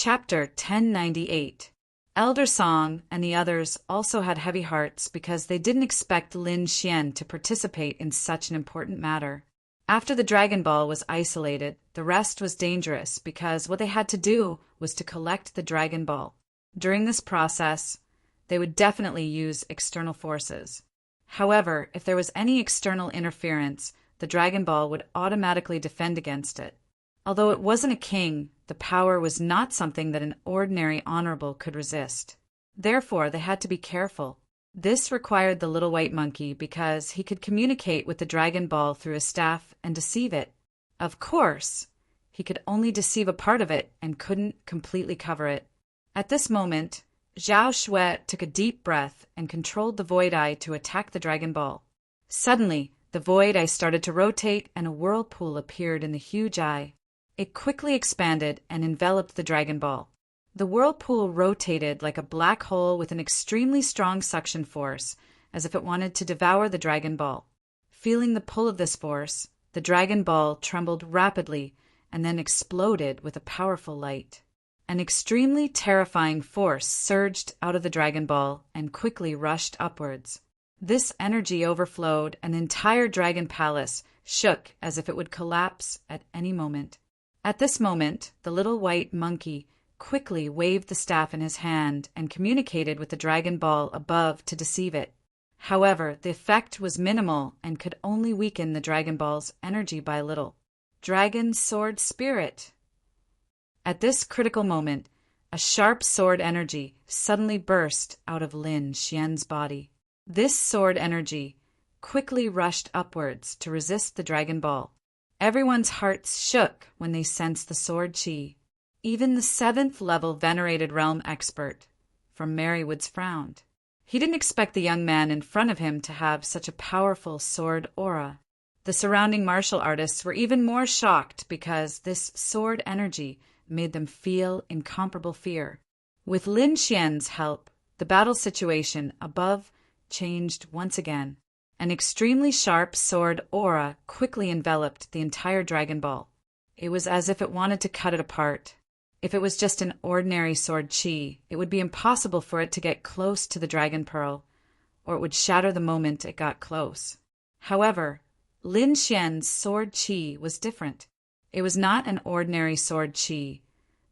Chapter 1098. Elder Song and the others also had heavy hearts because they didn't expect Lin Xian to participate in such an important matter. After the Dragon Ball was isolated, the rest was dangerous because what they had to do was to collect the Dragon Ball. During this process, they would definitely use external forces. However, if there was any external interference, the Dragon Ball would automatically defend against it. Although it wasn't a king, the power was not something that an ordinary honorable could resist. Therefore, they had to be careful. This required the little white monkey because he could communicate with the Dragon Ball through his staff and deceive it. Of course, he could only deceive a part of it and couldn't completely cover it. At this moment, Zhao Shui took a deep breath and controlled the Void Eye to attack the Dragon Ball. Suddenly, the Void Eye started to rotate and a whirlpool appeared in the huge eye. It quickly expanded and enveloped the Dragon Ball. The whirlpool rotated like a black hole with an extremely strong suction force, as if it wanted to devour the Dragon Ball. Feeling the pull of this force, the Dragon Ball trembled rapidly and then exploded with a powerful light. An extremely terrifying force surged out of the Dragon Ball and quickly rushed upwards. This energy overflowed and the entire Dragon Palace shook as if it would collapse at any moment. At this moment, the little white monkey quickly waved the staff in his hand and communicated with the Dragon Ball above to deceive it. However, the effect was minimal and could only weaken the Dragon Ball's energy by a little. Dragon Sword Spirit. At this critical moment, a sharp sword energy suddenly burst out of Lin Xian's body. This sword energy quickly rushed upwards to resist the Dragon Ball. Everyone's hearts shook when they sensed the sword chi. Even the 7th level venerated realm expert from Marywood's frowned. He didn't expect the young man in front of him to have such a powerful sword aura. The surrounding martial artists were even more shocked because this sword energy made them feel incomparable fear. With Lin Xian's help, the battle situation above changed once again. An extremely sharp sword aura quickly enveloped the entire Dragon Ball. It was as if it wanted to cut it apart. If it was just an ordinary sword chi, it would be impossible for it to get close to the Dragon Pearl, or it would shatter the moment it got close. However, Lin Xian's sword chi was different. It was not an ordinary sword chi,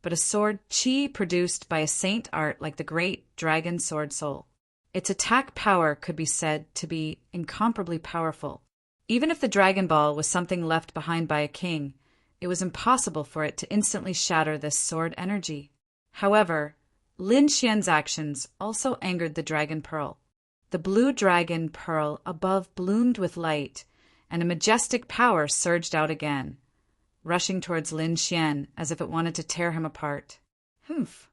but a sword chi produced by a saint art like the great Dragon Sword Soul. Its attack power could be said to be incomparably powerful. Even if the Dragon Ball was something left behind by a king, it was impossible for it to instantly shatter this sword energy. However, Lin Xian's actions also angered the Dragon Pearl. The blue Dragon Pearl above bloomed with light, and a majestic power surged out again, rushing towards Lin Xian as if it wanted to tear him apart. Humph!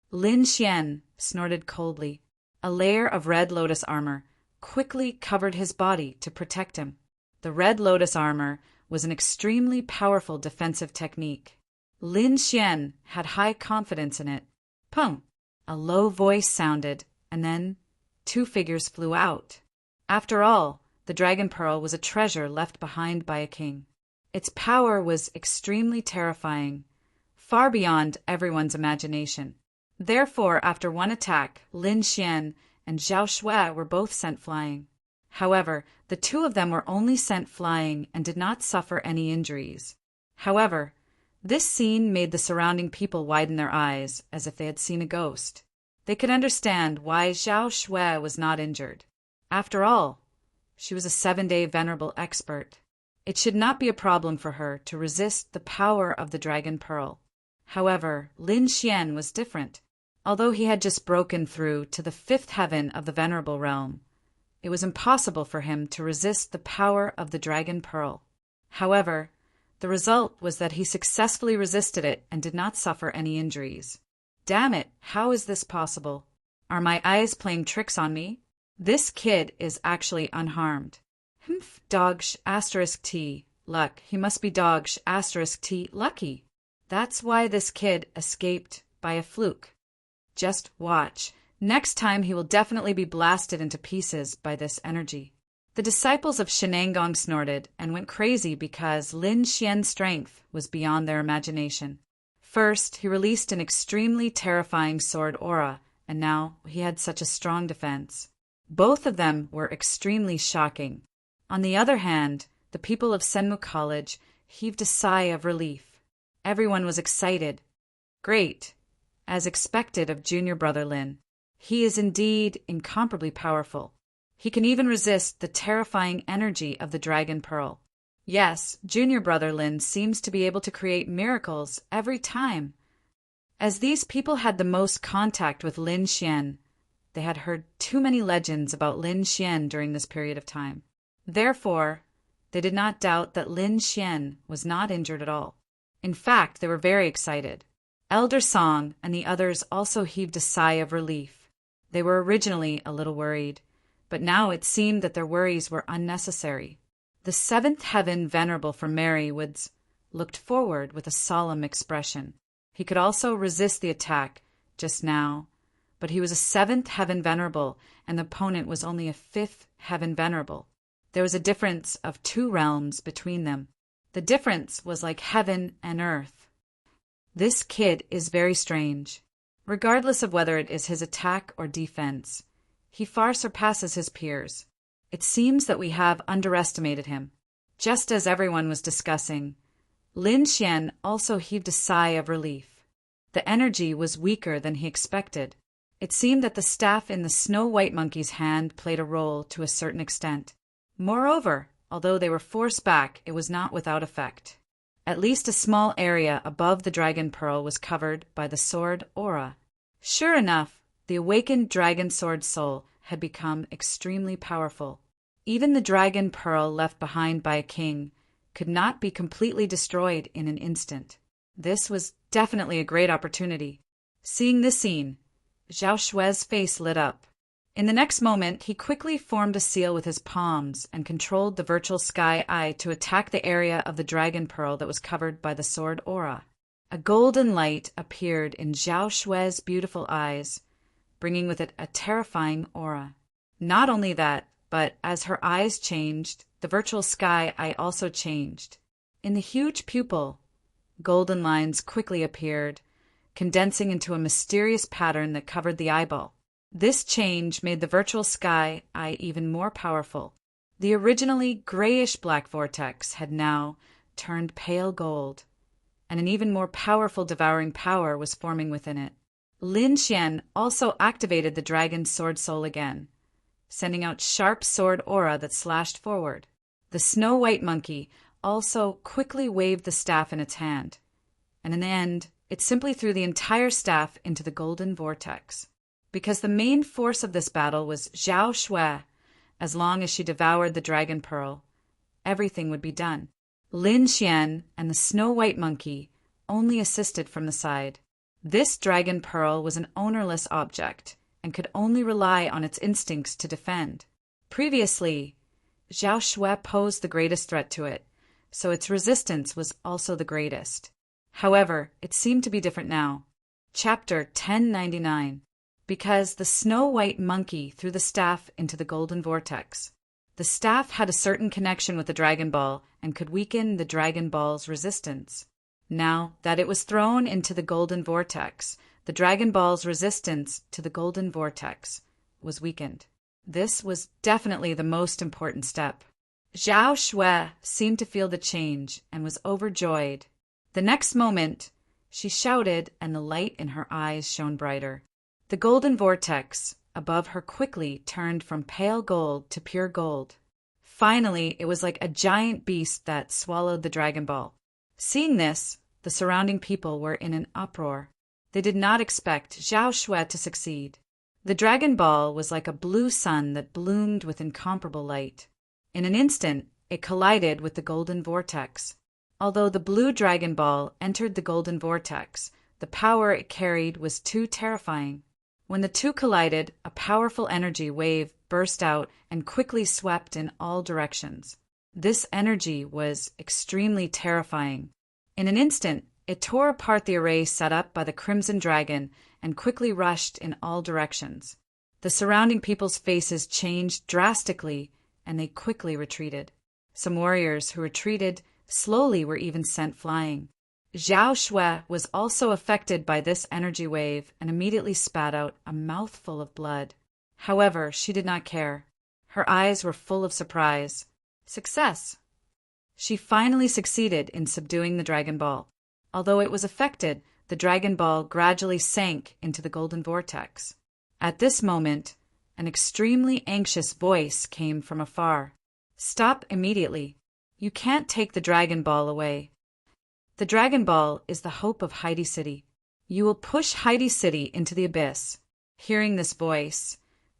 Lin Xian snorted coldly. A layer of Red Lotus armor quickly covered his body to protect him. The Red Lotus armor was an extremely powerful defensive technique. Lin Xian had high confidence in it. Pum! A low voice sounded, and then 2 figures flew out. After all, the Dragon Pearl was a treasure left behind by a king. Its power was extremely terrifying, far beyond everyone's imagination. Therefore, after one attack, Lin Xian and Zhao Shui were both sent flying. However, the 2 of them were only sent flying and did not suffer any injuries. However, this scene made the surrounding people widen their eyes, as if they had seen a ghost. They could understand why Zhao Shui was not injured. After all, she was a 7-day venerable expert. It should not be a problem for her to resist the power of the Dragon Pearl. However, Lin Xian was different. Although he had just broken through to the 5th heaven of the Venerable Realm, it was impossible for him to resist the power of the Dragon Pearl. However, the result was that he successfully resisted it and did not suffer any injuries. Damn it, how is this possible? Are my eyes playing tricks on me? This kid is actually unharmed. Humph, dogsh asterisk T. Luck, he must be dogsh asterisk T. Lucky. That's why this kid escaped by a fluke. Just watch. Next time he will definitely be blasted into pieces by this energy. The disciples of Shenanggong snorted and went crazy because Lin Xian's strength was beyond their imagination. First, he released an extremely terrifying sword aura, and now he had such a strong defense. Both of them were extremely shocking. On the other hand, the people of Senmu College heaved a sigh of relief. Everyone was excited. Great, as expected of junior brother Lin. He is indeed incomparably powerful. He can even resist the terrifying energy of the Dragon Pearl. Yes, junior brother Lin seems to be able to create miracles every time. As these people had the most contact with Lin Xian, they had heard too many legends about Lin Xian during this period of time. Therefore, they did not doubt that Lin Xian was not injured at all. In fact, they were very excited. Elder Song and the others also heaved a sigh of relief. They were originally a little worried, but now it seemed that their worries were unnecessary. The seventh heaven Venerable from Mary Woods looked forward with a solemn expression. He could also resist the attack just now, but he was a seventh heaven Venerable, and the opponent was only a fifth heaven Venerable. There was a difference of 2 realms between them. The difference was like heaven and earth. This kid is very strange. Regardless of whether it is his attack or defense, he far surpasses his peers. It seems that we have underestimated him. Just as everyone was discussing, Lin Xian also heaved a sigh of relief. The energy was weaker than he expected. It seemed that the staff in the Snow White Monkey's hand played a role to a certain extent. Moreover, although they were forced back, it was not without effect. At least a small area above the Dragon Pearl was covered by the sword aura. Sure enough, the awakened Dragon Sword soul had become extremely powerful. Even the Dragon Pearl left behind by a king could not be completely destroyed in an instant. This was definitely a great opportunity. Seeing this scene, Zhao Shui's face lit up. In the next moment, he quickly formed a seal with his palms and controlled the virtual sky eye to attack the area of the Dragon Pearl that was covered by the sword aura. A golden light appeared in Zhao Shui's beautiful eyes, bringing with it a terrifying aura. Not only that, but as her eyes changed, the virtual sky eye also changed. In the huge pupil, golden lines quickly appeared, condensing into a mysterious pattern that covered the eyeball. This change made the virtual sky eye even more powerful. The originally grayish-black vortex had now turned pale gold, and an even more powerful devouring power was forming within it. Lin Xian also activated the Dragon Sword Soul again, sending out sharp sword aura that slashed forward. The Snow White Monkey also quickly waved the staff in its hand, and in the end, it simply threw the entire staff into the golden vortex. Because the main force of this battle was Zhao Shui, as long as she devoured the Dragon Pearl, everything would be done. Lin Xian and the Snow White Monkey only assisted from the side. This Dragon Pearl was an ownerless object and could only rely on its instincts to defend. Previously, Zhao Shui posed the greatest threat to it, so its resistance was also the greatest. However, it seemed to be different now. Chapter 1099. Because the Snow White Monkey threw the staff into the golden vortex. The staff had a certain connection with the Dragon Ball and could weaken the Dragon Ball's resistance. Now that it was thrown into the golden vortex, the Dragon Ball's resistance to the golden vortex was weakened. This was definitely the most important step. Zhao Shui seemed to feel the change and was overjoyed. The next moment, she shouted and the light in her eyes shone brighter. The golden vortex above her quickly turned from pale gold to pure gold. Finally, it was like a giant beast that swallowed the Dragon Ball. Seeing this, the surrounding people were in an uproar. They did not expect Zhao Shui to succeed. The Dragon Ball was like a blue sun that bloomed with incomparable light. In an instant, it collided with the golden vortex. Although the blue Dragon Ball entered the golden vortex, the power it carried was too terrifying. When the two collided, a powerful energy wave burst out and quickly swept in all directions. This energy was extremely terrifying. In an instant, it tore apart the array set up by the Crimson Dragon and quickly rushed in all directions. The surrounding people's faces changed drastically, and they quickly retreated. Some warriors who retreated slowly were even sent flying. Zhao Shui was also affected by this energy wave and immediately spat out a mouthful of blood. However, she did not care. Her eyes were full of surprise. Success! She finally succeeded in subduing the Dragon Ball. Although it was affected, the Dragon Ball gradually sank into the golden vortex. At this moment, an extremely anxious voice came from afar. Stop immediately. You can't take the Dragon Ball away. The Dragon Ball is the hope of Heidi City. You will push Heidi City into the abyss. Hearing this voice,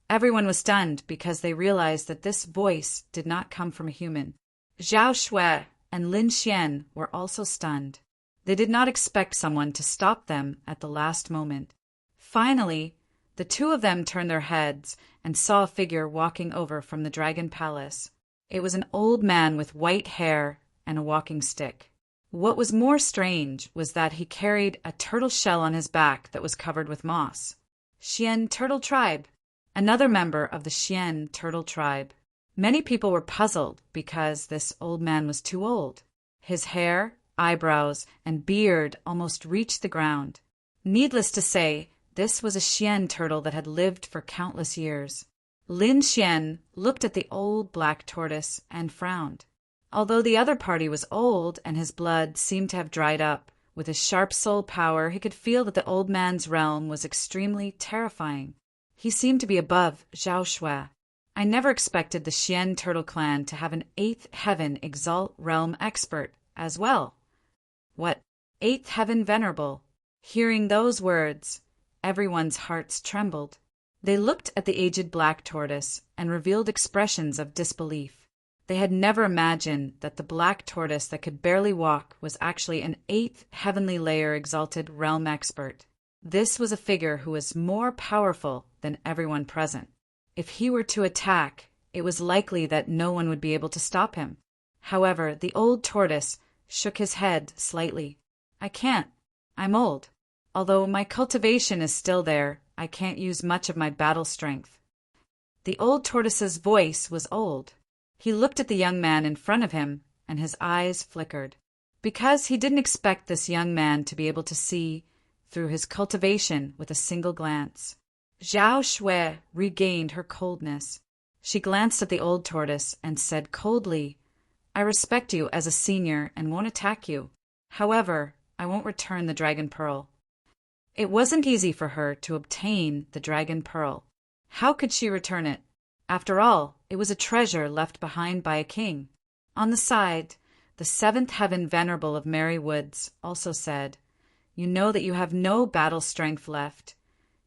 everyone was stunned because they realized that this voice did not come from a human. Zhao Shui and Lin Xian were also stunned. They did not expect someone to stop them at the last moment. Finally, the two of them turned their heads and saw a figure walking over from the Dragon Palace. It was an old man with white hair and a walking stick. What was more strange was that he carried a turtle shell on his back that was covered with moss. Xian Turtle Tribe, another member of the Xian Turtle Tribe. Many people were puzzled because this old man was too old. His hair, eyebrows, and beard almost reached the ground. Needless to say, this was a Xian turtle that had lived for countless years. Lin Xian looked at the old black tortoise and frowned. Although the other party was old and his blood seemed to have dried up, with his sharp soul power he could feel that the old man's realm was extremely terrifying. He seemed to be above Zhao Shui. I never expected the Xian Turtle Clan to have an 8th Heaven Exalt Realm expert as well. What? 8th Heaven Venerable? Hearing those words, everyone's hearts trembled. They looked at the aged black tortoise and revealed expressions of disbelief. They had never imagined that the black tortoise that could barely walk was actually an 8th Heavenly Layer Exalted Realm expert. This was a figure who was more powerful than everyone present. If he were to attack, it was likely that no one would be able to stop him. However, the old tortoise shook his head slightly. I can't. I'm old. Although my cultivation is still there, I can't use much of my battle strength. The old tortoise's voice was old. He looked at the young man in front of him, and his eyes flickered. Because he didn't expect this young man to be able to see through his cultivation with a single glance. Zhao Shui regained her coldness. She glanced at the old tortoise and said coldly, I respect you as a senior and won't attack you. However, I won't return the Dragon Pearl. It wasn't easy for her to obtain the Dragon Pearl. How could she return it? After all, it was a treasure left behind by a king. On the side, the 7th Heaven Venerable of Merry Woods also said, You know that you have no battle strength left,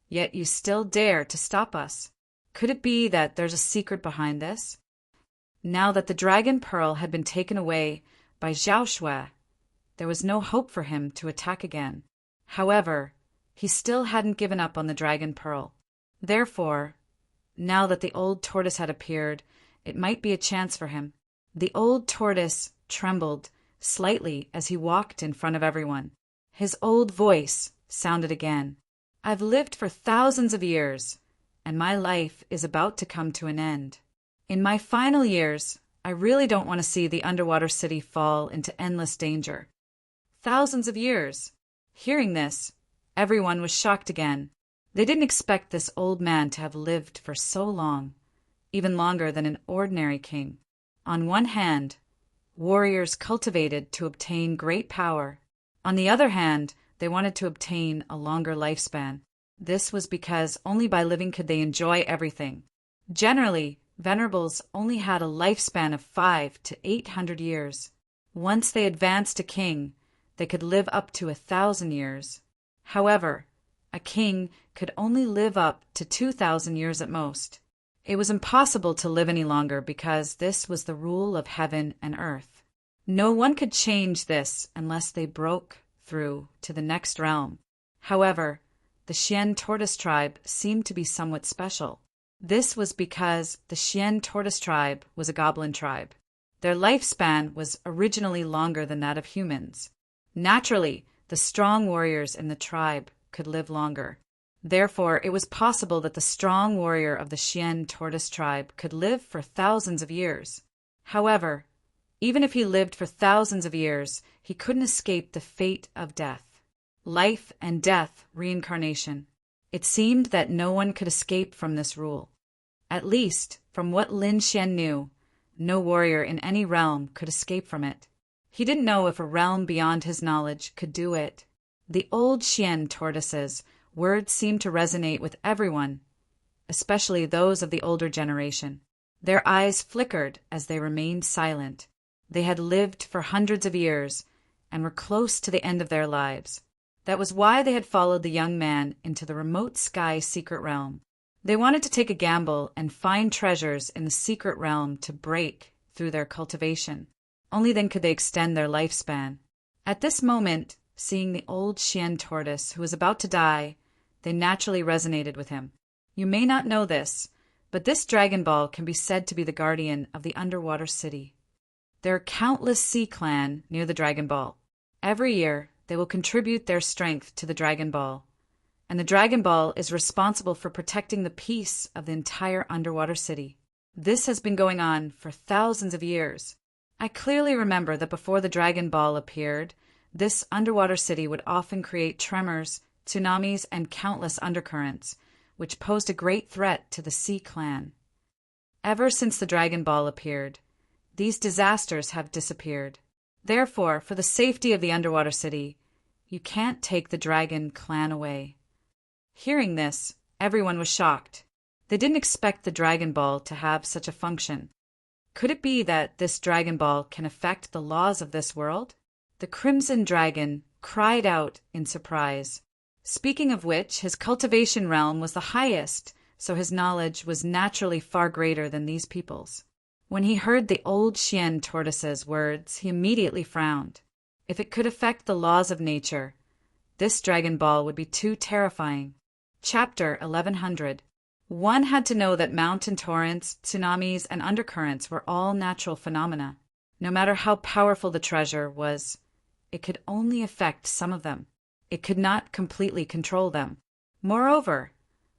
yet you still dare to stop us. Could it be that there's a secret behind this? Now that the Dragon Pearl had been taken away by Zhao Shui, there was no hope for him to attack again. However, he still hadn't given up on the Dragon Pearl. Therefore, now that the old tortoise had appeared, it might be a chance for him. The old tortoise trembled slightly as he walked in front of everyone. His old voice sounded again. I've lived for thousands of years, and my life is about to come to an end. In my final years, I really don't want to see the underwater city fall into endless danger. Thousands of years. Hearing this, everyone was shocked again. They didn't expect this old man to have lived for so long, even longer than an ordinary king. On one hand, warriors cultivated to obtain great power. On the other hand, they wanted to obtain a longer lifespan. This was because only by living could they enjoy everything. Generally, venerables only had a lifespan of 500 to 800 years. Once they advanced to king, they could live up to 1,000 years. However, a king could only live up to 2,000 years at most. It was impossible to live any longer because this was the rule of heaven and earth. No one could change this unless they broke through to the next realm. However, the Xian Tortoise Tribe seemed to be somewhat special. This was because the Xian Tortoise Tribe was a goblin tribe. Their lifespan was originally longer than that of humans. Naturally, the strong warriors in the tribe could live longer. Therefore, it was possible that the strong warrior of the Xian Tortoise Tribe could live for thousands of years. However, Even if he lived for thousands of years, he couldn't escape the fate of death. Life and death, reincarnation. It seemed that no one could escape from this rule. At least, from what Lin Xian knew, no warrior in any realm could escape from it. He didn't know if a realm beyond his knowledge could do it. The old Xian tortoises' words seemed to resonate with everyone, especially those of the older generation. Their eyes flickered as they remained silent. They had lived for hundreds of years and were close to the end of their lives. That was why they had followed the young man into the remote sky secret realm. They wanted to take a gamble and find treasures in the secret realm to break through their cultivation. Only then could they extend their lifespan. At this moment, seeing the old Xian tortoise who was about to die, they naturally resonated with him. You may not know this, but this Dragon Ball can be said to be the guardian of the underwater city. There are countless sea clan near the Dragon Ball. Every year, they will contribute their strength to the Dragon Ball, and the Dragon Ball is responsible for protecting the peace of the entire underwater city. This has been going on for thousands of years. I clearly remember that before the Dragon Ball appeared, this underwater city would often create tremors, tsunamis, and countless undercurrents, which posed a great threat to the Sea Clan. Ever since the Dragon Ball appeared, these disasters have disappeared. Therefore, for the safety of the underwater city, you can't take the Dragon Clan away. Hearing this, everyone was shocked. They didn't expect the Dragon Ball to have such a function. Could it be that this Dragon Ball can affect the laws of this world? The Crimson Dragon cried out in surprise. Speaking of which, his cultivation realm was the highest, so his knowledge was naturally far greater than these people's. When he heard the old Xian tortoise's words, he immediately frowned. If it could affect the laws of nature, this Dragon Ball would be too terrifying. Chapter 1100. One had to know that mountain torrents, tsunamis, and undercurrents were all natural phenomena. No matter how powerful the treasure was, it could only affect some of them. It could not completely control them. Moreover,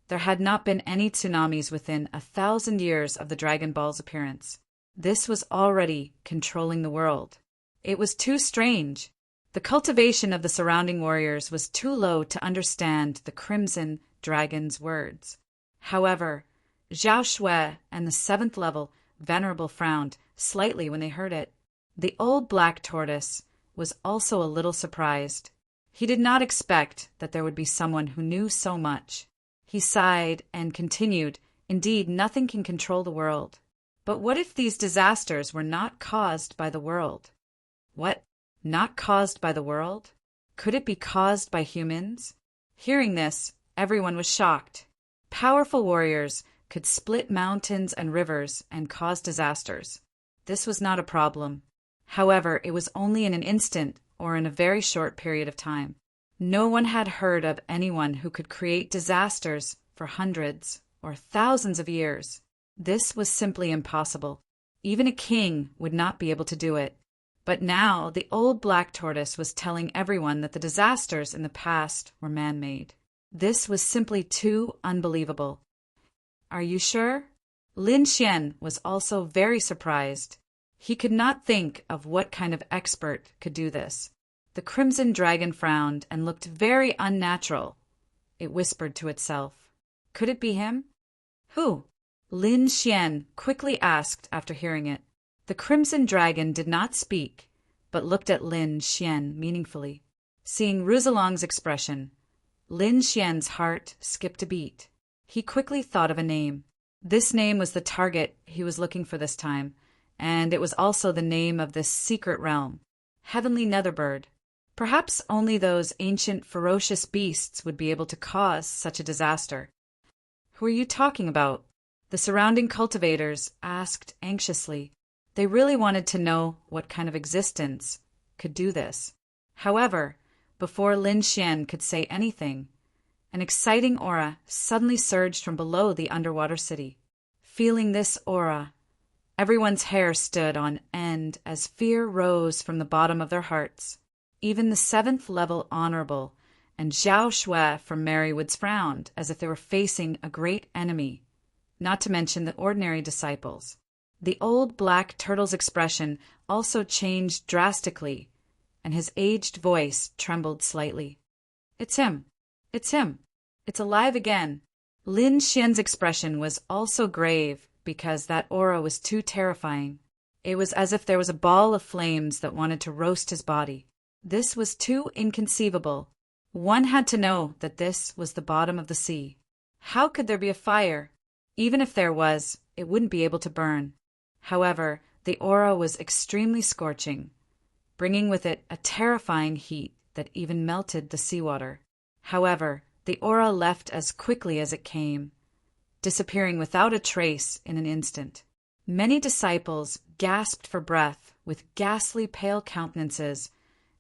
there had not been any tsunamis within 1,000 years of the Dragon Ball's appearance. This was already controlling the world. It was too strange. The cultivation of the surrounding warriors was too low to understand the Crimson Dragon's words. However, Zhao Shui and the 7th level Venerable frowned slightly when they heard it. The old black tortoise was also a little surprised. He did not expect that there would be someone who knew so much. He sighed and continued, "Indeed, nothing can control the world. But what if these disasters were not caused by the world?" What? Not caused by the world? Could it be caused by humans? Hearing this, everyone was shocked. Powerful warriors could split mountains and rivers and cause disasters. This was not a problem. However, it was only in an instant or in a very short period of time. No one had heard of anyone who could create disasters for hundreds or thousands of years. This was simply impossible. Even a king would not be able to do it. But now the old black tortoise was telling everyone that the disasters in the past were man-made. This was simply too unbelievable. Are you sure? Lin Xian was also very surprised. He could not think of what kind of expert could do this. The Crimson Dragon frowned and looked very unnatural. It whispered to itself. Could it be him? Who? Lin Xian quickly asked after hearing it. The Crimson Dragon did not speak, but looked at Lin Xian meaningfully. Seeing Rouxalong's expression, Lin Xian's heart skipped a beat. He quickly thought of a name. This name was the target he was looking for this time, and it was also the name of this secret realm, Heavenly Netherbird. Perhaps only those ancient ferocious beasts would be able to cause such a disaster. Who are you talking about? The surrounding cultivators asked anxiously. They really wanted to know what kind of existence could do this. However, before Lin Xian could say anything, an exciting aura suddenly surged from below the underwater city. Feeling this aura, everyone's hair stood on end as fear rose from the bottom of their hearts. Even the 7th level honorable and Zhao Shui from Marywood's frowned as if they were facing a great enemy, not to mention the ordinary disciples. The old black turtle's expression also changed drastically, and his aged voice trembled slightly. It's him. It's him. It's alive again. Lin Xian's expression was also grave because that aura was too terrifying. It was as if there was a ball of flames that wanted to roast his body. This was too inconceivable. One had to know that this was the bottom of the sea. How could there be a fire? Even if there was, it wouldn't be able to burn. However, the aura was extremely scorching, bringing with it a terrifying heat that even melted the seawater. However, the aura left as quickly as it came, disappearing without a trace in an instant. Many disciples gasped for breath with ghastly pale countenances,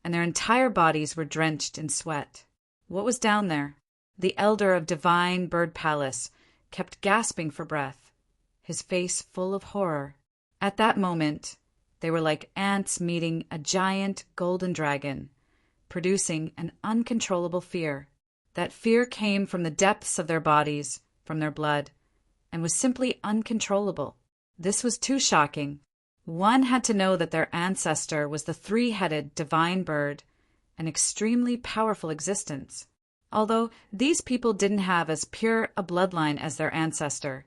and their entire bodies were drenched in sweat. What was down there? The elder of Divine Bird Palace kept gasping for breath, his face full of horror. At that moment, they were like ants meeting a giant golden dragon, producing an uncontrollable fear. That fear came from the depths of their bodies, from their blood, and was simply uncontrollable. This was too shocking. One had to know that their ancestor was the three-headed divine bird, an extremely powerful existence. Although these people didn't have as pure a bloodline as their ancestor,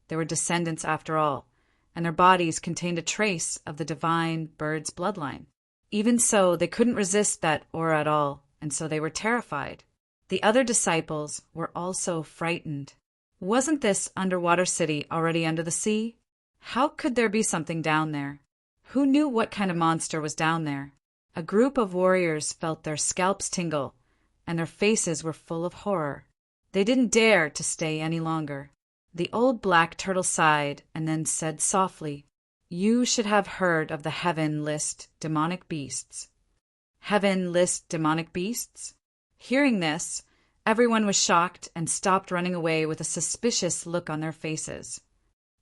they were descendants after all, and their bodies contained a trace of the divine bird's bloodline. Even so, they couldn't resist that aura at all, and so they were terrified. The other disciples were also frightened. Wasn't this underwater city already under the sea? How could there be something down there? Who knew what kind of monster was down there? A group of warriors felt their scalps tingle, and their faces were full of horror. They didn't dare to stay any longer. The old black turtle sighed and then said softly, "You should have heard of the heaven list demonic beasts." Heaven list demonic beasts? Hearing this, everyone was shocked and stopped running away with a suspicious look on their faces.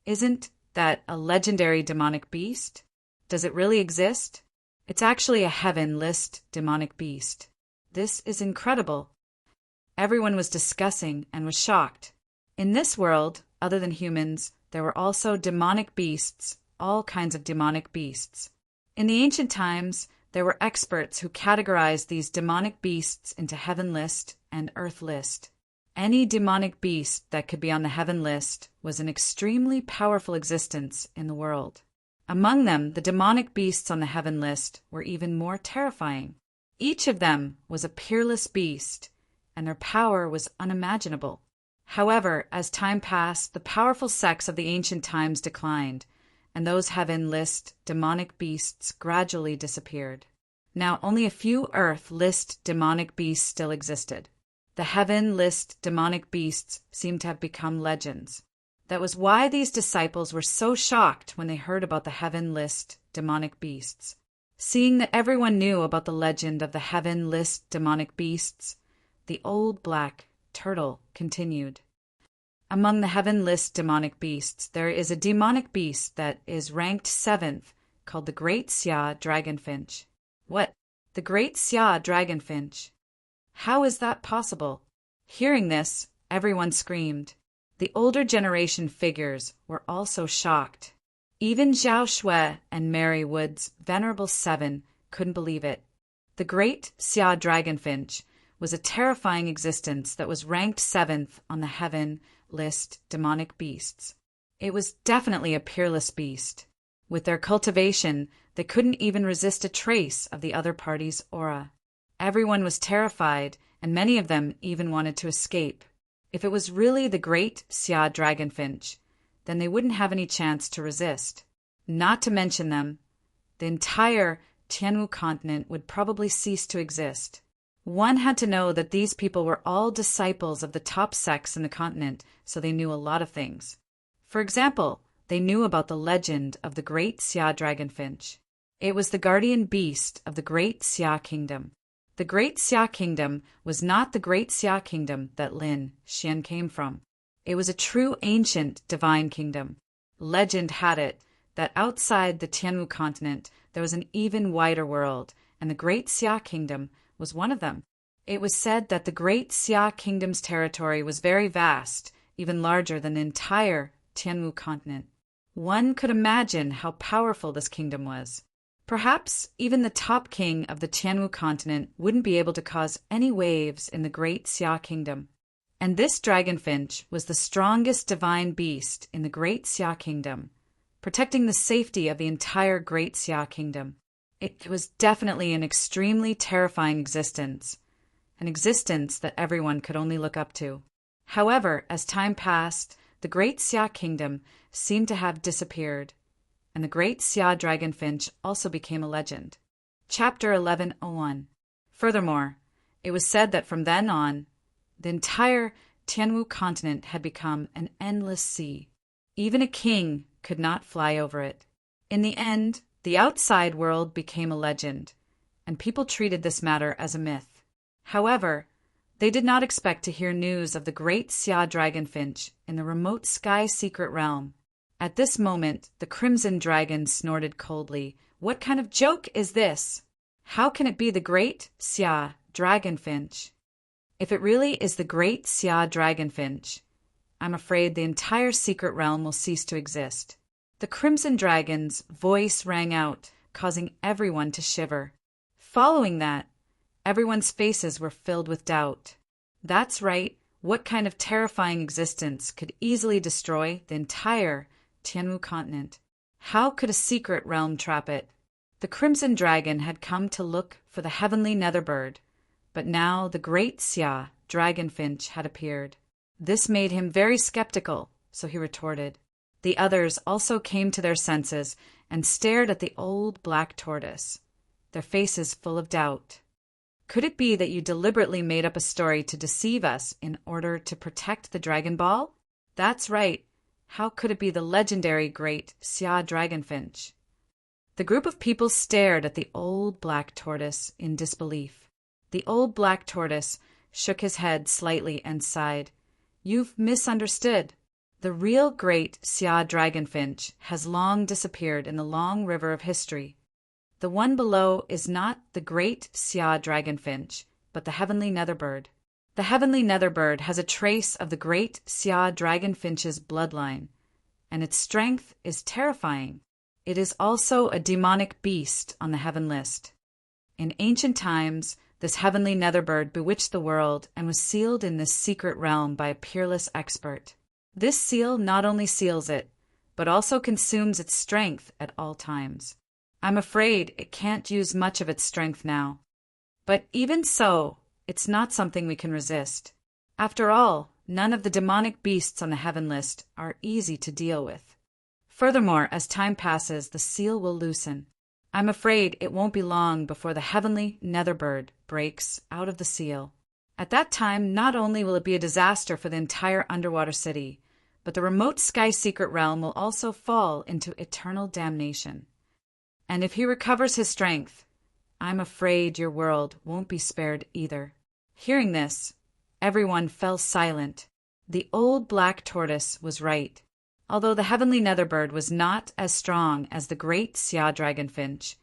Isn't that a legendary demonic beast? Does it really exist? It's actually a heaven list demonic beast. This is incredible. Everyone was discussing and was shocked. In this world, other than humans, there were also demonic beasts, all kinds of demonic beasts. In the ancient times, there were experts who categorized these demonic beasts into heaven list and earth list. Any demonic beast that could be on the heaven list was an extremely powerful existence in the world. Among them, the demonic beasts on the heaven list were even more terrifying. Each of them was a peerless beast, and their power was unimaginable. However, as time passed, the powerful sects of the ancient times declined, and those heaven list demonic beasts gradually disappeared. Now only a few earth list demonic beasts still existed. The heaven list demonic beasts seemed to have become legends. That was why these disciples were so shocked when they heard about the heaven list demonic beasts. Seeing that everyone knew about the legend of the heaven list demonic beasts, the old black turtle continued. Among the heaven list demonic beasts, there is a demonic beast that is ranked 7th, called the Great Xia Dragonfinch. What? The Great Xia Dragonfinch? How is that possible? Hearing this, everyone screamed. The older generation figures were also shocked. Even Zhao Shui and Mary Wood's Venerable Seven couldn't believe it. The Great Xia Dragonfinch was a terrifying existence that was ranked 7th on the heaven list demonic beasts. It was definitely a peerless beast. With their cultivation, they couldn't even resist a trace of the other party's aura. Everyone was terrified, and many of them even wanted to escape. If it was really the Great Xia Dragonfinch, then they wouldn't have any chance to resist. Not to mention them, the entire Tianwu continent would probably cease to exist. One had to know that these people were all disciples of the top sects in the continent, so they knew a lot of things. For example, they knew about the legend of the Great Xia Dragonfinch. It was the guardian beast of the Great Xia Kingdom. The Great Xia Kingdom was not the Great Xia Kingdom that Lin Xian came from. It was a true ancient divine kingdom. Legend had it that outside the Tianwu continent there was an even wider world, and the Great Xia Kingdom was one of them. It was said that the Great Xia Kingdom's territory was very vast, even larger than the entire Tianwu continent. One could imagine how powerful this kingdom was. Perhaps even the top king of the Tianwu continent wouldn't be able to cause any waves in the great Xia kingdom. And this dragonfinch was the strongest divine beast in the great Xia kingdom, protecting the safety of the entire great Xia kingdom. It was definitely an extremely terrifying existence, an existence that everyone could only look up to. However, as time passed, the great Xia kingdom seemed to have disappeared, and the great Xia dragonfinch also became a legend. Chapter 1101. Furthermore, it was said that from then on, the entire Tianwu continent had become an endless sea. Even a king could not fly over it. In the end, the outside world became a legend, and people treated this matter as a myth. However, they did not expect to hear news of the great Xia dragonfinch in the remote sky secret realm. At this moment, the crimson dragon snorted coldly. What kind of joke is this? How can it be the great Xia dragonfinch? If it really is the great Xia dragonfinch, I'm afraid the entire secret realm will cease to exist. The crimson dragon's voice rang out, causing everyone to shiver. Following that, everyone's faces were filled with doubt. That's right, what kind of terrifying existence could easily destroy the entire Tianwu continent? How could a secret realm trap it? The crimson dragon had come to look for the heavenly netherbird, but now the great Xia dragonfinch had appeared. This made him very skeptical, so he retorted. The others also came to their senses and stared at the old black tortoise, their faces full of doubt. Could it be that you deliberately made up a story to deceive us in order to protect the Dragon Ball? That's right. How could it be the legendary great Xia dragonfinch? The group of people stared at the old black tortoise in disbelief. The old black tortoise shook his head slightly and sighed. You've misunderstood. The real great Xia dragonfinch has long disappeared in the long river of history. The one below is not the great Xia dragonfinch, but the heavenly netherbird. The heavenly netherbird has a trace of the great Xia dragonfinch's bloodline, and its strength is terrifying. It is also a demonic beast on the heaven list. In ancient times, this heavenly netherbird bewitched the world and was sealed in this secret realm by a peerless expert. This seal not only seals it, but also consumes its strength at all times. I'm afraid it can't use much of its strength now. But even so, it's not something we can resist. After all, none of the demonic beasts on the heaven list are easy to deal with. Furthermore, as time passes, the seal will loosen. I'm afraid it won't be long before the heavenly netherbird breaks out of the seal. At that time, not only will it be a disaster for the entire underwater city, but the remote sky secret realm will also fall into eternal damnation. And if he recovers his strength, I'm afraid your world won't be spared either. Hearing this, everyone fell silent. The old black tortoise was right. Although the heavenly netherbird was not as strong as the great Xia dragonfinch,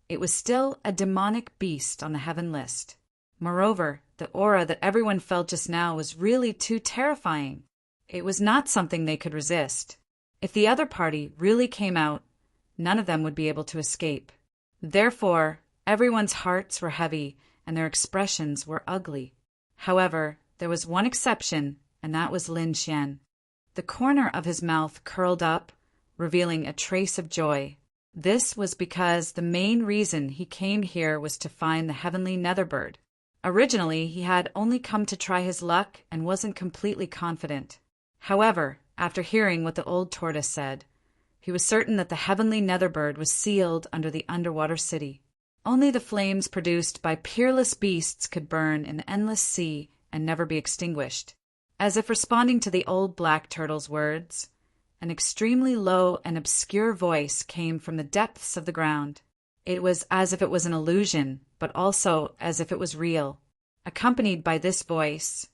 it was still a demonic beast on the heaven list. Moreover, the aura that everyone felt just now was really too terrifying. It was not something they could resist. If the other party really came out, none of them would be able to escape. Therefore, everyone's hearts were heavy and their expressions were ugly. However, there was one exception, and that was Lin Xian. The corner of his mouth curled up, revealing a trace of joy. This was because the main reason he came here was to find the heavenly netherbird. Originally, he had only come to try his luck and wasn't completely confident. However, after hearing what the old tortoise said, he was certain that the heavenly netherbird was sealed under the underwater city. Only the flames produced by peerless beasts could burn in the endless sea and never be extinguished. As if responding to the old black turtle's words, an extremely low and obscure voice came from the depths of the ground. It was as if it was an illusion, but also as if it was real. Accompanied by this voice,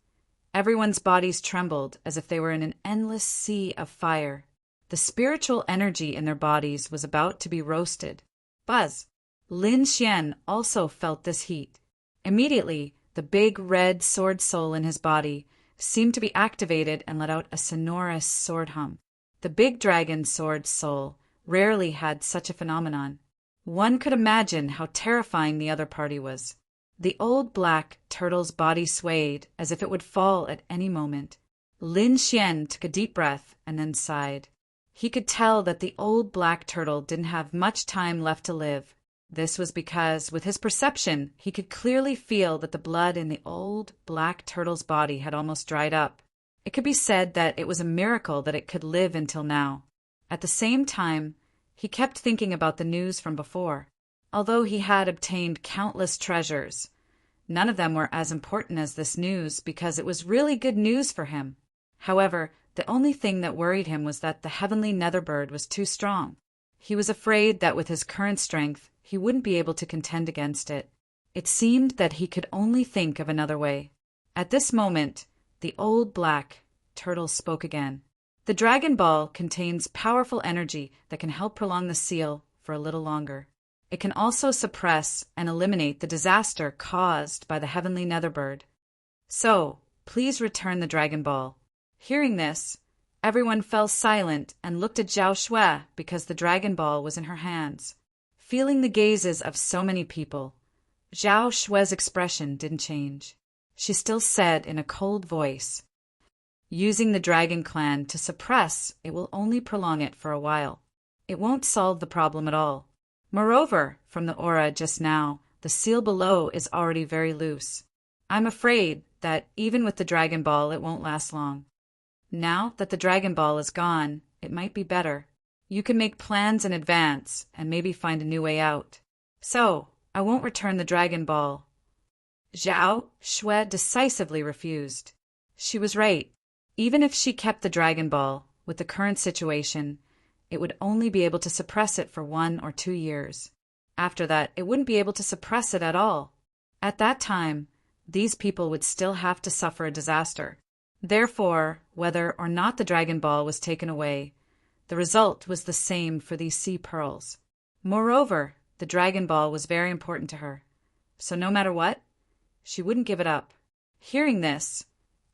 everyone's bodies trembled as if they were in an endless sea of fire. The spiritual energy in their bodies was about to be roasted. Buzz! Lin Xian also felt this heat. Immediately, the big red sword soul in his body seemed to be activated and let out a sonorous sword hum. The big dragon sword soul rarely had such a phenomenon. One could imagine how terrifying the other party was. The old black turtle's body swayed as if it would fall at any moment. Lin Xian took a deep breath and then sighed. He could tell that the old black turtle didn't have much time left to live. This was because, with his perception, he could clearly feel that the blood in the old black turtle's body had almost dried up. It could be said that it was a miracle that it could live until now. At the same time, he kept thinking about the news from before. Although he had obtained countless treasures, none of them were as important as this news because it was really good news for him. However, the only thing that worried him was that the heavenly netherbird was too strong. He was afraid that with his current strength, he wouldn't be able to contend against it. It seemed that he could only think of another way. At this moment, the old black turtle spoke again. The Dragon Ball contains powerful energy that can help prolong the seal for a little longer. It can also suppress and eliminate the disaster caused by the heavenly netherbird. So, please return the Dragon Ball. Hearing this, everyone fell silent and looked at Zhao Shui because the Dragon Ball was in her hands. Feeling the gazes of so many people, Zhao Shui's expression didn't change. She still said in a cold voice, "Using the Dragon Clan to suppress it will only prolong it for a while. It won't solve the problem at all. Moreover, from the aura just now, the seal below is already very loose. I'm afraid that even with the Dragon Ball it won't last long. Now that the Dragon Ball is gone, it might be better. You can make plans in advance and maybe find a new way out. So, I won't return the Dragon Ball." Zhao Shui decisively refused. She was right. Even if she kept the Dragon Ball, with the current situation, it would only be able to suppress it for 1 or 2 years. After that, it wouldn't be able to suppress it at all. At that time, these people would still have to suffer a disaster. Therefore, whether or not the Dragon Ball was taken away, the result was the same for these sea pearls. Moreover, the Dragon Ball was very important to her. So no matter what, she wouldn't give it up. Hearing this,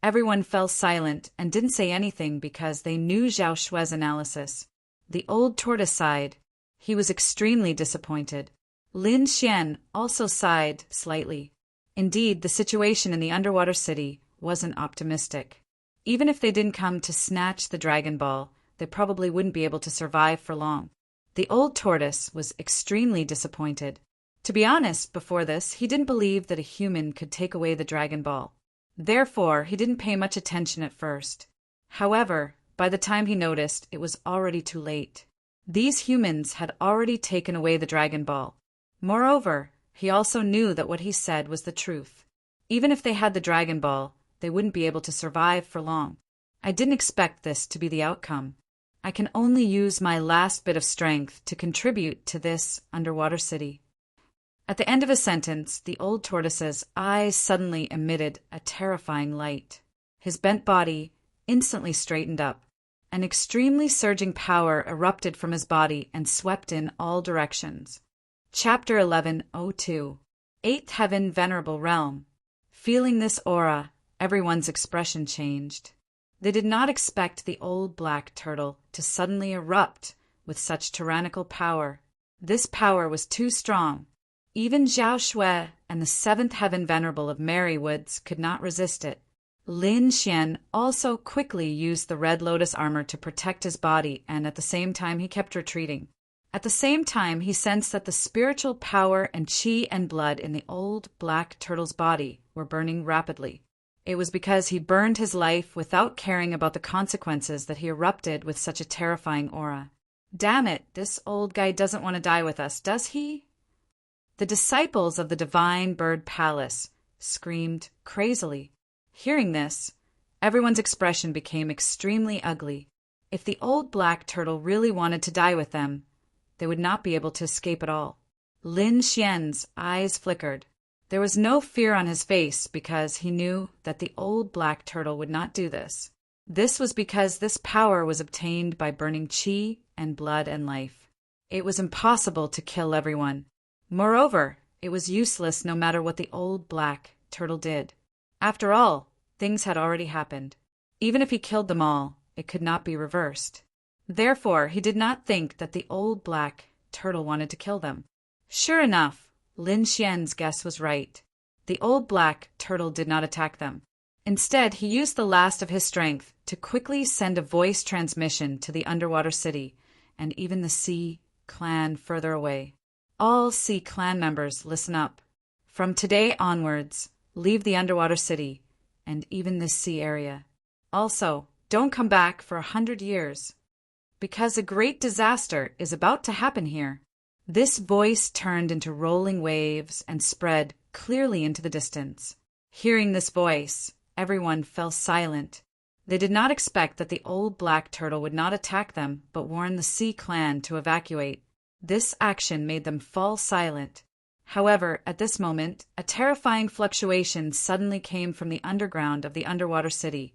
everyone fell silent and didn't say anything because they knew Zhao Shui's analysis. The old tortoise sighed. He was extremely disappointed. Lin Xian also sighed slightly. Indeed, the situation in the underwater city wasn't optimistic. Even if they didn't come to snatch the Dragon Ball, they probably wouldn't be able to survive for long. The old tortoise was extremely disappointed. To be honest, before this, he didn't believe that a human could take away the Dragon Ball. Therefore, he didn't pay much attention at first. However, by the time he noticed, it was already too late. These humans had already taken away the Dragon Ball. Moreover, he also knew that what he said was the truth. Even if they had the Dragon Ball, they wouldn't be able to survive for long. I didn't expect this to be the outcome. I can only use my last bit of strength to contribute to this underwater city. At the end of a sentence, the old tortoise's eyes suddenly emitted a terrifying light. His bent body instantly straightened up. An extremely surging power erupted from his body and swept in all directions. Chapter 11:02 Eighth Heaven Venerable Realm. Feeling this aura, everyone's expression changed. They did not expect the old black turtle to suddenly erupt with such tyrannical power. This power was too strong. Even Zhao Shui and the Seventh Heaven Venerable of Merry Woods could not resist it. Lin Xian also quickly used the Red Lotus armor to protect his body, and at the same time he kept retreating. At the same time, he sensed that the spiritual power and qi and blood in the old black turtle's body were burning rapidly. It was because he burned his life without caring about the consequences that he erupted with such a terrifying aura. Damn it, this old guy doesn't want to die with us, does he? The disciples of the Divine Bird Palace screamed crazily. Hearing this, everyone's expression became extremely ugly. If the old black turtle really wanted to die with them, they would not be able to escape at all. Lin Xian's eyes flickered. There was no fear on his face because he knew that the old black turtle would not do this. This was because this power was obtained by burning qi and blood and life. It was impossible to kill everyone. Moreover, it was useless no matter what the old black turtle did. After all, things had already happened. Even if he killed them all, it could not be reversed. Therefore, he did not think that the old black turtle wanted to kill them. Sure enough, Lin Xian's guess was right. The old black turtle did not attack them. Instead, he used the last of his strength to quickly send a voice transmission to the underwater city and even the Sea clan further away. All Sea clan members, listen up. From today onwards, leave the underwater city and even this sea area. Also, don't come back for 100 years, because a great disaster is about to happen here. This voice turned into rolling waves and spread clearly into the distance. Hearing this voice, everyone fell silent. They did not expect that the old black turtle would not attack them, but warn the Sea clan to evacuate. This action made them fall silent. However, at this moment, a terrifying fluctuation suddenly came from the underground of the underwater city,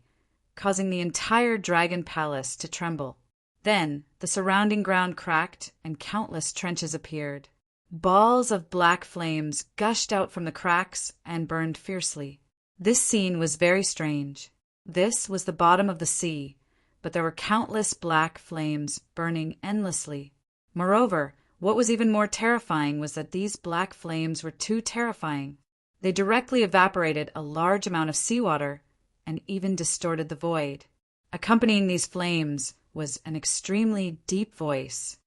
causing the entire dragon palace to tremble. Then, the surrounding ground cracked and countless trenches appeared. Balls of black flames gushed out from the cracks and burned fiercely. This scene was very strange. This was the bottom of the sea, but there were countless black flames burning endlessly. Moreover, what was even more terrifying was that these black flames were too terrifying. They directly evaporated a large amount of seawater and even distorted the void. Accompanying these flames was an extremely deep voice.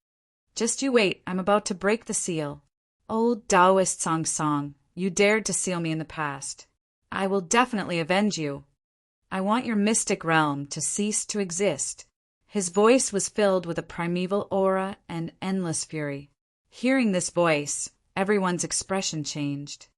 Just you wait, I'm about to break the seal. Old Taoist Song, you dared to seal me in the past. I will definitely avenge you. I want your mystic realm to cease to exist. His voice was filled with a primeval aura and endless fury. Hearing this voice, everyone's expression changed.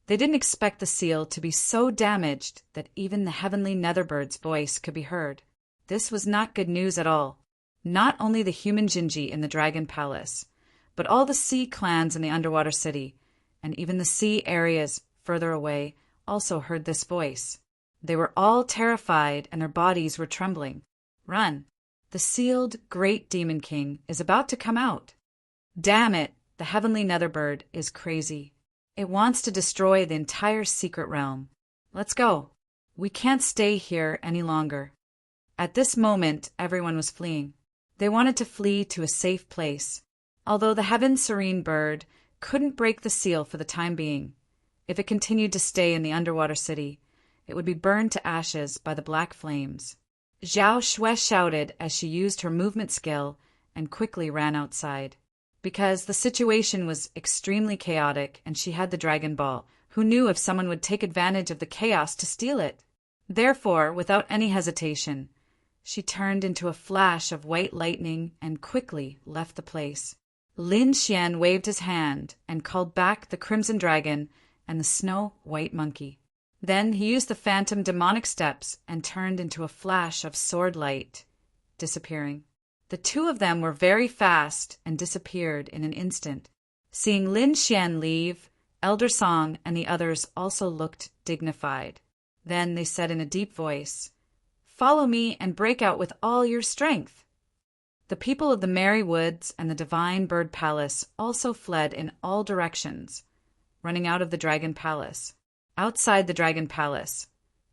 They didn't expect the seal to be so damaged that even the heavenly Netherbird's voice could be heard. This was not good news at all. Not only the human Jinji in the Dragon Palace, but all the Sea clans in the underwater city, and even the sea areas further away, also heard this voice. They were all terrified and their bodies were trembling. Run! The sealed Great Demon King is about to come out. Damn it, the heavenly Netherbird is crazy. It wants to destroy the entire secret realm. Let's go. We can't stay here any longer. At this moment, everyone was fleeing. They wanted to flee to a safe place. Although the Heaven Serene Bird couldn't break the seal for the time being, if it continued to stay in the underwater city, it would be burned to ashes by the black flames. Zhao Shui shouted as she used her movement skill and quickly ran outside. Because the situation was extremely chaotic and she had the Dragon Ball, who knew if someone would take advantage of the chaos to steal it? Therefore, without any hesitation, she turned into a flash of white lightning and quickly left the place. Lin Xian waved his hand and called back the Crimson Dragon and the Snow White Monkey. Then he used the phantom demonic steps and turned into a flash of sword light, disappearing. The two of them were very fast and disappeared in an instant. Seeing Lin Xian leave, Elder Song and the others also looked dignified. Then they said in a deep voice, "Follow me and break out with all your strength." The people of the Merry Woods and the Divine Bird Palace also fled in all directions, running out of the Dragon Palace. Outside the Dragon Palace,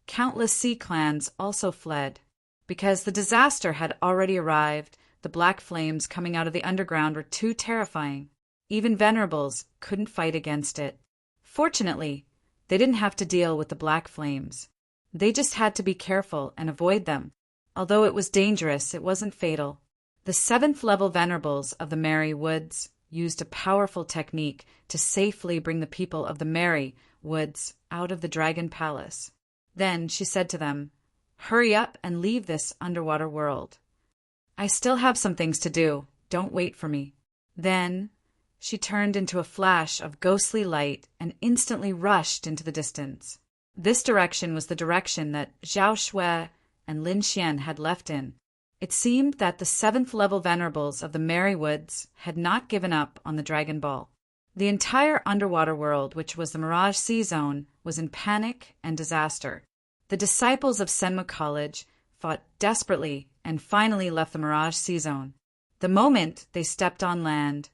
countless sea clans also fled. Because the disaster had already arrived, the black flames coming out of the underground were too terrifying. Even venerables couldn't fight against it. Fortunately, they didn't have to deal with the black flames. They just had to be careful and avoid them. Although it was dangerous, it wasn't fatal. The 7th level venerables of the Merry Woods used a powerful technique to safely bring the people of the Merry Woods out of the Dragon Palace. Then she said to them, "Hurry up and leave this underwater world. I still have some things to do. Don't wait for me." Then she turned into a flash of ghostly light and instantly rushed into the distance. This direction was the direction that Zhao Shui and Lin Xian had left in. It seemed that the 7th level venerables of the Merry Woods had not given up on the Dragon Ball. The entire underwater world, which was the Mirage Sea Zone, was in panic and disaster. The disciples of Senmu College fought desperately and finally left the Mirage Sea Zone. The moment they stepped on land,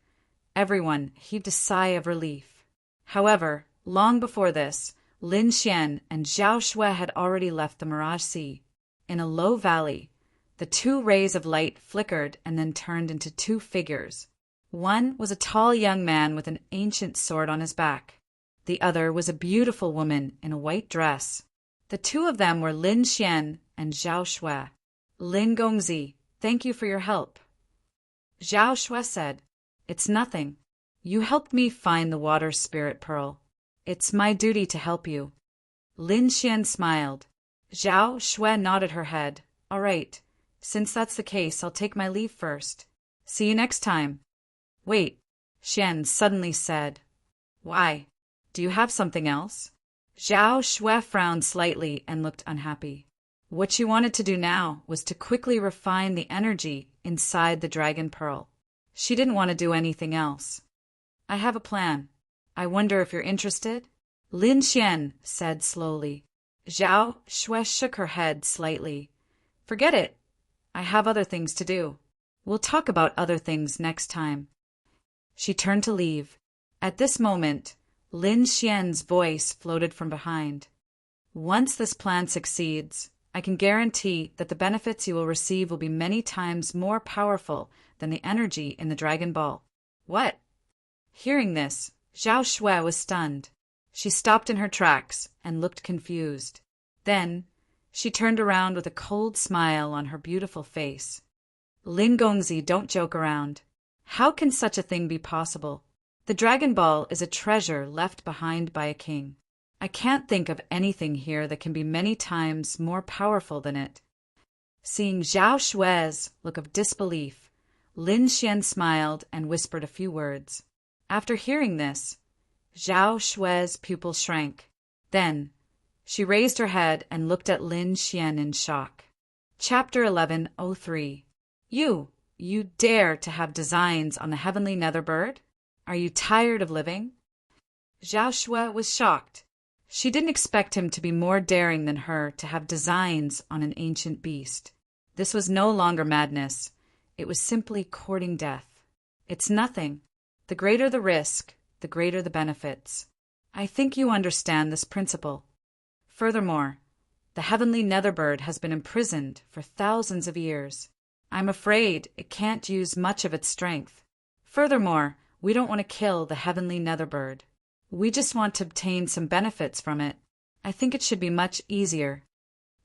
everyone heaved a sigh of relief. However, long before this, Lin Xian and Zhao Shui had already left the Mirage Sea. In a low valley, The two rays of light flickered and then turned into two figures. One was a tall young man with an ancient sword on his back. The other was a beautiful woman in a white dress. The two of them were Lin Xian and Zhao Shui. Lin Gongzi, thank you for your help. Zhao Shui said, It's nothing. You helped me find the water spirit pearl. It's my duty to help you. Lin Xian smiled. Zhao Shui nodded her head. All right. Since that's the case, I'll take my leave first. See you next time. Wait, Xian suddenly said. Why? Do you have something else? Zhao Shui frowned slightly and looked unhappy. What she wanted to do now was to quickly refine the energy inside the dragon pearl. She didn't want to do anything else. I have a plan. I wonder if you're interested? Lin Xian said slowly. Zhao Shui shook her head slightly. Forget it. I have other things to do. We'll talk about other things next time. She turned to leave. At this moment, Lin Xian's voice floated from behind. Once this plan succeeds, I can guarantee that the benefits you will receive will be many times more powerful than the energy in the Dragon Ball. What? Hearing this, Zhao Shui was stunned. She stopped in her tracks and looked confused. Then, she turned around with a cold smile on her beautiful face. Lin Gongzi, don't joke around. How can such a thing be possible? The Dragon Ball is a treasure left behind by a king. I can't think of anything here that can be many times more powerful than it. Seeing Zhao Shui's look of disbelief, Lin Xian smiled and whispered a few words. After hearing this, Zhao Shui's pupil shrank. Then, she raised her head and looked at Lin Xian in shock. Chapter 1103. You dare to have designs on the heavenly nether bird? Are you tired of living? Zhao Shui was shocked. She didn't expect him to be more daring than her to have designs on an ancient beast. This was no longer madness. It was simply courting death. It's nothing. The greater the risk, the greater the benefits. I think you understand this principle. Furthermore, the heavenly nether bird has been imprisoned for thousands of years. I'm afraid it can't use much of its strength. Furthermore, we don't want to kill the heavenly nether bird. We just want to obtain some benefits from it. I think it should be much easier.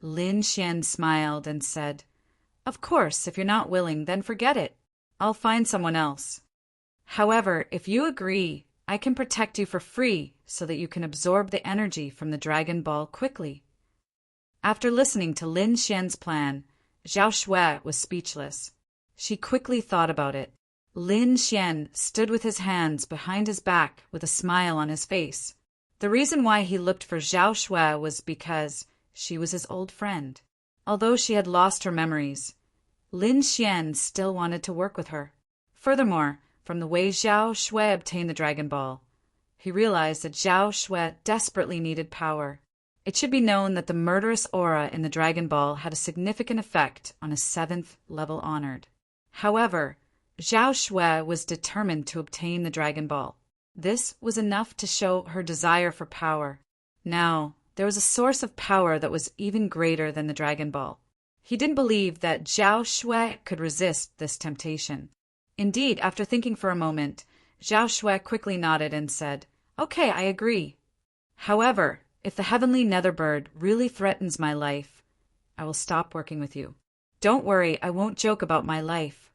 Lin Xian smiled and said, Of course, if you're not willing, then forget it. I'll find someone else. However, if you agree, I can protect you for free so that you can absorb the energy from the Dragon Ball quickly. After listening to Lin Xian's plan, Zhao Shui was speechless. She quickly thought about it. Lin Xian stood with his hands behind his back with a smile on his face. The reason why he looked for Zhao Shui was because she was his old friend. Although she had lost her memories, Lin Xian still wanted to work with her. Furthermore, from the way Zhao Shui obtained the Dragon Ball, he realized that Zhao Shui desperately needed power. It should be known that the murderous aura in the Dragon Ball had a significant effect on a 7th level honored. However, Zhao Shui was determined to obtain the Dragon Ball. This was enough to show her desire for power. Now, there was a source of power that was even greater than the Dragon Ball. He didn't believe that Zhao Shui could resist this temptation. Indeed, after thinking for a moment, Zhao Shui quickly nodded and said, Okay, I agree. However, if the heavenly nether bird really threatens my life, I will stop working with you. Don't worry, I won't joke about my life.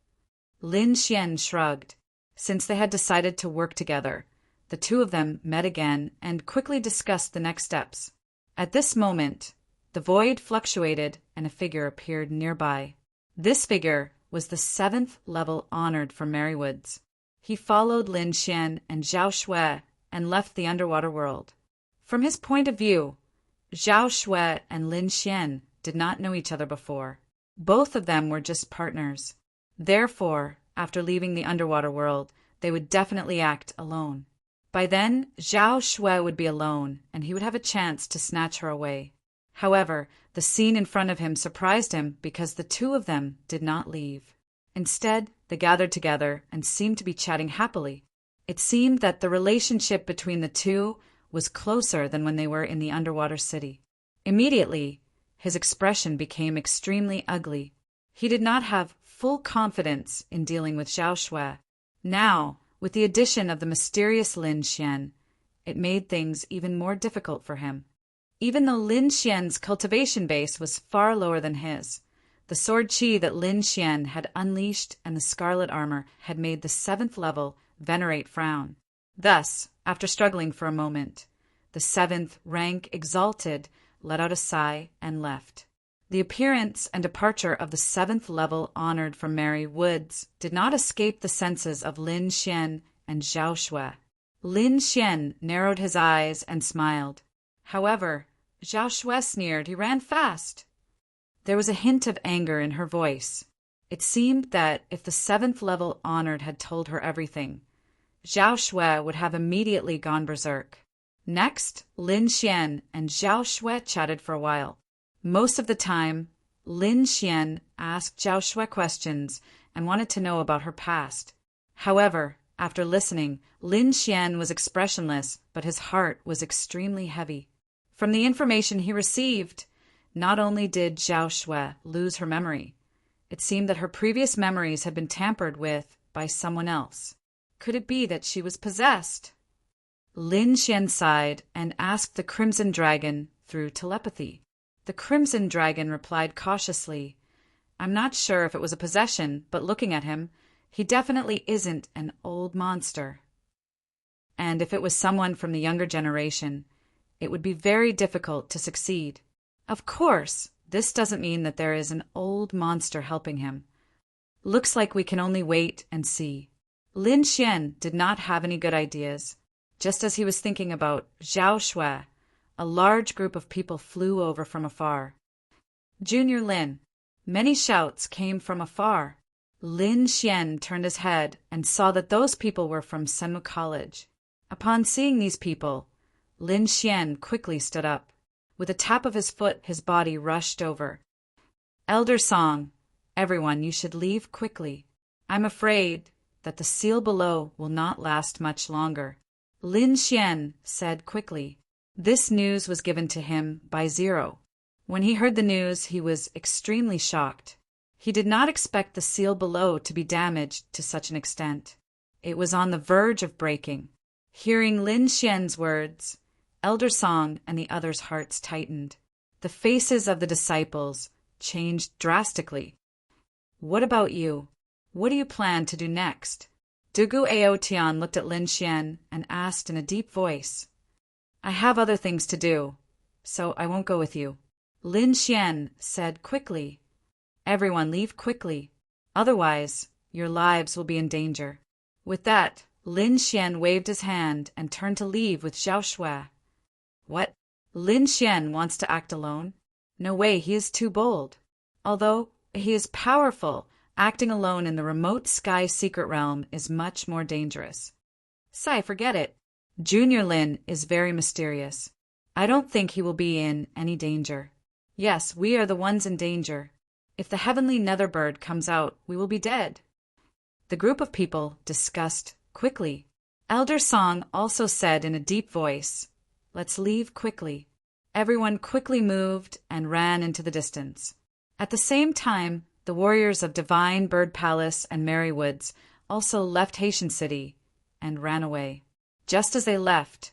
Lin Xian shrugged. Since they had decided to work together, the two of them met again and quickly discussed the next steps. At this moment, the void fluctuated and a figure appeared nearby. This figure was the 7th level honored from Merrywoods. He followed Lin Xian and Zhao Shui and left the underwater world. From his point of view, Zhao Shui and Lin Xian did not know each other before. Both of them were just partners. Therefore, after leaving the underwater world, they would definitely act alone. By then, Zhao Shui would be alone, and he would have a chance to snatch her away. However, the scene in front of him surprised him because the two of them did not leave. Instead, they gathered together and seemed to be chatting happily. It seemed that the relationship between the two was closer than when they were in the underwater city. Immediately, his expression became extremely ugly. He did not have full confidence in dealing with Zhao Shui. Now, with the addition of the mysterious Lin Xian, it made things even more difficult for him. Even though Lin Xian's cultivation base was far lower than his, the sword chi that Lin Xian had unleashed and the scarlet armor had made the 7th level venerate frown. Thus, after struggling for a moment, the 7th rank exalted let out a sigh and left. The appearance and departure of the 7th level honored from Merry Woods did not escape the senses of Lin Xian and Zhao Shui. Lin Xian narrowed his eyes and smiled. However, Zhao Shui sneered. He ran fast. There was a hint of anger in her voice. It seemed that if the 7th level honored had told her everything, Zhao Shui would have immediately gone berserk. Next, Lin Xian and Zhao Shui chatted for a while. Most of the time, Lin Xian asked Zhao Shui questions and wanted to know about her past. However, after listening, Lin Xian was expressionless, but his heart was extremely heavy. From the information he received, not only did Zhao Shui lose her memory, it seemed that her previous memories had been tampered with by someone else. Could it be that she was possessed? Lin Xian sighed and asked the Crimson Dragon through telepathy. The Crimson Dragon replied cautiously, "I'm not sure if it was a possession, but looking at him, he definitely isn't an old monster. And if it was someone from the younger generation, it would be very difficult to succeed. Of course, this doesn't mean that there is an old monster helping him. Looks like we can only wait and see." Lin Xian did not have any good ideas. Just as he was thinking about Zhao Shui, a large group of people flew over from afar. "Junior Lin!" Many shouts came from afar. Lin Xian turned his head and saw that those people were from Senmu College. Upon seeing these people, Lin Xian quickly stood up. With a tap of his foot, his body rushed over. "Elder Song, everyone, you should leave quickly. I'm afraid that the seal below will not last much longer," Lin Xian said quickly. This news was given to him by Zero. When he heard the news, he was extremely shocked. He did not expect the seal below to be damaged to such an extent. It was on the verge of breaking. Hearing Lin Xian's words, Elder Song and the others' hearts tightened. The faces of the disciples changed drastically. "What about you? What do you plan to do next?" Dugu Aotian looked at Lin Xian and asked in a deep voice. "I have other things to do, so I won't go with you," Lin Xian said quickly. "Everyone leave quickly, otherwise your lives will be in danger." With that, Lin Xian waved his hand and turned to leave with Zhao Shui. What? Lin Xian wants to act alone? No way, he is too bold. Although he is powerful, acting alone in the remote sky secret realm is much more dangerous. Sai, forget it. Junior Lin is very mysterious. I don't think he will be in any danger. Yes, we are the ones in danger. If the heavenly netherbird comes out, we will be dead. The group of people discussed quickly. Elder Song also said in a deep voice, "Let's leave quickly." Everyone quickly moved and ran into the distance. At the same time, the warriors of Divine Bird Palace and Merry Woods also left Haitian City and ran away. Just as they left,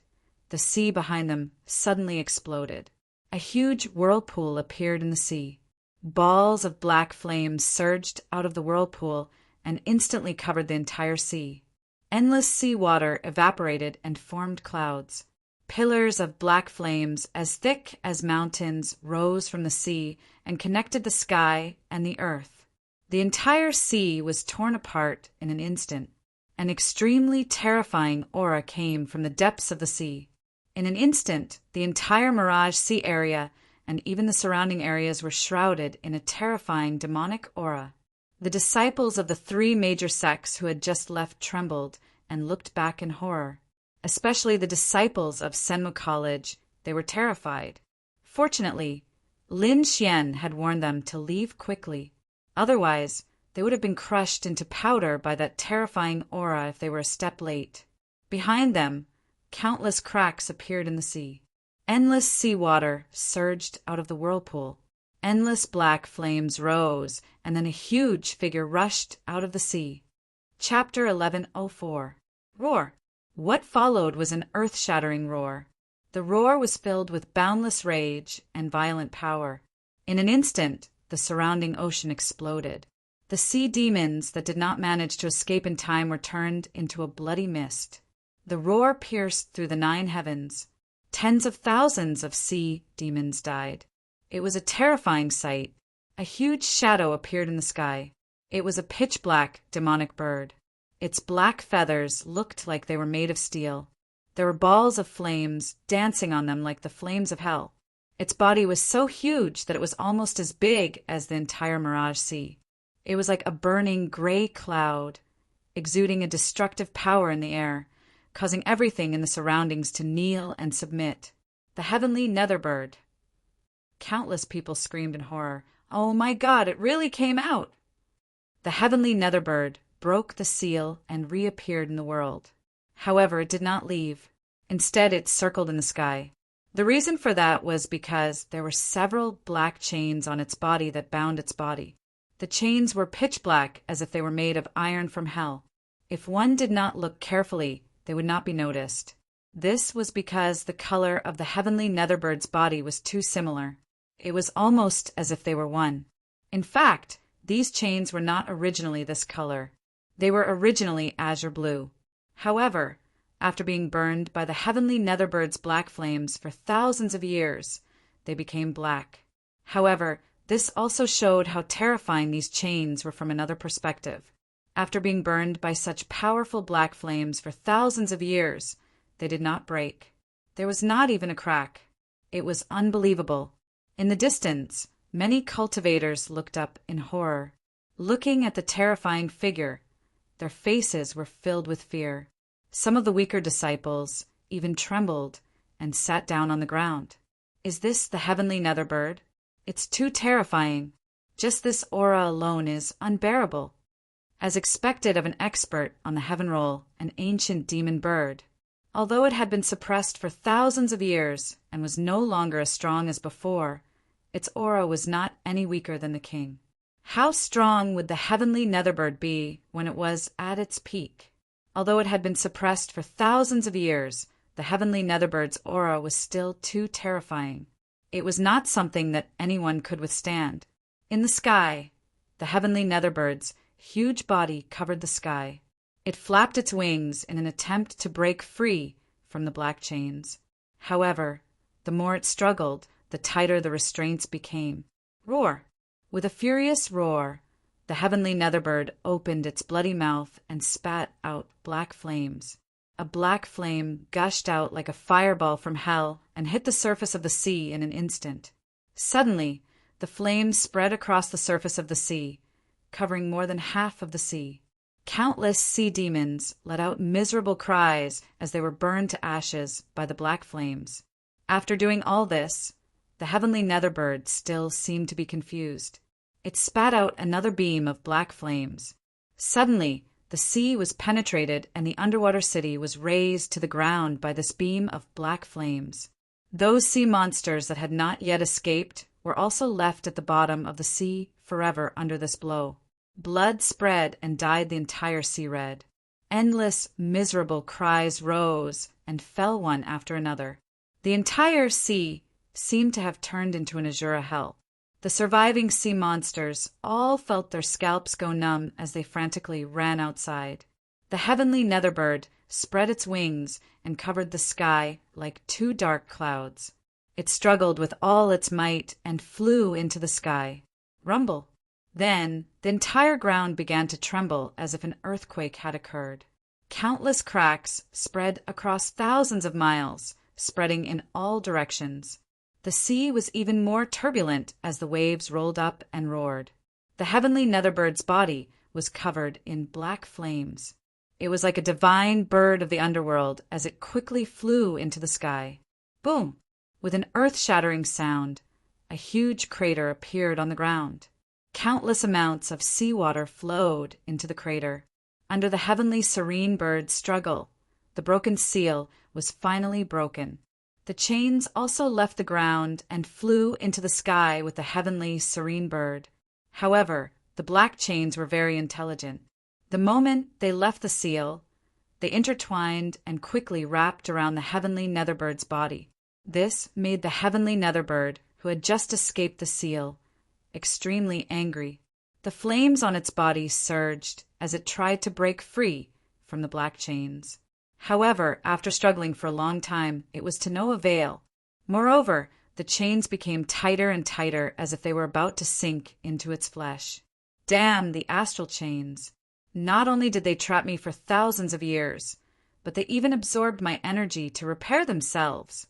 the sea behind them suddenly exploded. A huge whirlpool appeared in the sea. Balls of black flames surged out of the whirlpool and instantly covered the entire sea. Endless sea water evaporated and formed clouds. Pillars of black flames as thick as mountains rose from the sea and connected the sky and the earth. The entire sea was torn apart in an instant. An extremely terrifying aura came from the depths of the sea. In an instant, the entire Mirage Sea area and even the surrounding areas were shrouded in a terrifying demonic aura. The disciples of the three major sects who had just left trembled and looked back in horror. Especially the disciples of Senmu College, they were terrified. Fortunately, Lin Xian had warned them to leave quickly. Otherwise, they would have been crushed into powder by that terrifying aura if they were a step late. Behind them, countless cracks appeared in the sea. Endless seawater surged out of the whirlpool. Endless black flames rose, and then a huge figure rushed out of the sea. Chapter 1104. Roar. What followed was an earth-shattering roar. The roar was filled with boundless rage and violent power. In an instant, the surrounding ocean exploded. The sea demons that did not manage to escape in time were turned into a bloody mist. The roar pierced through the 9 heavens. Tens of thousands of sea demons died. It was a terrifying sight. A huge shadow appeared in the sky. It was a pitch-black, demonic bird. Its black feathers looked like they were made of steel. There were balls of flames dancing on them like the flames of hell. Its body was so huge that it was almost as big as the entire Mirage Sea. It was like a burning gray cloud, exuding a destructive power in the air, causing everything in the surroundings to kneel and submit. The heavenly Netherbird. Countless people screamed in horror. Oh my God, it really came out! The heavenly Netherbird broke the seal and reappeared in the world. However, it did not leave. Instead, it circled in the sky. The reason for that was because there were several black chains on its body that bound its body. The chains were pitch black as if they were made of iron from hell. If one did not look carefully, they would not be noticed. This was because the color of the heavenly Netherbird's body was too similar. It was almost as if they were one. In fact, these chains were not originally this color. They were originally azure blue. However, after being burned by the heavenly Netherbird's black flames for thousands of years, they became black. However, this also showed how terrifying these chains were from another perspective. After being burned by such powerful black flames for thousands of years, they did not break. There was not even a crack. It was unbelievable. In the distance, many cultivators looked up in horror. Looking at the terrifying figure, their faces were filled with fear. Some of the weaker disciples even trembled and sat down on the ground. Is this the heavenly Netherbird? It's too terrifying. Just this aura alone is unbearable. As expected of an expert on the heaven roll, an ancient demon bird, although it had been suppressed for thousands of years and was no longer as strong as before, its aura was not any weaker than the king. How strong would the heavenly Netherbird be when it was at its peak? Although it had been suppressed for thousands of years, the heavenly Netherbird's aura was still too terrifying. It was not something that anyone could withstand. In the sky, the heavenly Netherbird's huge body covered the sky. It flapped its wings in an attempt to break free from the black chains. However, the more it struggled, the tighter the restraints became. Roar! With a furious roar, the heavenly Netherbird opened its bloody mouth and spat out black flames. A black flame gushed out like a fireball from hell and hit the surface of the sea in an instant. Suddenly, the flames spread across the surface of the sea, covering more than half of the sea. Countless sea demons let out miserable cries as they were burned to ashes by the black flames. After doing all this, the heavenly Netherbird still seemed to be confused. It spat out another beam of black flames. Suddenly, the sea was penetrated and the underwater city was razed to the ground by this beam of black flames. Those sea monsters that had not yet escaped were also left at the bottom of the sea forever under this blow. Blood spread and dyed the entire sea red. Endless, miserable cries rose and fell one after another. The entire sea seemed to have turned into an azure hell. The surviving sea monsters all felt their scalps go numb as they frantically ran outside. The heavenly Netherbird spread its wings and covered the sky like 2 dark clouds. It struggled with all its might and flew into the sky. Rumble. Then the entire ground began to tremble as if an earthquake had occurred. Countless cracks spread across thousands of miles, spreading in all directions. The sea was even more turbulent as the waves rolled up and roared. The heavenly Netherbird's body was covered in black flames. It was like a divine bird of the underworld as it quickly flew into the sky. Boom! With an earth-shattering sound, a huge crater appeared on the ground. Countless amounts of seawater flowed into the crater. Under the heavenly serene bird's struggle, the broken seal was finally broken. The chains also left the ground and flew into the sky with the heavenly, serene bird. However, the black chains were very intelligent. The moment they left the seal, they intertwined and quickly wrapped around the heavenly netherbird's body. This made the heavenly netherbird, who had just escaped the seal, extremely angry. The flames on its body surged as it tried to break free from the black chains. However, after struggling for a long time, it was to no avail. Moreover, the chains became tighter and tighter as if they were about to sink into its flesh. Damn the astral chains! Not only did they trap me for thousands of years, but they even absorbed my energy to repair themselves.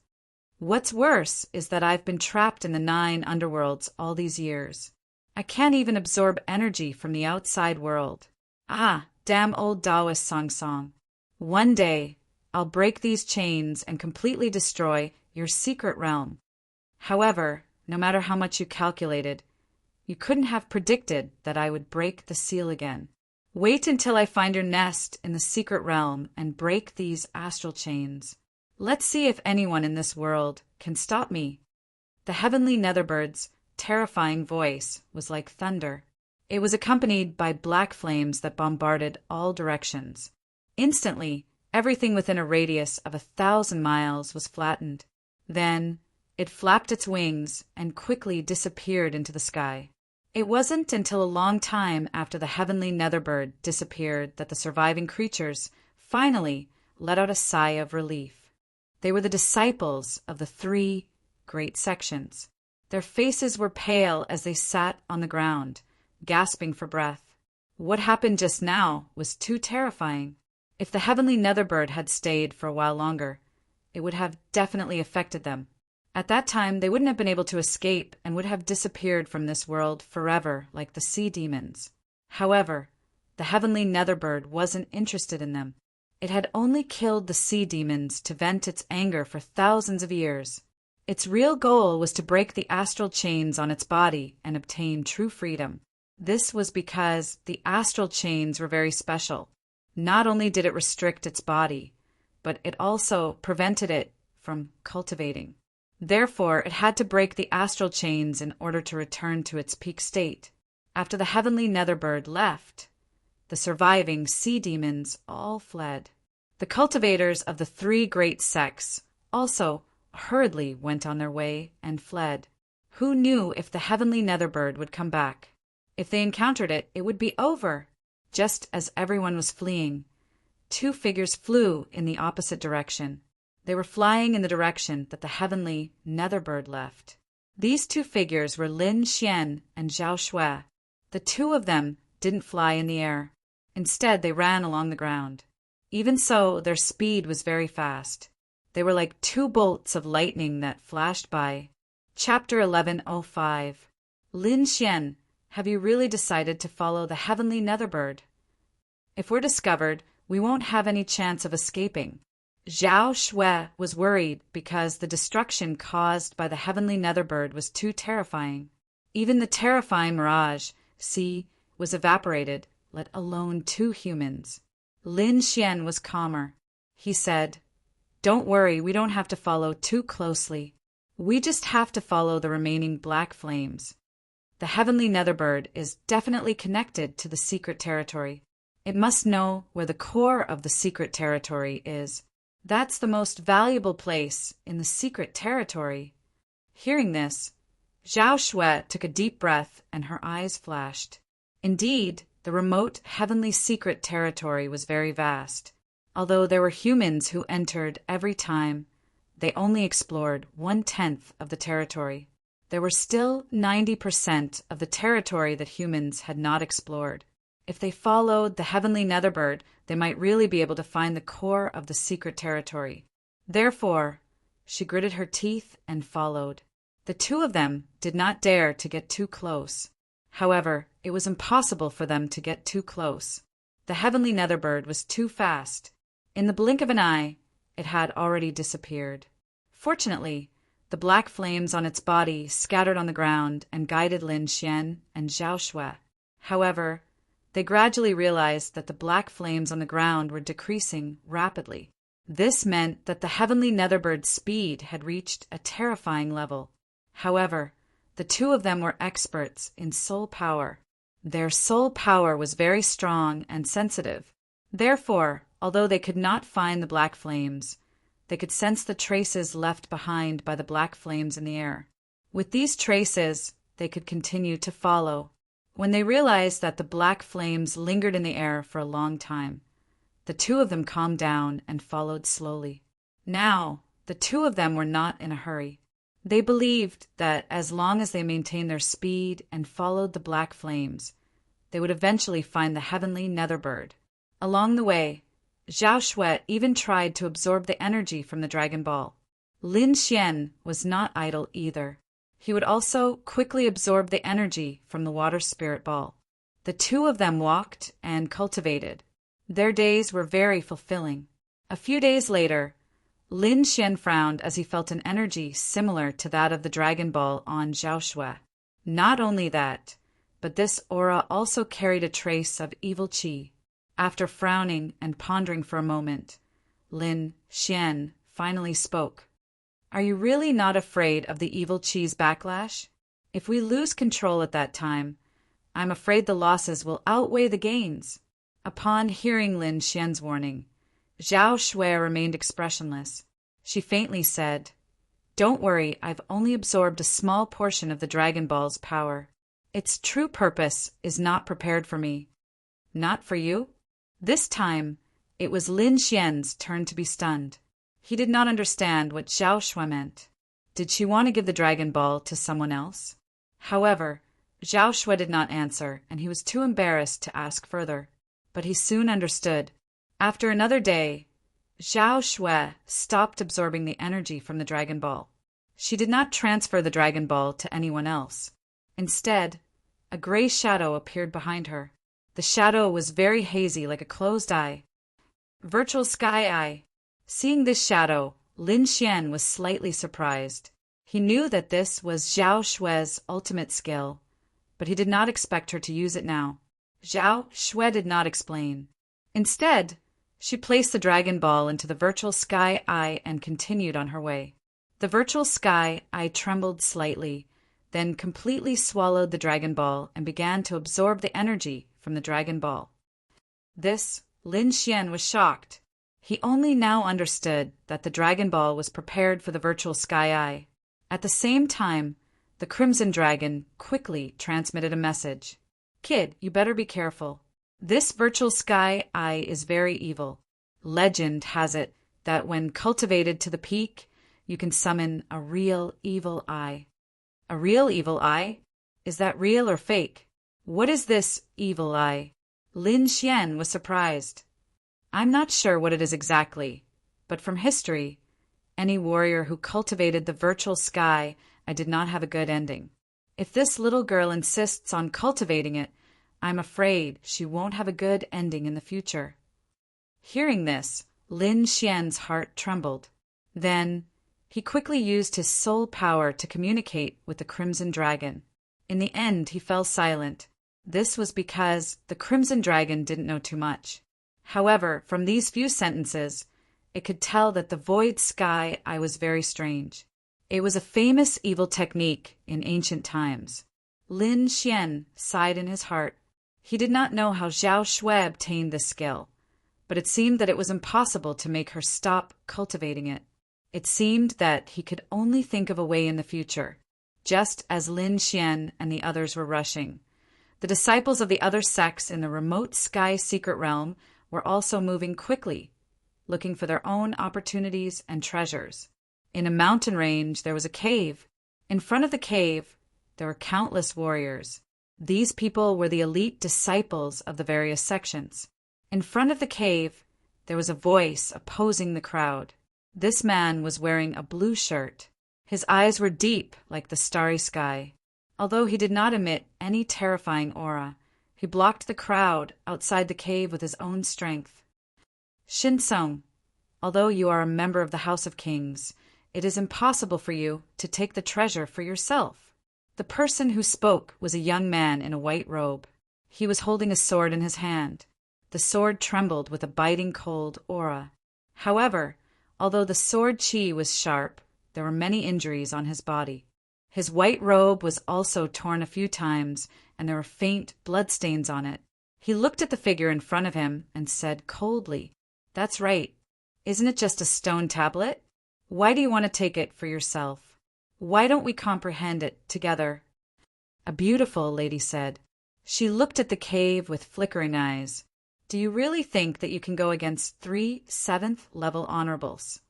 What's worse is that I've been trapped in the 9 underworlds all these years. I can't even absorb energy from the outside world. Ah, damn old Taoist song. One day, I'll break these chains and completely destroy your secret realm. However, no matter how much you calculated, you couldn't have predicted that I would break the seal again. Wait until I find your nest in the secret realm and break these astral chains. Let's see if anyone in this world can stop me. The heavenly netherbird's terrifying voice was like thunder. It was accompanied by black flames that bombarded all directions. Instantly, everything within a radius of 1,000 miles was flattened. Then, it flapped its wings and quickly disappeared into the sky. It wasn't until a long time after the heavenly netherbird disappeared that the surviving creatures finally let out a sigh of relief. They were the disciples of the 3 great sections. Their faces were pale as they sat on the ground, gasping for breath. What happened just now was too terrifying. If the heavenly netherbird had stayed for a while longer, it would have definitely affected them. At that time, they wouldn't have been able to escape and would have disappeared from this world forever like the sea demons. However, the heavenly netherbird wasn't interested in them. It had only killed the sea demons to vent its anger for thousands of years. Its real goal was to break the astral chains on its body and obtain true freedom. This was because the astral chains were very special. Not only did it restrict its body, but it also prevented it from cultivating. Therefore, it had to break the astral chains in order to return to its peak state. After the heavenly netherbird left, the surviving sea demons all fled. The cultivators of the 3 great sects also hurriedly went on their way and fled. Who knew if the heavenly netherbird would come back? If they encountered it, it would be over. Just as everyone was fleeing, 2 figures flew in the opposite direction. They were flying in the direction that the heavenly netherbird left. These 2 figures were Lin Xian and Zhao Shui. The 2 of them didn't fly in the air. Instead, they ran along the ground. Even so, their speed was very fast. They were like 2 bolts of lightning that flashed by. Chapter 1105. Lin Xian, have you really decided to follow the heavenly netherbird? If we're discovered, we won't have any chance of escaping. Zhao Shui was worried because the destruction caused by the heavenly netherbird was too terrifying. Even the terrifying mirage, was evaporated, let alone 2 humans. Lin Xian was calmer. He said, "Don't worry, we don't have to follow too closely. We just have to follow the remaining black flames. The heavenly netherbird is definitely connected to the secret territory. It must know where the core of the secret territory is. That's the most valuable place in the secret territory." Hearing this, Zhao Shui took a deep breath and her eyes flashed. Indeed, the remote heavenly secret territory was very vast. Although there were humans who entered every time, they only explored 1/10 of the territory. There were still 90% of the territory that humans had not explored. If they followed the heavenly netherbird, they might really be able to find the core of the secret territory. Therefore, she gritted her teeth and followed. The 2 of them did not dare to get too close. However, it was impossible for them to get too close. The heavenly netherbird was too fast. In the blink of an eye, it had already disappeared. Fortunately, the black flames on its body scattered on the ground and guided Lin Xian and Zhao Shui. However, they gradually realized that the black flames on the ground were decreasing rapidly. This meant that the heavenly Netherbird's speed had reached a terrifying level. However, the two of them were experts in soul power. Their soul power was very strong and sensitive. Therefore, although they could not find the black flames, they could sense the traces left behind by the black flames in the air. With these traces, they could continue to follow. When they realized that the black flames lingered in the air for a long time, the two of them calmed down and followed slowly. Now, the two of them were not in a hurry. They believed that as long as they maintained their speed and followed the black flames, they would eventually find the heavenly Netherbird. Along the way, Zhao Shui even tried to absorb the energy from the Dragon Ball. Lin Xian was not idle either. He would also quickly absorb the energy from the Water Spirit Ball. The two of them walked and cultivated. Their days were very fulfilling. A few days later, Lin Xian frowned as he felt an energy similar to that of the Dragon Ball on Zhao Shui. Not only that, but this aura also carried a trace of evil qi. After frowning and pondering for a moment, Lin Xian finally spoke. "Are you really not afraid of the evil qi's backlash? If we lose control at that time, I'm afraid the losses will outweigh the gains." Upon hearing Lin Xian's warning, Zhao Shui remained expressionless. She faintly said, "Don't worry, I've only absorbed a small portion of the Dragon Ball's power. Its true purpose is not prepared for me." "Not for you?" This time, it was Lin Xian's turn to be stunned. He did not understand what Zhao Shui meant. Did she want to give the Dragon Ball to someone else? However, Zhao Shui did not answer, and he was too embarrassed to ask further. But he soon understood. After another day, Zhao Shui stopped absorbing the energy from the Dragon Ball. She did not transfer the Dragon Ball to anyone else. Instead, a gray shadow appeared behind her. The shadow was very hazy, like a closed eye. Virtual Sky Eye. Seeing this shadow, Lin Xian was slightly surprised. He knew that this was Zhao Shui's ultimate skill, but he did not expect her to use it now. Zhao Shui did not explain. Instead, she placed the Dragon Ball into the Virtual Sky Eye and continued on her way. The Virtual Sky Eye trembled slightly, then completely swallowed the Dragon Ball and began to absorb the energy from the Dragon Ball. This, Lin Xian was shocked. He only now understood that the Dragon Ball was prepared for the Virtual Sky Eye. At the same time, the Crimson Dragon quickly transmitted a message. "Kid, you better be careful. This Virtual Sky Eye is very evil. Legend has it that when cultivated to the peak, you can summon a real evil eye." "A real evil eye? Is that real or fake? What is this evil eye?" Lin Xian was surprised. "I'm not sure what it is exactly, but from history, any warrior who cultivated the Virtual Sky Eye did not have a good ending. If this little girl insists on cultivating it, I'm afraid she won't have a good ending in the future." Hearing this, Lin Xian's heart trembled. Then, he quickly used his soul power to communicate with the Crimson Dragon. In the end, he fell silent. This was because the Crimson Dragon didn't know too much. However, from these few sentences, it could tell that the Void Sky Eye was very strange. It was a famous evil technique in ancient times. Lin Xian sighed in his heart. He did not know how Zhao Shui obtained this skill, but it seemed that it was impossible to make her stop cultivating it. It seemed that he could only think of a way in the future, just as Lin Xian and the others were rushing. The disciples of the other sects in the remote sky secret realm were also moving quickly, looking for their own opportunities and treasures. In a mountain range, there was a cave. In front of the cave, there were countless warriors. These people were the elite disciples of the various sections. In front of the cave, there was a voice opposing the crowd. This man was wearing a blue shirt. His eyes were deep like the starry sky. Although he did not emit any terrifying aura, he blocked the crowd outside the cave with his own strength. "Shinsong, although you are a member of the House of Kings, it is impossible for you to take the treasure for yourself." The person who spoke was a young man in a white robe. He was holding a sword in his hand. The sword trembled with a biting cold aura. However, although the sword chi was sharp, there were many injuries on his body. His white robe was also torn a few times, and there were faint bloodstains on it. He looked at the figure in front of him and said coldly, "That's right. Isn't it just a stone tablet? Why do you want to take it for yourself? Why don't we comprehend it together?" A beautiful lady said. She looked at the cave with flickering eyes. "Do you really think that you can go against 3 7th-level honorables?"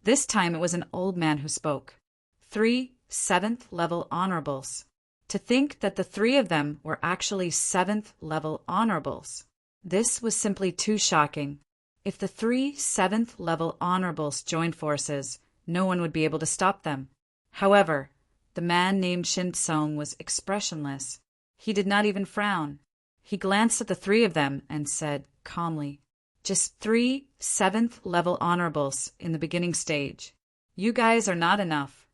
This time it was an old man who spoke. 3 7th-level honorables. To think that the 3 of them were actually 7th-level honorables. This was simply too shocking. If the 3 7th-level honorables joined forces, no one would be able to stop them. However, the man named Shin Tsung was expressionless. He did not even frown. He glanced at the 3 of them and said calmly, "Just 3 7th-level honorables in the beginning stage. You guys are not enough.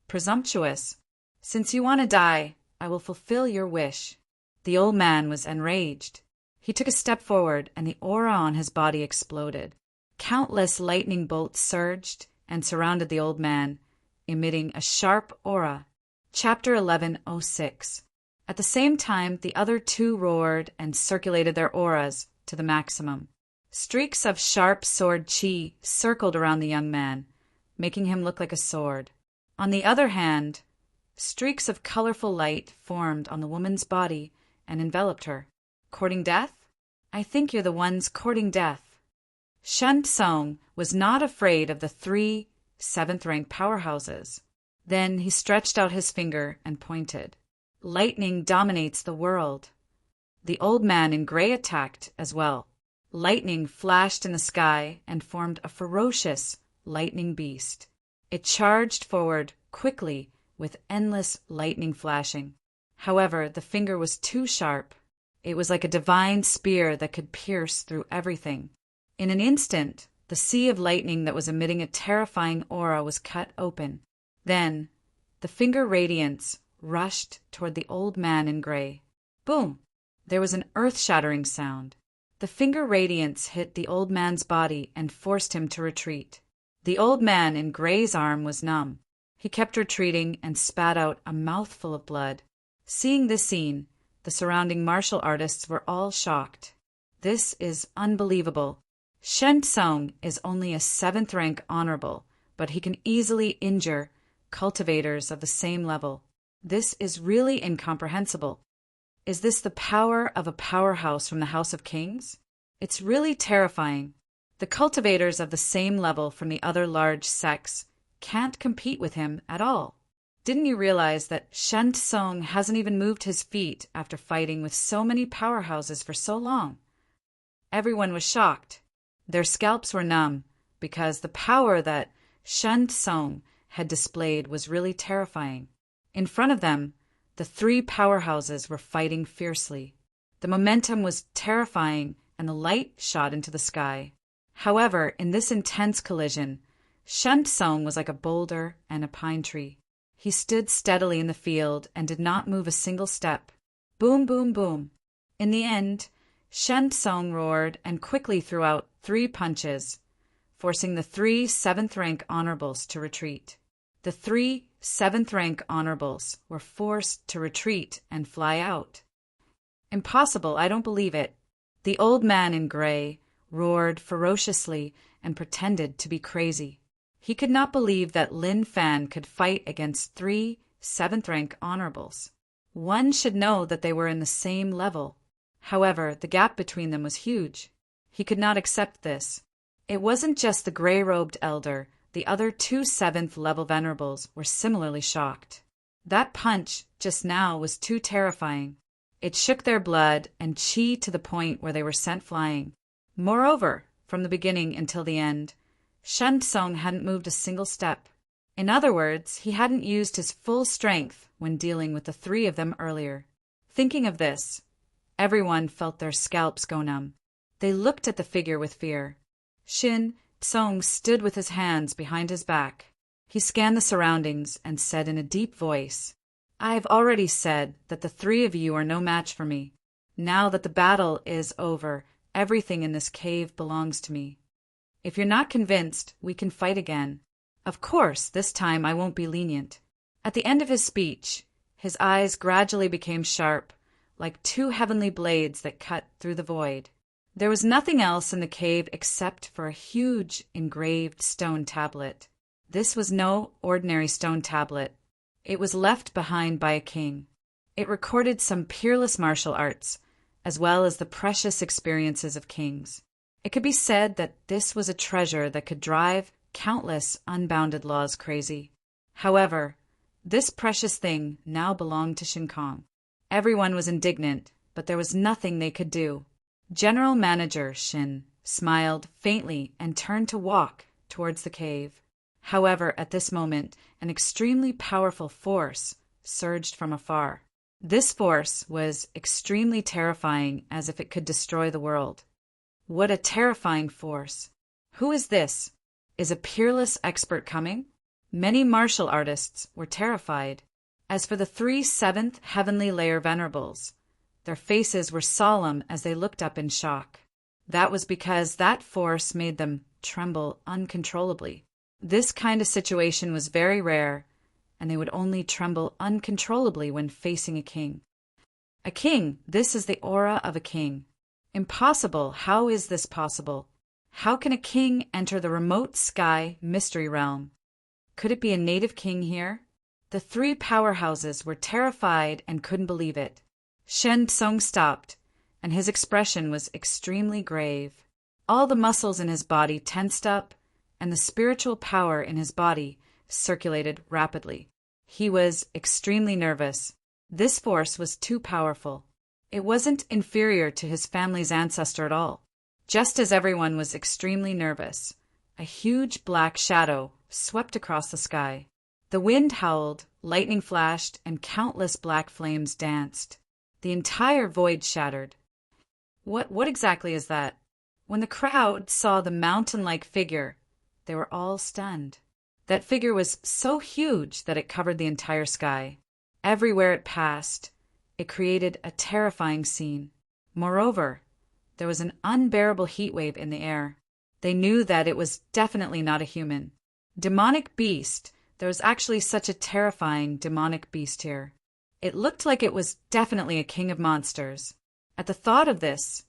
Presumptuous. Since you want to die, I will fulfill your wish." The old man was enraged. He took a step forward, and the aura on his body exploded. Countless lightning bolts surged and surrounded the old man, emitting a sharp aura. Chapter 1106. At the same time, the other 2 roared and circulated their auras to the maximum. Streaks of sharp sword chi circled around the young man, making him look like a sword. On the other hand, streaks of colorful light formed on the woman's body and enveloped her. Courting death? I think you're the ones courting death. Shen Tsung was not afraid of the 3 7th-rank powerhouses. Then he stretched out his finger and pointed. Lightning dominates the world. The old man in gray attacked as well. Lightning flashed in the sky and formed a ferocious lightning beast. It charged forward quickly with endless lightning flashing. However, the finger was too sharp. It was like a divine spear that could pierce through everything. In an instant, the sea of lightning that was emitting a terrifying aura was cut open. Then, the finger radiance rushed toward the old man in gray. Boom! There was an earth-shattering sound. The finger radiance hit the old man's body and forced him to retreat. The old man in gray's arm was numb. He kept retreating and spat out a mouthful of blood. Seeing this scene, the surrounding martial artists were all shocked. This is unbelievable. Shen Tsung is only a 7th-rank honorable, but he can easily injure cultivators of the same level. This is really incomprehensible. Is this the power of a powerhouse from the House of Kings? It's really terrifying. The cultivators of the same level from the other large sects can't compete with him at all. Didn't you realize that Shen Tsung hasn't even moved his feet after fighting with so many powerhouses for so long? Everyone was shocked. Their scalps were numb because the power that Shen Tsung had displayed was really terrifying. In front of them, the 3 powerhouses were fighting fiercely. The momentum was terrifying and the light shot into the sky. However, in this intense collision, Shen Tsung was like a boulder and a pine tree. He stood steadily in the field and did not move a single step. Boom, boom, boom. In the end, Shen Tsung roared and quickly threw out 3 punches, forcing the 3 7th-rank honorables to retreat. The 3 7th-rank honorables were forced to retreat and fly out. Impossible, I don't believe it. The old man in gray roared ferociously and pretended to be crazy. He could not believe that Lin Fan could fight against 3 7th-rank honorables. One should know that they were in the same level. However, the gap between them was huge. He could not accept this. It wasn't just the gray-robed elder. The other 2 7th-level venerables were similarly shocked. That punch just now was too terrifying. It shook their blood and chi to the point where they were sent flying. Moreover, from the beginning until the end, Shen Tsung hadn't moved a single step. In other words, he hadn't used his full strength when dealing with the 3 of them earlier. Thinking of this, everyone felt their scalps go numb. They looked at the figure with fear. Shin Tsung stood with his hands behind his back. He scanned the surroundings and said in a deep voice, "I've already said that the 3 of you are no match for me. Now that the battle is over, everything in this cave belongs to me. If you're not convinced, we can fight again. Of course, this time I won't be lenient." At the end of his speech, his eyes gradually became sharp, like two heavenly blades that cut through the void. There was nothing else in the cave except for a huge engraved stone tablet. This was no ordinary stone tablet. It was left behind by a king. It recorded some peerless martial arts, as well as the precious experiences of kings. It could be said that this was a treasure that could drive countless unbounded laws crazy. However, this precious thing now belonged to Shin Kong. Everyone was indignant, but there was nothing they could do. General Manager Shin smiled faintly and turned to walk towards the cave. However, at this moment, an extremely powerful force surged from afar. This force was extremely terrifying, as if it could destroy the world. What a terrifying force! Who is this? Is a peerless expert coming? Many martial artists were terrified. As for the 3 seventh heavenly layer venerables, their faces were solemn as they looked up in shock. That was because that force made them tremble uncontrollably. This kind of situation was very rare, and they would only tremble uncontrollably when facing a king. A king, this is the aura of a king. Impossible, how is this possible? How can a king enter the remote sky mystery realm? Could it be a native king here? The 3 powerhouses were terrified and couldn't believe it. Shen Tsung stopped, and his expression was extremely grave. All the muscles in his body tensed up, and the spiritual power in his body circulated rapidly. He was extremely nervous. This force was too powerful. It wasn't inferior to his family's ancestor at all. Just as everyone was extremely nervous, a huge black shadow swept across the sky. The wind howled, lightning flashed, and countless black flames danced. The entire void shattered. What exactly is that? When the crowd saw the mountain-like figure, they were all stunned. That figure was so huge that it covered the entire sky. Everywhere it passed, it created a terrifying scene. Moreover, there was an unbearable heat wave in the air. They knew that it was definitely not a human. Demonic beast. There was actually such a terrifying demonic beast here. It looked like it was definitely a king of monsters. At the thought of this,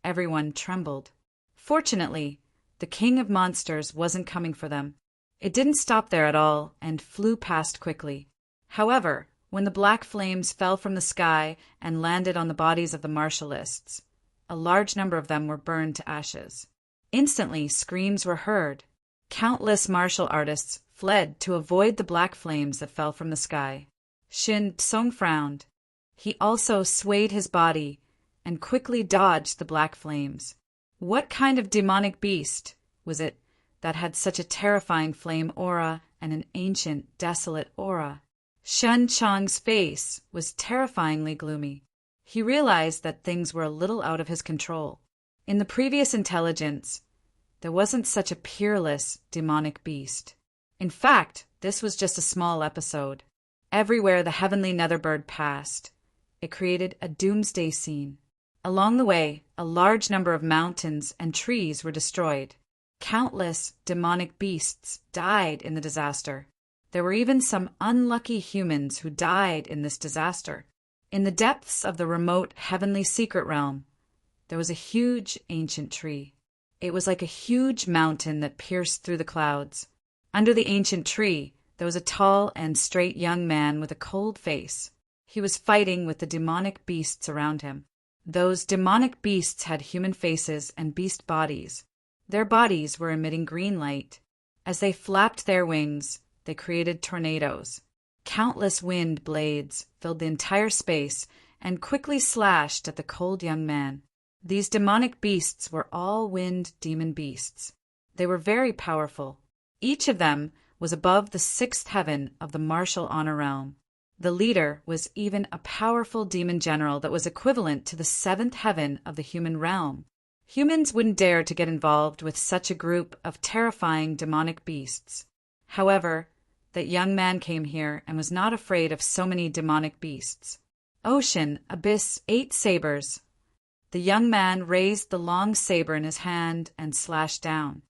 everyone trembled. Fortunately, the king of monsters wasn't coming for them. It didn't stop there at all and flew past quickly. However, when the black flames fell from the sky and landed on the bodies of the martialists, a large number of them were burned to ashes. Instantly, screams were heard. Countless martial artists fled to avoid the black flames that fell from the sky. Shin Tsung frowned. He also swayed his body and quickly dodged the black flames. What kind of demonic beast was it that had such a terrifying flame aura and an ancient, desolate aura? Shen Chang's face was terrifyingly gloomy. He realized that things were a little out of his control. In the previous intelligence, there wasn't such a peerless, demonic beast. In fact, this was just a small episode. Everywhere the heavenly netherbird passed, it created a doomsday scene. Along the way, a large number of mountains and trees were destroyed. Countless demonic beasts died in the disaster. There were even some unlucky humans who died in this disaster. In the depths of the remote heavenly secret realm, there was a huge ancient tree. It was like a huge mountain that pierced through the clouds. Under the ancient tree, there was a tall and straight young man with a cold face. He was fighting with the demonic beasts around him. Those demonic beasts had human faces and beast bodies. Their bodies were emitting green light. As they flapped their wings, they created tornadoes. Countless wind blades filled the entire space and quickly slashed at the cold young man. These demonic beasts were all wind demon beasts. They were very powerful. Each of them was above the 6th heaven of the martial honor realm. The leader was even a powerful demon general that was equivalent to the 7th heaven of the human realm. Humans wouldn't dare to get involved with such a group of terrifying demonic beasts. However, that young man came here and was not afraid of so many demonic beasts. Ocean, abyss, 8 sabers. The young man raised the long saber in his hand and slashed down.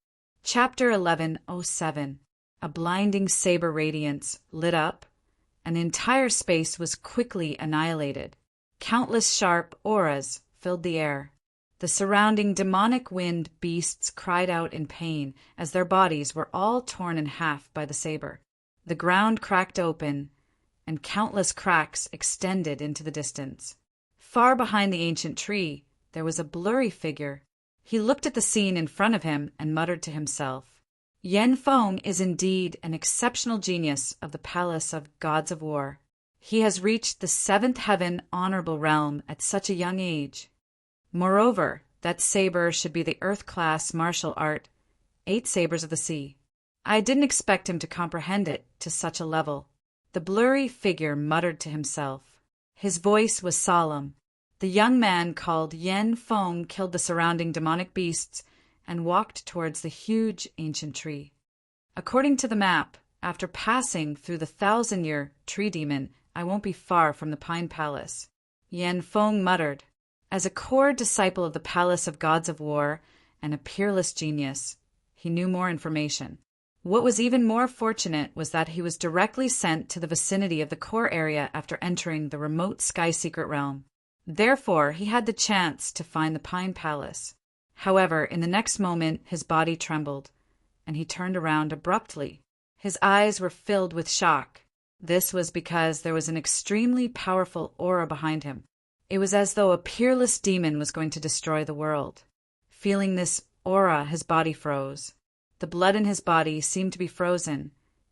Chapter 1107. A blinding saber radiance lit up, and the entire space was quickly annihilated. Countless sharp auras filled the air. The surrounding demonic wind beasts cried out in pain as their bodies were all torn in half by the saber. The ground cracked open, and countless cracks extended into the distance. Far behind the ancient tree, there was a blurry figure. He looked at the scene in front of him and muttered to himself, "Yen Feng is indeed an exceptional genius of the Palace of Gods of War. He has reached the seventh heaven honorable realm at such a young age. Moreover, that saber should be the Earth-class martial art, 8 sabers of the sea. I didn't expect him to comprehend it to such a level." The blurry figure muttered to himself. His voice was solemn. The young man called Yen Feng killed the surrounding demonic beasts and walked towards the huge ancient tree. According to the map, after passing through the 1,000-year tree demon, I won't be far from the Pine Palace. Yen Feng muttered. As a core disciple of the Palace of Gods of War and a peerless genius, he knew more information. What was even more fortunate was that he was directly sent to the vicinity of the core area after entering the remote Sky Secret Realm. Therefore, he had the chance to find the Pine Palace. However, in the next moment, his body trembled, and he turned around abruptly. His eyes were filled with shock. This was because there was an extremely powerful aura behind him. It was as though a peerless demon was going to destroy the world. Feeling this aura, his body froze. The blood in his body seemed to be frozen,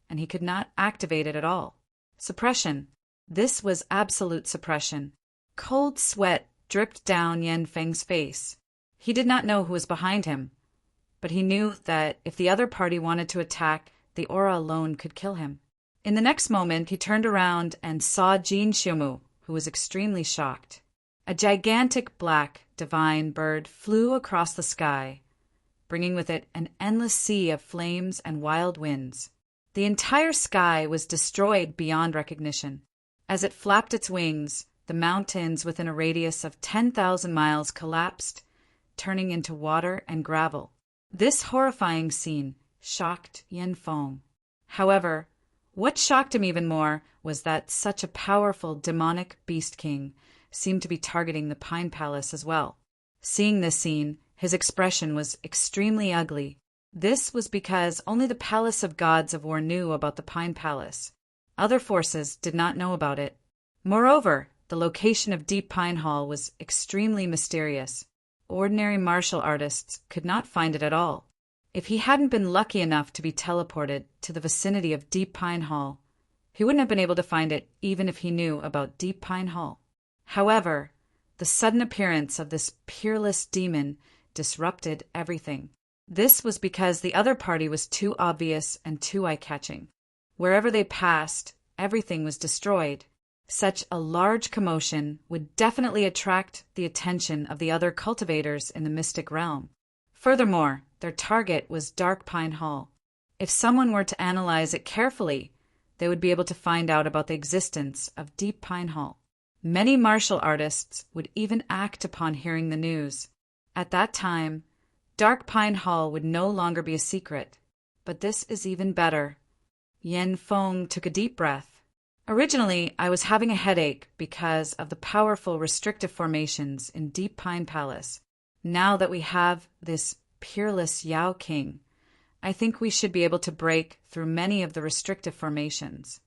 and he could not activate it at all. Suppression. This was absolute suppression. Cold sweat dripped down Yen Feng's face. He did not know who was behind him, but he knew that if the other party wanted to attack, the aura alone could kill him. In the next moment, he turned around and saw Jin Xiumu, who was extremely shocked. A gigantic black, divine bird flew across the sky, bringing with it an endless sea of flames and wild winds. The entire sky was destroyed beyond recognition. As it flapped its wings, the mountains within a radius of 10,000 miles collapsed, turning into water and gravel. This horrifying scene shocked Yen Feng. However, what shocked him even more was that such a powerful demonic beast king seemed to be targeting the Pine Palace as well. Seeing this scene, his expression was extremely ugly. This was because only the Palace of Gods of War knew about the Pine Palace. Other forces did not know about it. Moreover, the location of Deep Pine Hall was extremely mysterious. Ordinary martial artists could not find it at all. If he hadn't been lucky enough to be teleported to the vicinity of Deep Pine Hall, he wouldn't have been able to find it even if he knew about Deep Pine Hall. However, the sudden appearance of this peerless demon disrupted everything. This was because the other party was too obvious and too eye-catching. Wherever they passed, everything was destroyed. Such a large commotion would definitely attract the attention of the other cultivators in the mystic realm. Furthermore, their target was Dark Pine Hall. If someone were to analyze it carefully, they would be able to find out about the existence of Deep Pine Hall. Many martial artists would even act upon hearing the news. At that time, Dark Pine Hall would no longer be a secret. But this is even better. Yen Feng took a deep breath. Originally, I was having a headache because of the powerful restrictive formations in Deep Pine Palace. Now that we have this peerless Yao King, I think we should be able to break through many of the restrictive formations.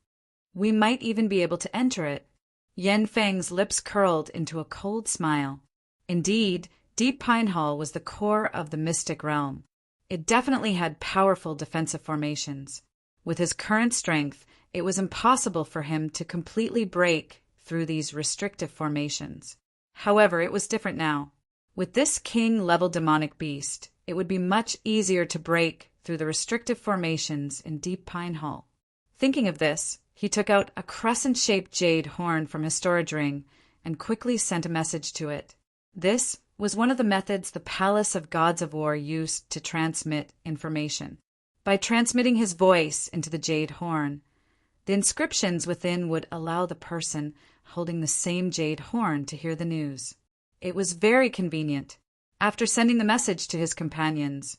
We might even be able to enter it. Yen Feng's lips curled into a cold smile. Indeed, Deep Pine Hall was the core of the mystic realm. It definitely had powerful defensive formations. With his current strength, it was impossible for him to completely break through these restrictive formations. However, it was different now. With this king-level demonic beast, it would be much easier to break through the restrictive formations in Deep Pine Hall. Thinking of this, he took out a crescent-shaped jade horn from his storage ring and quickly sent a message to it. This was one of the methods the Palace of Gods of War used to transmit information. By transmitting his voice into the jade horn, the inscriptions within would allow the person holding the same jade horn to hear the news. It was very convenient. After sending the message to his companions,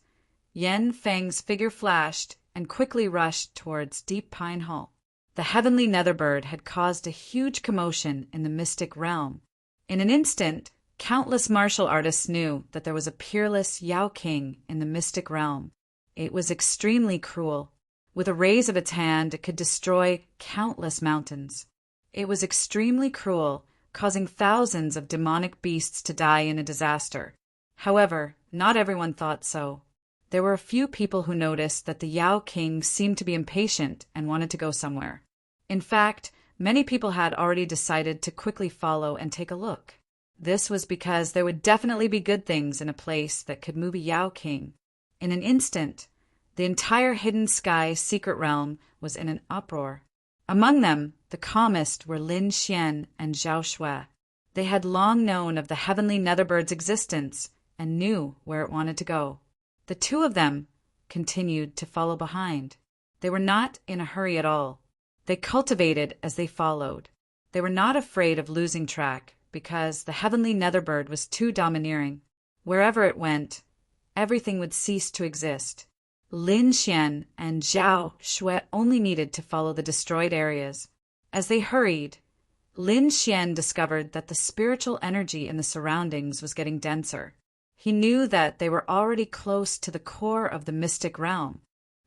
Yen Feng's figure flashed and quickly rushed towards Deep Pine Hall. The heavenly netherbird had caused a huge commotion in the mystic realm. In an instant, countless martial artists knew that there was a peerless Yao King in the mystic realm. It was extremely cruel. With a raise of its hand, it could destroy countless mountains. It was extremely cruel, causing thousands of demonic beasts to die in a disaster. However, not everyone thought so. There were a few people who noticed that the Yao King seemed to be impatient and wanted to go somewhere. In fact, many people had already decided to quickly follow and take a look. This was because there would definitely be good things in a place that could move a Yao King. In an instant, the entire hidden sky secret realm was in an uproar. Among them, the calmest were Lin Xian and Zhao Shui. They had long known of the heavenly netherbird's existence and knew where it wanted to go. The two of them continued to follow behind. They were not in a hurry at all. They cultivated as they followed. They were not afraid of losing track because the heavenly netherbird was too domineering. Wherever it went, everything would cease to exist. Lin Xian and Zhao Shui only needed to follow the destroyed areas. As they hurried, Lin Xian discovered that the spiritual energy in the surroundings was getting denser. He knew that they were already close to the core of the mystic realm.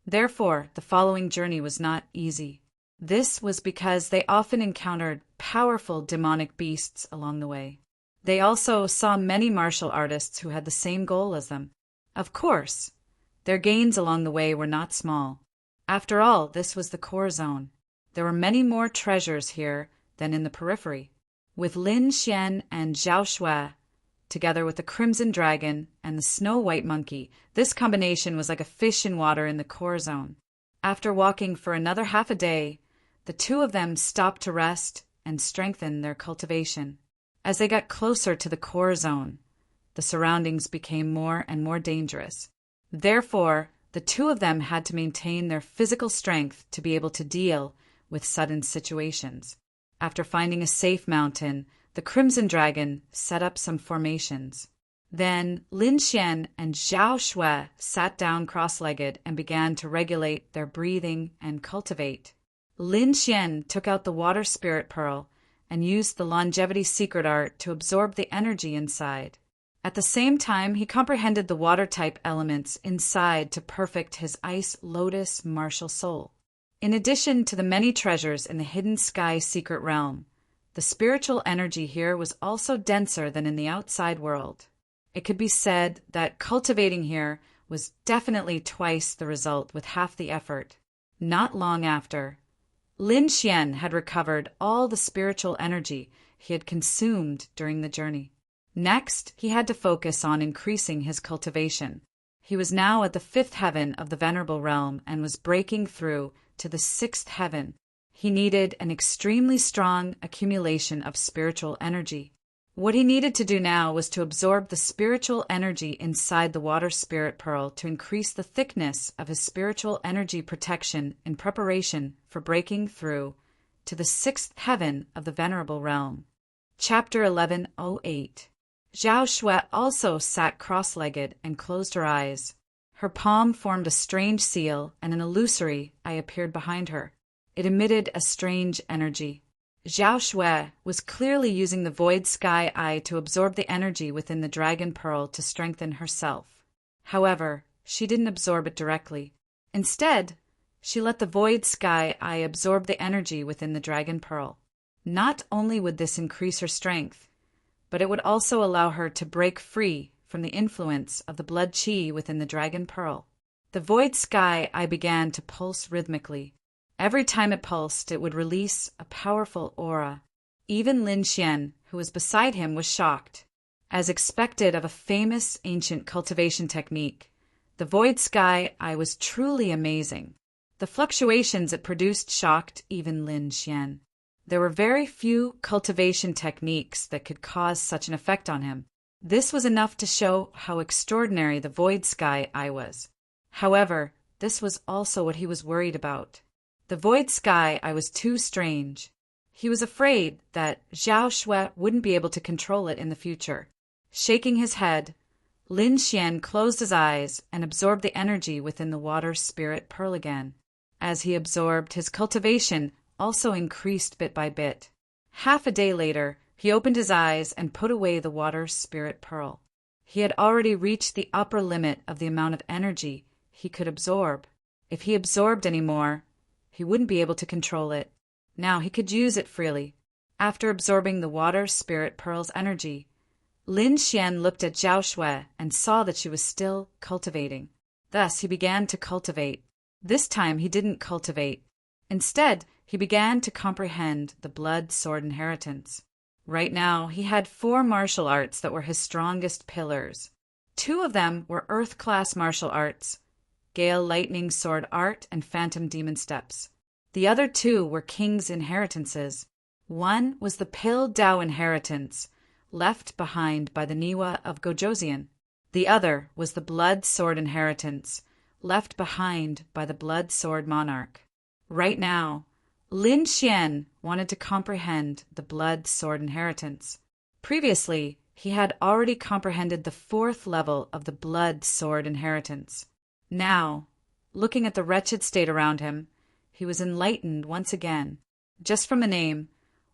Therefore, the following journey was not easy. This was because they often encountered powerful demonic beasts along the way. They also saw many martial artists who had the same goal as them. Of course, their gains along the way were not small. After all, this was the core zone. There were many more treasures here than in the periphery. With Lin Xian and Zhao Shui, together with the Crimson Dragon and the Snow White Monkey, this combination was like a fish in water in the core zone. After walking for another half a day, the two of them stopped to rest and strengthen their cultivation. As they got closer to the core zone, the surroundings became more and more dangerous. Therefore, the two of them had to maintain their physical strength to be able to deal with sudden situations. After finding a safe mountain, the Crimson Dragon set up some formations. Then Lin Xian and Zhao Shui sat down cross-legged and began to regulate their breathing and cultivate. Lin Xian took out the water spirit pearl and used the longevity secret art to absorb the energy inside. At the same time, he comprehended the water-type elements inside to perfect his ice lotus martial soul. In addition to the many treasures in the hidden sky secret realm, the spiritual energy here was also denser than in the outside world. It could be said that cultivating here was definitely twice the result with half the effort. Not long after, Lin Xian had recovered all the spiritual energy he had consumed during the journey. Next, he had to focus on increasing his cultivation. He was now at the 5th heaven of the Venerable Realm and was breaking through to the 6th heaven. He needed an extremely strong accumulation of spiritual energy. What he needed to do now was to absorb the spiritual energy inside the water spirit pearl to increase the thickness of his spiritual energy protection in preparation for breaking through to the 6th heaven of the Venerable Realm. Chapter 1108. Zhao Shui also sat cross-legged and closed her eyes. Her palm formed a strange seal, and an illusory eye appeared behind her. It emitted a strange energy. Zhao Shui was clearly using the void sky eye to absorb the energy within the dragon pearl to strengthen herself. However, she didn't absorb it directly. Instead, she let the void sky eye absorb the energy within the dragon pearl. Not only would this increase her strength, but it would also allow her to break free from the influence of the blood qi within the dragon pearl. The void sky eye began to pulse rhythmically. Every time it pulsed, it would release a powerful aura. Even Lin Xian, who was beside him, was shocked. As expected of a famous ancient cultivation technique, the void sky eye was truly amazing. The fluctuations it produced shocked even Lin Xian. There were very few cultivation techniques that could cause such an effect on him. This was enough to show how extraordinary the void sky eye was. However, this was also what he was worried about. The void sky eye was too strange. He was afraid that Zhao Shui wouldn't be able to control it in the future. Shaking his head, Lin Xian closed his eyes and absorbed the energy within the water spirit pearl again. As he absorbed, his cultivation also increased bit by bit. Half a day later, he opened his eyes and put away the water spirit pearl. He had already reached the upper limit of the amount of energy he could absorb. If he absorbed any more, he wouldn't be able to control it. Now he could use it freely. After absorbing the water spirit pearl's energy, Lin Xian looked at Zhao Shui and saw that she was still cultivating. Thus he began to cultivate. This time he didn't cultivate. Instead, he began to comprehend the blood sword inheritance. Right now, he had 4 martial arts that were his strongest pillars. 2 of them were Earth-class martial arts, Gale Lightning Sword Art and Phantom Demon Steps. The other 2 were King's inheritances. One was the Pill Dao inheritance, left behind by the Niwa of Gojoseon. The other was the Blood Sword inheritance, left behind by the Blood Sword Monarch. Right now, Lin Xian wanted to comprehend the Blood Sword inheritance. Previously, he had already comprehended the 4th level of the Blood Sword inheritance. Now, looking at the wretched state around him, he was enlightened once again. Just from the name,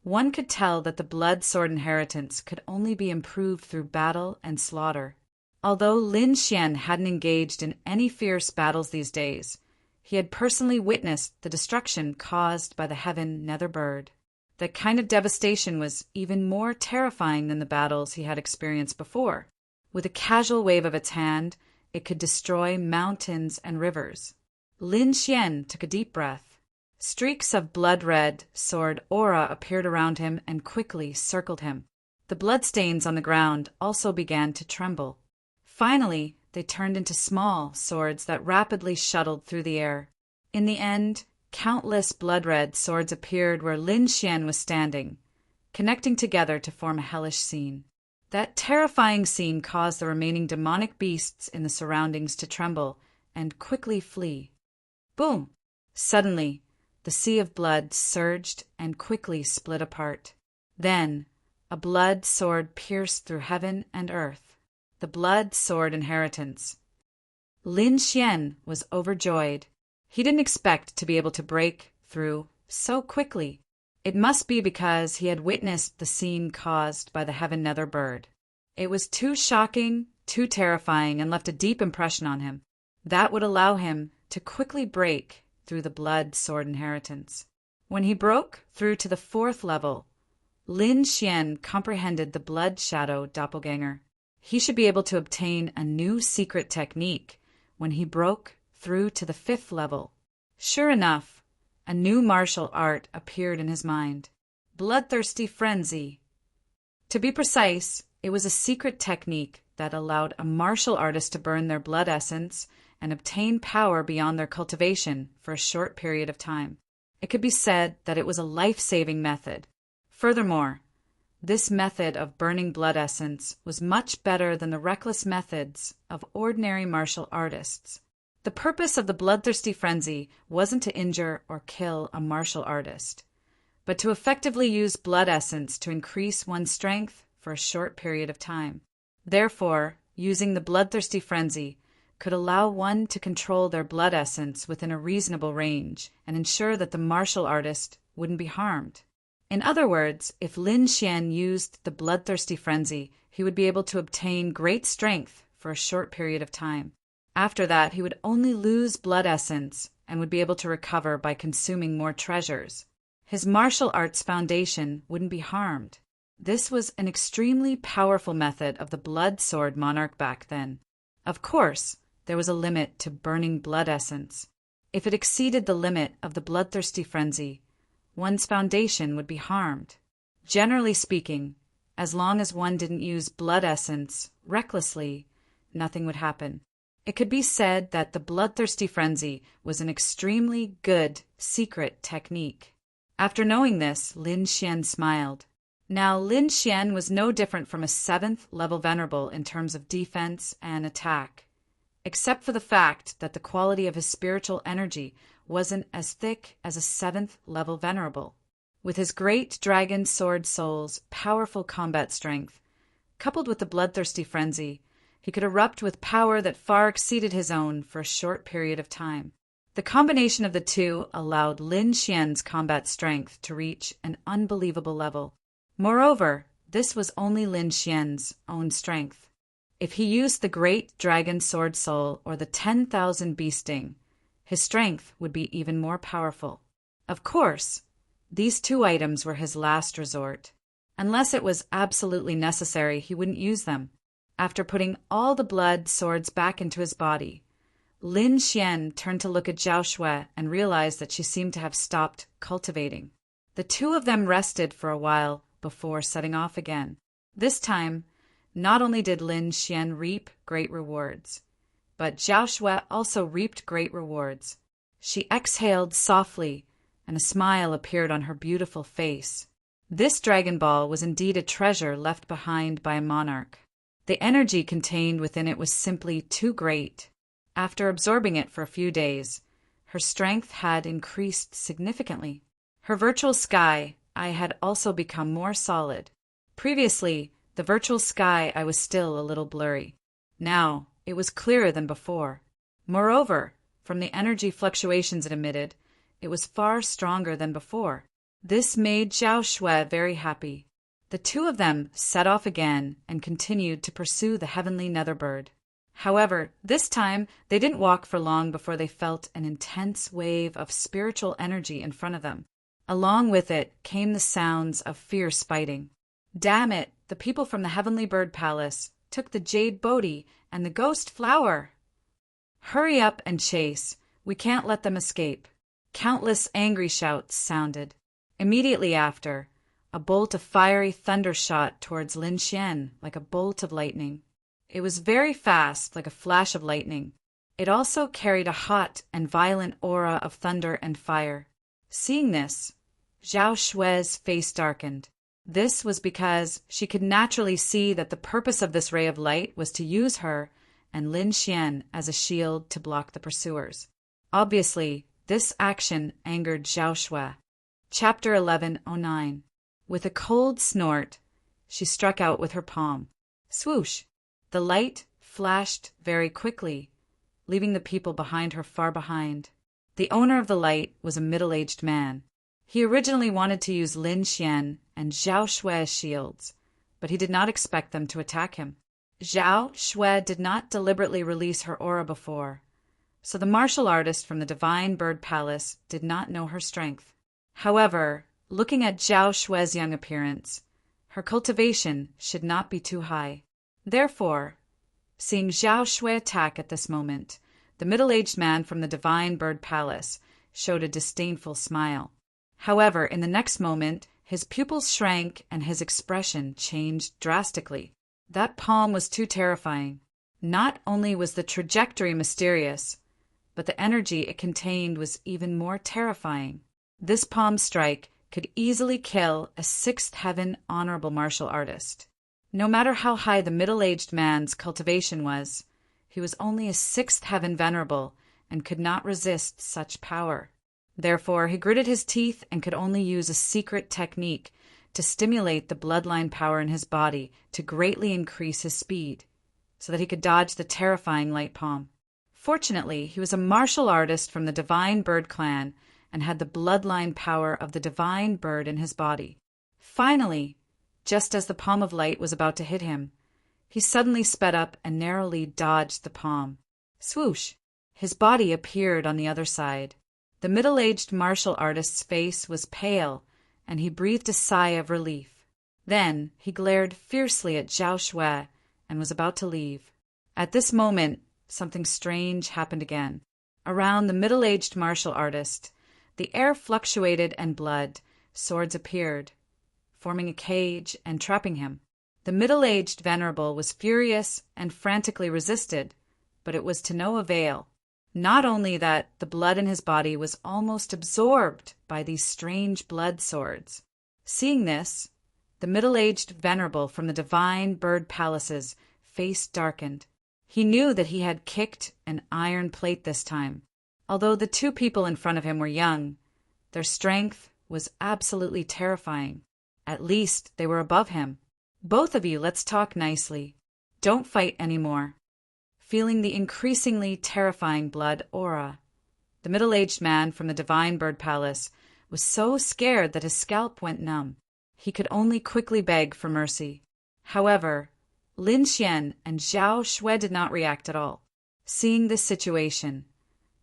one could tell that the Blood Sword inheritance could only be improved through battle and slaughter. Although Lin Xian hadn't engaged in any fierce battles these days, he had personally witnessed the destruction caused by the Heaven Nether Bird. That kind of devastation was even more terrifying than the battles he had experienced before. With a casual wave of its hand, it could destroy mountains and rivers. Lin Xian took a deep breath. Streaks of blood-red sword aura appeared around him and quickly circled him. The bloodstains on the ground also began to tremble. Finally, they turned into small swords that rapidly shuttled through the air. In the end, countless blood-red swords appeared where Lin Xian was standing, connecting together to form a hellish scene. That terrifying scene caused the remaining demonic beasts in the surroundings to tremble and quickly flee. Boom! Suddenly, the sea of blood surged and quickly split apart. Then, a blood sword pierced through heaven and earth. The Blood Sword inheritance. Lin Xian was overjoyed. He didn't expect to be able to break through so quickly. It must be because he had witnessed the scene caused by the Heaven Nether Bird. It was too shocking, too terrifying, and left a deep impression on him. That would allow him to quickly break through the Blood Sword inheritance. When he broke through to the 4th level, Lin Xian comprehended the Blood Shadow Doppelganger. He should be able to obtain a new secret technique when he broke through to the 5th level. Sure enough, a new martial art appeared in his mind. Bloodthirsty Frenzy. To be precise, it was a secret technique that allowed a martial artist to burn their blood essence and obtain power beyond their cultivation for a short period of time. It could be said that it was a life-saving method. Furthermore, this method of burning blood essence was much better than the reckless methods of ordinary martial artists. The purpose of the Bloodthirsty Frenzy wasn't to injure or kill a martial artist, but to effectively use blood essence to increase one's strength for a short period of time. Therefore, using the Bloodthirsty Frenzy could allow one to control their blood essence within a reasonable range and ensure that the martial artist wouldn't be harmed. In other words, if Lin Xian used the Bloodthirsty Frenzy, he would be able to obtain great strength for a short period of time. After that, he would only lose blood essence and would be able to recover by consuming more treasures. His martial arts foundation wouldn't be harmed. This was an extremely powerful method of the Blood Sword Monarch back then. Of course, there was a limit to burning blood essence. If it exceeded the limit of the Bloodthirsty Frenzy, one's foundation would be harmed. Generally speaking, as long as one didn't use blood essence recklessly, nothing would happen. It could be said that the Bloodthirsty Frenzy was an extremely good secret technique. After knowing this, Lin Xian smiled. Now, Lin Xian was no different from a 7th level venerable in terms of defense and attack, except for the fact that the quality of his spiritual energy wasn't as thick as a 7th level venerable. With his great dragon sword soul's powerful combat strength, coupled with the Bloodthirsty Frenzy, He could erupt with power that far exceeded his own for a short period of time. The combination of the two allowed Lin Xian's combat strength to reach an unbelievable level. Moreover, this was only Lin Xian's own strength. If he used the Great Dragon Sword Soul or the 10,000 Bee Sting, his strength would be even more powerful. Of course, these two items were his last resort. Unless it was absolutely necessary, he wouldn't use them. After putting all the blood swords back into his body, Lin Xian turned to look at Zhao Shui and realized that she seemed to have stopped cultivating. The two of them rested for a while before setting off again. This time, not only did Lin Xian reap great rewards, but Zhao Shui also reaped great rewards. She exhaled softly, and a smile appeared on her beautiful face. This Dragon Ball was indeed a treasure left behind by a monarch. The energy contained within it was simply too great. After absorbing it for a few days, her strength had increased significantly. Her virtual sky eye had also become more solid. Previously, the virtual sky eye was still a little blurry. Now, it was clearer than before. Moreover, from the energy fluctuations it emitted, it was far stronger than before. This made Zhao Shui very happy. The two of them set off again and continued to pursue the heavenly nether bird. However, this time they didn't walk for long before they felt an intense wave of spiritual energy in front of them. Along with it came the sounds of fierce fighting. Damn it, the people from the Heavenly Bird Palace took the Jade Bodhi and the Ghost Flower. Hurry up and chase. We can't let them escape. Countless angry shouts sounded. Immediately after, a bolt of fiery thunder shot towards Lin Xian like a bolt of lightning. It was very fast, like a flash of lightning. It also carried a hot and violent aura of thunder and fire. Seeing this, Zhao Shui's face darkened. This was because she could naturally see that the purpose of this ray of light was to use her and Lin Xian as a shield to block the pursuers. Obviously, this action angered Zhao Shui. Chapter 1109. With a cold snort, she struck out with her palm. Swoosh! The light flashed very quickly, leaving the people behind her far behind. The owner of the light was a middle-aged man. He originally wanted to use Lin Xian and Zhao Shui's shields, but he did not expect them to attack him. Zhao Shui did not deliberately release her aura before, so the martial artist from the Divine Bird Palace did not know her strength. However, looking at Zhao Shui's young appearance, her cultivation should not be too high. Therefore, seeing Zhao Shui attack at this moment, the middle-aged man from the Divine Bird Palace showed a disdainful smile. However, in the next moment, his pupils shrank and his expression changed drastically. That palm was too terrifying. Not only was the trajectory mysterious, but the energy it contained was even more terrifying. This palm strike could easily kill a sixth heaven honorable martial artist. No matter how high the middle-aged man's cultivation was, he was only a sixth heaven venerable and could not resist such power. Therefore, he gritted his teeth and could only use a secret technique to stimulate the bloodline power in his body to greatly increase his speed, so that he could dodge the terrifying light palm. Fortunately, he was a martial artist from the Divine Bird clan and had the bloodline power of the Divine Bird in his body. Finally, just as the palm of light was about to hit him, he suddenly sped up and narrowly dodged the palm. Swoosh! His body appeared on the other side. The middle-aged martial artist's face was pale, and he breathed a sigh of relief. Then he glared fiercely at Zhao Shui and was about to leave. At this moment, something strange happened again. Around the middle-aged martial artist, the air fluctuated and swords appeared, forming a cage and trapping him. The middle-aged venerable was furious and frantically resisted, but it was to no avail. Not only that, the blood in his body was almost absorbed by these strange blood swords. Seeing this, the middle-aged venerable from the Divine Bird Palace's face darkened. He knew that he had kicked an iron plate this time. Although the two people in front of him were young, their strength was absolutely terrifying. At least they were above him. Both of you, let's talk nicely. Don't fight anymore. Feeling the increasingly terrifying blood aura, the middle-aged man from the Divine Bird Palace was so scared that his scalp went numb. He could only quickly beg for mercy. However, Lin Xian and Zhao Shui did not react at all. Seeing this situation,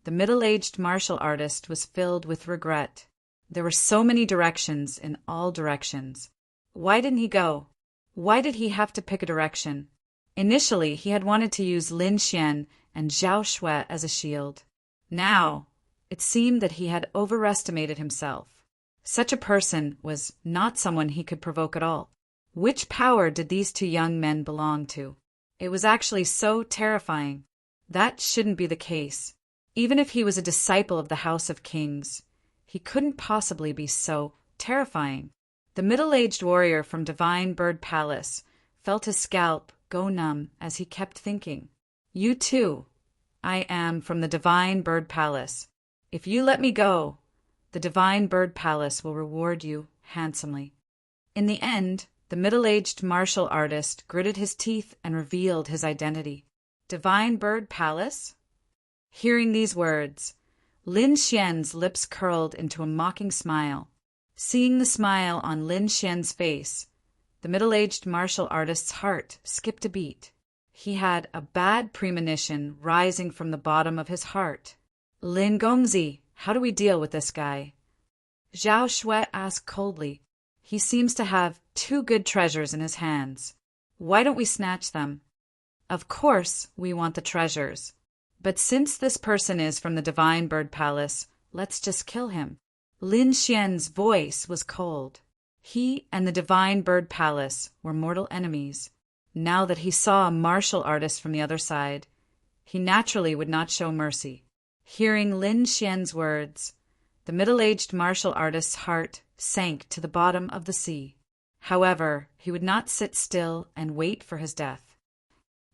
the middle-aged martial artist was filled with regret. There were so many directions in all directions. Why didn't he go? Why did he have to pick a direction? Initially, he had wanted to use Lin Xian and Zhao Shui as a shield. Now, it seemed that he had overestimated himself. Such a person was not someone he could provoke at all. Which power did these two young men belong to? It was actually so terrifying. That shouldn't be the case. Even if he was a disciple of the House of Kings, he couldn't possibly be so terrifying. The middle-aged warrior from Divine Bird Palace felt his scalp go numb as he kept thinking. You too. I am from the Divine Bird Palace. If you let me go, the Divine Bird Palace will reward you handsomely. In the end, the middle-aged martial artist gritted his teeth and revealed his identity. Divine Bird Palace? Hearing these words, Lin Xian's lips curled into a mocking smile. Seeing the smile on Lin Xian's face, the middle-aged martial artist's heart skipped a beat. He had a bad premonition rising from the bottom of his heart. Lin Gongzi, how do we deal with this guy? Zhao Shui asked coldly. He seems to have 2 good treasures in his hands. Why don't we snatch them? Of course, we want the treasures. But since this person is from the Divine Bird Palace, let's just kill him. Lin Xian's voice was cold. He and the Divine Bird Palace were mortal enemies. Now that he saw a martial artist from the other side, he naturally would not show mercy. Hearing Lin Xian's words, the middle-aged martial artist's heart sank to the bottom of the sea. However, he would not sit still and wait for his death.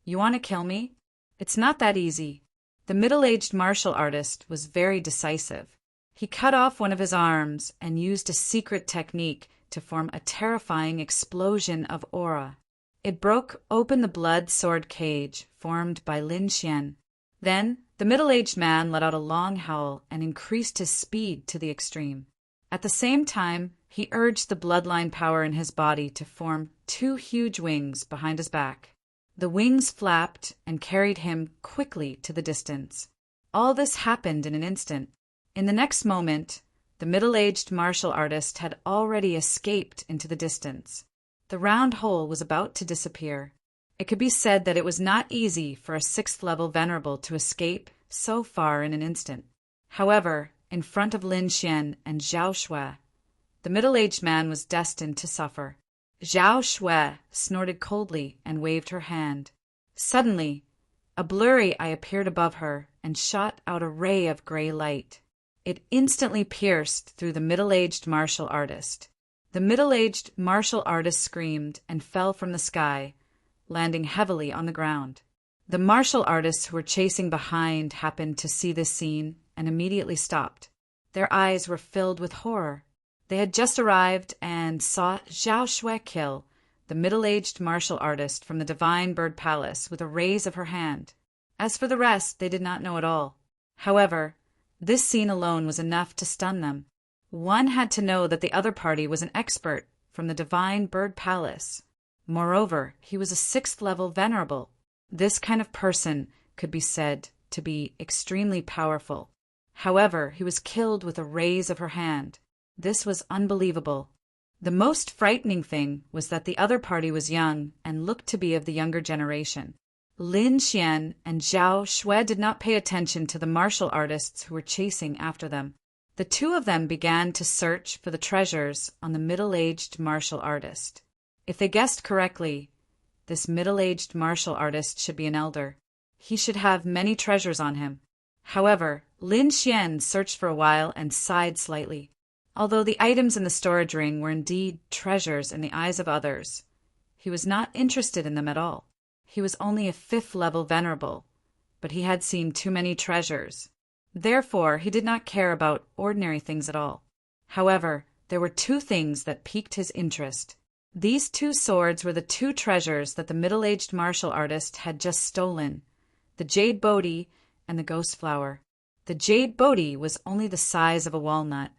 You want to kill me? It's not that easy. The middle-aged martial artist was very decisive. He cut off one of his arms and used a secret technique to form a terrifying explosion of aura. It broke open the blood sword cage formed by Lin Xian. Then, the middle-aged man let out a long howl and increased his speed to the extreme. At the same time, he urged the bloodline power in his body to form 2 huge wings behind his back. The wings flapped and carried him quickly to the distance. All this happened in an instant. In the next moment, the middle-aged martial artist had already escaped into the distance. The round hole was about to disappear. It could be said that it was not easy for a 6th-level venerable to escape so far in an instant. However, in front of Lin Xian and Zhao Shui, the middle-aged man was destined to suffer. Zhao Shui snorted coldly and waved her hand. Suddenly, a blurry eye appeared above her and shot out a ray of gray light. It instantly pierced through the middle-aged martial artist. The middle-aged martial artist screamed and fell from the sky, landing heavily on the ground. The martial artists who were chasing behind happened to see this scene and immediately stopped. Their eyes were filled with horror. They had just arrived and saw Zhao Shui kill the middle-aged martial artist from the Divine Bird Palace with a raise of her hand. As for the rest, they did not know at all. However, this scene alone was enough to stun them. One had to know that the other party was an expert from the Divine Bird Palace. Moreover, he was a 6th-level venerable. This kind of person could be said to be extremely powerful. However, he was killed with a raise of her hand. This was unbelievable. The most frightening thing was that the other party was young and looked to be of the younger generation. Lin Xian and Zhao Shui did not pay attention to the martial artists who were chasing after them. The 2 of them began to search for the treasures on the middle-aged martial artist. If they guessed correctly, this middle-aged martial artist should be an elder. He should have many treasures on him. However, Lin Xian searched for a while and sighed slightly. Although the items in the storage ring were indeed treasures in the eyes of others, he was not interested in them at all. He was only a 5th-level venerable, but he had seen too many treasures. Therefore, he did not care about ordinary things at all. However, there were 2 things that piqued his interest. These two swords were the two treasures that the middle-aged martial artist had just stolen, the jade Bodhi and the ghost flower. The jade Bodhi was only the size of a walnut.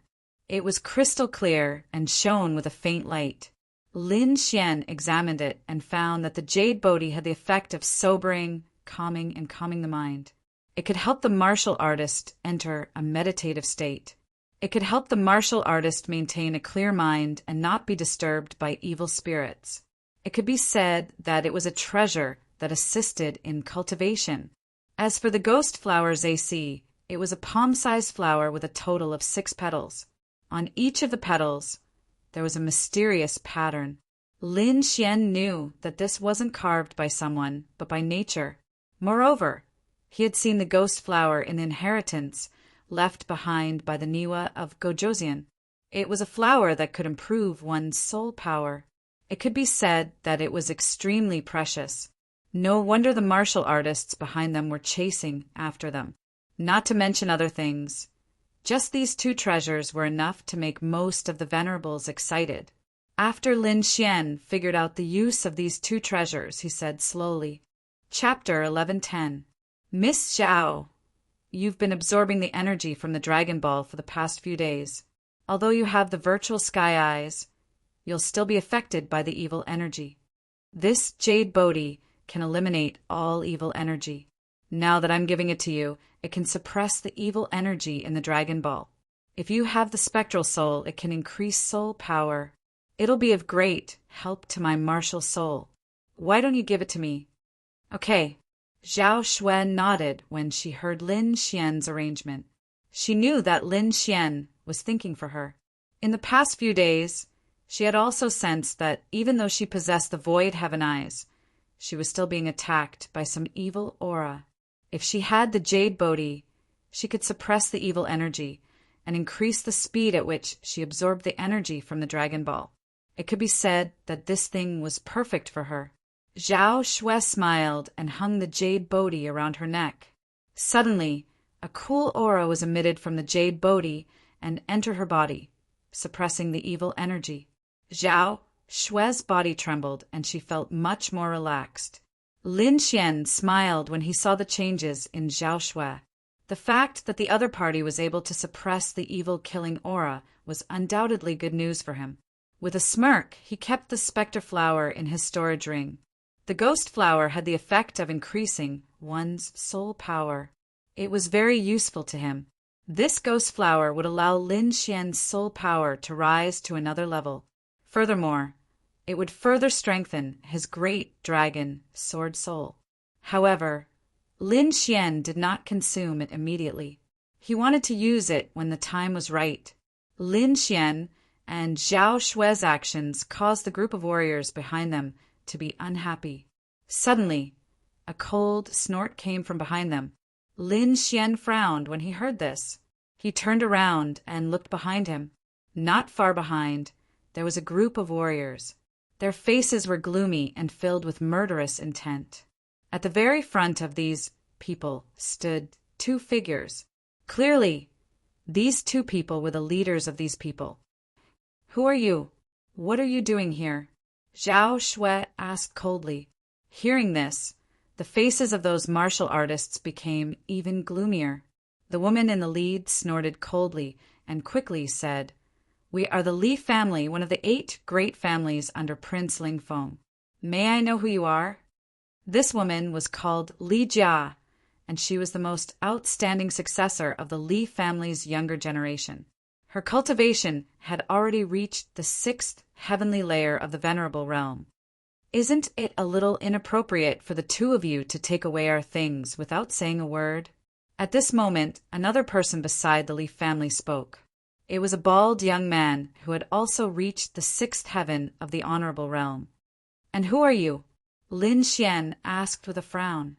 It was crystal clear and shone with a faint light. Lin Xian examined it and found that the jade Bodhi had the effect of sobering, calming the mind. It could help the martial artist enter a meditative state. It could help the martial artist maintain a clear mind and not be disturbed by evil spirits. It could be said that it was a treasure that assisted in cultivation. As for the ghost flower's AC, it was a palm-sized flower with a total of 6 petals. On each of the petals, there was a mysterious pattern. Lin Xian knew that this wasn't carved by someone, but by nature. Moreover, he had seen the ghost flower in the inheritance left behind by the Niwa of Gojoseon. It was a flower that could improve one's soul power. It could be said that it was extremely precious. No wonder the martial artists behind them were chasing after them. Not to mention other things. Just these 2 treasures were enough to make most of the venerables excited. After Lin Xian figured out the use of these 2 treasures, he said slowly, Chapter 1110. Miss Zhao, you've been absorbing the energy from the Dragon Ball for the past few days. Although you have the virtual sky eyes, you'll still be affected by the evil energy. This jade Bodhi can eliminate all evil energy. Now that I'm giving it to you, it can suppress the evil energy in the Dragon Ball. If you have the spectral soul, it can increase soul power. It'll be of great help to my martial soul. Why don't you give it to me? Okay. Zhao Xuan nodded when she heard Lin Xian's arrangement. She knew that Lin Xian was thinking for her. In the past few days, she had also sensed that even though she possessed the void heaven eyes, she was still being attacked by some evil aura. If she had the jade Bodhi, she could suppress the evil energy and increase the speed at which she absorbed the energy from the Dragon Ball. It could be said that this thing was perfect for her. Zhao Xue smiled and hung the jade Bodhi around her neck. Suddenly, a cool aura was emitted from the jade Bodhi and entered her body, suppressing the evil energy. Zhao Xue's body trembled and she felt much more relaxed. Lin Xian smiled when he saw the changes in Zhao Xue. The fact that the other party was able to suppress the evil-killing aura was undoubtedly good news for him. With a smirk, he kept the spectre flower in his storage ring. The ghost flower had the effect of increasing one's soul power. It was very useful to him. This ghost flower would allow Lin Xian's soul power to rise to another level. Furthermore, it would further strengthen his great dragon sword soul. However, Lin Xian did not consume it immediately. He wanted to use it when the time was right. Lin Xian and Zhao Xue's actions caused the group of warriors behind them to be unhappy. Suddenly, a cold snort came from behind them. Lin Xian frowned when he heard this. He turned around and looked behind him. Not far behind, there was a group of warriors. Their faces were gloomy and filled with murderous intent. At the very front of these people stood 2 figures. Clearly, these 2 people were the leaders of these people. Who are you? What are you doing here? Zhao Xue asked coldly. Hearing this, the faces of those martial artists became even gloomier. The woman in the lead snorted coldly and quickly said, We are the Li family, one of the 8 great families under Prince Lingfeng. May I know who you are? This woman was called Li Jia, and she was the most outstanding successor of the Li family's younger generation. Her cultivation had already reached the 6th heavenly layer of the venerable realm. Isn't it a little inappropriate for the 2 of you to take away our things without saying a word? At this moment, another person beside the Li family spoke. It was a bald young man who had also reached the 6th heaven of the honorable realm. And who are you? Lin Xian asked with a frown.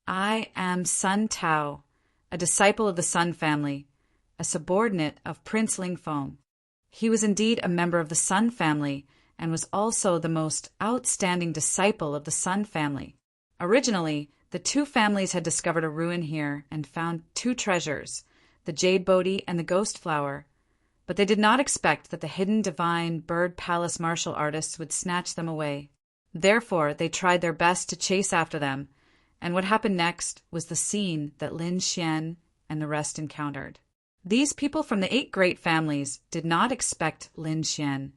I am Sun Tao, a disciple of the Sun family, a subordinate of Prince Lingfeng. He was indeed a member of the Sun family and was also the most outstanding disciple of the Sun family. Originally, the 2 families had discovered a ruin here and found 2 treasures, the jade Bodhi and the ghost flower. But they did not expect that the hidden divine bird palace martial artists would snatch them away. Therefore, they tried their best to chase after them, and what happened next was the scene that Lin Xian and the rest encountered. These people from the 8 great families did not expect Lin Xian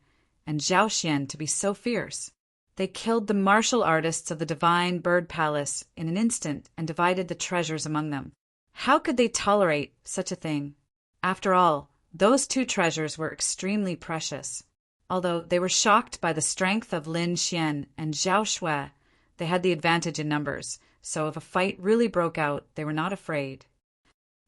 and Zhao Xian to be so fierce. They killed the martial artists of the divine bird palace in an instant and divided the treasures among them. How could they tolerate such a thing? After all, those 2 treasures were extremely precious. Although they were shocked by the strength of Lin Xian and Zhao Shui, they had the advantage in numbers, so if a fight really broke out, they were not afraid.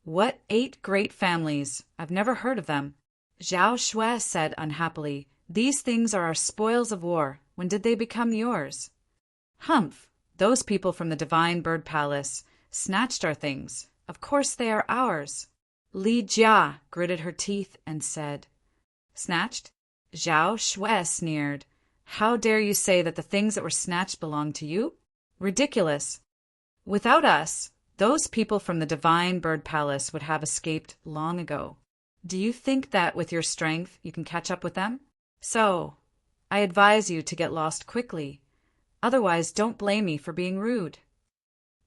What 8 great families? I've never heard of them. Zhao Shui said unhappily, "These things are our spoils of war. When did they become yours?" "Humph! Those people from the divine bird palace snatched our things. Of course they are ours." Li Jia gritted her teeth and said, "Snatched?" Zhao Shui sneered. "How dare you say that the things that were snatched belong to you? Ridiculous! Without us, those people from the divine bird palace would have escaped long ago. Do you think that with your strength you can catch up with them? So, I advise you to get lost quickly. Otherwise, don't blame me for being rude."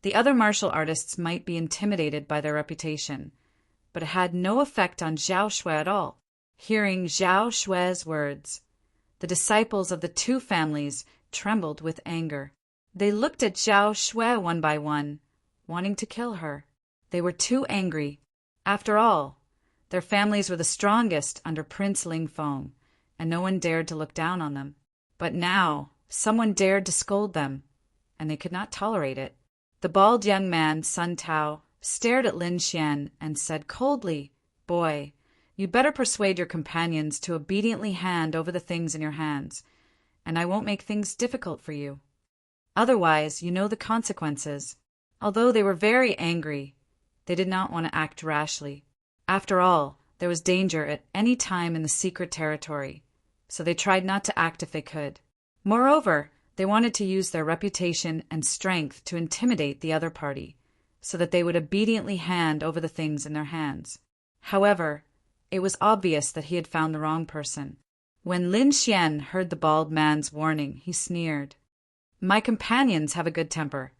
The other martial artists might be intimidated by their reputation, but it had no effect on Zhao Shui at all. Hearing Zhao Shui's words, the disciples of the 2 families trembled with anger. They looked at Zhao Shui one by one, wanting to kill her. They were too angry. After all, their families were the strongest under Prince Ling Feng, and no one dared to look down on them. But now, someone dared to scold them, and they could not tolerate it. The bald young man, Sun Tao, stared at Lin Xian and said coldly, "Boy, you'd better persuade your companions to obediently hand over the things in your hands, and I won't make things difficult for you. Otherwise, you know the consequences." Although they were very angry, they did not want to act rashly. After all, there was danger at any time in the secret territory, so they tried not to act if they could. Moreover, they wanted to use their reputation and strength to intimidate the other party, so that they would obediently hand over the things in their hands. However, it was obvious that he had found the wrong person. When Lin Xian heard the bald man's warning, he sneered. "My companions have a good temper,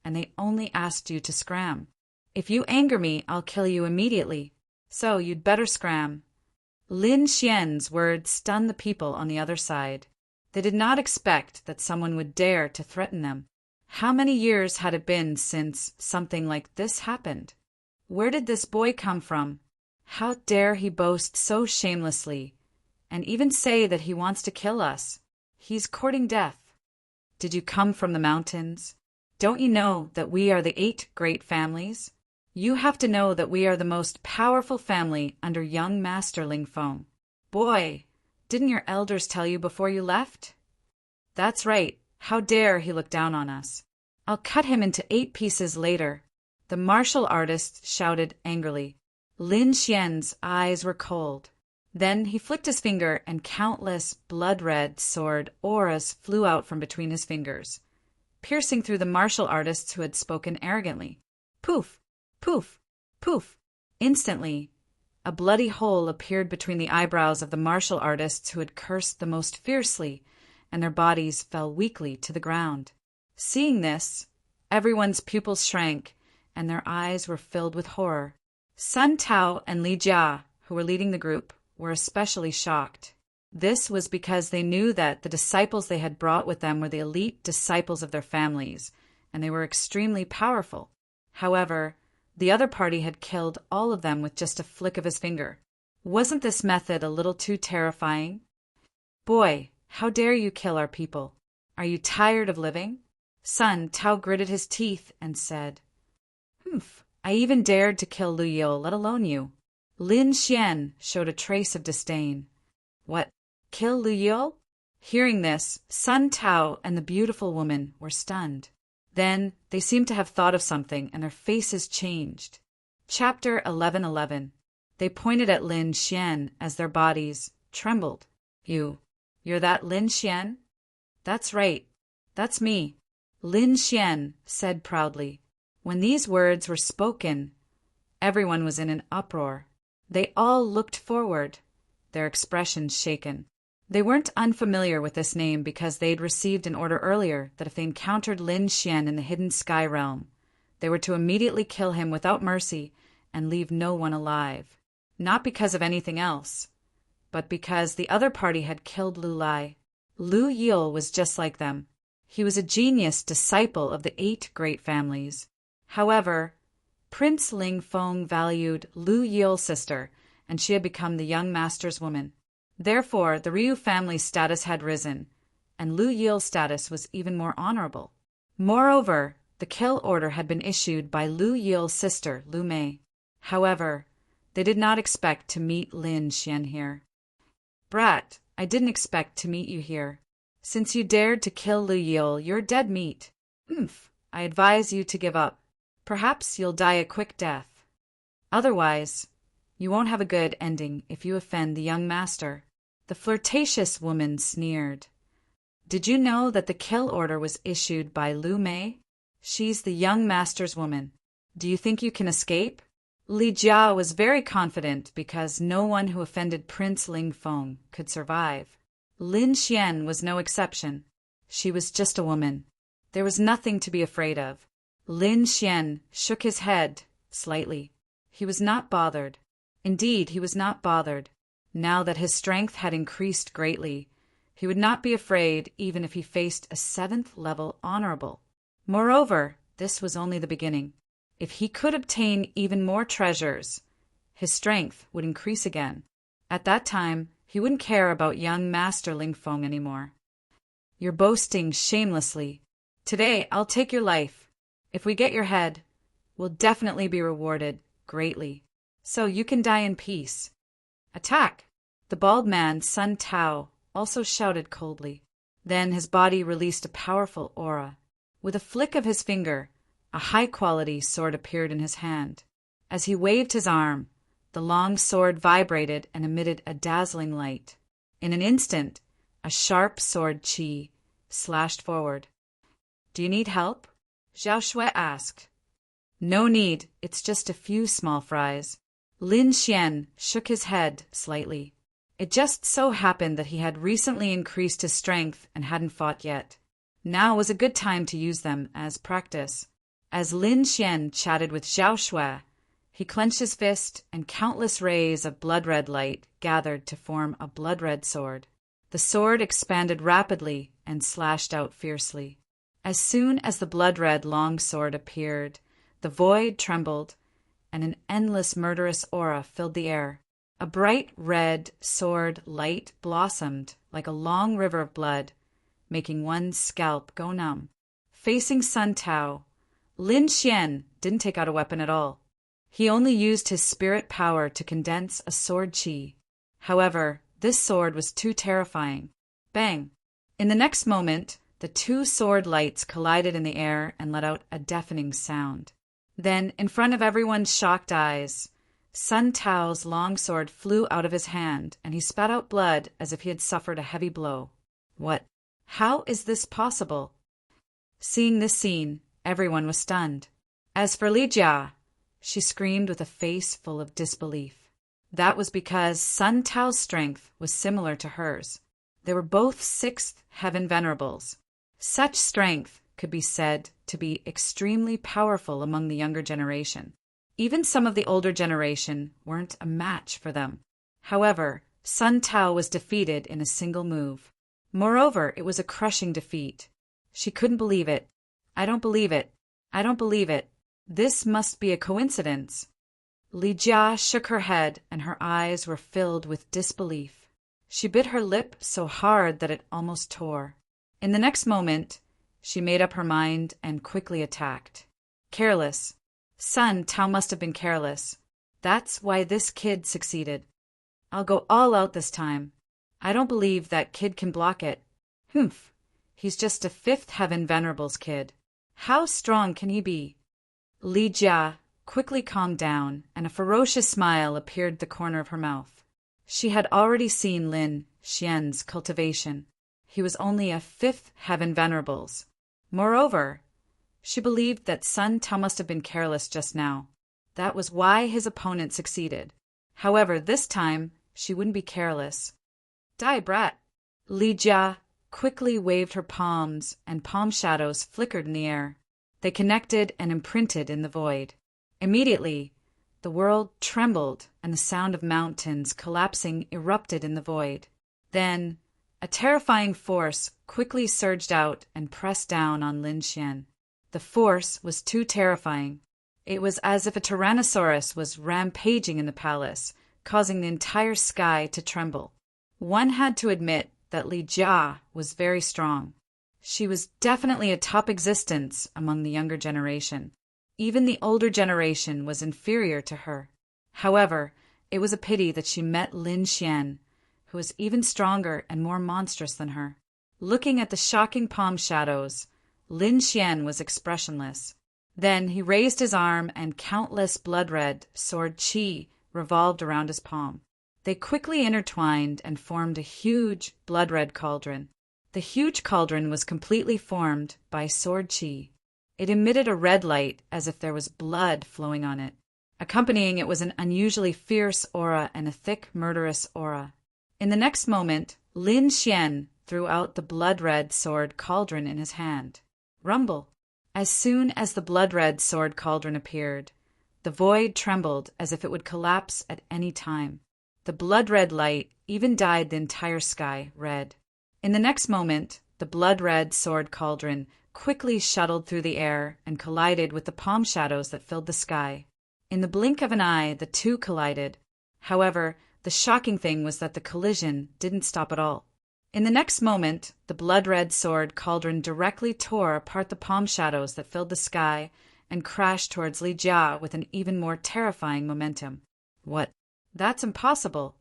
and they only asked you to scram. If you anger me, I'll kill you immediately, so you'd better scram." Lin Xian's words stunned the people on the other side. They did not expect that someone would dare to threaten them. How many years had it been since something like this happened? Where did this boy come from? How dare he boast so shamelessly, and even say that he wants to kill us? He's courting death. Did you come from the mountains? Don't you know that we are the 8 great families? You have to know that we are the most powerful family under young Master Ling Feng. Boy, didn't your elders tell you before you left? That's right. How dare he look down on us? I'll cut him into 8 pieces later. The martial artist shouted angrily. Lin Xian's eyes were cold. Then he flicked his finger and countless blood-red sword auras flew out from between his fingers, piercing through the martial artists who had spoken arrogantly. Poof! Poof! Poof! Instantly, a bloody hole appeared between the eyebrows of the martial artists who had cursed the most fiercely, and their bodies fell weakly to the ground. Seeing this, everyone's pupils shrank, and their eyes were filled with horror. Sun Tao and Li Jia, who were leading the group, were especially shocked. This was because they knew that the disciples they had brought with them were the elite disciples of their families, and they were extremely powerful. However, the other party had killed all of them with just a flick of his finger. Wasn't this method a little too terrifying? Boy, how dare you kill our people? Are you tired of living? Sun Tao gritted his teeth and said, "Humph, I even dared to kill Lu Yo, let alone you." Lin Xian showed a trace of disdain. What, kill Lu Yo? Hearing this, Sun Tao and the beautiful woman were stunned. Then they seemed to have thought of something, and their faces changed. Chapter 11:11. They pointed at Lin Xian as their bodies trembled. You're that Lin Xian? That's right. That's me. Lin Xian said proudly. When these words were spoken, everyone was in an uproar. They all looked forward. their expressions shaken. They weren't unfamiliar with this name because they'd received an order earlier that if they encountered Lin Xian in the hidden sky realm, they were to immediately kill him without mercy and leave no one alive. Not because of anything else, but because the other party had killed Lu Lai. Lu Yil was just like them. He was a genius disciple of the 8 great families. However, Prince Ling Feng valued Lu Yil's sister, and she had become the young master's woman. Therefore, the Ryu family's status had risen, and Lu Yil's status was even more honorable. Moreover, the kill order had been issued by Lu Yil's sister, Lu Mei. However, they did not expect to meet Lin Xian here. "Brat, I didn't expect to meet you here. Since you dared to kill Lu Yil, you're dead meat. I advise you to give up. Perhaps you'll die a quick death. Otherwise, you won't have a good ending if you offend the young master." The flirtatious woman sneered. "Did you know that the kill order was issued by Lu Mei? She's the young master's woman. Do you think you can escape?" Li Jia was very confident because no one who offended Prince Ling Feng could survive. Lin Xian was no exception. She was just a woman. There was nothing to be afraid of. Lin Xian shook his head slightly. He was not bothered. Indeed, he was not bothered. Now that his strength had increased greatly, he would not be afraid even if he faced a 7th-level honorable. Moreover, this was only the beginning. If he could obtain even more treasures, his strength would increase again. At that time, he wouldn't care about young Master Ling Feng anymore. "You're boasting shamelessly. Today, I'll take your life. If we get your head, we'll definitely be rewarded greatly. So you can die in peace." "Attack!" The bald man, Sun Tao, also shouted coldly. Then his body released a powerful aura. With a flick of his finger, a high-quality sword appeared in his hand. As he waved his arm, the long sword vibrated and emitted a dazzling light. In an instant, a sharp sword qi slashed forward. "Do you need help?" Zhao Shui asked. "No need, it's just a few small fries." Lin Xian shook his head slightly. It just so happened that he had recently increased his strength and hadn't fought yet. Now was a good time to use them as practice. As Lin Xian chatted with Zhao Shui, he clenched his fist and countless rays of blood-red light gathered to form a blood-red sword. The sword expanded rapidly and slashed out fiercely. As soon as the blood-red long sword appeared, the void trembled, and an endless murderous aura filled the air. A bright red sword light blossomed like a long river of blood, making one's scalp go numb. Facing Sun Tao, Lin Xian didn't take out a weapon at all. He only used his spirit power to condense a sword qi. However, this sword was too terrifying. Bang! In the next moment, the 2 sword lights collided in the air and let out a deafening sound. Then, in front of everyone's shocked eyes, Sun Tao's long sword flew out of his hand, and he spat out blood as if he had suffered a heavy blow. What? How is this possible? Seeing this scene, everyone was stunned. As for Li Jia, she screamed with a face full of disbelief. That was because Sun Tao's strength was similar to hers. They were both 6th heaven venerables. Such strength could be said to be extremely powerful among the younger generation. Even some of the older generation weren't a match for them. However, Sun Tao was defeated in a single move. Moreover, it was a crushing defeat. She couldn't believe it. "I don't believe it. I don't believe it. This must be a coincidence." Li Jia shook her head and her eyes were filled with disbelief. She bit her lip so hard that it almost tore. In the next moment, she made up her mind and quickly attacked. Careless. Sun Tao must have been careless. That's why this kid succeeded. I'll go all out this time. I don't believe that kid can block it. Humph. He's just a 5th heaven venerables kid. How strong can he be? Li Jia quickly calmed down, and a ferocious smile appeared at the corner of her mouth. She had already seen Lin Xian's cultivation. He was only a 5th heaven venerables. Moreover, she believed that Sun Tao must have been careless just now. That was why his opponent succeeded. However, this time, she wouldn't be careless. Die, brat! Li Jia quickly waved her palms, and palm shadows flickered in the air. They connected and imprinted in the void. Immediately, the world trembled, and the sound of mountains collapsing erupted in the void. Then, a terrifying force quickly surged out and pressed down on Lin Xian. The force was too terrifying. It was as if a tyrannosaurus was rampaging in the palace, causing the entire sky to tremble. One had to admit that Li Jia was very strong. She was definitely a top existence among the younger generation. Even the older generation was inferior to her. However, it was a pity that she met Lin Xian, who was even stronger and more monstrous than her. Looking at the shocking palm shadows, Lin Xian was expressionless. Then he raised his arm, and countless blood-red sword qi revolved around his palm. They quickly intertwined and formed a huge blood-red cauldron. The huge cauldron was completely formed by sword qi. It emitted a red light as if there was blood flowing on it. Accompanying it was an unusually fierce aura and a thick, murderous aura. In the next moment, Lin Xian threw out the blood-red sword cauldron in his hand. Rumble! As soon as the blood-red sword cauldron appeared, the void trembled as if it would collapse at any time. The blood-red light even dyed the entire sky red. In the next moment, the blood-red sword cauldron quickly shuttled through the air and collided with the palm shadows that filled the sky. In the blink of an eye, the two collided. However, the shocking thing was that the collision didn't stop at all. In the next moment, the blood-red sword cauldron directly tore apart the palm shadows that filled the sky and crashed towards Li Jia with an even more terrifying momentum. What? That's impossible!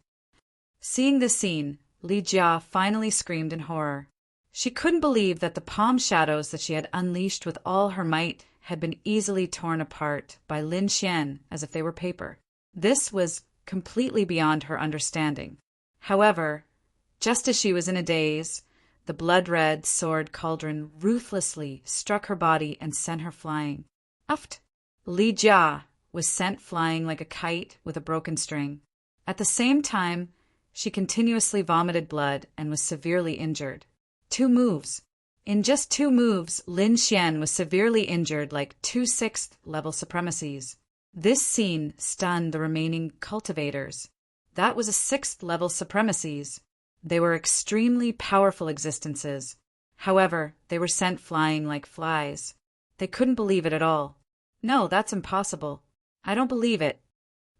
Seeing this scene, Li Jia finally screamed in horror. She couldn't believe that the palm shadows that she had unleashed with all her might had been easily torn apart by Lin Xian as if they were paper. This was completely beyond her understanding. However, just as she was in a daze, the blood-red sword cauldron ruthlessly struck her body and sent her flying. Uft! Li Jia was sent flying like a kite with a broken string. At the same time, she continuously vomited blood and was severely injured. 2 moves. In just 2 moves, Lin Xian was severely injured like 2 6th-level supremacies. This scene stunned the remaining cultivators. That was a 6th-level supremacies. They were extremely powerful existences. However, they were sent flying like flies. They couldn't believe it at all. No, that's impossible. I don't believe it.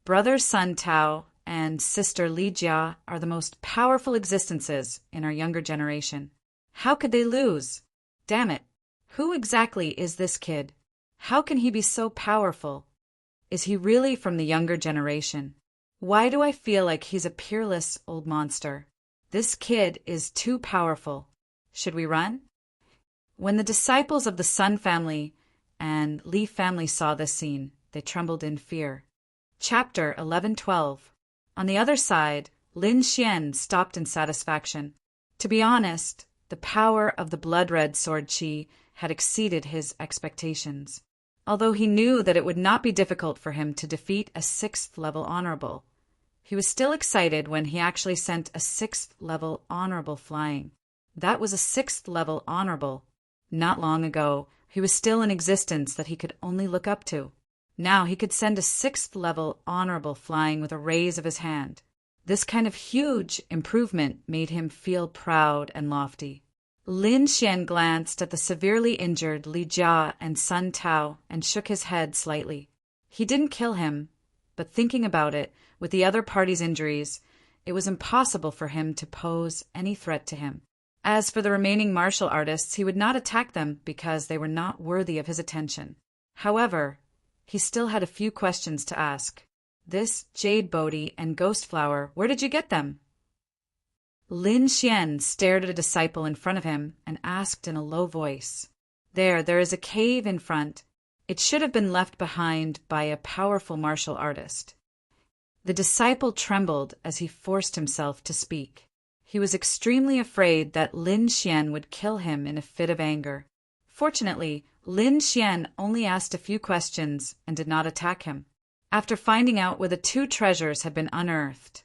Brother Sun Tao and sister Li Jia are the most powerful existences in our younger generation. How could they lose? Damn it. Who exactly is this kid? How can he be so powerful? Is he really from the younger generation? Why do I feel like he's a peerless old monster? This kid is too powerful. Should we run? When the disciples of the Sun family and Li family saw this scene, they trembled in fear. Chapter 11-12. On the other side, Lin Xian stopped in satisfaction. To be honest, the power of the blood-red sword qi had exceeded his expectations. Although he knew that it would not be difficult for him to defeat a 6th-level honorable, he was still excited when he actually sent a 6th-level honorable flying. That was a 6th-level honorable. Not long ago, he was still in existence that he could only look up to. Now he could send a 6th-level honorable flying with a raise of his hand. This kind of huge improvement made him feel proud and lofty. Lin Xian glanced at the severely injured Li Jia and Sun Tao and shook his head slightly. He didn't kill him, but thinking about it, with the other party's injuries, it was impossible for him to pose any threat to him. As for the remaining martial artists, he would not attack them because they were not worthy of his attention. However, he still had a few questions to ask. This jade Bodhi and ghost flower, where did you get them? Lin Xian stared at a disciple in front of him and asked in a low voice. There is a cave in front. It should have been left behind by a powerful martial artist. The disciple trembled as he forced himself to speak. He was extremely afraid that Lin Xian would kill him in a fit of anger. Fortunately, Lin Xian only asked a few questions and did not attack him. After finding out where the 2 treasures had been unearthed,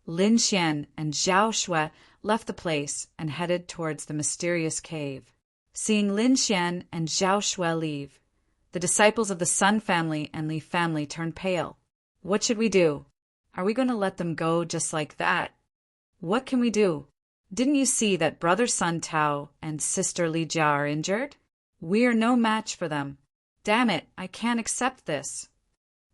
Lin Xian and Zhao Shui left the place and headed towards the mysterious cave. Seeing Lin Xian and Zhao Shui leave, the disciples of the Sun family and Li family turned pale. What should we do? Are we going to let them go just like that? What can we do? Didn't you see that brother Sun Tao and sister Li Jia are injured? We are no match for them. Damn it, I can't accept this.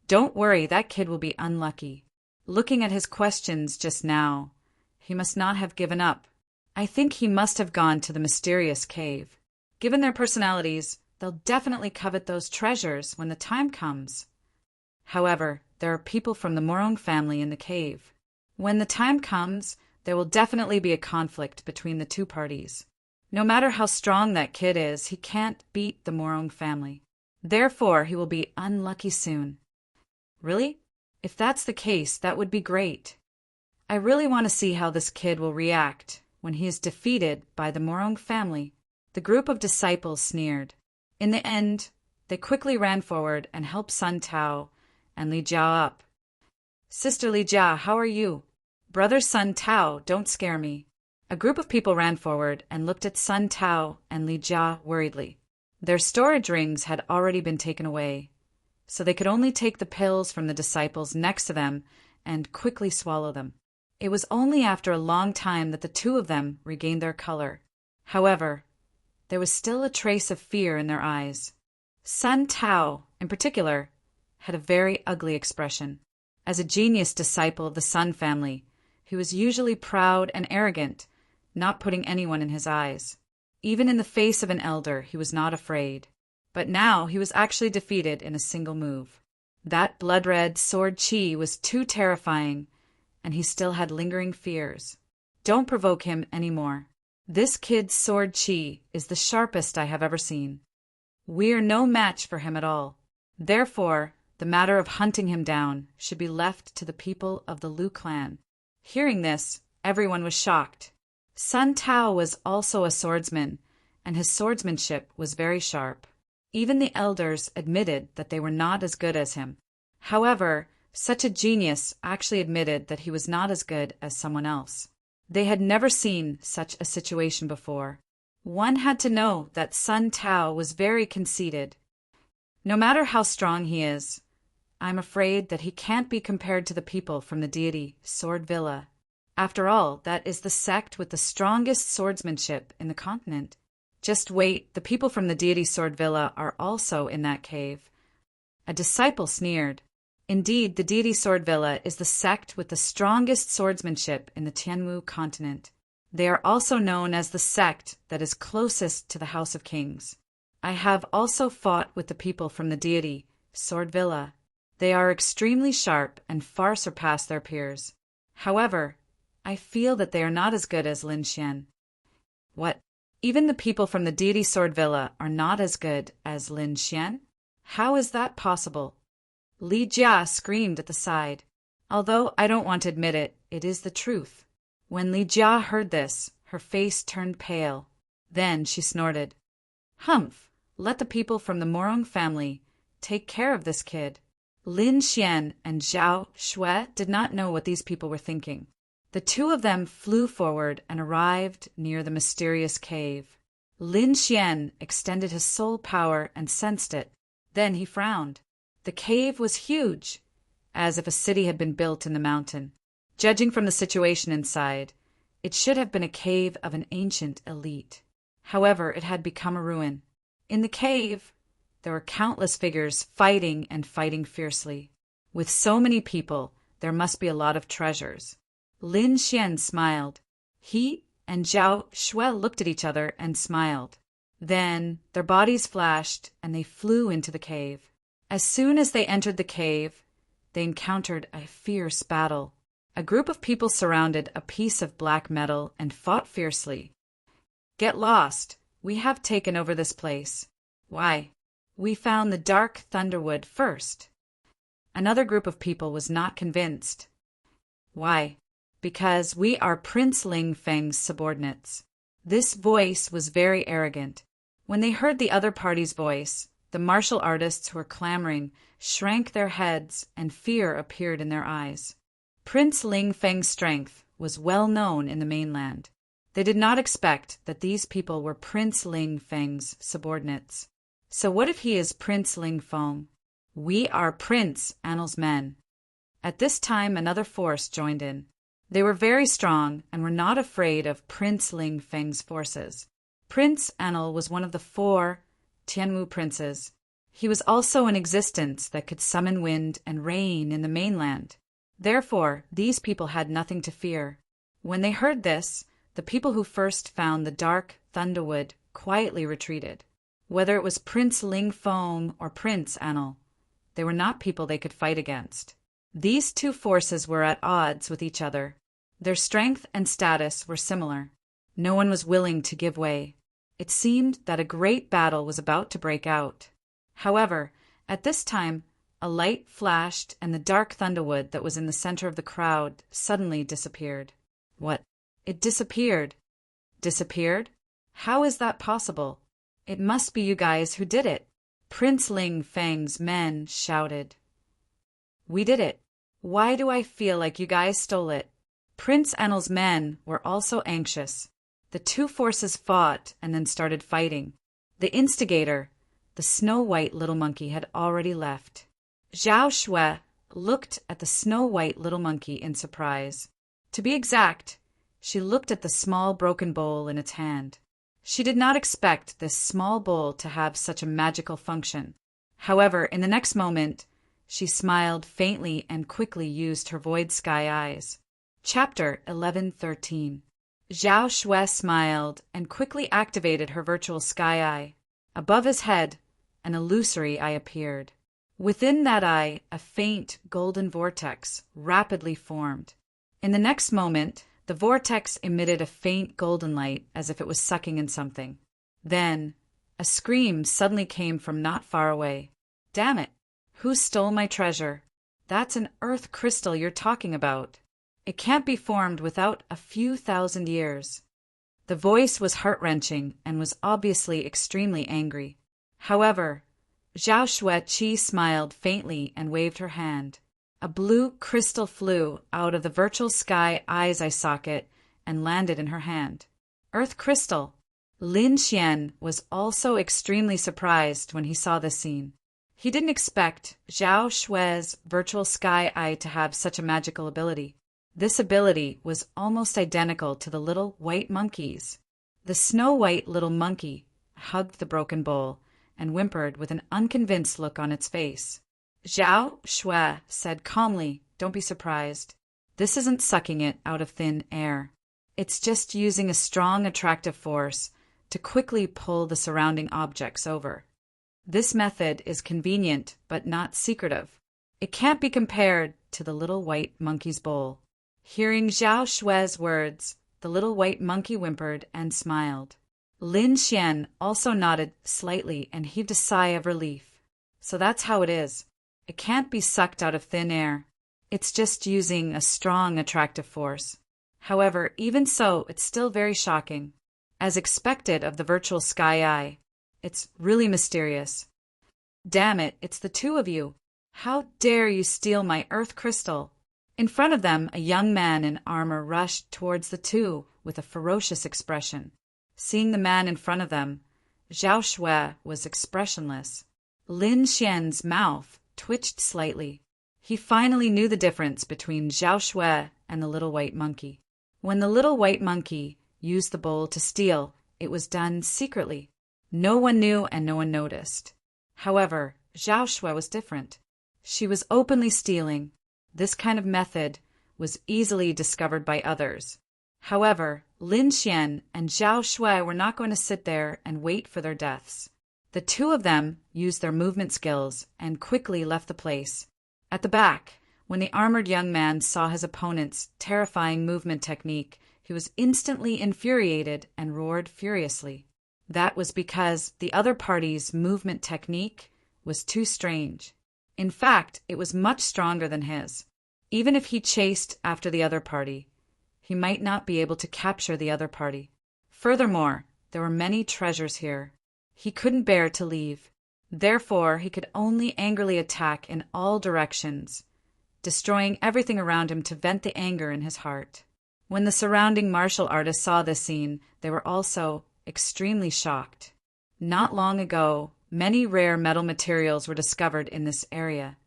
Don't worry, that kid will be unlucky. Looking at his questions just now, he must not have given up. I think he must have gone to the mysterious cave. Given their personalities, they'll definitely covet those treasures when the time comes. However, there are people from the Morong family in the cave. When the time comes, there will definitely be a conflict between the two parties. No matter how strong that kid is, he can't beat the Morong family. Therefore, he will be unlucky soon. Really? If that's the case, that would be great. I really want to see how this kid will react when he is defeated by the Morong family. The group of disciples sneered. In the end, they quickly ran forward and helped Sun Tao and Li Jia up. Sister Li Jia, how are you? Brother Sun Tao, don't scare me. A group of people ran forward and looked at Sun Tao and Li Jia worriedly. Their storage rings had already been taken away, so they could only take the pills from the disciples next to them and quickly swallow them. It was only after a long time that the two of them regained their color. However, there was still a trace of fear in their eyes. Sun Tao, in particular, had a very ugly expression. As a genius disciple of the Sun family, he was usually proud and arrogant, not putting anyone in his eyes. Even in the face of an elder, he was not afraid. But now he was actually defeated in a single move. That blood-red sword chi was too terrifying, and he still had lingering fears. Don't provoke him anymore. This kid's sword chi is the sharpest I have ever seen. We are no match for him at all. Therefore, the matter of hunting him down should be left to the people of the Lu clan. Hearing this, everyone was shocked. Sun Tao was also a swordsman, and his swordsmanship was very sharp. Even the elders admitted that they were not as good as him. However, such a genius actually admitted that he was not as good as someone else. They had never seen such a situation before. One had to know that Sun Tao was very conceited. No matter how strong he is, I'm afraid that he can't be compared to the people from the Deity Sword Villa. After all, that is the sect with the strongest swordsmanship in the continent. Just wait, the people from the Deity Sword Villa are also in that cave. A disciple sneered. Indeed, the Deity Sword Villa is the sect with the strongest swordsmanship in the Tianwu continent. They are also known as the sect that is closest to the House of Kings. I have also fought with the people from the Deity Sword Villa. They are extremely sharp and far surpass their peers. However, I feel that they are not as good as Lin Xian. What? Even the people from the Deity Sword Villa are not as good as Lin Xian? How is that possible? Li Jia screamed at the side. Although I don't want to admit it, it is the truth. When Li Jia heard this, her face turned pale. Then she snorted. Humph! Let the people from the Morong family take care of this kid. Lin Xian and Zhao Shui did not know what these people were thinking. The two of them flew forward and arrived near the mysterious cave. Lin Xian extended his soul power and sensed it. Then he frowned. The cave was huge, as if a city had been built in the mountain. Judging from the situation inside, it should have been a cave of an ancient elite. However, it had become a ruin. In the cave, there were countless figures fighting and fighting fiercely. With so many people, there must be a lot of treasures. Lin Xian smiled. He and Zhao Shui looked at each other and smiled. Then their bodies flashed and they flew into the cave. As soon as they entered the cave, they encountered a fierce battle. A group of people surrounded a piece of black metal and fought fiercely. Get lost. We have taken over this place. Why? We found the dark thunderwood first. Another group of people was not convinced. Why? Because we are Prince Ling Feng's subordinates. This voice was very arrogant. When they heard the other party's voice, the martial artists who were clamoring shrank their heads and fear appeared in their eyes. Prince Ling Feng's strength was well known in the mainland. They did not expect that these people were Prince Ling Feng's subordinates. So what if he is Prince Ling Feng? We are Prince Anil's men. At this time another force joined in. They were very strong and were not afraid of Prince Ling Feng's forces. Prince Anil was one of the 4 Tianwu princes. He was also an existence that could summon wind and rain in the mainland. Therefore, these people had nothing to fear. When they heard this, the people who first found the dark thunderwood quietly retreated. Whether it was Prince Ling Feng or Prince Anil, they were not people they could fight against. These two forces were at odds with each other. Their strength and status were similar. No one was willing to give way. It seemed that a great battle was about to break out. However, at this time, a light flashed and the dark thunderwood that was in the center of the crowd suddenly disappeared. What? It disappeared. Disappeared? How is that possible? It must be you guys who did it. Prince Ling Feng's men shouted. We did it. Why do I feel like you guys stole it? Prince Anil's men were also anxious. The two forces fought and then started fighting. The instigator, the snow-white little monkey, had already left. Zhao Shui looked at the snow-white little monkey in surprise. To be exact, she looked at the small broken bowl in its hand. She did not expect this small bowl to have such a magical function. However, in the next moment, she smiled faintly and quickly used her void sky eyes. Chapter 11:13. Zhao Shui smiled and quickly activated her virtual sky eye. Above his head, an illusory eye appeared. Within that eye, a faint golden vortex rapidly formed. In the next moment, the vortex emitted a faint golden light as if it was sucking in something. Then, a scream suddenly came from not far away. Damn it! Who stole my treasure? That's an earth crystal you're talking about. It can't be formed without a few thousand years. The voice was heart-wrenching and was obviously extremely angry. However, Zhao Shui smiled faintly and waved her hand. A blue crystal flew out of the virtual sky eye's eye socket and landed in her hand. Earth crystal! Lin Xian was also extremely surprised when he saw this scene. He didn't expect Zhao Shui's virtual sky eye to have such a magical ability. This ability was almost identical to the little white monkey's. The snow-white little monkey hugged the broken bowl and whimpered with an unconvinced look on its face. Zhao Shui said calmly, "Don't be surprised. This isn't sucking it out of thin air. It's just using a strong attractive force to quickly pull the surrounding objects over. This method is convenient but not secretive. It can't be compared to the little white monkey's bowl." Hearing Zhao Shui's words, the little white monkey whimpered and smiled. Lin Xian also nodded slightly and heaved a sigh of relief. So that's how it is. It can't be sucked out of thin air. It's just using a strong attractive force. However, even so, it's still very shocking. As expected of the virtual sky eye, it's really mysterious. Damn it, it's the two of you. How dare you steal my earth crystal? In front of them, a young man in armor rushed towards the two with a ferocious expression. Seeing the man in front of them, Zhao Shui was expressionless. Lin Xian's mouth twitched slightly. He finally knew the difference between Zhao Shui and the little white monkey. When the little white monkey used the bowl to steal, it was done secretly. No one knew and no one noticed. However, Zhao Shui was different. She was openly stealing. This kind of method was easily discovered by others. However, Lin Xian and Zhao Shui were not going to sit there and wait for their deaths. The two of them used their movement skills and quickly left the place. At the back, when the armored young man saw his opponent's terrifying movement technique, he was instantly infuriated and roared furiously. That was because the other party's movement technique was too strange. In fact, it was much stronger than his. Even if he chased after the other party, he might not be able to capture the other party. Furthermore, there were many treasures here. He couldn't bear to leave. Therefore, he could only angrily attack in all directions. destroying everything around him to vent the anger in his heart. When the surrounding martial artists saw this scene, they were also extremely shocked. Not long ago, many rare metal materials were discovered in this area.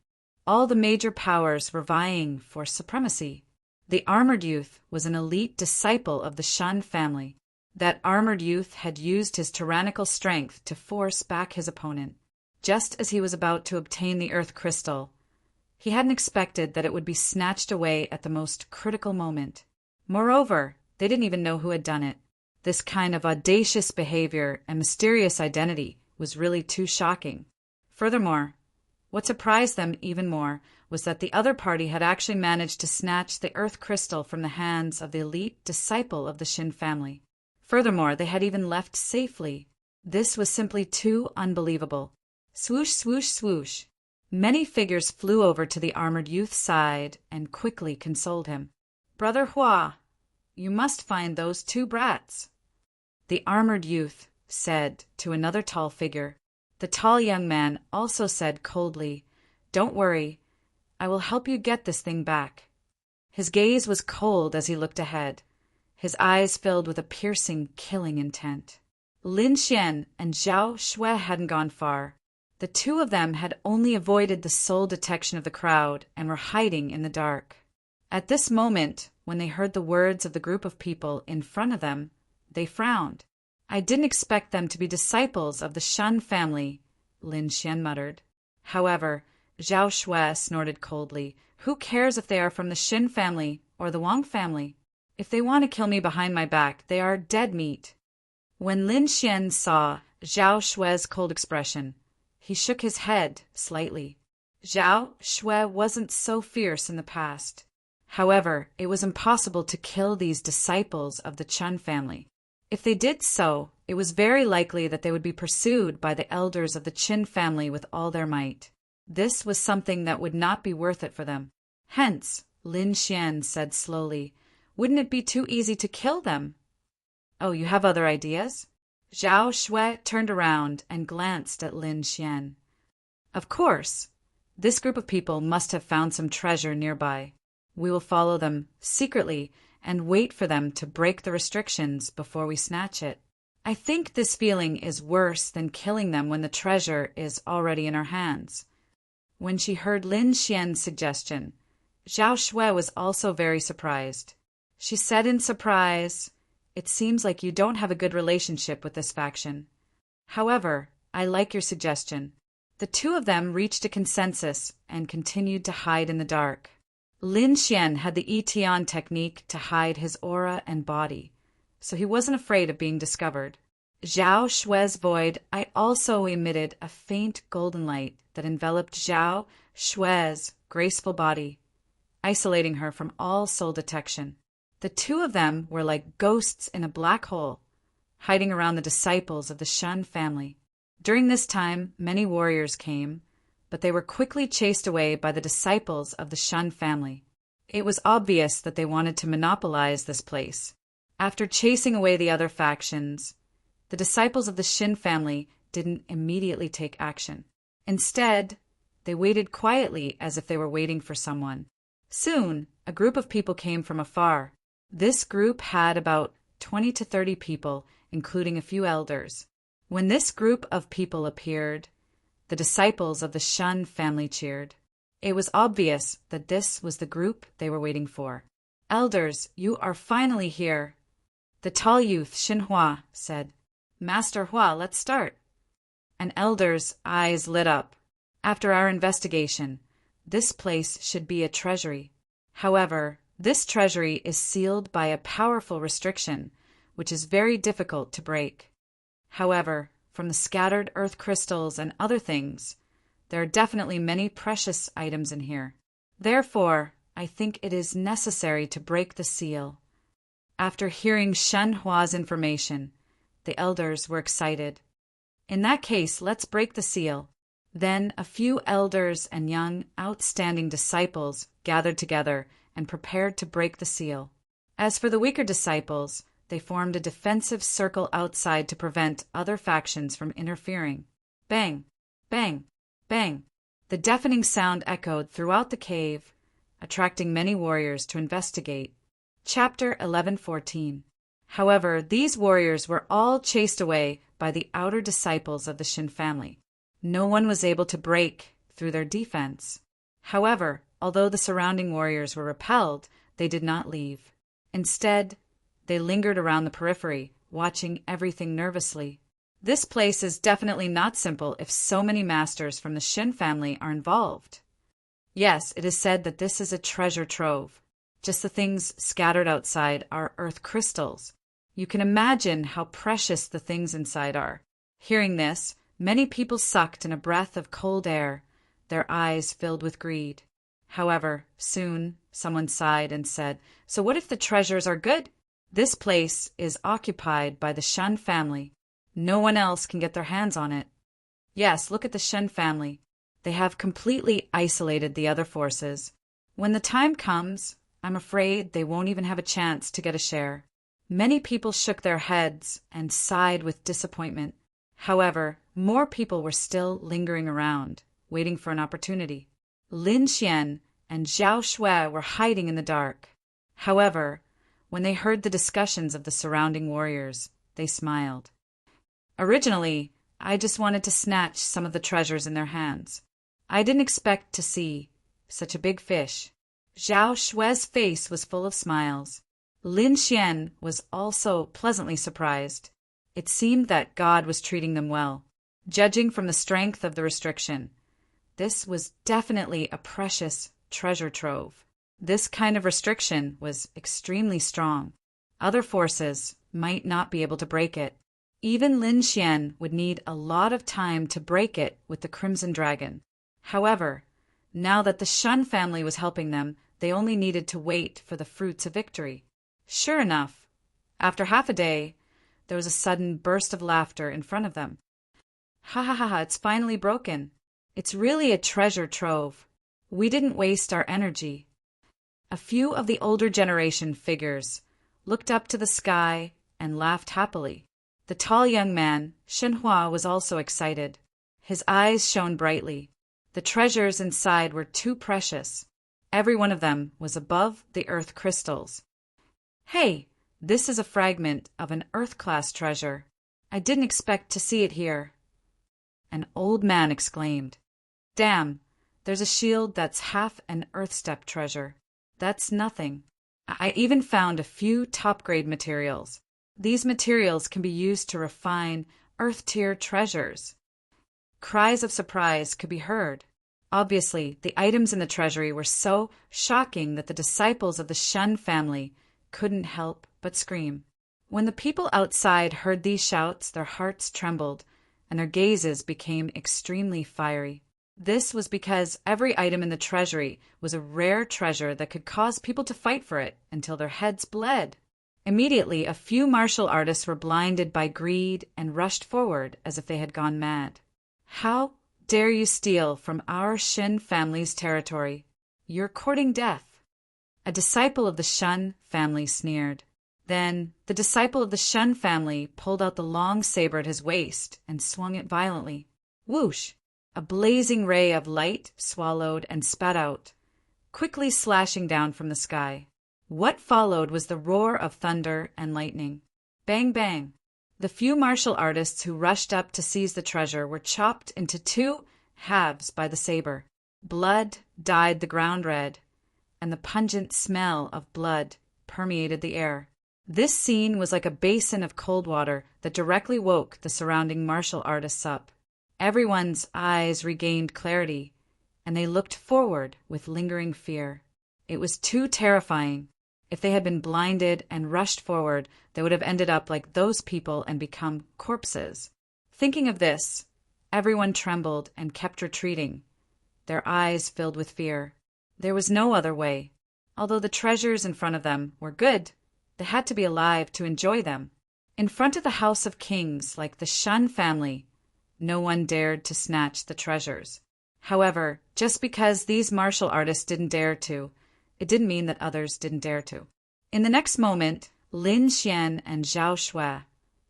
All the major powers were vying for supremacy. The armored youth was an elite disciple of the Shun family. That armored youth had used his tyrannical strength to force back his opponent. Just as he was about to obtain the earth crystal, he hadn't expected that it would be snatched away at the most critical moment. Moreover, they didn't even know who had done it. This kind of audacious behavior and mysterious identity was really too shocking. Furthermore, what surprised them even more was that the other party had actually managed to snatch the earth crystal from the hands of the elite disciple of the Shin family. Furthermore, they had even left safely. This was simply too unbelievable. Swoosh, swoosh, swoosh. Many figures flew over to the armored youth's side and quickly consoled him. "Brother Hua, you must find those two brats," the armored youth said to another tall figure. The tall young man also said coldly, "Don't worry, I will help you get this thing back." His gaze was cold as he looked ahead, his eyes filled with a piercing, killing intent. Lin Xian and Zhao Shui hadn't gone far. The two of them had only avoided the sole detection of the crowd and were hiding in the dark. At this moment, when they heard the words of the group of people in front of them, they frowned. "I didn't expect them to be disciples of the Shun family," Lin Xian muttered. However, Zhao Shui snorted coldly. "Who cares if they are from the Shin family or the Wang family? If they want to kill me behind my back, they are dead meat." When Lin Xian saw Zhao Shui's cold expression, he shook his head slightly. Zhao Shui wasn't so fierce in the past. However, it was impossible to kill these disciples of the Chun family. If they did so, it was very likely that they would be pursued by the elders of the Qin family with all their might. This was something that would not be worth it for them. Hence, Lin Xian said slowly, "Wouldn't it be too easy to kill them?" "Oh, you have other ideas?" Zhao Shui turned around and glanced at Lin Xian. "Of course. This group of people must have found some treasure nearby. We will follow them secretly and wait for them to break the restrictions before we snatch it. I think this feeling is worse than killing them when the treasure is already in our hands." When she heard Lin Xian's suggestion, Zhao Shui was also very surprised. She said in surprise, "It seems like you don't have a good relationship with this faction. However, I like your suggestion." The two of them reached a consensus and continued to hide in the dark. Lin Xian had the Etian technique to hide his aura and body, so he wasn't afraid of being discovered. Zhao Shui's void eye also emitted a faint golden light that enveloped Zhao Shui's graceful body, isolating her from all soul detection. The two of them were like ghosts in a black hole, hiding around the disciples of the Shun family. During this time, many warriors came, but they were quickly chased away by the disciples of the Shun family. It was obvious that they wanted to monopolize this place. After chasing away the other factions, the disciples of the Shin family didn't immediately take action. Instead, they waited quietly as if they were waiting for someone. Soon, a group of people came from afar. This group had about 20 to 30 people, including a few elders. When this group of people appeared, the disciples of the Shun family cheered. It was obvious that this was the group they were waiting for. "Elders, you are finally here," the tall youth Xinhua said. "Master Hua, let's start." An elder's eyes lit up. "After our investigation, this place should be a treasury. However, this treasury is sealed by a powerful restriction, which is very difficult to break. However, from the scattered earth crystals and other things, there are definitely many precious items in here. Therefore, I think it is necessary to break the seal." After hearing Shen Hua's information, the elders were excited. "In that case, let's break the seal." Then a few elders and young, outstanding disciples gathered together and prepared to break the seal. As for the weaker disciples, they formed a defensive circle outside to prevent other factions from interfering. Bang! Bang! Bang! The deafening sound echoed throughout the cave. attracting many warriors to investigate. Chapter 11:14. However, these warriors were all chased away by the outer disciples of the Shin family. No one was able to break through their defense. However, although the surrounding warriors were repelled, they did not leave. Instead, they lingered around the periphery, watching everything nervously. This place is definitely not simple if so many masters from the Shin family are involved. Yes, it is said that this is a treasure trove. Just the things scattered outside are earth crystals. You can imagine how precious the things inside are. Hearing this, many people sucked in a breath of cold air, their eyes filled with greed. However, soon someone sighed and said, "So what if the treasures are good? This place is occupied by the Shin family. No one else can get their hands on it." Yes, look at the Shin family. They have completely isolated the other forces. When the time comes, I'm afraid they won't even have a chance to get a share. Many people shook their heads and sighed with disappointment. However, more people were still lingering around, waiting for an opportunity. Lin Xian and Zhao Shui were hiding in the dark. However, when they heard the discussions of the surrounding warriors, they smiled. Originally, I just wanted to snatch some of the treasures in their hands. I didn't expect to see such a big fish. Zhao Shui's face was full of smiles. Lin Xian was also pleasantly surprised. It seemed that God was treating them well. Judging from the strength of the restriction, this was definitely a precious treasure trove. This kind of restriction was extremely strong. Other forces might not be able to break it. Even Lin Xian would need a lot of time to break it with the Crimson Dragon. However, now that the Shin family was helping them, they only needed to wait for the fruits of victory. Sure enough, after half a day, there was a sudden burst of laughter in front of them. Ha ha ha ha, it's finally broken. It's really a treasure trove. We didn't waste our energy. A few of the older generation figures looked up to the sky and laughed happily. The tall young man, Shenhua, was also excited. His eyes shone brightly. The treasures inside were too precious. Every one of them was above the earth crystals. Hey, this is a fragment of an earth-class treasure. I didn't expect to see it here. An old man exclaimed. Damn, there's a shield that's half an earth-step treasure. That's nothing. I even found a few top-grade materials. These materials can be used to refine earth-tier treasures. Cries of surprise could be heard. Obviously, the items in the treasury were so shocking that the disciples of the Shin family couldn't help but scream. When the people outside heard these shouts, their hearts trembled, and their gazes became extremely fiery. This was because every item in the treasury was a rare treasure that could cause people to fight for it until their heads bled. Immediately, a few martial artists were blinded by greed and rushed forward as if they had gone mad. How dare you steal from our Shin family's territory? You're courting death. A disciple of the Shin family sneered. Then the disciple of the Shin family pulled out the long saber at his waist and swung it violently. Whoosh! A blazing ray of light swallowed and spat out, quickly slashing down from the sky. What followed was the roar of thunder and lightning. Bang, bang! The few martial artists who rushed up to seize the treasure were chopped into two halves by the saber. Blood dyed the ground red, and the pungent smell of blood permeated the air. This scene was like a basin of cold water that directly woke the surrounding martial artists up. Everyone's eyes regained clarity, and they looked forward with lingering fear. It was too terrifying. If they had been blinded and rushed forward, they would have ended up like those people and become corpses. Thinking of this, everyone trembled and kept retreating, their eyes filled with fear. There was no other way. Although the treasures in front of them were good, they had to be alive to enjoy them. In front of the House of Kings, like the Shin family, no one dared to snatch the treasures. However, just because these martial artists didn't dare to, it didn't mean that others didn't dare to. In the next moment, Lin Xian and Zhao Shui,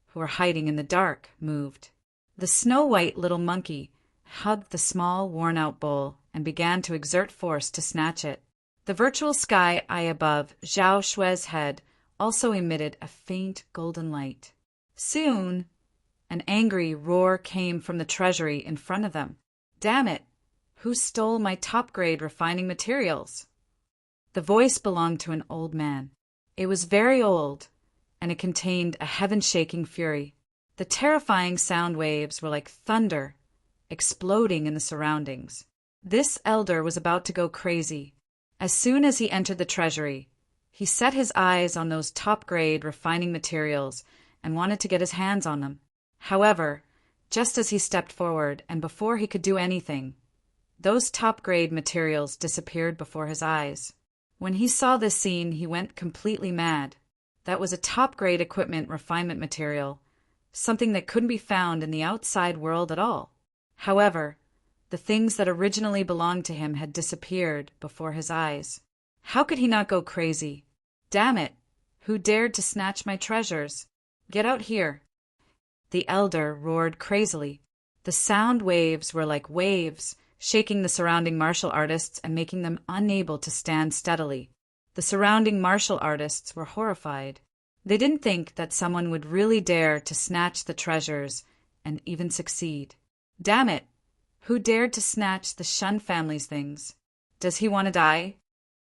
who were hiding in the dark, moved. The snow-white little monkey hugged the small, worn-out bowl and began to exert force to snatch it. The virtual sky eye above Zhao Shui's head also emitted a faint golden light. Soon, an angry roar came from the treasury in front of them. "Damn it! Who stole my top-grade refining materials?" The voice belonged to an old man. It was very old, and it contained a heaven-shaking fury. The terrifying sound waves were like thunder, exploding in the surroundings. This elder was about to go crazy. As soon as he entered the treasury, he set his eyes on those top-grade refining materials and wanted to get his hands on them. However, just as he stepped forward and before he could do anything, those top-grade materials disappeared before his eyes. When he saw this scene, he went completely mad. That was a top-grade equipment refinement material, something that couldn't be found in the outside world at all. However, the things that originally belonged to him had disappeared before his eyes. How could he not go crazy? "Damn it! Who dared to snatch my treasures? Get out here!" The elder roared crazily. The sound waves were like waves, shaking the surrounding martial artists and making them unable to stand steadily. The surrounding martial artists were horrified. They didn't think that someone would really dare to snatch the treasures and even succeed. "Damn it! Who dared to snatch the Shun family's things? Does he want to die?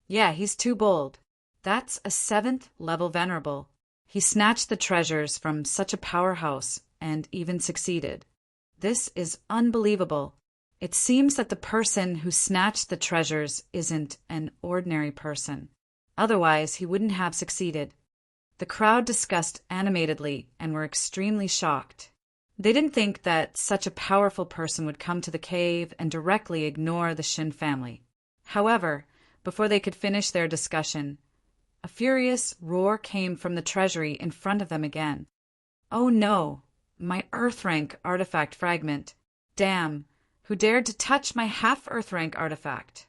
Yeah, he's too bold. That's a 7th level venerable. He snatched the treasures from such a powerhouse and even succeeded. This is unbelievable. It seems that the person who snatched the treasures isn't an ordinary person. Otherwise, he wouldn't have succeeded." The crowd discussed animatedly and were extremely shocked. They didn't think that such a powerful person would come to the cave and directly ignore the Shin family. However, before they could finish their discussion, a furious roar came from the treasury in front of them again. "Oh no! My Earth-rank artifact fragment! Damn! Who dared to touch my half-Earth-rank artifact?"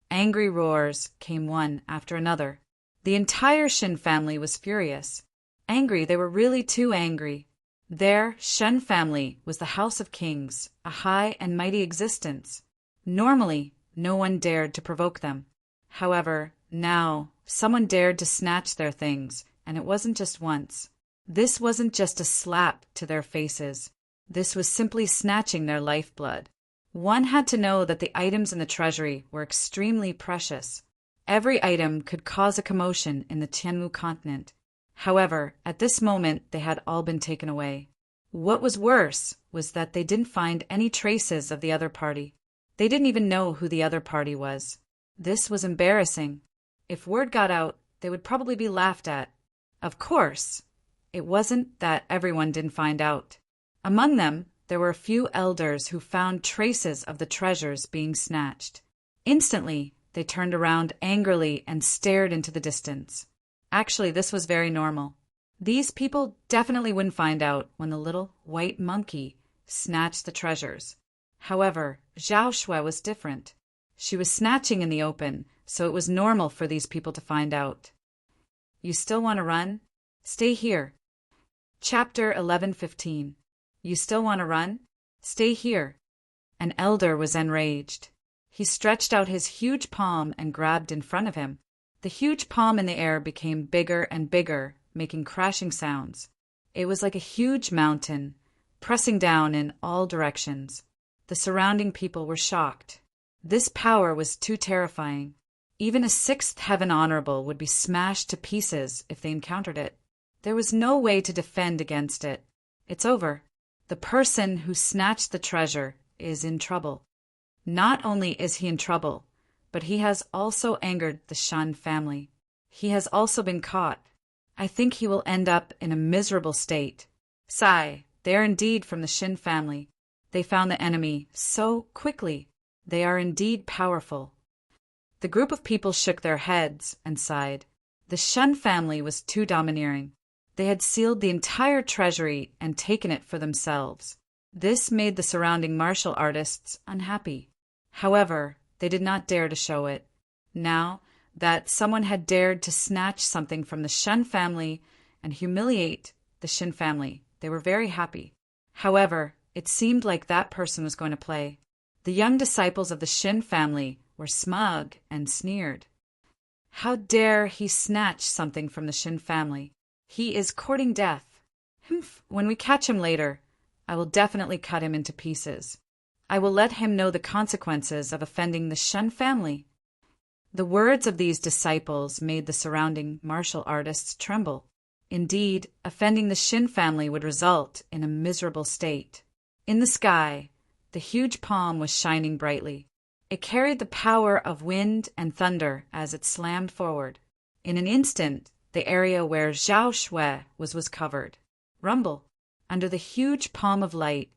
Angry roars came one after another. The entire Shin family was furious. Angry, they were really too angry. Their Shen family was the House of Kings, a high and mighty existence. Normally, no one dared to provoke them. However, now, someone dared to snatch their things, and it wasn't just once. This wasn't just a slap to their faces. This was simply snatching their lifeblood. One had to know that the items in the treasury were extremely precious. Every item could cause a commotion in the Tianmu continent. However, at this moment they had all been taken away. What was worse was that they didn't find any traces of the other party. They didn't even know who the other party was. This was embarrassing. If word got out, they would probably be laughed at. Of course, it wasn't that everyone didn't find out. Among them, there were a few elders who found traces of the treasures being snatched. Instantly, they turned around angrily and stared into the distance. Actually, this was very normal. These people definitely wouldn't find out when the little white monkey snatched the treasures. However, Zhao Shui was different. She was snatching in the open, so it was normal for these people to find out. "You still want to run? Stay here." Chapter 11:15. "You still want to run? Stay here." An elder was enraged. He stretched out his huge palm and grabbed in front of him. The huge palm in the air became bigger and bigger, making crashing sounds. It was like a huge mountain, pressing down in all directions. The surrounding people were shocked. This power was too terrifying. Even a 6th heaven honorable would be smashed to pieces if they encountered it. There was no way to defend against it. It's over. The person who snatched the treasure is in trouble. Not only is he in trouble, but he has also angered the Shan family. He has also been caught. I think he will end up in a miserable state. Sigh, they are indeed from the Shin family. They found the enemy so quickly. They are indeed powerful. The group of people shook their heads and sighed. The Shun family was too domineering. They had sealed the entire treasury and taken it for themselves. This made the surrounding martial artists unhappy. However, they did not dare to show it. Now that someone had dared to snatch something from the Shun family and humiliate the Shin family, they were very happy. However, it seemed like that person was going to play. The young disciples of the Shin family were smug and sneered. How dare he snatch something from the Shin family? He is courting death. Humph, when we catch him later, I will definitely cut him into pieces. I will let him know the consequences of offending the Shin family. The words of these disciples made the surrounding martial artists tremble. Indeed, offending the Shin family would result in a miserable state. In the sky, the huge palm was shining brightly. It carried the power of wind and thunder as it slammed forward. In an instant, the area where Zhao Shui was covered. Rumble. Under the huge palm of light,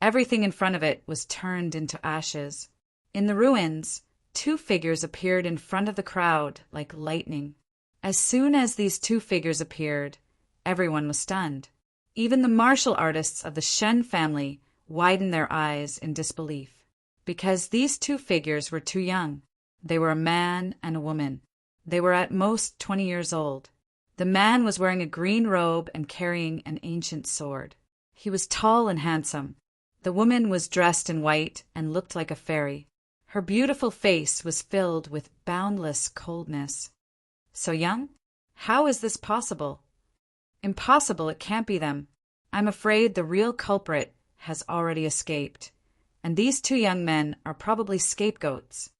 everything in front of it was turned into ashes. In the ruins, two figures appeared in front of the crowd like lightning. As soon as these two figures appeared, everyone was stunned. Even the martial artists of the Shen family widened their eyes in disbelief, because these two figures were too young. They were a man and a woman. They were at most 20 years old. The man was wearing a green robe and carrying an ancient sword. He was tall and handsome. The woman was dressed in white and looked like a fairy. Her beautiful face was filled with boundless coldness. So young? How is this possible? Impossible, it can't be them. I'm afraid the real culprit has already escaped, and these two young men are probably scapegoats.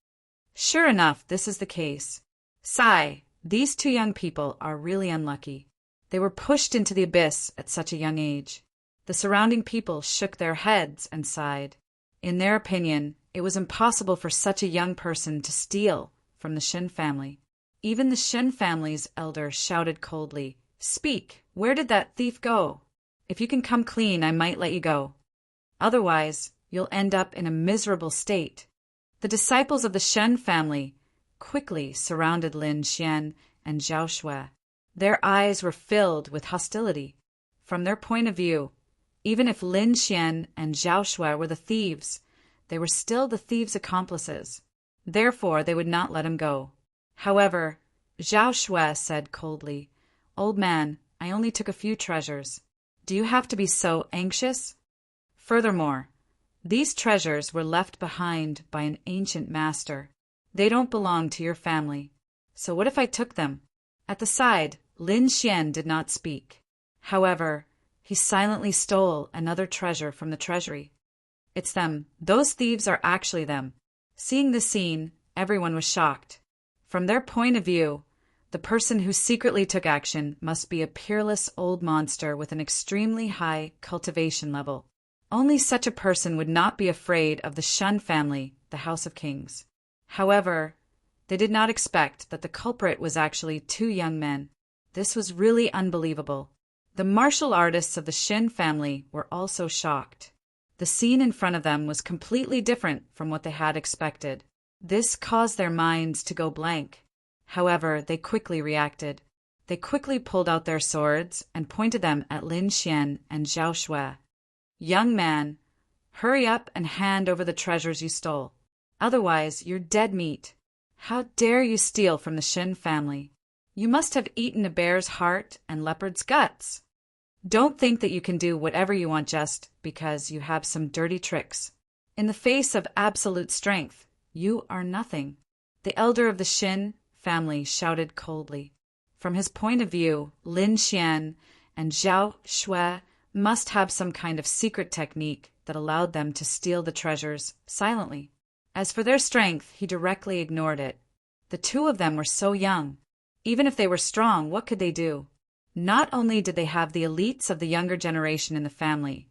Sure enough, this is the case. Sigh, these two young people are really unlucky. They were pushed into the abyss at such a young age. The surrounding people shook their heads and sighed. In their opinion, it was impossible for such a young person to steal from the Shin family. Even the Shin family's elder shouted coldly, "Speak! Where did that thief go? If you can come clean, I might let you go. Otherwise, you'll end up in a miserable state." The disciples of the Shen family quickly surrounded Lin Xian and Zhao Shui. Their eyes were filled with hostility. From their point of view, even if Lin Xian and Zhao Shui were the thieves, they were still the thieves' accomplices. Therefore, they would not let him go. However, Zhao Shui said coldly, "Old man, I only took a few treasures. Do you have to be so anxious? Furthermore, these treasures were left behind by an ancient master. They don't belong to your family. So what if I took them?" At the side, Lin Xian did not speak. However, he silently stole another treasure from the treasury. It's them. Those thieves are actually them. Seeing this scene, everyone was shocked. From their point of view, the person who secretly took action must be a peerless old monster with an extremely high cultivation level. Only such a person would not be afraid of the Shun family, the House of Kings. However, they did not expect that the culprit was actually two young men. This was really unbelievable. The martial artists of the Shin family were also shocked. The scene in front of them was completely different from what they had expected. This caused their minds to go blank. However, they quickly reacted. They quickly pulled out their swords and pointed them at Lin Xian and Zhao Shui. "Young man, hurry up and hand over the treasures you stole. Otherwise, you're dead meat. How dare you steal from the Shin family? You must have eaten a bear's heart and leopard's guts. Don't think that you can do whatever you want just because you have some dirty tricks. In the face of absolute strength, you are nothing." The elder of the Shin family shouted coldly. From his point of view, Lin Xian and Zhao Shui must have some kind of secret technique that allowed them to steal the treasures silently. As for their strength, he directly ignored it. The two of them were so young. Even if they were strong, what could they do? Not only did they have the elites of the younger generation in the family,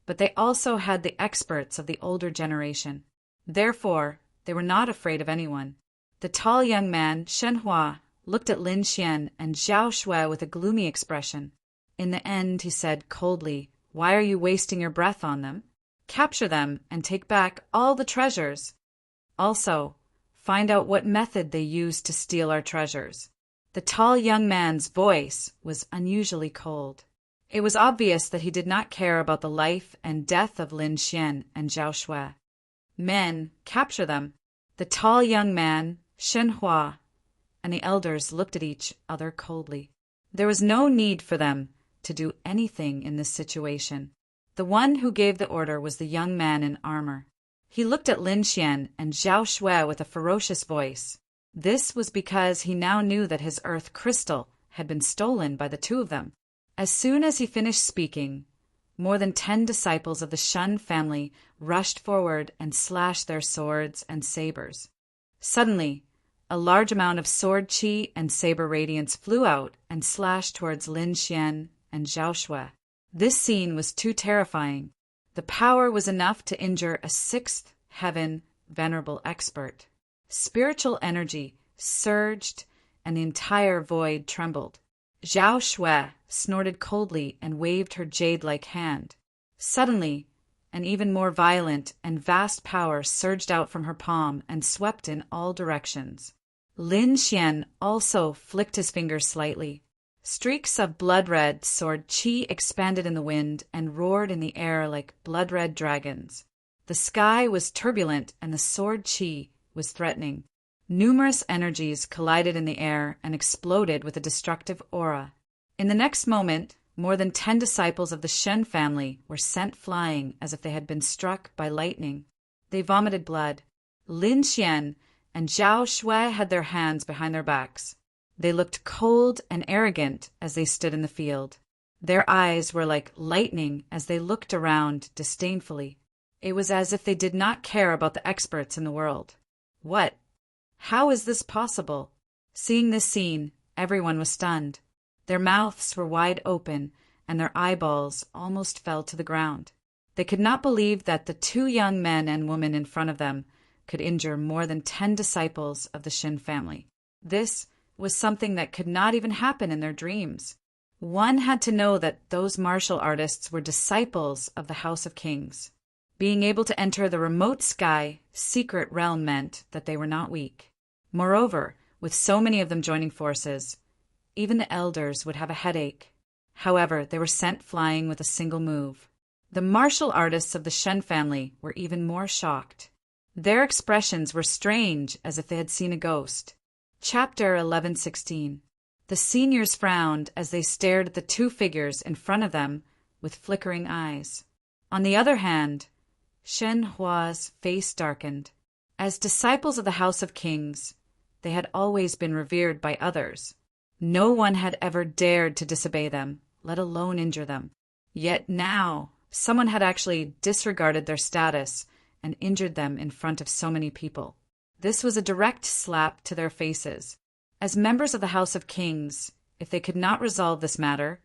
but they also had the experts of the older generation. Therefore, they were not afraid of anyone. The tall young man, Shenhua, looked at Lin Xian and Zhao Shui with a gloomy expression. In the end, he said coldly, "Why are you wasting your breath on them? Capture them and take back all the treasures. Also, find out what method they used to steal our treasures." The tall young man's voice was unusually cold. It was obvious that he did not care about the life and death of Lin Xian and Zhao Shui. "Men, capture them." The tall young man, Shenhua, and the elders looked at each other coldly. There was no need for them to do anything in this situation. The one who gave the order was the young man in armor. He looked at Lin Xian and Zhao Shui with a ferocious voice. This was because he now knew that his earth crystal had been stolen by the two of them. As soon as he finished speaking, more than 10 disciples of the Shun family rushed forward and slashed their swords and sabers. Suddenly, a large amount of sword chi and saber radiance flew out and slashed towards Lin Xian and Zhao Shui. This scene was too terrifying. The power was enough to injure a 6th heaven venerable expert. Spiritual energy surged and the entire void trembled. Zhao Shui snorted coldly and waved her jade-like hand. Suddenly, an even more violent and vast power surged out from her palm and swept in all directions. Lin Xian also flicked his fingers slightly. Streaks of blood-red sword chi expanded in the wind and roared in the air like blood-red dragons. The sky was turbulent and the sword chi was threatening. Numerous energies collided in the air and exploded with a destructive aura. In the next moment, more than 10 disciples of the Shen family were sent flying as if they had been struck by lightning. They vomited blood. Lin Xian and Zhao Shui had their hands behind their backs. They looked cold and arrogant as they stood in the field. Their eyes were like lightning as they looked around disdainfully. It was as if they did not care about the experts in the world. What? How is this possible? Seeing this scene, everyone was stunned. Their mouths were wide open, and their eyeballs almost fell to the ground. They could not believe that the 2 young men and women in front of them could injure more than 10 disciples of the Shin family. This was something that could not even happen in their dreams. One had to know that those martial artists were disciples of the House of Kings. Being able to enter the remote sky secret realm meant that they were not weak. Moreover, with so many of them joining forces, even the elders would have a headache. However, they were sent flying with a single move. The martial artists of the Shen family were even more shocked. Their expressions were strange, as if they had seen a ghost. Chapter 11:16. The seniors frowned as they stared at the 2 figures in front of them with flickering eyes. On the other hand, Shen Hua's face darkened. As disciples of the House of Kings, they had always been revered by others. No one had ever dared to disobey them, let alone injure them. Yet now, someone had actually disregarded their status and injured them in front of so many people. This was a direct slap to their faces. As members of the House of Kings, if they could not resolve this matter,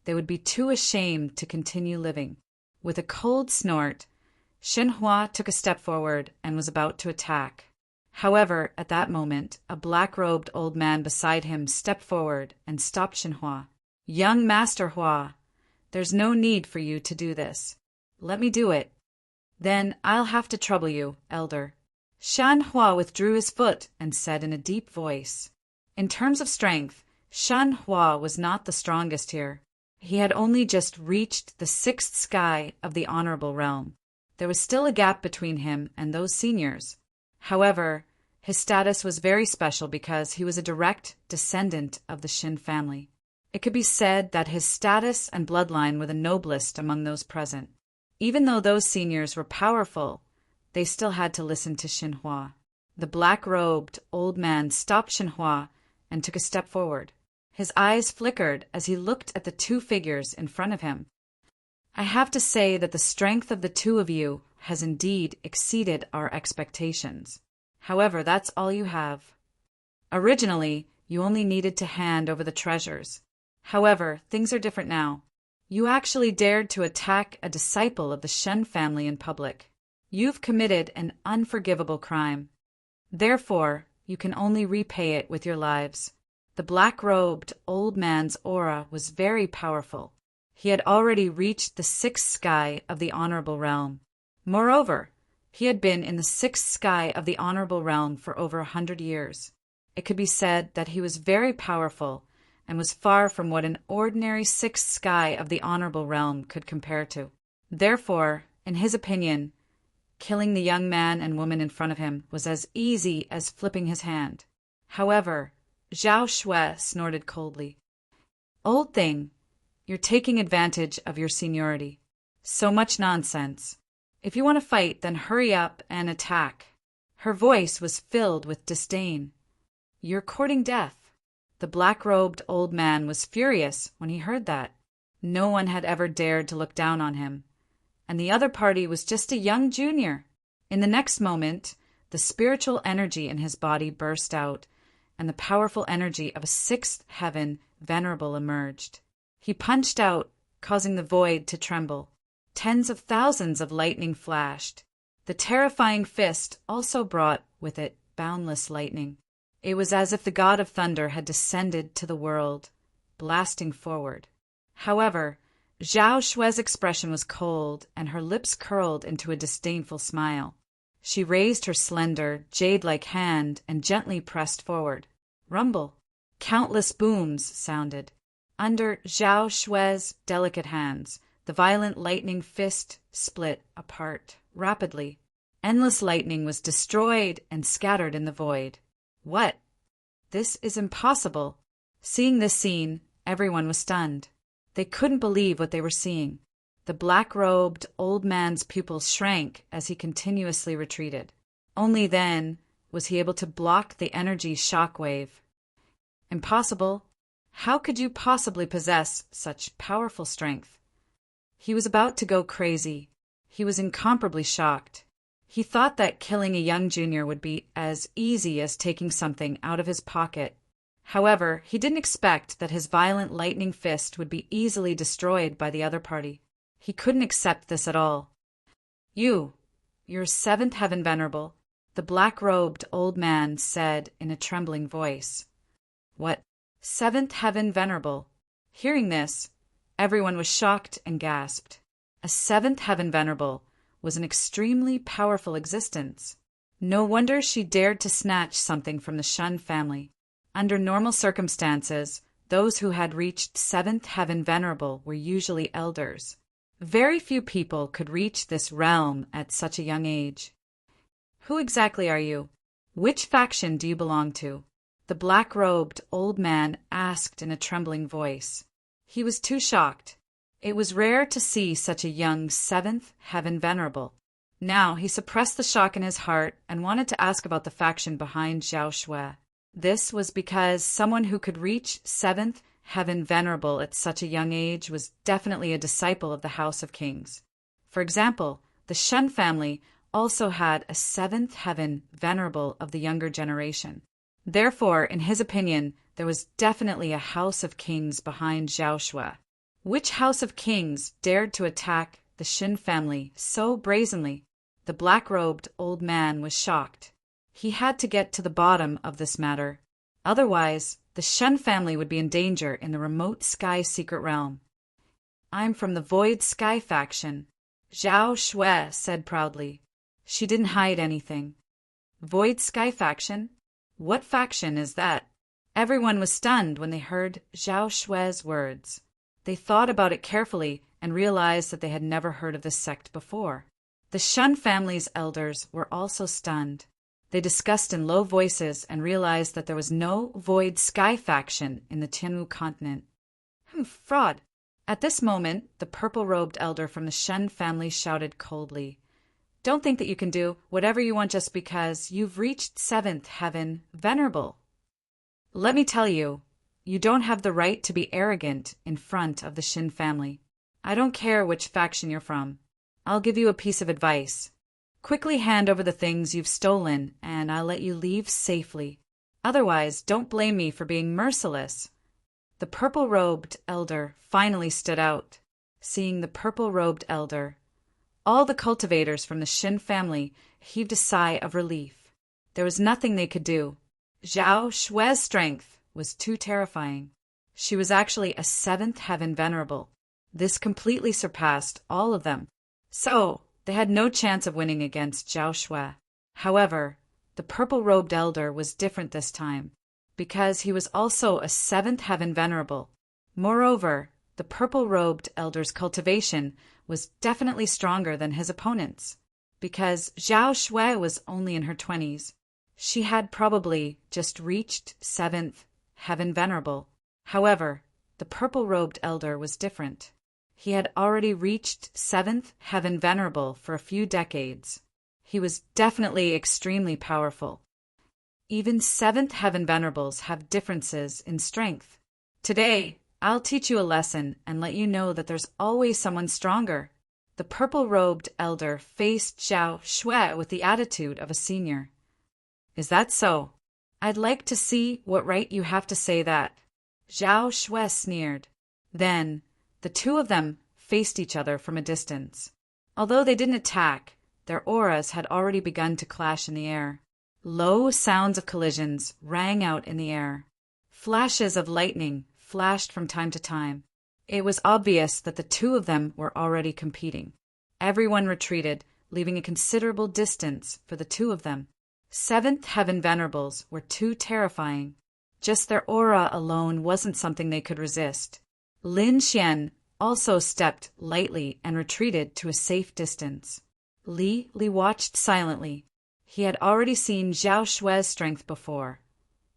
they would be too ashamed to continue living. With a cold snort, Shen Hua took a step forward and was about to attack. However, at that moment, a black-robed old man beside him stepped forward and stopped Shen Hua. "Young Master Hua, there's no need for you to do this. Let me do it. Then I'll have to trouble you, elder." Shen Hua withdrew his foot and said in a deep voice. In terms of strength, Shen Hua was not the strongest here. He had only just reached the 6th sky of the honorable realm. There was still a gap between him and those seniors. However, his status was very special because he was a direct descendant of the Shin family. It could be said that his status and bloodline were the noblest among those present. Even though those seniors were powerful, they still had to listen to Shen Hua. The black-robed old man stopped Shen Hua and took a step forward. His eyes flickered as he looked at the 2 figures in front of him. "I have to say that the strength of the 2 of you has indeed exceeded our expectations. However, that's all you have. Originally, you only needed to hand over the treasures. However, things are different now. You actually dared to attack a disciple of the Shen family in public. You've committed an unforgivable crime. Therefore, you can only repay it with your lives." The black-robed old man's aura was very powerful. He had already reached the 6th sky of the honorable realm. Moreover, he had been in the 6th sky of the honorable realm for over 100 years. It could be said that he was very powerful and was far from what an ordinary 6th sky of the honorable realm could compare to. Therefore, in his opinion, killing the young man and woman in front of him was as easy as flipping his hand. However, Zhao Shui snorted coldly. "Old thing, you're taking advantage of your seniority. So much nonsense. If you want to fight, then hurry up and attack." Her voice was filled with disdain. You're courting death. The black-robed old man was furious when he heard that. No one had ever dared to look down on him. And the other party was just a young junior. In the next moment, the spiritual energy in his body burst out, and the powerful energy of a sixth heaven venerable emerged. He punched out, causing the void to tremble. Tens of thousands of lightning flashed. The terrifying fist also brought with it boundless lightning. It was as if the god of thunder had descended to the world, blasting forward. However, Zhao Shue's expression was cold, and her lips curled into a disdainful smile. She raised her slender, jade-like hand and gently pressed forward. Rumble. Countless booms sounded. Under Zhao Shue's delicate hands, the violent lightning fist split apart rapidly. Endless lightning was destroyed and scattered in the void. What? This is impossible. Seeing this scene, everyone was stunned. They couldn't believe what they were seeing. The black-robed old man's pupils shrank as he continuously retreated. Only then was he able to block the energy shockwave. Impossible? How could you possibly possess such powerful strength? He was about to go crazy. He was incomparably shocked. He thought that killing a young junior would be as easy as taking something out of his pocket. However, he didn't expect that his violent lightning fist would be easily destroyed by the other party. He couldn't accept this at all. You're seventh heaven venerable, the black-robed old man said in a trembling voice. What? Seventh heaven venerable? Hearing this, everyone was shocked and gasped. A seventh heaven venerable was an extremely powerful existence. No wonder she dared to snatch something from the Shun family. Under normal circumstances, those who had reached seventh heaven venerable were usually elders. Very few people could reach this realm at such a young age. Who exactly are you? Which faction do you belong to? The black-robed old man asked in a trembling voice. He was too shocked. It was rare to see such a young seventh heaven venerable. Now he suppressed the shock in his heart and wanted to ask about the faction behind Zhao Shui. This was because someone who could reach seventh heaven venerable at such a young age was definitely a disciple of the House of Kings. For example, the Shun family also had a seventh heaven venerable of the younger generation. Therefore, in his opinion, there was definitely a House of Kings behind Zhao Shui. Which House of Kings dared to attack the Shin family so brazenly? The black-robed old man was shocked. He had to get to the bottom of this matter. Otherwise, the Shun family would be in danger in the remote sky secret realm. I'm from the Void Sky faction, Zhao Shui said proudly. She didn't hide anything. Void Sky faction? What faction is that? Everyone was stunned when they heard Zhao Shui's words. They thought about it carefully and realized that they had never heard of this sect before. The Shun family's elders were also stunned. They discussed in low voices and realized that there was no Void Sky faction in the Tianwu continent. Fraud. At this moment, the purple-robed elder from the Shun family shouted coldly, Don't think that you can do whatever you want just because you've reached seventh heaven venerable. Let me tell you, you don't have the right to be arrogant in front of the Shin family. I don't care which faction you're from. I'll give you a piece of advice. Quickly hand over the things you've stolen, and I'll let you leave safely. Otherwise, don't blame me for being merciless. The purple-robed elder finally stood out. Seeing the purple-robed elder, all the cultivators from the Shin family heaved a sigh of relief. There was nothing they could do. Zhao Shui's strength was too terrifying. She was actually a seventh heaven venerable. This completely surpassed all of them. So, they had no chance of winning against Zhao Shui. However, the purple-robed elder was different this time, because he was also a seventh heaven venerable. Moreover, the purple-robed elder's cultivation was definitely stronger than his opponent's, because Zhao Shui was only in her 20s. She had probably just reached seventh heaven venerable. However, the purple-robed elder was different. He had already reached seventh heaven venerable for a few decades. He was definitely extremely powerful. Even 7th Heaven Venerables have differences in strength. Today, I'll teach you a lesson and let you know that there's always someone stronger. The purple-robed elder faced Zhao Shui with the attitude of a senior. Is that so? I'd like to see what right you have to say that. Zhao Shui sneered. Then, the two of them faced each other from a distance. Although they didn't attack, their auras had already begun to clash in the air. Low sounds of collisions rang out in the air. Flashes of lightning flashed from time to time. It was obvious that the two of them were already competing. Everyone retreated, leaving a considerable distance for the two of them. 7th Heaven Venerables were too terrifying. Just their aura alone wasn't something they could resist. Lin Xian also stepped lightly and retreated to a safe distance. Li watched silently. He had already seen Zhao Shui's strength before,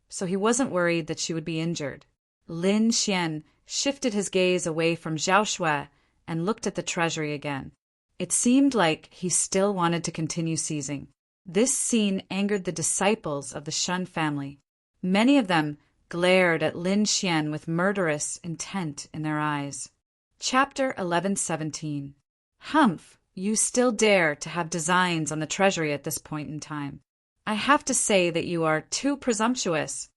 so he wasn't worried that she would be injured. Lin Xian shifted his gaze away from Zhao Shui and looked at the treasury again. It seemed like he still wanted to continue seizing. This scene angered the disciples of the Shun family. Many of them glared at Lin Xian with murderous intent in their eyes. Chapter 11:17. Humph, you still dare to have designs on the treasury at this point in time. I have to say that you are too presumptuous.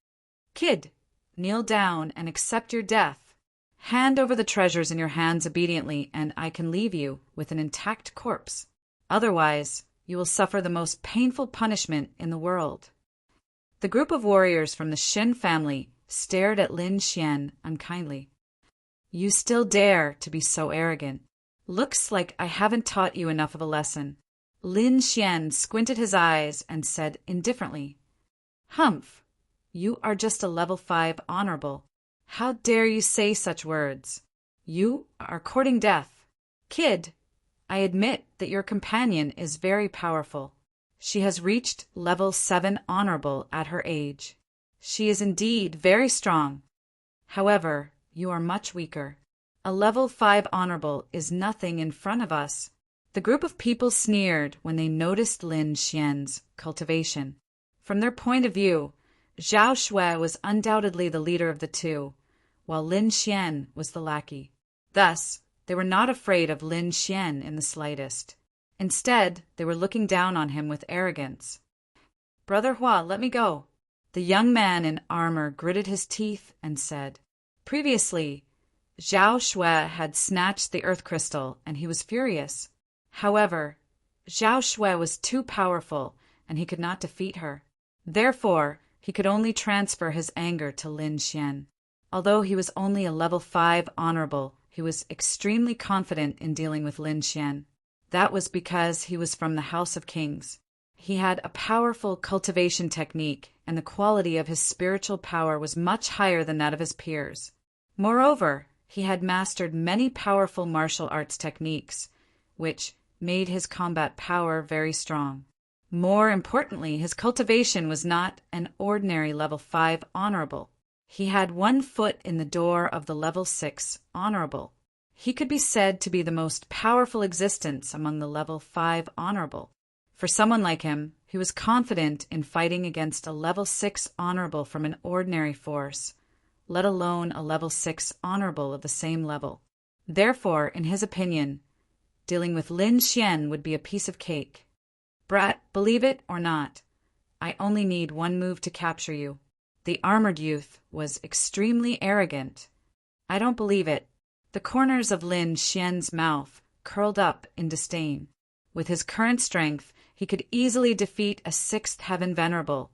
Kid, kneel down and accept your death. Hand over the treasures in your hands obediently, and I can leave you with an intact corpse. Otherwise, you will suffer the most painful punishment in the world. The group of warriors from the Shin family stared at Lin Xian unkindly. You still dare to be so arrogant. Looks like I haven't taught you enough of a lesson. Lin Xian squinted his eyes and said indifferently, Humph, you are just a level 5 honorable. How dare you say such words? You are courting death. Kid, I admit that your companion is very powerful. She has reached level 7 honorable at her age. She is indeed very strong. However, you are much weaker. A level 5 honorable is nothing in front of us. The group of people sneered when they noticed Lin Xian's cultivation. From their point of view, Zhao Shui was undoubtedly the leader of the two, while Lin Xian was the lackey. Thus, they were not afraid of Lin Xian in the slightest. Instead, they were looking down on him with arrogance. Brother Hua, let me go. The young man in armor gritted his teeth and said. Previously, Zhao Shui had snatched the earth crystal and he was furious. However, Zhao Shui was too powerful and he could not defeat her. Therefore, he could only transfer his anger to Lin Xian. Although he was only a level 5 honorable, he was extremely confident in dealing with Lin Xian. That was because he was from the House of Kings. He had a powerful cultivation technique, and the quality of his spiritual power was much higher than that of his peers. Moreover, he had mastered many powerful martial arts techniques, which made his combat power very strong. More importantly, his cultivation was not an ordinary level 5 honorable. He had 1 foot in the door of the level 6 honorable. He could be said to be the most powerful existence among the level 5 honorable. For someone like him, he was confident in fighting against a level 6 honorable from an ordinary force, let alone a level 6 honorable of the same level. Therefore, in his opinion, dealing with Lin Xian would be a piece of cake. Brat, believe it or not, I only need 1 move to capture you. The armored youth was extremely arrogant. I don't believe it. The corners of Lin Xian's mouth curled up in disdain. With his current strength, he could easily defeat a 6th Heaven Venerable,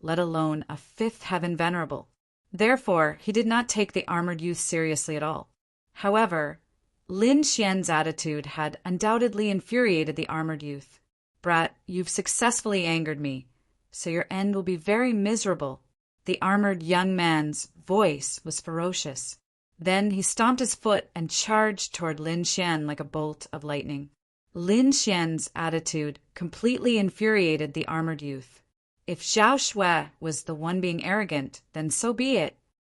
let alone a 5th Heaven Venerable. Therefore, he did not take the armored youth seriously at all. However, Lin Xian's attitude had undoubtedly infuriated the armored youth. Brat, you've successfully angered me, so your end will be very miserable. The armored young man's voice was ferocious. Then he stomped his foot and charged toward Lin Xian like a bolt of lightning. Lin Xian's attitude completely infuriated the armored youth. If Zhao Shui was the one being arrogant, then so be it.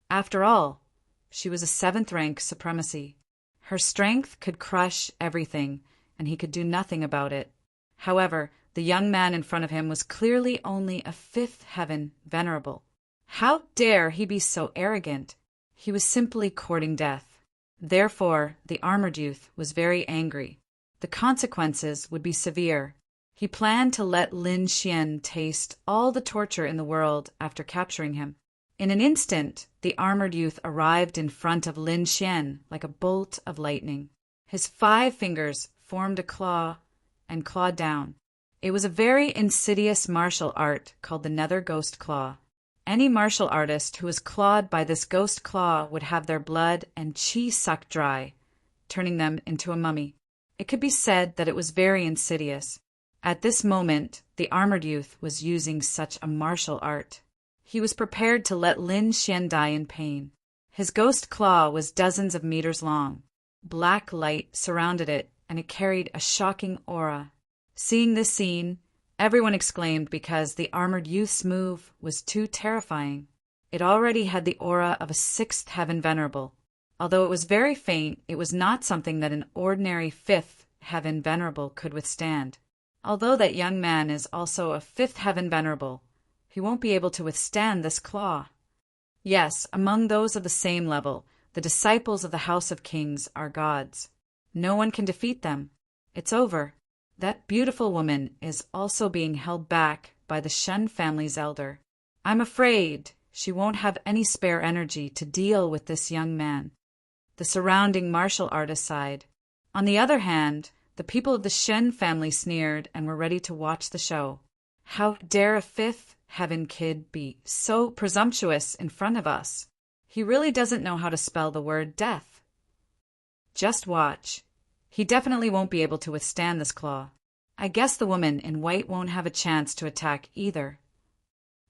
After all, she was a 7th rank supremacy. Her strength could crush everything, and he could do nothing about it. However, The young man in front of him was clearly only a fifth heaven venerable. How dare he be so arrogant? He was simply courting death. Therefore, the armored youth was very angry. The consequences would be severe. He planned to let Lin Xian taste all the torture in the world after capturing him. In an instant, the armored youth arrived in front of Lin Xian like a bolt of lightning. His 5 fingers formed a claw and clawed down. It was a very insidious martial art called the Nether Ghost Claw. Any martial artist who was clawed by this ghost claw would have their blood and qi sucked dry, turning them into a mummy. It could be said that it was very insidious. At this moment, the armored youth was using such a martial art. He was prepared to let Lin Xian die in pain. His ghost claw was dozens of meters long. Black light surrounded it, and it carried a shocking aura. Seeing this scene, everyone exclaimed because the armored youth's move was too terrifying. It already had the aura of a 6th heaven venerable. Although it was very faint, it was not something that an ordinary 5th heaven venerable could withstand. Although that young man is also a 5th heaven venerable, he won't be able to withstand this claw. Yes, among those of the same level, the disciples of the House of Kings are gods. No one can defeat them. It's over. That beautiful woman is also being held back by the Shen family's elder. I'm afraid she won't have any spare energy to deal with this young man. The surrounding martial artists sighed. On the other hand, the people of the Shen family sneered and were ready to watch the show. How dare a 5th heaven kid be so presumptuous in front of us? He really doesn't know how to spell the word death. Just watch. He definitely won't be able to withstand this claw. I guess the woman in white won't have a chance to attack either.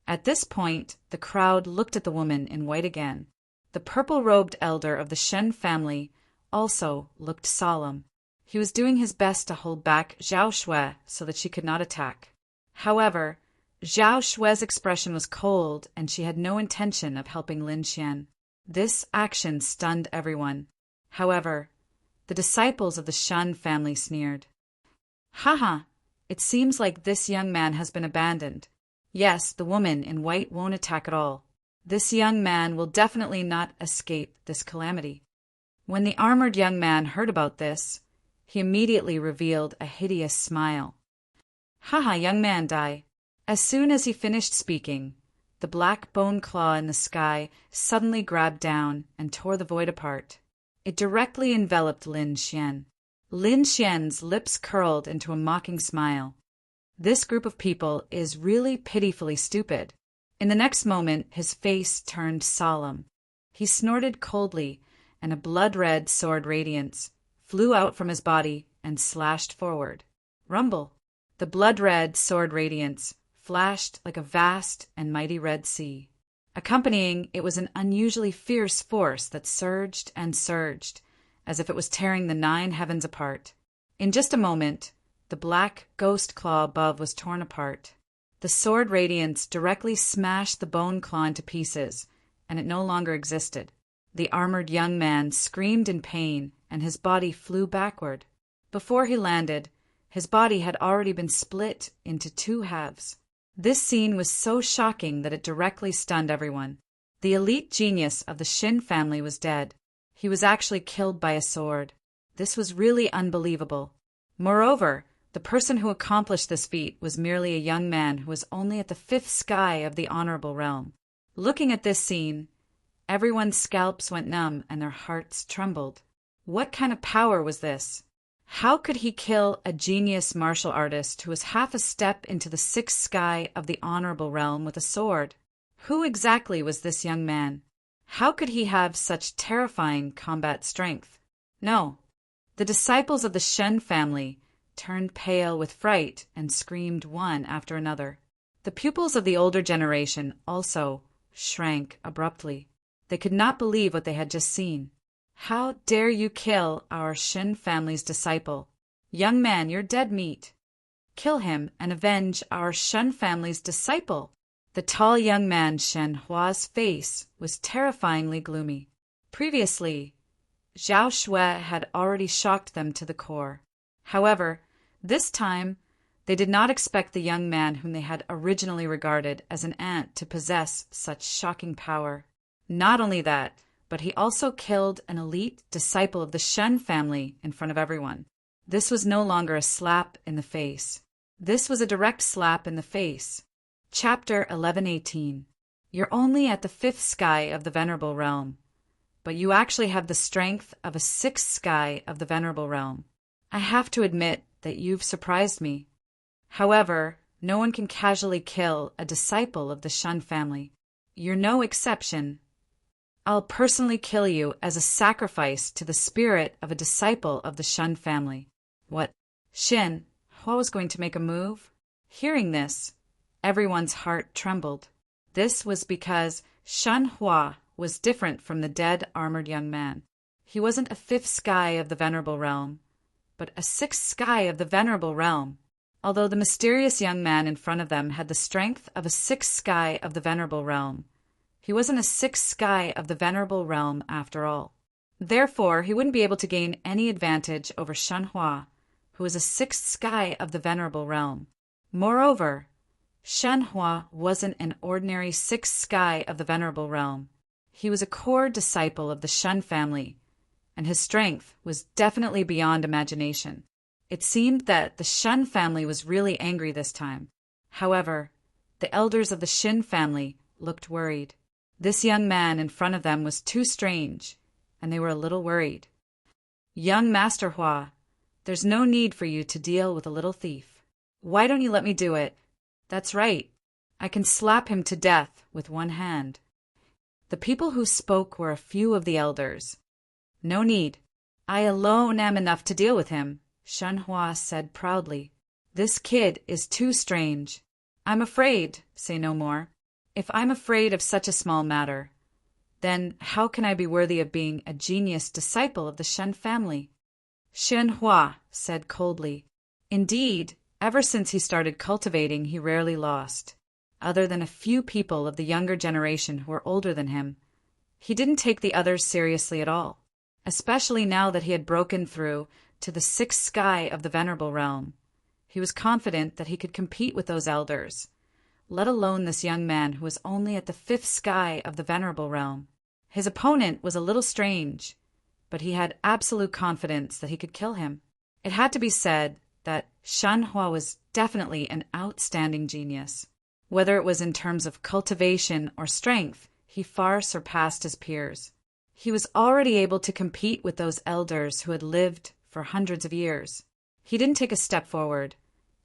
At this point, the crowd looked at the woman in white again. The purple-robed elder of the Shen family also looked solemn. He was doing his best to hold back Zhao Shui so that she could not attack. However, Zhao Shui's expression was cold and she had no intention of helping Lin Xian. This action stunned everyone. However, the disciples of the Shen family sneered. Haha, it seems like this young man has been abandoned. Yes, the woman in white won't attack at all. This young man will definitely not escape this calamity. When the armored young man heard about this, he immediately revealed a hideous smile. Haha, young man, die. As soon as he finished speaking, the black bone claw in the sky suddenly grabbed down and tore the void apart. It directly enveloped Lin Xian. Lin Xian's lips curled into a mocking smile. This group of people is really pitifully stupid. In the next moment, his face turned solemn. He snorted coldly, and a blood-red sword radiance flew out from his body and slashed forward. Rumble! The blood-red sword radiance flashed like a vast and mighty red sea. Accompanying it was an unusually fierce force that surged and surged, as if it was tearing the 9 heavens apart. In just a moment, the black ghost claw above was torn apart. The sword radiance directly smashed the bone claw into pieces, and it no longer existed. The armored young man screamed in pain, and his body flew backward. Before he landed, his body had already been split into 2 halves. This scene was so shocking that it directly stunned everyone. The elite genius of the Shin family was dead. He was actually killed by a sword. This was really unbelievable. Moreover, the person who accomplished this feat was merely a young man who was only at the 5th sky of the honorable realm. Looking at this scene, everyone's scalps went numb and their hearts trembled. What kind of power was this? How could he kill a genius martial artist who was half a step into the 6th sky of the honorable realm with a sword? Who exactly was this young man? How could he have such terrifying combat strength? No. The disciples of the Shen family turned pale with fright and screamed one after another. The pupils of the older generation also shrank abruptly. They could not believe what they had just seen. How dare you kill our Shen family's disciple? Young man, you're dead meat. Kill him and avenge our Shen family's disciple. The tall young man Shen Hua's face was terrifyingly gloomy. Previously, Zhao Shui had already shocked them to the core. However, this time, They did not expect the young man whom they had originally regarded as an ant to possess such shocking power. Not only that, but he also killed an elite disciple of the Shen family in front of everyone. This was no longer a slap in the face. This was a direct slap in the face. Chapter 11:18. You're only at the 5th sky of the Venerable Realm, but you actually have the strength of a 6th sky of the Venerable Realm. I have to admit that you've surprised me. However, no one can casually kill a disciple of the Shen family. You're no exception. I'll personally kill you as a sacrifice to the spirit of a disciple of the Shen family. What? Shen Hua was going to make a move? Hearing this, everyone's heart trembled. This was because Shen Hua was different from the dead armored young man. He wasn't a 5th sky of the Venerable Realm, but a 6th sky of the Venerable Realm. Although the mysterious young man in front of them had the strength of a 6th sky of the Venerable Realm, he wasn't a 6th sky of the Venerable Realm after all. Therefore, he wouldn't be able to gain any advantage over Shen Hua, who was a 6th sky of the Venerable Realm. Moreover, Shen Hua wasn't an ordinary 6th sky of the Venerable Realm. He was a core disciple of the Shen family, and his strength was definitely beyond imagination. It seemed that the Shen family was really angry this time. However, the elders of the Shen family looked worried. This young man in front of them was too strange, and they were a little worried. Young Master Hua, there's no need for you to deal with a little thief. Why don't you let me do it? That's right. I can slap him to death with one hand. The people who spoke were a few of the elders. No need. I alone am enough to deal with him, Shen Hua said proudly. This kid is too strange. I'm afraid, say no more. If I'm afraid of such a small matter, then how can I be worthy of being a genius disciple of the Shen family? Shen Hua said coldly. Indeed, ever since he started cultivating, he rarely lost. Other than a few people of the younger generation who were older than him, he didn't take the others seriously at all, especially now that he had broken through to the 6th sky of the Venerable Realm. He was confident that he could compete with those elders, let alone this young man who was only at the 5th sky of the Venerable Realm. His opponent was a little strange, but he had absolute confidence that he could kill him. It had to be said that Shen Hua was definitely an outstanding genius. Whether it was in terms of cultivation or strength, he far surpassed his peers. He was already able to compete with those elders who had lived for hundreds of years. He didn't take a step forward,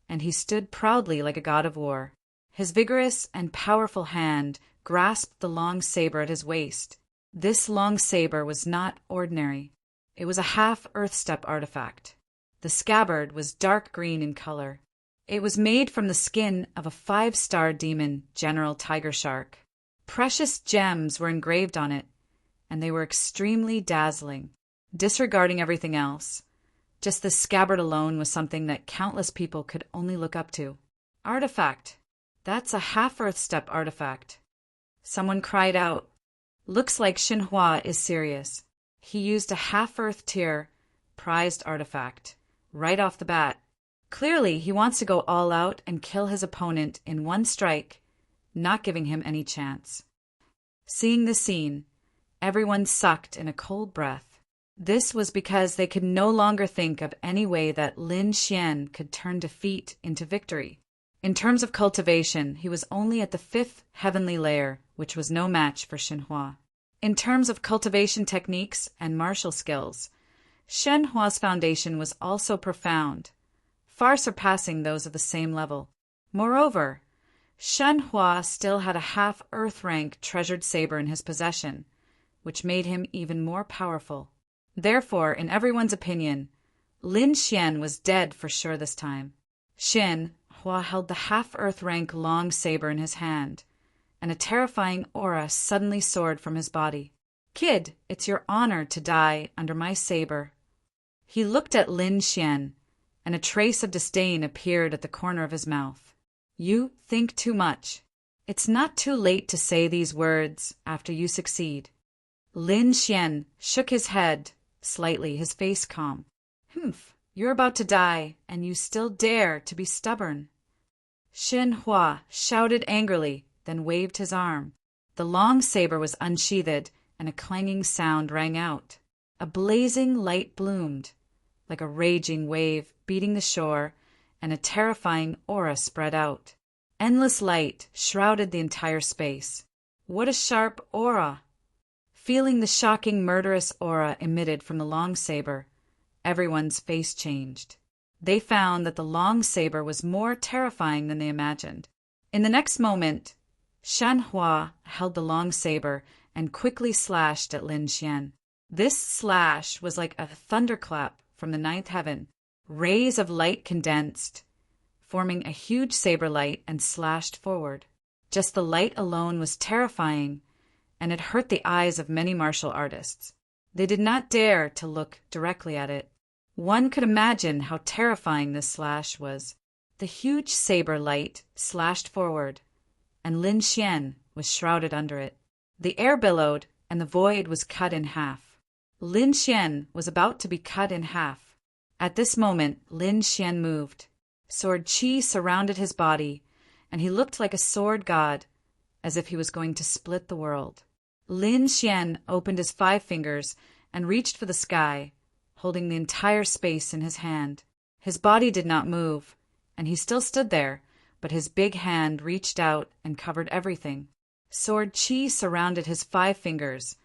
and he stood proudly like a god of war. His vigorous and powerful hand grasped the long saber at his waist. This long saber was not ordinary. It was a half-earth step artifact. The scabbard was dark green in color. It was made from the skin of a 5-star demon, General Tiger Shark. Precious gems were engraved on it, and they were extremely dazzling. Disregarding everything else, just the scabbard alone was something that countless people could only look up to. Artifact. That's a half-earth step artifact. Someone cried out. Looks like Shen Hua is serious. He used a half-earth tier, prized artifact, right off the bat. Clearly, he wants to go all out and kill his opponent in one strike, not giving him any chance. Seeing the scene, everyone sucked in a cold breath. This was because they could no longer think of any way that Lin Xian could turn defeat into victory. In terms of cultivation, he was only at the 5th heavenly layer, which was no match for Shen Hua. In terms of cultivation techniques and martial skills, Shen Hua's foundation was also profound, far surpassing those of the same level. Moreover, Shen Hua still had a half-earth rank treasured saber in his possession, which made him even more powerful. Therefore, in everyone's opinion, Lin Xian was dead for sure this time. Shen Hua held the half-earth rank long saber in his hand, and a terrifying aura suddenly soared from his body. Kid, it's your honor to die under my saber. He looked at Lin Xian, and a trace of disdain appeared at the corner of his mouth. You think too much. It's not too late to say these words after you succeed. Lin Xian shook his head slightly, his face calm. You're about to die, and you still dare to be stubborn." Shen Hua shouted angrily, then waved his arm. The long saber was unsheathed, and a clanging sound rang out. A blazing light bloomed, like a raging wave beating the shore, and a terrifying aura spread out. Endless light shrouded the entire space. What a sharp aura! Feeling the shocking, murderous aura emitted from the long saber, everyone's face changed. They found that the long saber was more terrifying than they imagined. In the next moment, Shen Hua held the long saber and quickly slashed at Lin Xian. This slash was like a thunderclap from the ninth heaven. Rays of light condensed, forming a huge saber light, and slashed forward. Just the light alone was terrifying, and it hurt the eyes of many martial artists. They did not dare to look directly at it. One could imagine how terrifying this slash was. The huge saber light slashed forward, and Lin Xian was shrouded under it. The air billowed, and the void was cut in half. Lin Xian was about to be cut in half. At this moment, Lin Xian moved. Sword Qi surrounded his body, and he looked like a sword god, as if he was going to split the world. Lin Xian opened his 5 fingers and reached for the sky, holding the entire space in his hand. His body did not move, and he still stood there, but his big hand reached out and covered everything. Sword Qi surrounded his 5 fingers,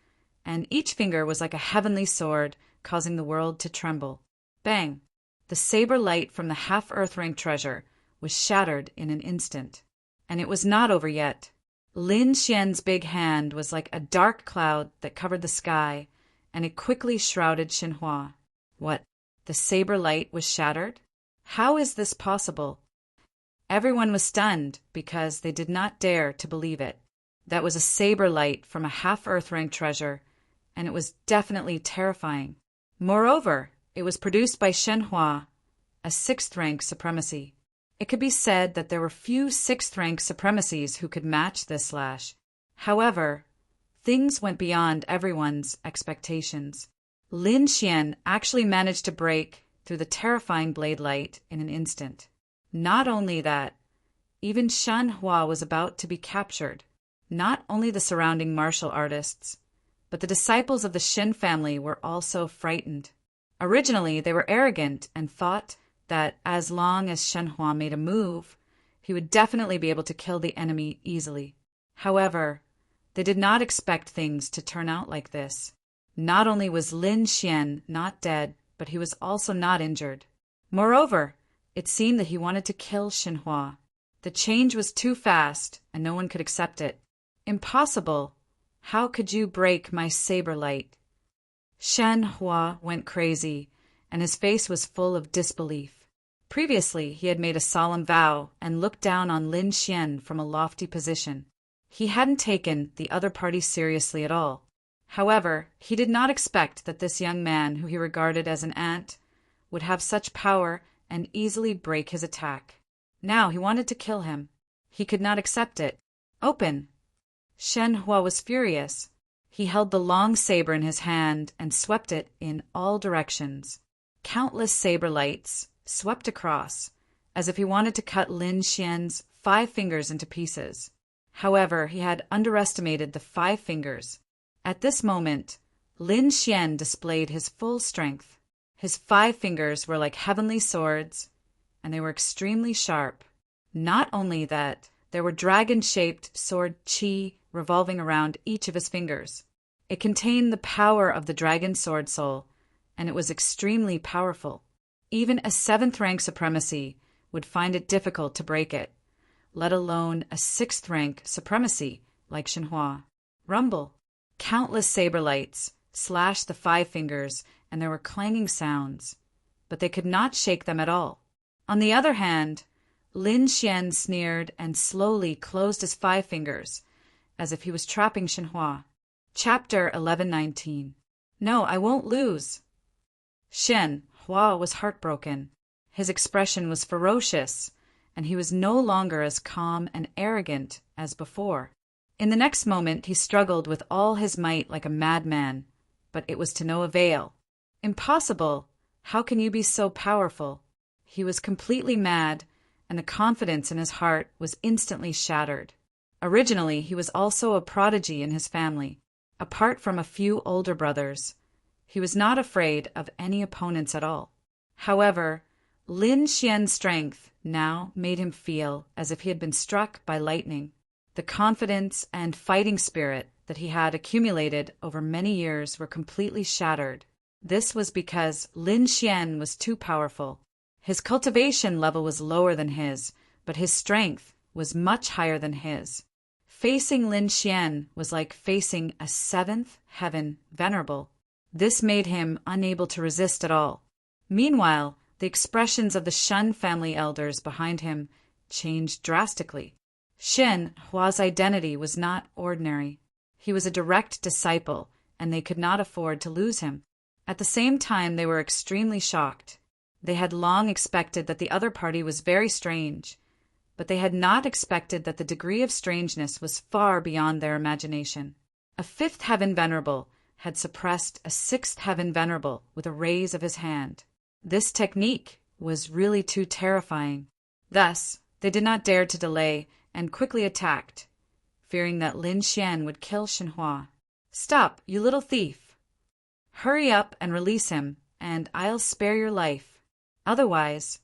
and each finger was like a heavenly sword, causing the world to tremble. Bang! The saber light from the half-earth rank treasure was shattered in an instant. And it was not over yet. Lin Xian's big hand was like a dark cloud that covered the sky, and it quickly shrouded Shen Hua. What? The saber light was shattered? How is this possible? Everyone was stunned because they did not dare to believe it. That was a saber light from a half-earth rank treasure, and it was definitely terrifying. Moreover, it was produced by Shen Hua, a 6th rank supremacy. It could be said that there were few 6th rank supremacies who could match this slash. However, things went beyond everyone's expectations. Lin Xian actually managed to break through the terrifying blade light in an instant. Not only that, even Shen Hua was about to be captured. Not only the surrounding martial artists, but the disciples of the Shen family were also frightened. Originally, they were arrogant and thought that as long as Shen Hua made a move, he would definitely be able to kill the enemy easily. However, they did not expect things to turn out like this. Not only was Lin Xian not dead, but he was also not injured. Moreover, it seemed that he wanted to kill Shen Hua. The change was too fast, and no one could accept it. Impossible! How could you break my saber light? Shen Hua went crazy, and his face was full of disbelief. Previously, he had made a solemn vow and looked down on Lin Xian from a lofty position. He hadn't taken the other party seriously at all. However, he did not expect that this young man, who he regarded as an ant, would have such power and easily break his attack. Now he wanted to kill him. He could not accept it. Open! Shen Hua was furious. He held the long saber in his hand and swept it in all directions. Countless saber lights swept across, as if he wanted to cut Lin Xian's 5 fingers into pieces. However, he had underestimated the 5 fingers. At this moment, Lin Xian displayed his full strength. His 5 fingers were like heavenly swords, and they were extremely sharp. Not only that, there were dragon-shaped sword Qi revolving around each of his fingers. It contained the power of the dragon sword soul, and it was extremely powerful. Even a 7th rank supremacy would find it difficult to break it, let alone a 6th rank supremacy like Shen Hua. Rumble! Countless saber lights slashed the 5 fingers, and there were clanging sounds, but they could not shake them at all. On the other hand, Lin Xian sneered and slowly closed his 5 fingers, as if he was trapping Shen Hua. Chapter 1119. No, I won't lose. Shen Hua was heartbroken. His expression was ferocious, and he was no longer as calm and arrogant as before. In the next moment, he struggled with all his might like a madman, but it was to no avail. Impossible! How can you be so powerful? He was completely mad, and the confidence in his heart was instantly shattered. Originally, he was also a prodigy in his family. Apart from a few older brothers, he was not afraid of any opponents at all. However, Lin Xian's strength now made him feel as if he had been struck by lightning. The confidence and fighting spirit that he had accumulated over many years were completely shattered. This was because Lin Xian was too powerful. His cultivation level was lower than his, but his strength was much higher than his. Facing Lin Xian was like facing a seventh heaven venerable. This made him unable to resist at all. Meanwhile, the expressions of the Shen family elders behind him changed drastically. Shen Hua's identity was not ordinary. He was a direct disciple, and they could not afford to lose him. At the same time, they were extremely shocked. They had long expected that the other party was very strange, but they had not expected that the degree of strangeness was far beyond their imagination. A fifth heaven venerable had suppressed a sixth heaven venerable with a raise of his hand. This technique was really too terrifying. Thus, they did not dare to delay and quickly attacked, fearing that Lin Xian would kill Shenhua. "Stop, you little thief! Hurry up and release him, and I'll spare your life. Otherwise,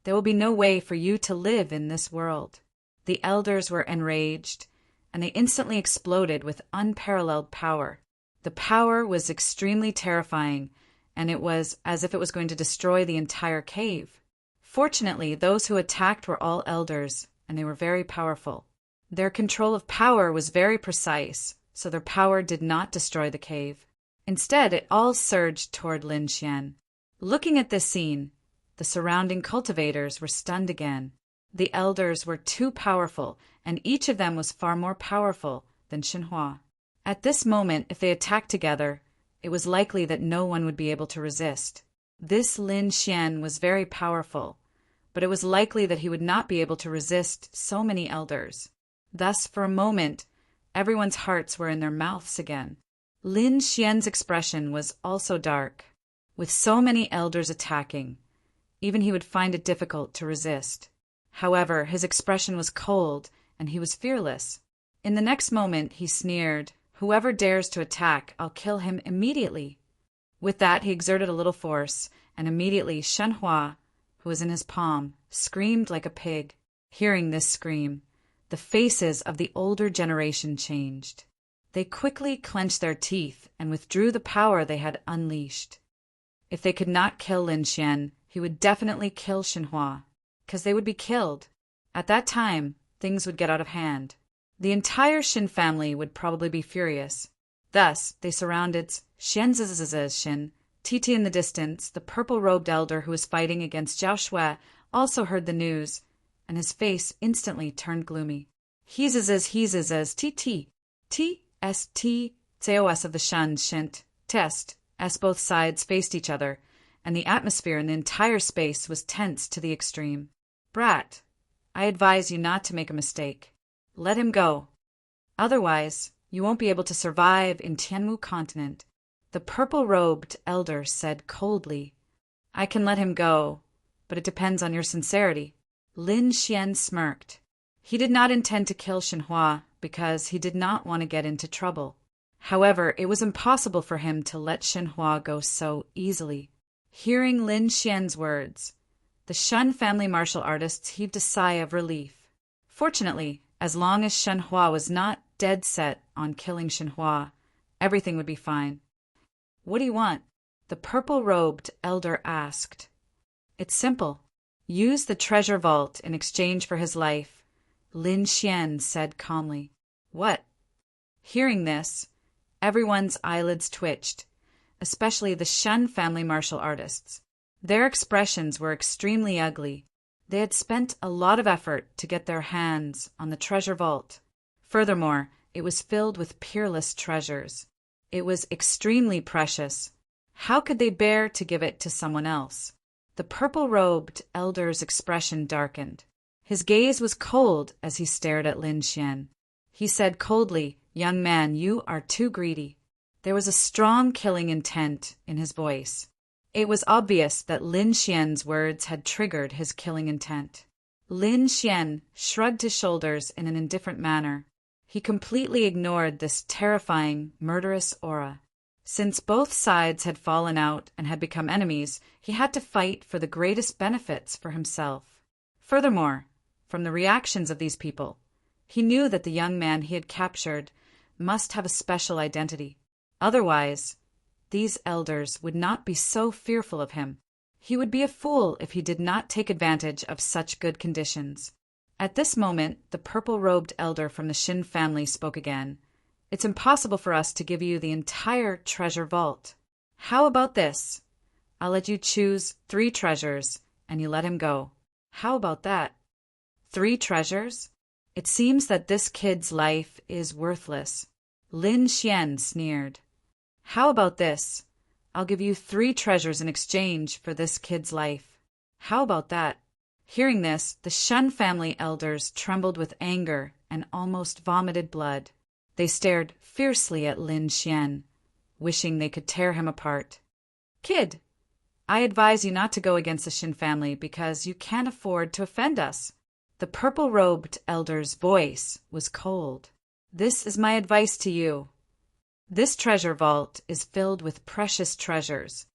there will be no way for you to live in this world." The elders were enraged, and they instantly exploded with unparalleled power. The power was extremely terrifying, and it was as if it was going to destroy the entire cave. Fortunately, those who attacked were all elders, and they were very powerful. Their control of power was very precise, so their power did not destroy the cave. Instead, it all surged toward Lin Xian. Looking at this scene, the surrounding cultivators were stunned again. The elders were too powerful, and each of them was far more powerful than Shenhua. At this moment, if they attacked together, it was likely that no one would be able to resist. This Lin Xian was very powerful, but it was likely that he would not be able to resist so many elders. Thus, for a moment, everyone's hearts were in their mouths again. Lin Xian's expression was also dark. With so many elders attacking, even he would find it difficult to resist. However, his expression was cold, and he was fearless. In the next moment, he sneered, "Whoever dares to attack, I'll kill him immediately." With that, he exerted a little force, and immediately Shenhua, who was in his palm, screamed like a pig. Hearing this scream, the faces of the older generation changed. They quickly clenched their teeth and withdrew the power they had unleashed. If they could not kill Lin Xian, he would definitely kill Shenhua, because they would be killed. At that time, things would get out of hand. The entire Shin family would probably be furious. Thus, they surrounded Shen. Titi in the distance, the purple-robed elder who was fighting against Zhao Shui, also heard the news, and his face instantly turned gloomy. He's Titi. T-S-T, Tseos of the Shen, test, as both sides faced each other, and the atmosphere in the entire space was tense to the extreme. "Brat, I advise you not to make a mistake. Let him go. Otherwise, you won't be able to survive in Tianmu continent," the purple-robed elder said coldly. "I can let him go, but it depends on your sincerity." Lin Xian smirked. He did not intend to kill Shenhua because he did not want to get into trouble. However, it was impossible for him to let Shenhua go so easily. Hearing Lin Xian's words, the Shen family martial artists heaved a sigh of relief. Fortunately, as long as Shenhua was not dead set on killing Shenhua, everything would be fine. "What do you want?" the purple-robed elder asked. "It's simple. Use the treasure vault in exchange for his life," Lin Xian said calmly. "What?" Hearing this, everyone's eyelids twitched, especially the Shen family martial artists. Their expressions were extremely ugly. They had spent a lot of effort to get their hands on the treasure vault. Furthermore, it was filled with peerless treasures. It was extremely precious. How could they bear to give it to someone else? The purple-robed elder's expression darkened. His gaze was cold as he stared at Lin Xian. He said coldly, "Young man, you are too greedy." There was a strong killing intent in his voice. It was obvious that Lin Xian's words had triggered his killing intent. Lin Xian shrugged his shoulders in an indifferent manner. He completely ignored this terrifying, murderous aura. Since both sides had fallen out and had become enemies, he had to fight for the greatest benefits for himself. Furthermore, from the reactions of these people, he knew that the young man he had captured must have a special identity. Otherwise, these elders would not be so fearful of him. He would be a fool if he did not take advantage of such good conditions. At this moment, the purple-robed elder from the Shin family spoke again. It's impossible for us to give you the entire treasure vault. How about this? I'll let you choose 3 treasures, and you let him go. How about that? 3 treasures? It seems that this kid's life is worthless. Lin Xian sneered. How about this? I'll give you 3 treasures in exchange for this kid's life. How about that? Hearing this, the Shun family elders trembled with anger and almost vomited blood. They stared fiercely at Lin Xian, wishing they could tear him apart. Kid, I advise you not to go against the Shin family because you can't afford to offend us. The purple-robed elder's voice was cold. This is my advice to you. This treasure vault is filled with precious treasures.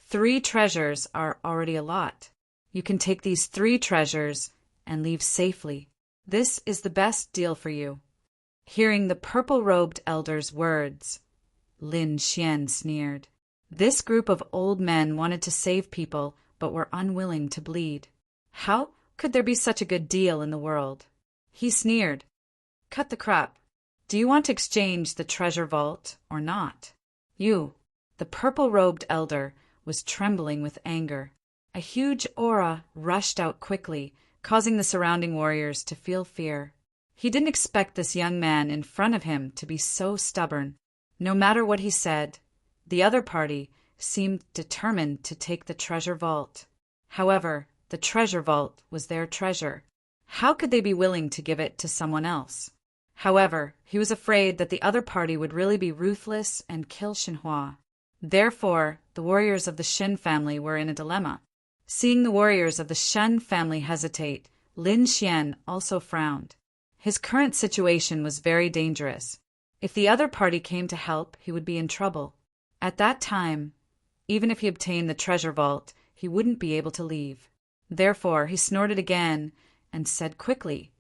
3 treasures are already a lot. You can take these 3 treasures and leave safely. This is the best deal for you. Hearing the purple-robed elder's words, Lin Xian sneered. This group of old men wanted to save people but were unwilling to bleed. How could there be such a good deal in the world? He sneered. Cut the crap. Do you want to exchange the treasure vault or not? You, the purple-robed elder, was trembling with anger. A huge aura rushed out quickly, causing the surrounding warriors to feel fear. He didn't expect this young man in front of him to be so stubborn. No matter what he said, the other party seemed determined to take the treasure vault. However, the treasure vault was their treasure. How could they be willing to give it to someone else? However, he was afraid that the other party would really be ruthless and kill Xinhua. Therefore, the warriors of the Shin family were in a dilemma. Seeing the warriors of the Shun family hesitate, Lin Xian also frowned. His current situation was very dangerous. If the other party came to help, he would be in trouble. At that time, even if he obtained the treasure vault, he wouldn't be able to leave. Therefore, he snorted again and said quickly,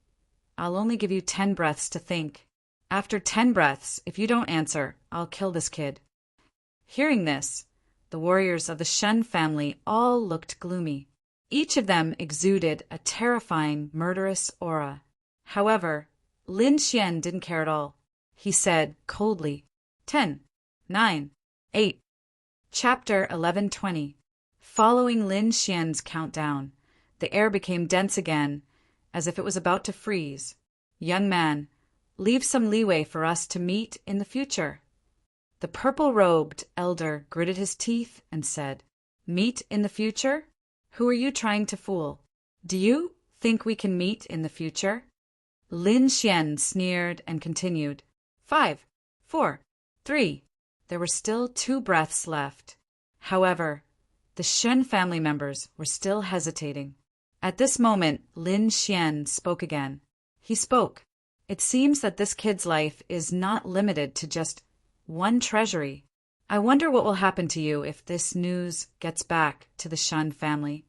I'll only give you 10 breaths to think. After 10 breaths, if you don't answer, I'll kill this kid. Hearing this, the warriors of the Shun family all looked gloomy. Each of them exuded a terrifying, murderous aura. However, Lin Xian didn't care at all. He said coldly, 10, 9, 8. Chapter 11:20. Following Lin Xian's countdown, the air became dense again, as if it was about to freeze. Young man, leave some leeway for us to meet in the future. The purple-robed elder gritted his teeth and said, Meet in the future? Who are you trying to fool? Do you think we can meet in the future? Lin Xian sneered and continued, 5, 4, 3. There were still 2 breaths left. However, the Shun family members were still hesitating. At this moment, Lin Xian spoke again. He spoke. It seems that this kid's life is not limited to just 1 treasury. I wonder what will happen to you if this news gets back to the Shun family.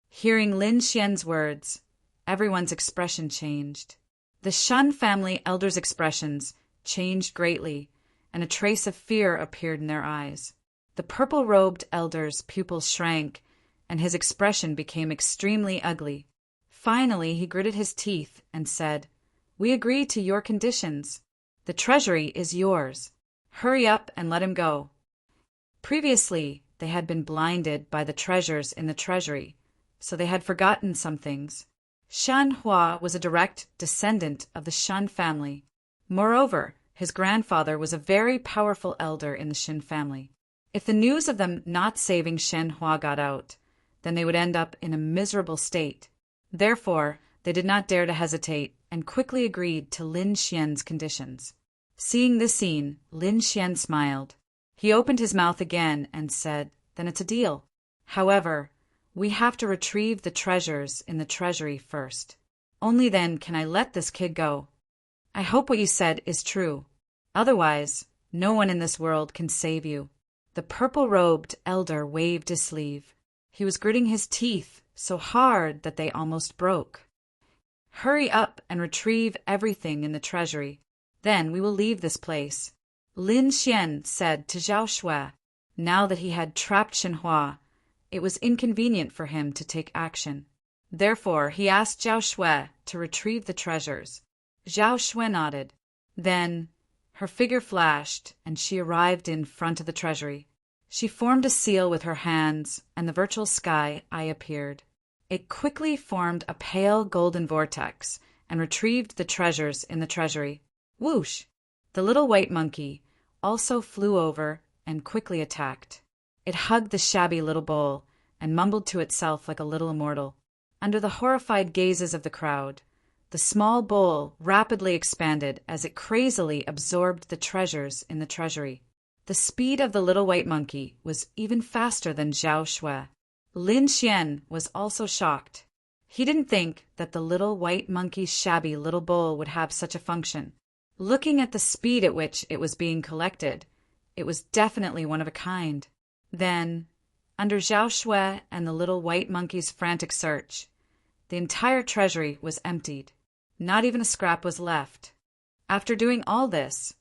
Hearing Lin Xian's words, everyone's expression changed. The Shun family elders' expressions changed greatly, and a trace of fear appeared in their eyes. The purple-robed elder's pupils shrank, and his expression became extremely ugly. Finally, he gritted his teeth and said, We agree to your conditions. The treasury is yours. Hurry up and let him go. Previously, they had been blinded by the treasures in the treasury, so they had forgotten some things. Xinhua was a direct descendant of the Shun family. Moreover, his grandfather was a very powerful elder in the Shin family. If the news of them not saving Xinhua got out, then they would end up in a miserable state. Therefore, they did not dare to hesitate and quickly agreed to Lin Xian's conditions. Seeing this scene, Lin Xian smiled. He opened his mouth again and said, Then it's a deal. However, we have to retrieve the treasures in the treasury first. Only then can I let this kid go. I hope what you said is true. Otherwise, no one in this world can save you." The purple-robed elder waved his sleeve. He was gritting his teeth so hard that they almost broke. "Hurry up and retrieve everything in the treasury. Then we will leave this place," Lin Xian said to Zhao Shui. Now that he had trapped Shenhua, it was inconvenient for him to take action. Therefore, he asked Zhao Shui to retrieve the treasures. Zhao Shui nodded. Then her figure flashed, and she arrived in front of the treasury. She formed a seal with her hands, and the virtual sky eye appeared. It quickly formed a pale golden vortex and retrieved the treasures in the treasury. Whoosh! The little white monkey also flew over and quickly attacked. It hugged the shabby little bowl and mumbled to itself like a little immortal. Under the horrified gazes of the crowd, the small bowl rapidly expanded as it crazily absorbed the treasures in the treasury. The speed of the little white monkey was even faster than Zhao Shui. Lin Xian was also shocked. He didn't think that the little white monkey's shabby little bowl would have such a function. Looking at the speed at which it was being collected, it was definitely one of a kind. Then, under Zhao Shui and the little white monkey's frantic search, the entire treasury was emptied. Not even a scrap was left. After doing all this,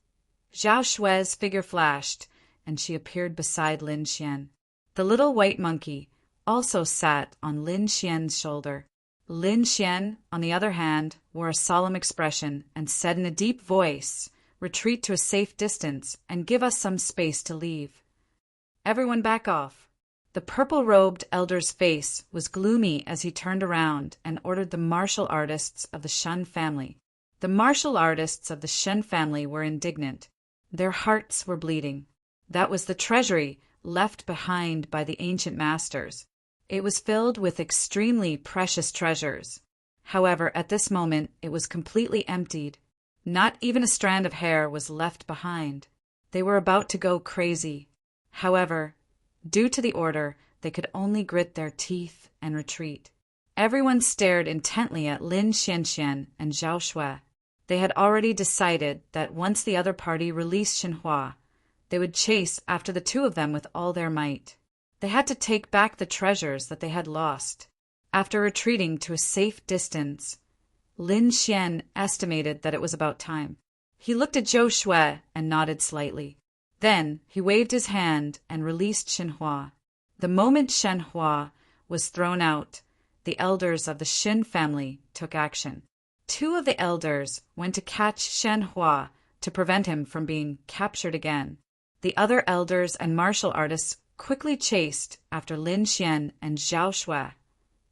Zhao Shui's figure flashed, and she appeared beside Lin Xian. The little white monkey also sat on Lin Xian's shoulder. Lin Xian, on the other hand, wore a solemn expression and said in a deep voice, "Retreat to a safe distance and give us some space to leave. Everyone back off." The purple-robed elder's face was gloomy as he turned around and ordered the martial artists of the Shen family. The martial artists of the Shen family were indignant. Their hearts were bleeding. That was the treasury left behind by the ancient masters. It was filled with extremely precious treasures. However, at this moment, it was completely emptied. Not even a strand of hair was left behind. They were about to go crazy. However, due to the order, they could only grit their teeth and retreat. Everyone stared intently at Lin Xianxian and Zhao Shui. They had already decided that once the other party released Shenhua, they would chase after the two of them with all their might. They had to take back the treasures that they had lost. After retreating to a safe distance, Lin Xian estimated that it was about time. He looked at Zhao Shui and nodded slightly. Then he waved his hand and released Shenhua. The moment Shenhua was thrown out, the elders of the Shen family took action. Two of the elders went to catch Shenhua to prevent him from being captured again. The other elders and martial artists quickly chased after Lin Xian and Zhao Shui,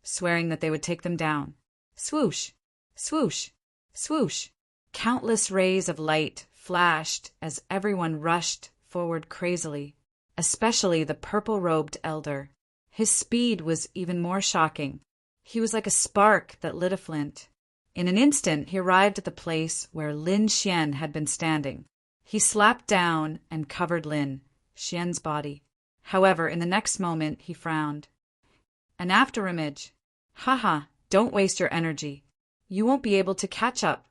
swearing that they would take them down. Swoosh! Swoosh! Swoosh! Countless rays of light flashed as everyone rushed forward crazily, especially the purple-robed elder. His speed was even more shocking. He was like a spark that lit a flint. In an instant, he arrived at the place where Lin Xian had been standing. He slapped down and covered Lin Xian's body. However, in the next moment, he frowned. An afterimage. Haha, don't waste your energy. You won't be able to catch up.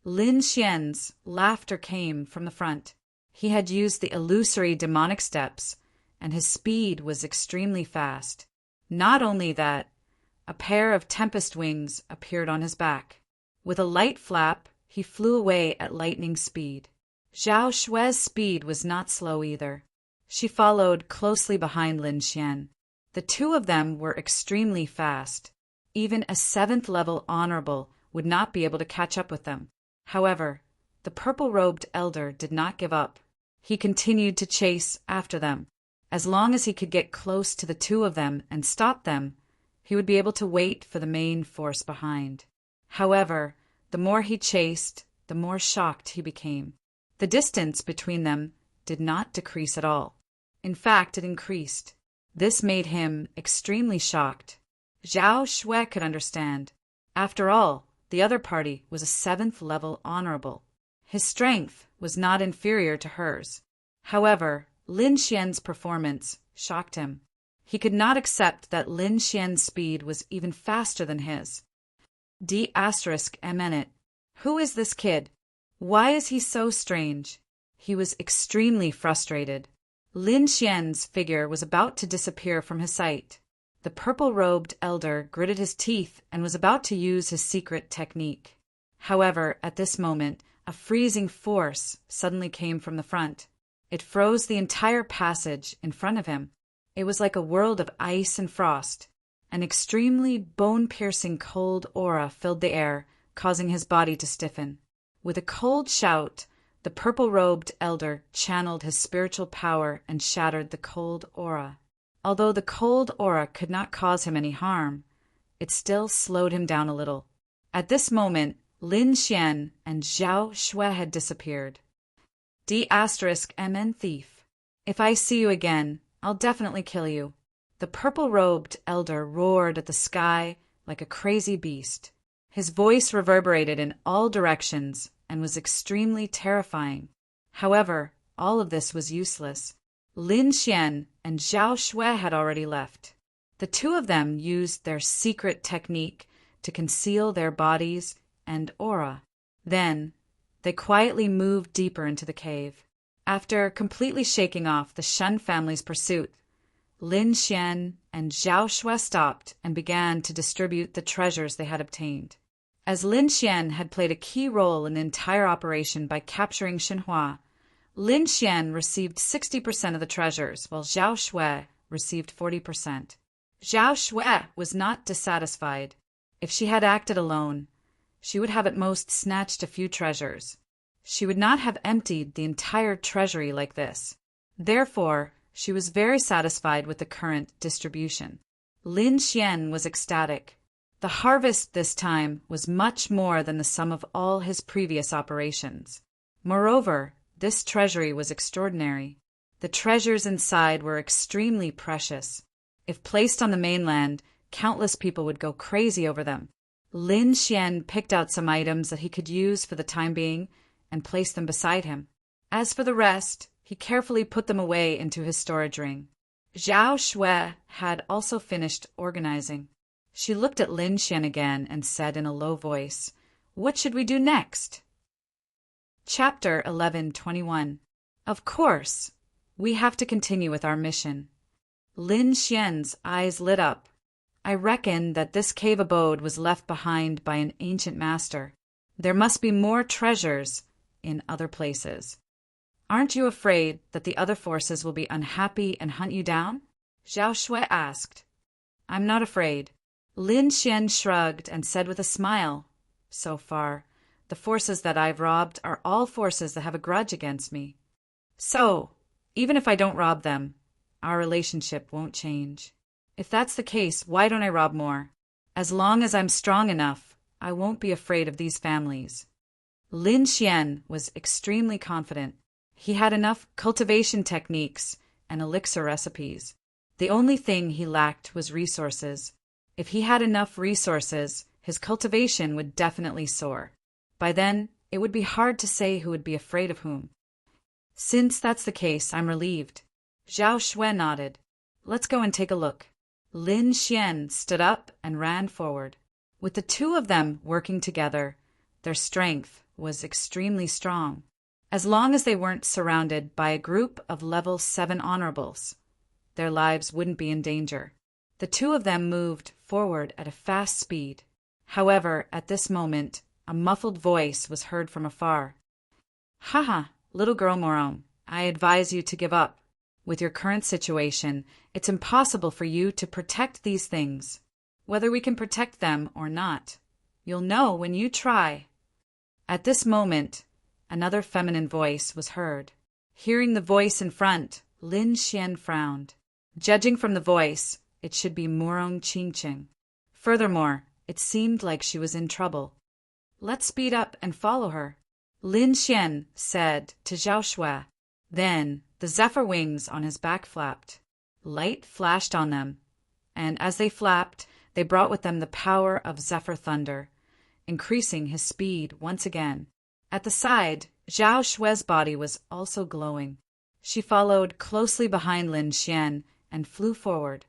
Lin Xian's laughter came from the front. He had used the illusory demonic steps, and his speed was extremely fast. Not only that, a pair of tempest wings appeared on his back. With a light flap, he flew away at lightning speed. Zhao Shui's speed was not slow either. She followed closely behind Lin Xian. The two of them were extremely fast. Even a 7th-level honorable would not be able to catch up with them. However, the purple-robed elder did not give up. He continued to chase after them. As long as he could get close to the two of them and stop them, he would be able to wait for the main force behind. However, the more he chased, the more shocked he became. The distance between them did not decrease at all. In fact, it increased. This made him extremely shocked. Zhao Shui could understand. After all, the other party was a 7th-level honorable. His strength was not inferior to hers. However, Lin Xian's performance shocked him. He could not accept that Lin Xian's speed was even faster than his. D***MN. Who is this kid? Why is he so strange? He was extremely frustrated. Lin Xian's figure was about to disappear from his sight. The purple-robed elder gritted his teeth and was about to use his secret technique. However, at this moment, a freezing force suddenly came from the front. It froze the entire passage in front of him. It was like a world of ice and frost. An extremely bone-piercing cold aura filled the air, causing his body to stiffen. With a cold shout, the purple-robed elder channeled his spiritual power and shattered the cold aura. Although the cold aura could not cause him any harm, it still slowed him down a little. At this moment, Lin Xian and Zhao Shui had disappeared. D***MN thief. If I see you again, I'll definitely kill you. The purple-robed elder roared at the sky like a crazy beast. His voice reverberated in all directions and was extremely terrifying. However, all of this was useless. Lin Xian and Zhao Shui had already left. The two of them used their secret technique to conceal their bodies and aura. Then, they quietly moved deeper into the cave. After completely shaking off the Shen family's pursuit, Lin Xian and Zhao Shui stopped and began to distribute the treasures they had obtained. As Lin Xian had played a key role in the entire operation by capturing Xinhua, Lin Xian received 60% of the treasures, while Zhao Shui received 40%. Zhao Shui was not dissatisfied. If she had acted alone, she would have at most snatched a few treasures. She would not have emptied the entire treasury like this. Therefore, she was very satisfied with the current distribution. Lin Xian was ecstatic. The harvest this time was much more than the sum of all his previous operations. Moreover, this treasury was extraordinary. The treasures inside were extremely precious. If placed on the mainland, countless people would go crazy over them. Lin Xian picked out some items that he could use for the time being and placed them beside him. As for the rest, he carefully put them away into his storage ring. Zhao Shui had also finished organizing. She looked at Lin Xian again and said in a low voice, "What should we do next?" Chapter 11:21. Of course, we have to continue with our mission. Lin Xian's eyes lit up. I reckon that this cave abode was left behind by an ancient master. There must be more treasures in other places. Aren't you afraid that the other forces will be unhappy and hunt you down? Zhao Shui asked. I'm not afraid. Lin Xian shrugged and said with a smile, So far, the forces that I've robbed are all forces that have a grudge against me. So, even if I don't rob them, our relationship won't change. If that's the case, why don't I rob more? As long as I'm strong enough, I won't be afraid of these families. Lin Xian was extremely confident. He had enough cultivation techniques and elixir recipes. The only thing he lacked was resources. If he had enough resources, his cultivation would definitely soar. By then, it would be hard to say who would be afraid of whom. Since that's the case, I'm relieved. Zhao Shui nodded. Let's go and take a look. Lin Xian stood up and ran forward. With the two of them working together, their strength was extremely strong. As long as they weren't surrounded by a group of level 7 honorables, their lives wouldn't be in danger. The two of them moved forward at a fast speed. However, at this moment, a muffled voice was heard from afar. Haha, little girl Moron, I advise you to give up. With your current situation, it's impossible for you to protect these things. Whether we can protect them or not, you'll know when you try. At this moment, another feminine voice was heard. Hearing the voice in front, Lin Xian frowned. Judging from the voice, it should be Murong Qingqing. Furthermore, it seemed like she was in trouble. Let's speed up and follow her, Lin Xian said to Zhao Shui. Then, the zephyr wings on his back flapped. Light flashed on them, and as they flapped, they brought with them the power of zephyr thunder, increasing his speed once again. At the side, Zhao Shui's body was also glowing. She followed closely behind Lin Xian and flew forward.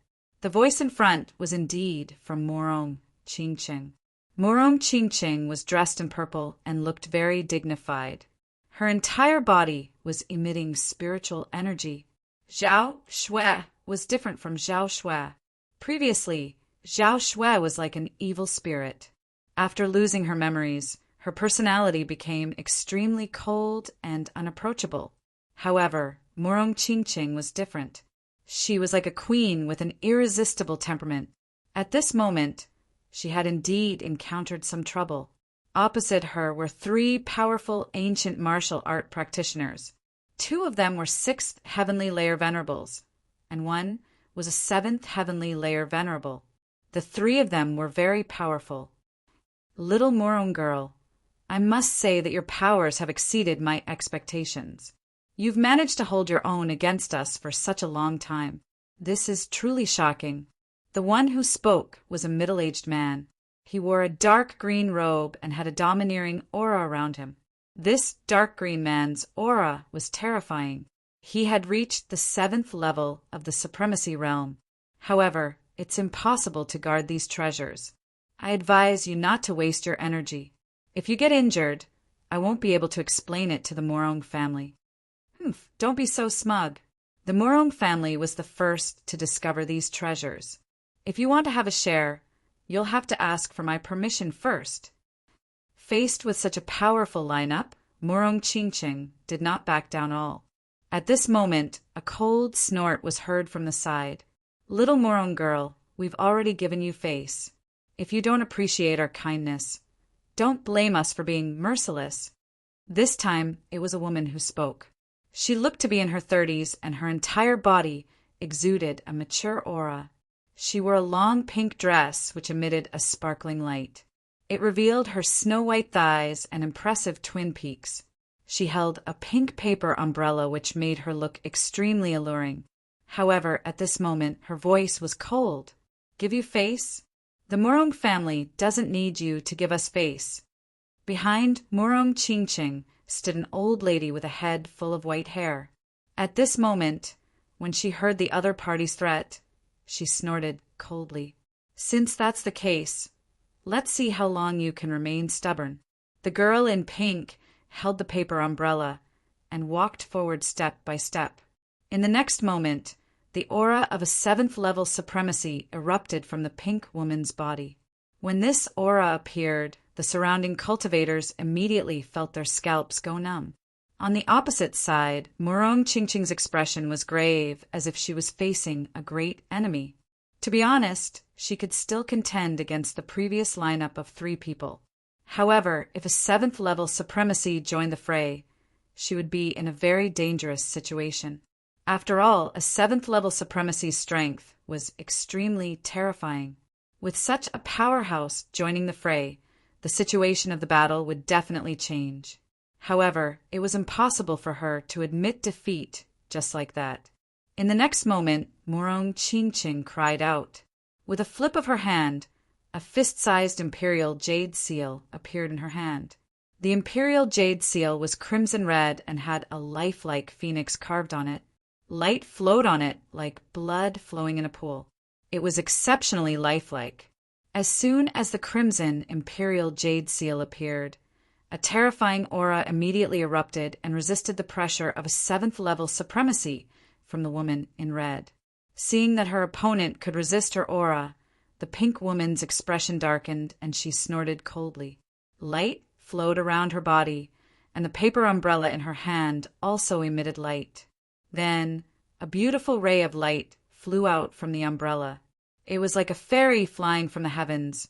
The voice in front was indeed from Morong Chingcheng. Morong Chingcheng was dressed in purple and looked very dignified. Her entire body was emitting spiritual energy. Zhao Shui was different from Zhao Shui. Previously, Zhao Shui was like an evil spirit. After losing her memories, her personality became extremely cold and unapproachable. However, Morong Chingcheng was different. She was like a queen with an irresistible temperament. At this moment, she had indeed encountered some trouble. Opposite her were 3 powerful ancient martial art practitioners. 2 of them were 6th heavenly layer venerables, and 1 was a 7th heavenly layer venerable. The 3 of them were very powerful. Little Morong girl, I must say that your powers have exceeded my expectations. You've managed to hold your own against us for such a long time. This is truly shocking. The one who spoke was a middle-aged man. He wore a dark green robe and had a domineering aura around him. This dark green man's aura was terrifying. He had reached the 7th level of the supremacy realm. However, it's impossible to guard these treasures. I advise you not to waste your energy. If you get injured, I won't be able to explain it to the Morong family. Don't be so smug. The Morong family was the first to discover these treasures. If you want to have a share, you'll have to ask for my permission first. Faced with such a powerful lineup, Morong Chingcheng did not back down all. At this moment, a cold snort was heard from the side. Little Morong girl, we've already given you face. If you don't appreciate our kindness, don't blame us for being merciless. This time, it was a woman who spoke. She looked to be in her 30s, and her entire body exuded a mature aura. She wore a long pink dress which emitted a sparkling light. It revealed her snow-white thighs and impressive twin peaks. She held a pink paper umbrella which made her look extremely alluring. However, at this moment, her voice was cold. Give you face? The Morong family doesn't need you to give us face. Behind Morong Chingcheng stood an old lady with a head full of white hair. At this moment, when she heard the other party's threat, she snorted coldly. Since that's the case, let's see how long you can remain stubborn. The girl in pink held the paper umbrella and walked forward step by step. In the next moment, the aura of a 7th level supremacy erupted from the pink woman's body. When this aura appeared, the surrounding cultivators immediately felt their scalps go numb. On the opposite side, Morong Chingcheng's expression was grave, as if she was facing a great enemy. To be honest, she could still contend against the previous lineup of 3 people. However, if a 7th level supremacy joined the fray, she would be in a very dangerous situation. After all, a 7th level supremacy's strength was extremely terrifying. With such a powerhouse joining the fray, the situation of the battle would definitely change. However, it was impossible for her to admit defeat just like that. In the next moment, Morong Chingcheng cried out. With a flip of her hand, a fist-sized imperial jade seal appeared in her hand. The imperial jade seal was crimson red and had a lifelike phoenix carved on it. Light flowed on it like blood flowing in a pool. It was exceptionally lifelike. As soon as the crimson imperial jade seal appeared, a terrifying aura immediately erupted and resisted the pressure of a 7th level supremacy from the woman in red. Seeing that her opponent could resist her aura, the pink woman's expression darkened and she snorted coldly. Light flowed around her body, and the paper umbrella in her hand also emitted light. Then, a beautiful ray of light flew out from the umbrella. It was like a fairy flying from the heavens,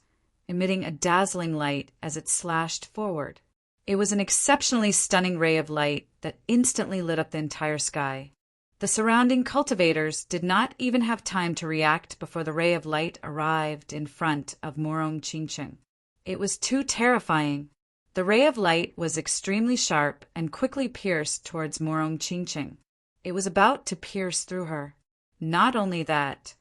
emitting a dazzling light as it slashed forward. It was an exceptionally stunning ray of light that instantly lit up the entire sky. The surrounding cultivators did not even have time to react before the ray of light arrived in front of Morong Chingcheng. It was too terrifying. The ray of light was extremely sharp and quickly pierced towards Morong Chingcheng. It was about to pierce through her. Not only that,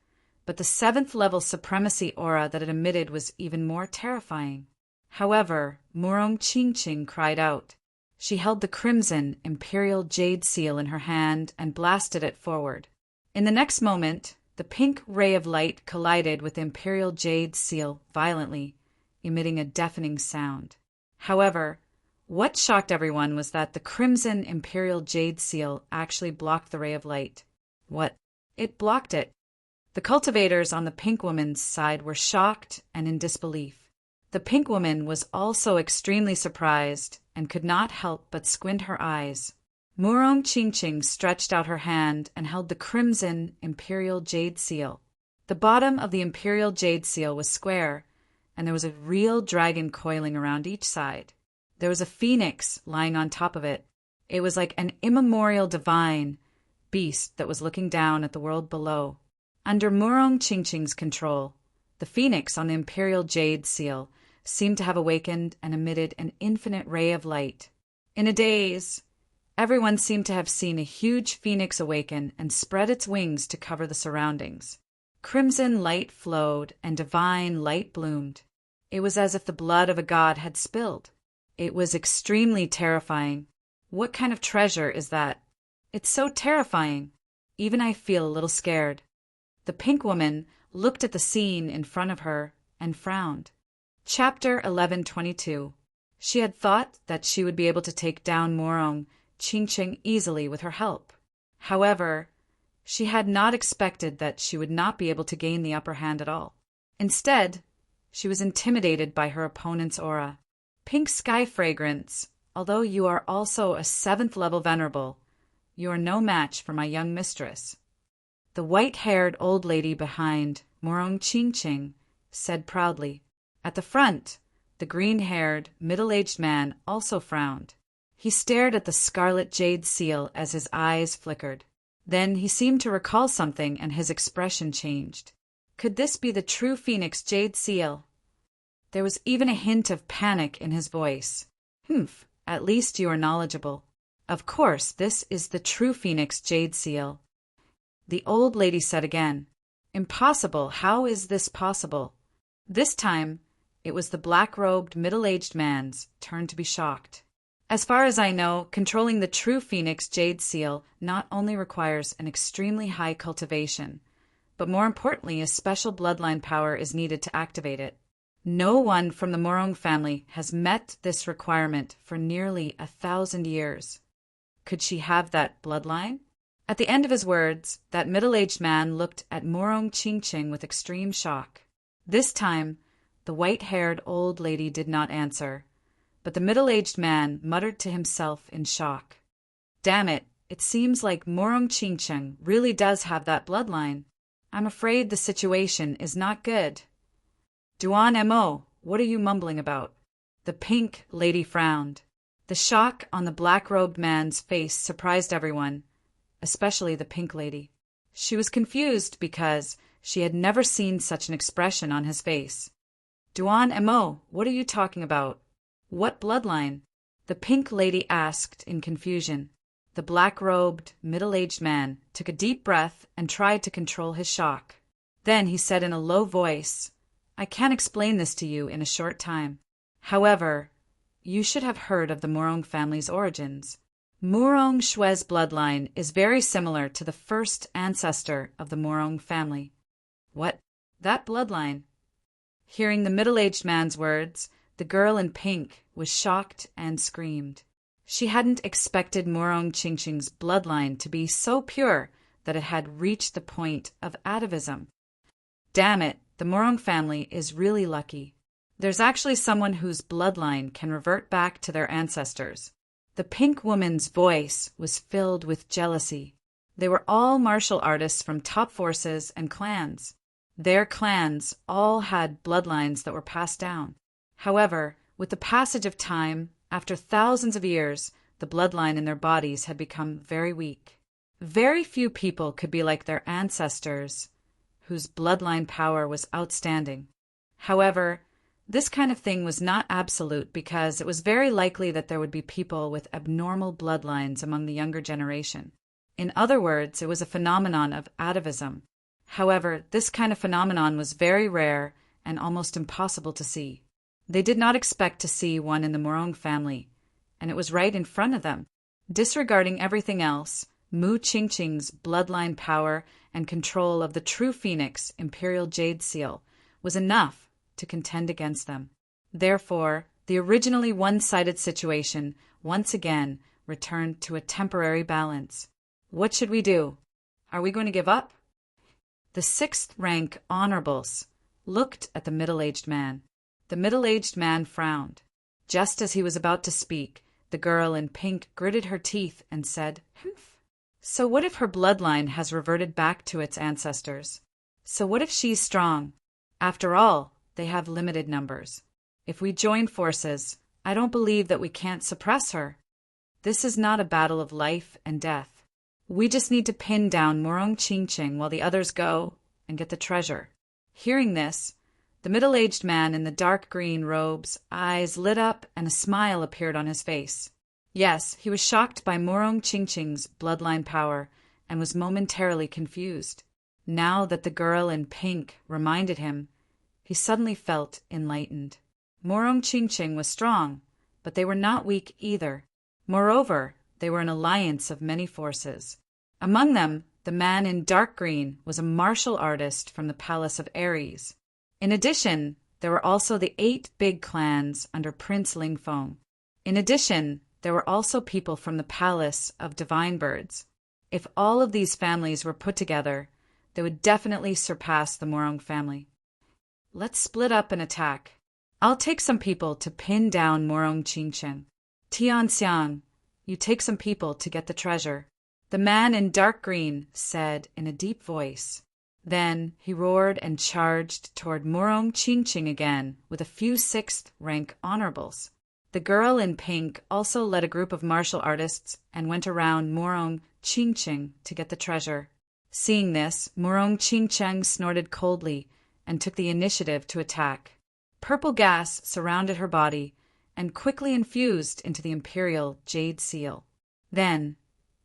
but the 7th level supremacy aura that it emitted was even more terrifying. However, Morong Chingcheng cried out. She held the crimson imperial jade seal in her hand and blasted it forward. In the next moment, The pink ray of light collided with the imperial jade seal violently, emitting a deafening sound. However, what shocked everyone was that the crimson imperial jade seal actually blocked the ray of light. What? It blocked it. The cultivators on the pink woman's side were shocked and in disbelief. The pink woman was also extremely surprised and could not help but squint her eyes. Murong Qingqing stretched out her hand and held the crimson imperial jade seal. The bottom of the imperial jade seal was square, and there was a real dragon coiling around each side. There was a phoenix lying on top of it. It was like an immemorial divine beast that was looking down at the world below. Under Murong Qingqing's control, the phoenix on the imperial jade seal seemed to have awakened and emitted an infinite ray of light. In a daze, everyone seemed to have seen a huge phoenix awaken and spread its wings to cover the surroundings. Crimson light flowed and divine light bloomed. It was as if the blood of a god had spilled. It was extremely terrifying. What kind of treasure is that? It's so terrifying. Even I feel a little scared. The pink woman looked at the scene in front of her and frowned. Chapter 11:22. She had thought that she would be able to take down Murong Qingqing easily with her help. However, she had not expected that she would not be able to gain the upper hand at all. Instead, she was intimidated by her opponent's aura. Pink Sky Fragrance, although you are also a 7th level venerable, you are no match for my young mistress. The white-haired old lady behind Murong Qingqing said proudly. At the front, the green-haired, middle-aged man also frowned. He stared at the scarlet jade seal as his eyes flickered. Then he seemed to recall something and his expression changed. Could this be the true phoenix jade seal? There was even a hint of panic in his voice. Humph, at least you are knowledgeable. Of course, this is the true phoenix jade seal. The old lady said again. Impossible, how is this possible? This time, it was the black-robed, middle-aged man's turn to be shocked. As far as I know, controlling the true phoenix jade seal not only requires an extremely high cultivation, but more importantly, a special bloodline power is needed to activate it. No one from the Murong family has met this requirement for nearly 1,000 years. Could she have that bloodline? At the end of his words, that middle-aged man looked at Murong Qingqing with extreme shock. This time, the white-haired old lady did not answer, but the middle-aged man muttered to himself in shock. Damn it, it seems like Murong Qingqing really does have that bloodline. I'm afraid the situation is not good. Duan Mo, what are you mumbling about? The pink lady frowned. The shock on the black-robed man's face surprised everyone, especially the pink lady. She was confused because she had never seen such an expression on his face. Duan Mo, what are you talking about? What bloodline? The pink lady asked in confusion. The black-robed, middle-aged man took a deep breath and tried to control his shock. Then he said in a low voice, I can't explain this to you in a short time. However, you should have heard of the Murong family's origins. Murong Shue's bloodline is very similar to the first ancestor of the Murong family. What? That bloodline? Hearing the middle-aged man's words, the girl in pink was shocked and screamed. She hadn't expected Murong Qingqing's bloodline to be so pure that it had reached the point of atavism. Damn it, the Murong family is really lucky. There's actually someone whose bloodline can revert back to their ancestors. The pink woman's voice was filled with jealousy. They were all martial artists from top forces and clans. Their clans all had bloodlines that were passed down. However, with the passage of time, after thousands of years, the bloodline in their bodies had become very weak. Very few people could be like their ancestors, whose bloodline power was outstanding. However, this kind of thing was not absolute because it was very likely that there would be people with abnormal bloodlines among the younger generation. In other words, it was a phenomenon of atavism. However, this kind of phenomenon was very rare and almost impossible to see. They did not expect to see one in the Murong family, and it was right in front of them. Disregarding everything else, Mu Qingqing's bloodline power and control of the true phoenix, Imperial Jade Seal, was enough to contend against them. Therefore, the originally one-sided situation once again returned to a temporary balance. What should we do? Are we going to give up? The sixth-rank honorables looked at the middle-aged man. The middle-aged man frowned. Just as he was about to speak, the girl in pink gritted her teeth and said, "Humph. So what if her bloodline has reverted back to its ancestors? So what if she's strong? After all, they have limited numbers. If we join forces, I don't believe that we can't suppress her. This is not a battle of life and death. We just need to pin down Morong Chingching while the others go and get the treasure." Hearing this, the middle-aged man in the dark green robes' eyes lit up and a smile appeared on his face. Yes, he was shocked by Morong Chingching's bloodline power and was momentarily confused. Now that the girl in pink reminded him, he suddenly felt enlightened. Morong Chingching was strong, but they were not weak either. Moreover, they were an alliance of many forces. Among them, the man in dark green was a martial artist from the Palace of Ares. In addition, there were also the 8 big clans under Prince Lingfeng. In addition, there were also people from the Palace of Divine Birds. If all of these families were put together, they would definitely surpass the Morong family. Let's split up and attack. I'll take some people to pin down Morong Chingcheng. Tianxiang, you take some people to get the treasure, the man in dark green said in a deep voice. Then he roared and charged toward Morong Chingching again with a few sixth-rank honorables. The girl in pink also led a group of martial artists and went around Morong Chingching to get the treasure. Seeing this, Morong Chingcheng snorted coldly and took the initiative to attack. Purple gas surrounded her body and quickly infused into the Imperial Jade Seal. Then,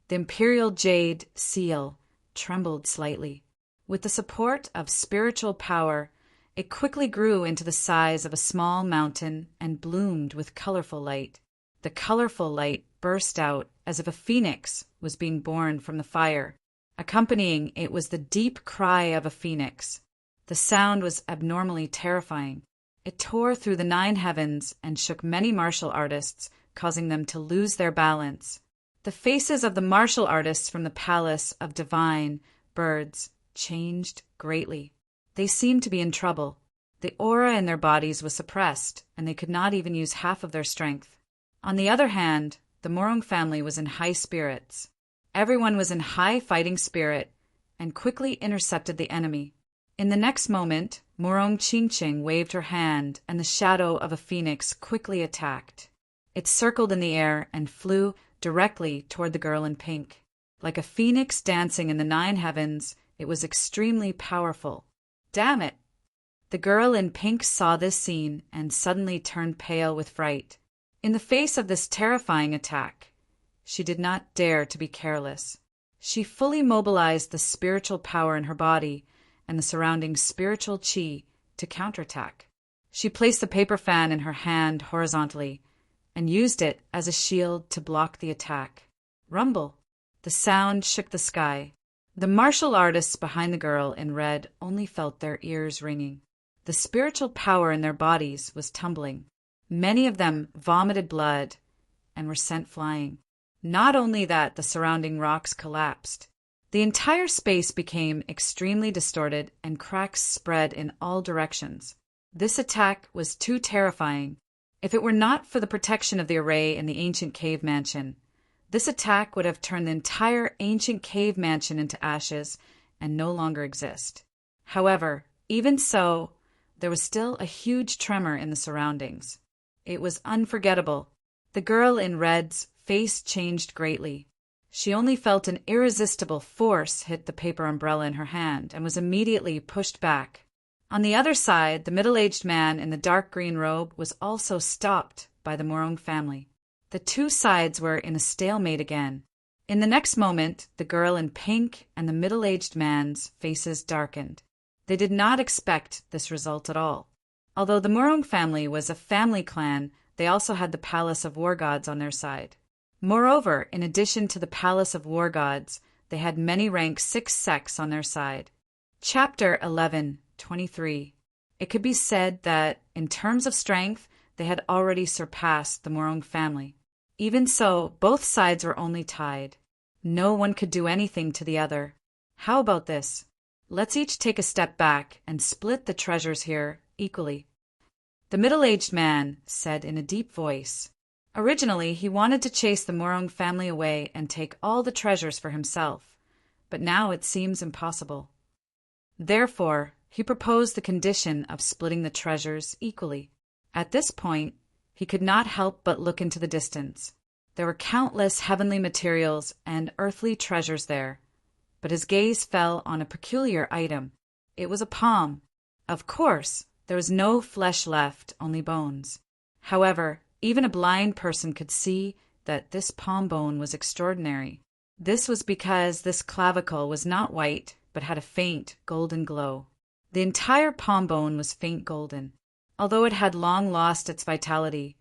the Imperial Jade Seal trembled slightly. With the support of spiritual power, it quickly grew into the size of a small mountain and bloomed with colorful light. The colorful light burst out as if a phoenix was being born from the fire. Accompanying it was the deep cry of a phoenix. The sound was abnormally terrifying. It tore through the 9 heavens and shook many martial artists, causing them to lose their balance. The faces of the martial artists from the Palace of Divine Birds changed greatly. They seemed to be in trouble. The aura in their bodies was suppressed, and they could not even use half of their strength. On the other hand, the Morong family was in high spirits. Everyone was in high fighting spirit and quickly intercepted the enemy. In the next moment, Morong Chingching waved her hand, and the shadow of a phoenix quickly attacked. It circled in the air and flew directly toward the girl in pink. Like a phoenix dancing in the 9 heavens, it was extremely powerful. Damn it! The girl in pink saw this scene and suddenly turned pale with fright. In the face of this terrifying attack, she did not dare to be careless. She fully mobilized the spiritual power in her body and the surrounding spiritual chi to counterattack. She placed the paper fan in her hand horizontally and used it as a shield to block the attack. Rumble! The sound shook the sky. The martial artists behind the girl in red only felt their ears ringing. The spiritual power in their bodies was tumbling. Many of them vomited blood and were sent flying. Not only that, the surrounding rocks collapsed. The entire space became extremely distorted and cracks spread in all directions. This attack was too terrifying. If it were not for the protection of the array in the ancient cave mansion, this attack would have turned the entire ancient cave mansion into ashes and no longer exist. However, even so, there was still a huge tremor in the surroundings. It was unforgettable. The girl in red's face changed greatly. She only felt an irresistible force hit the paper umbrella in her hand and was immediately pushed back. On the other side, the middle-aged man in the dark green robe was also stopped by the Morong family. The two sides were in a stalemate again. In the next moment, the girl in pink and the middle-aged man's faces darkened. They did not expect this result at all. Although the Morong family was a family clan, they also had the Palace of War Gods on their side. Moreover, in addition to the Palace of War Gods, they had many rank 6 sects on their side. Chapter 11:23. It could be said that, in terms of strength, they had already surpassed the Morong family. Even so, both sides were only tied. No one could do anything to the other. How about this? Let's each take a step back and split the treasures here equally. The middle-aged man said in a deep voice. Originally, he wanted to chase the Morong family away and take all the treasures for himself, but now it seems impossible. Therefore, he proposed the condition of splitting the treasures equally. At this point, he could not help but look into the distance. There were countless heavenly materials and earthly treasures there, but his gaze fell on a peculiar item. It was a palm. Of course, there was no flesh left, only bones. However, even a blind person could see that this palm bone was extraordinary. This was because this clavicle was not white, but had a faint golden glow. The entire palm bone was faint golden. Although it had long lost its vitality,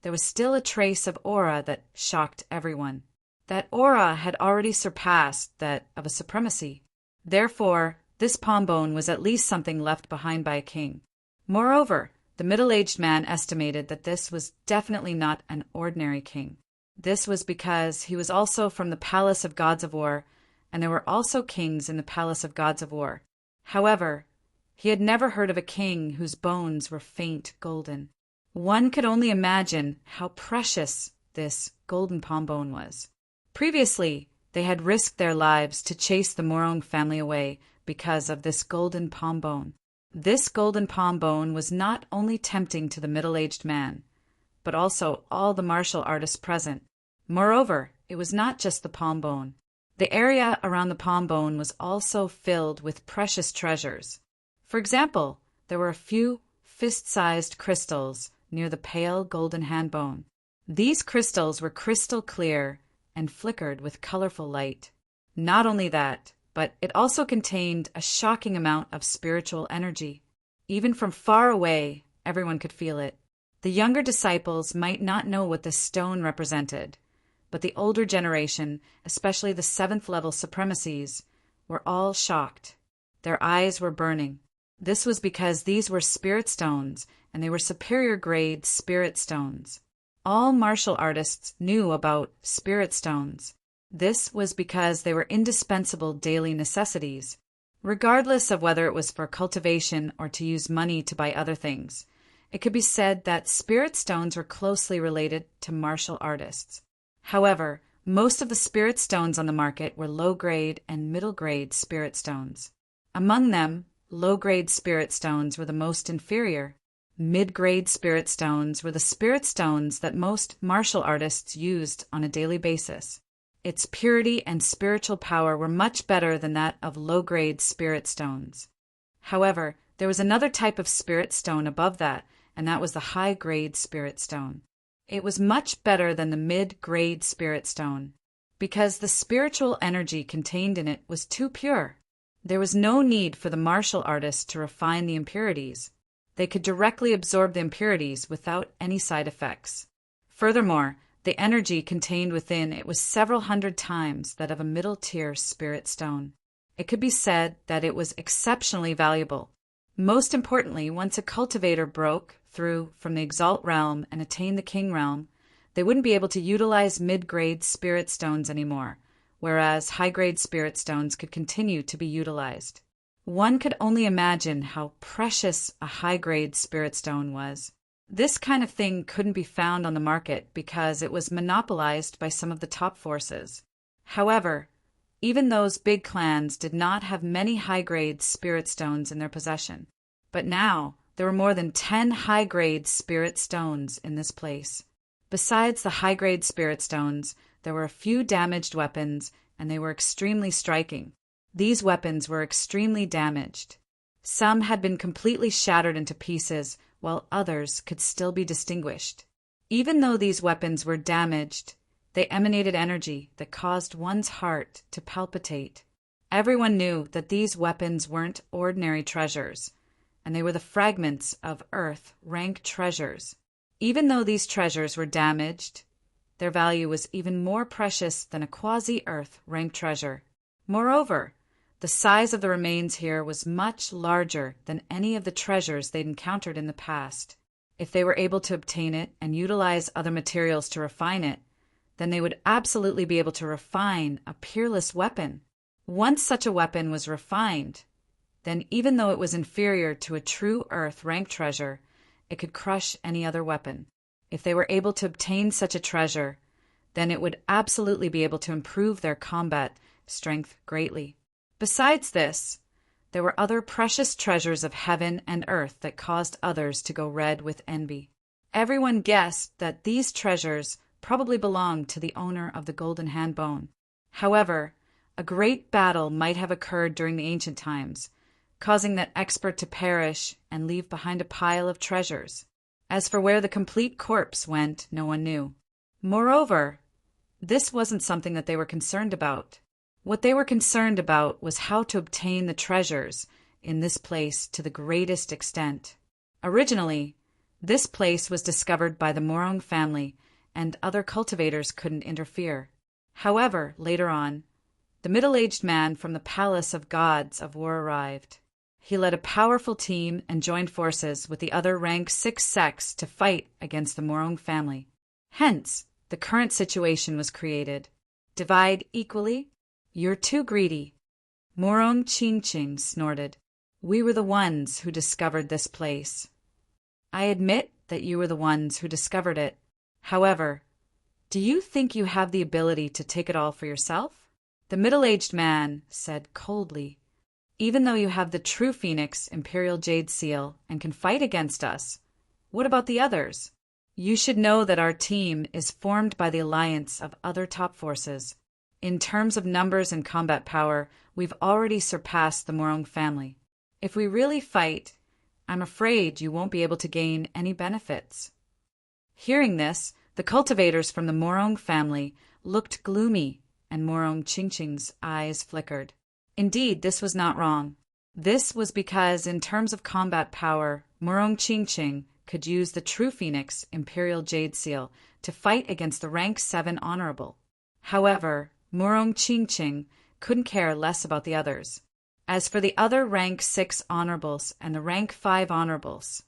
there was still a trace of aura that shocked everyone. That aura had already surpassed that of a supremacy. Therefore, this palm bone was at least something left behind by a king. Moreover, the middle-aged man estimated that this was definitely not an ordinary king. This was because he was also from the Palace of Gods of War, and there were also kings in the Palace of Gods of War. However, he had never heard of a king whose bones were faint golden. One could only imagine how precious this golden palm bone was. Previously, they had risked their lives to chase the Morong family away because of this golden palm bone. This golden palm bone was not only tempting to the middle-aged man, but also all the martial artists present. Moreover, it was not just the palm bone. The area around the palm bone was also filled with precious treasures. For example, there were a few fist-sized crystals near the pale golden hand bone. These crystals were crystal clear and flickered with colorful light. Not only that, but it also contained a shocking amount of spiritual energy. Even from far away, everyone could feel it. The younger disciples might not know what this stone represented, but the older generation, especially the 7th level supremacies, were all shocked. Their eyes were burning. This was because these were spirit stones, and they were superior grade spirit stones. All martial artists knew about spirit stones. This was because they were indispensable daily necessities, regardless of whether it was for cultivation or to use money to buy other things. It could be said that spirit stones were closely related to martial artists. However, most of the spirit stones on the market were low-grade and middle-grade spirit stones. Among them, low-grade spirit stones were the most inferior. Mid-grade spirit stones were the spirit stones that most martial artists used on a daily basis. Its purity and spiritual power were much better than that of low-grade spirit stones. However, there was another type of spirit stone above that, and that was the high-grade spirit stone. It was much better than the mid-grade spirit stone, because the spiritual energy contained in it was too pure. There was no need for the martial artist to refine the impurities. They could directly absorb the impurities without any side effects. Furthermore, the energy contained within it was several hundred times that of a middle-tier spirit stone. It could be said that it was exceptionally valuable. Most importantly, once a cultivator broke through from the Exalt realm and attained the King realm, they wouldn't be able to utilize mid-grade spirit stones anymore, whereas high-grade spirit stones could continue to be utilized. One could only imagine how precious a high-grade spirit stone was. This kind of thing couldn't be found on the market because it was monopolized by some of the top forces. However, even those big clans did not have many high-grade spirit stones in their possession. But now, there were more than 10 high-grade spirit stones in this place. Besides the high-grade spirit stones, there were a few damaged weapons, and they were extremely striking. These weapons were extremely damaged. Some had been completely shattered into pieces, while others could still be distinguished. Even though these weapons were damaged, they emanated energy that caused one's heart to palpitate. Everyone knew that these weapons weren't ordinary treasures, and they were the fragments of Earth-rank treasures. Even though these treasures were damaged, their value was even more precious than a quasi-Earth-rank treasure. Moreover, the size of the remains here was much larger than any of the treasures they'd encountered in the past. If they were able to obtain it and utilize other materials to refine it, then they would absolutely be able to refine a peerless weapon. Once such a weapon was refined, then even though it was inferior to a true Earth rank treasure, it could crush any other weapon. If they were able to obtain such a treasure, then it would absolutely be able to improve their combat strength greatly. Besides this, there were other precious treasures of heaven and earth that caused others to go red with envy. Everyone guessed that these treasures probably belonged to the owner of the golden hand bone. However, a great battle might have occurred during the ancient times, causing that expert to perish and leave behind a pile of treasures. As for where the complete corpse went, no one knew. Moreover, this wasn't something that they were concerned about. What they were concerned about was how to obtain the treasures in this place to the greatest extent. Originally, this place was discovered by the Morong family, and other cultivators couldn't interfere. However, later on, the middle-aged man from the Palace of Gods of War arrived. He led a powerful team and joined forces with the other rank 6 sects to fight against the Morong family. Hence, the current situation was created. Divide equally? You're too greedy. Morong Ching snorted. We were the ones who discovered this place. I admit that you were the ones who discovered it. However, do you think you have the ability to take it all for yourself? The middle-aged man said coldly, even though you have the true Phoenix Imperial Jade Seal and can fight against us, what about the others? You should know that our team is formed by the alliance of other top forces. In terms of numbers and combat power, we've already surpassed the Morong family. If we really fight, I'm afraid you won't be able to gain any benefits. Hearing this, the cultivators from the Morong family looked gloomy, and Morong Ching's eyes flickered. Indeed, this was not wrong. This was because, in terms of combat power, Morong Ching could use the true Phoenix Imperial Jade Seal to fight against the rank 7 honorable. However, Morong Ching couldn't care less about the others. As for the other rank 6 honorables and the rank 5 honorables,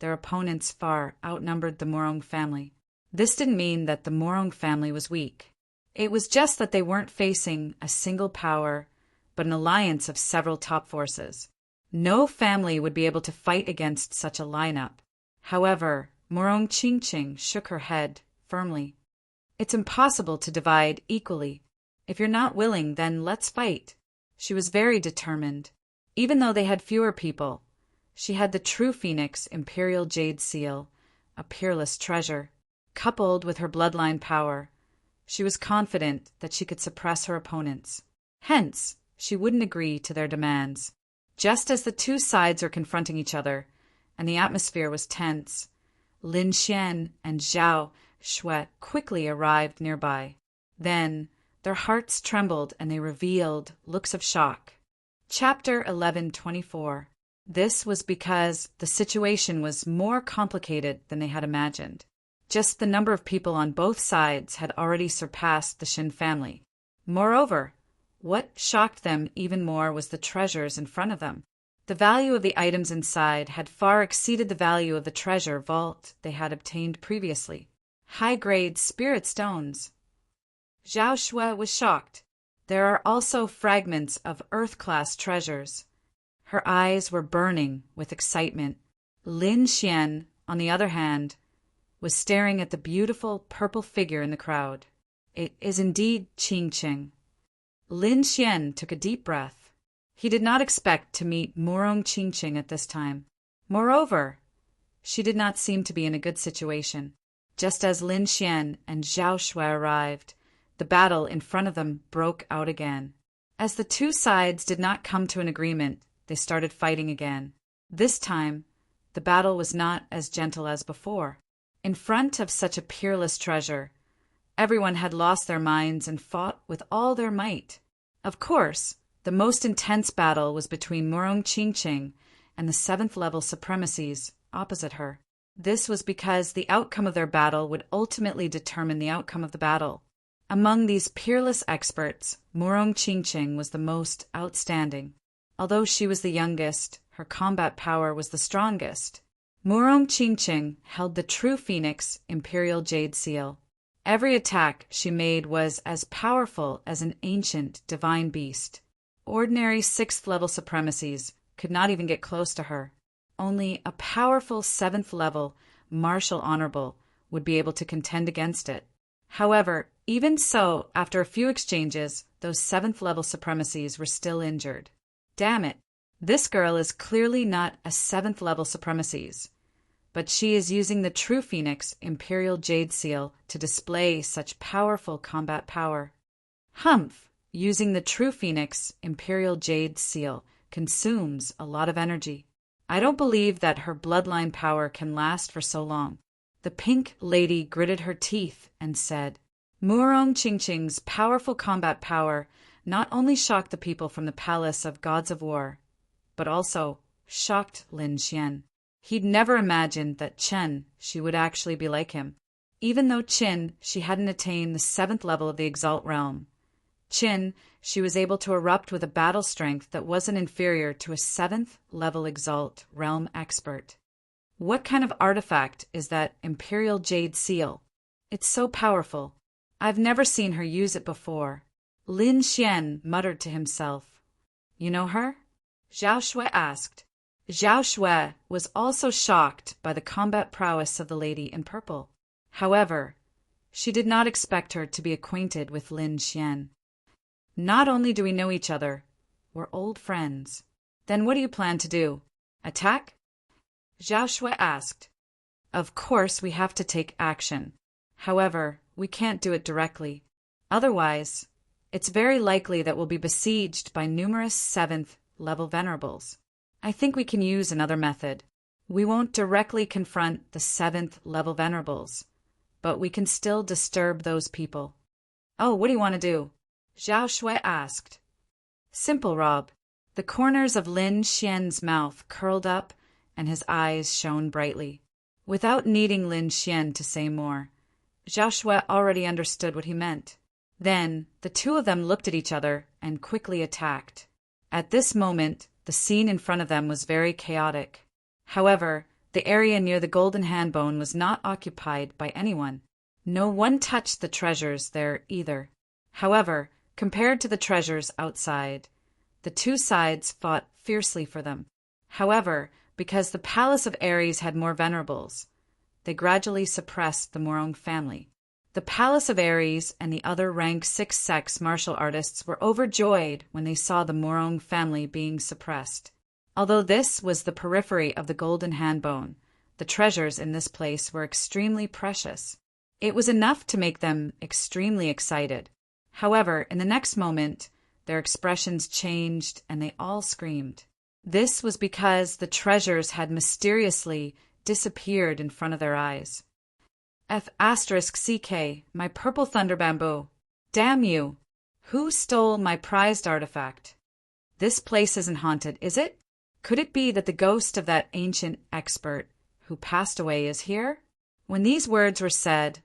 their opponents far outnumbered the Morong family. This didn't mean that the Morong family was weak. It was just that they weren't facing a single power, but an alliance of several top forces. No family would be able to fight against such a lineup. However, Morong Ching shook her head firmly. It's impossible to divide equally. If you're not willing, then let's fight. She was very determined. Even though they had fewer people, she had the true Phoenix Imperial Jade Seal, a peerless treasure. Coupled with her bloodline power, she was confident that she could suppress her opponents. Hence, she wouldn't agree to their demands. Just as the two sides were confronting each other, and the atmosphere was tense, Lin Xian and Zhao Shui quickly arrived nearby. Then, their hearts trembled and they revealed looks of shock. Chapter 11:24. This was because the situation was more complicated than they had imagined. Just the number of people on both sides had already surpassed the Shin family. Moreover, what shocked them even more was the treasures in front of them. The value of the items inside had far exceeded the value of the treasure vault they had obtained previously. High-grade spirit stones. Zhao Shui was shocked. There are also fragments of Earth-class treasures. Her eyes were burning with excitement. Lin Xian, on the other hand, was staring at the beautiful purple figure in the crowd. It is indeed Ching. Lin Xian took a deep breath. He did not expect to meet Morong Ching at this time. Moreover, she did not seem to be in a good situation. Just as Lin Xian and Zhao Shui arrived, the battle in front of them broke out again. As the two sides did not come to an agreement, they started fighting again. This time, the battle was not as gentle as before. In front of such a peerless treasure, everyone had lost their minds and fought with all their might. Of course, the most intense battle was between Morong Ching and the 7th level supremacies opposite her. This was because the outcome of their battle would ultimately determine the outcome of the battle. Among these peerless experts, Murong Qingqing was the most outstanding. Although she was the youngest, her combat power was the strongest. Murong Qingqing held the true Phoenix Imperial Jade Seal. Every attack she made was as powerful as an ancient divine beast. Ordinary 6th-level supremacies could not even get close to her. Only a powerful 7th-level martial honorable would be able to contend against it. However, even so, after a few exchanges, those 7th-level supremacies were still injured. Damn it, this girl is clearly not a 7th-level supremacies, but she is using the true Phoenix Imperial Jade Seal to display such powerful combat power. Humph, using the true Phoenix Imperial Jade Seal consumes a lot of energy. I don't believe that her bloodline power can last for so long. The pink lady gritted her teeth and said, Murong Qingqing's powerful combat power not only shocked the people from the palace of gods of war, but also shocked Lin Xian. He'd never imagined that she would actually be like him. Even though she hadn't attained the 7th level of the Exalt realm. She was able to erupt with a battle strength that wasn't inferior to a 7th level Exalt realm expert. What kind of artifact is that Imperial Jade Seal? It's so powerful. I've never seen her use it before. Lin Xian muttered to himself. You know her? Zhao Shui asked. Zhao Shui was also shocked by the combat prowess of the lady in purple. However, she did not expect her to be acquainted with Lin Xian. Not only do we know each other, we're old friends. Then what do you plan to do? Attack? Zhao Shui asked. Of course we have to take action. However, we can't do it directly. Otherwise, it's very likely that we'll be besieged by numerous 7th level venerables. I think we can use another method. We won't directly confront the 7th level venerables, but we can still disturb those people. Oh, what do you want to do? Zhao Shui asked. Simple, Rob. The corners of Lin Xian's mouth curled up and his eyes shone brightly. Without needing Lin Xian to say more, Zhao Shui already understood what he meant. Then, the two of them looked at each other and quickly attacked. At this moment, the scene in front of them was very chaotic. However, the area near the golden handbone was not occupied by anyone. No one touched the treasures there either. However, compared to the treasures outside, the two sides fought fiercely for them. However, because the palace of Ares had more venerables, they gradually suppressed the Murong family. The palace of Ares and the other rank 6 sex martial artists were overjoyed when they saw the Murong family being suppressed. Although this was the periphery of the golden handbone, the treasures in this place were extremely precious. It was enough to make them extremely excited. However, in the next moment, their expressions changed and they all screamed. This was because the treasures had mysteriously disappeared in front of their eyes. F***CK, my purple thunder bamboo. Damn you! Who stole my prized artifact? This place isn't haunted, is it? Could it be that the ghost of that ancient expert who passed away is here? When these words were said,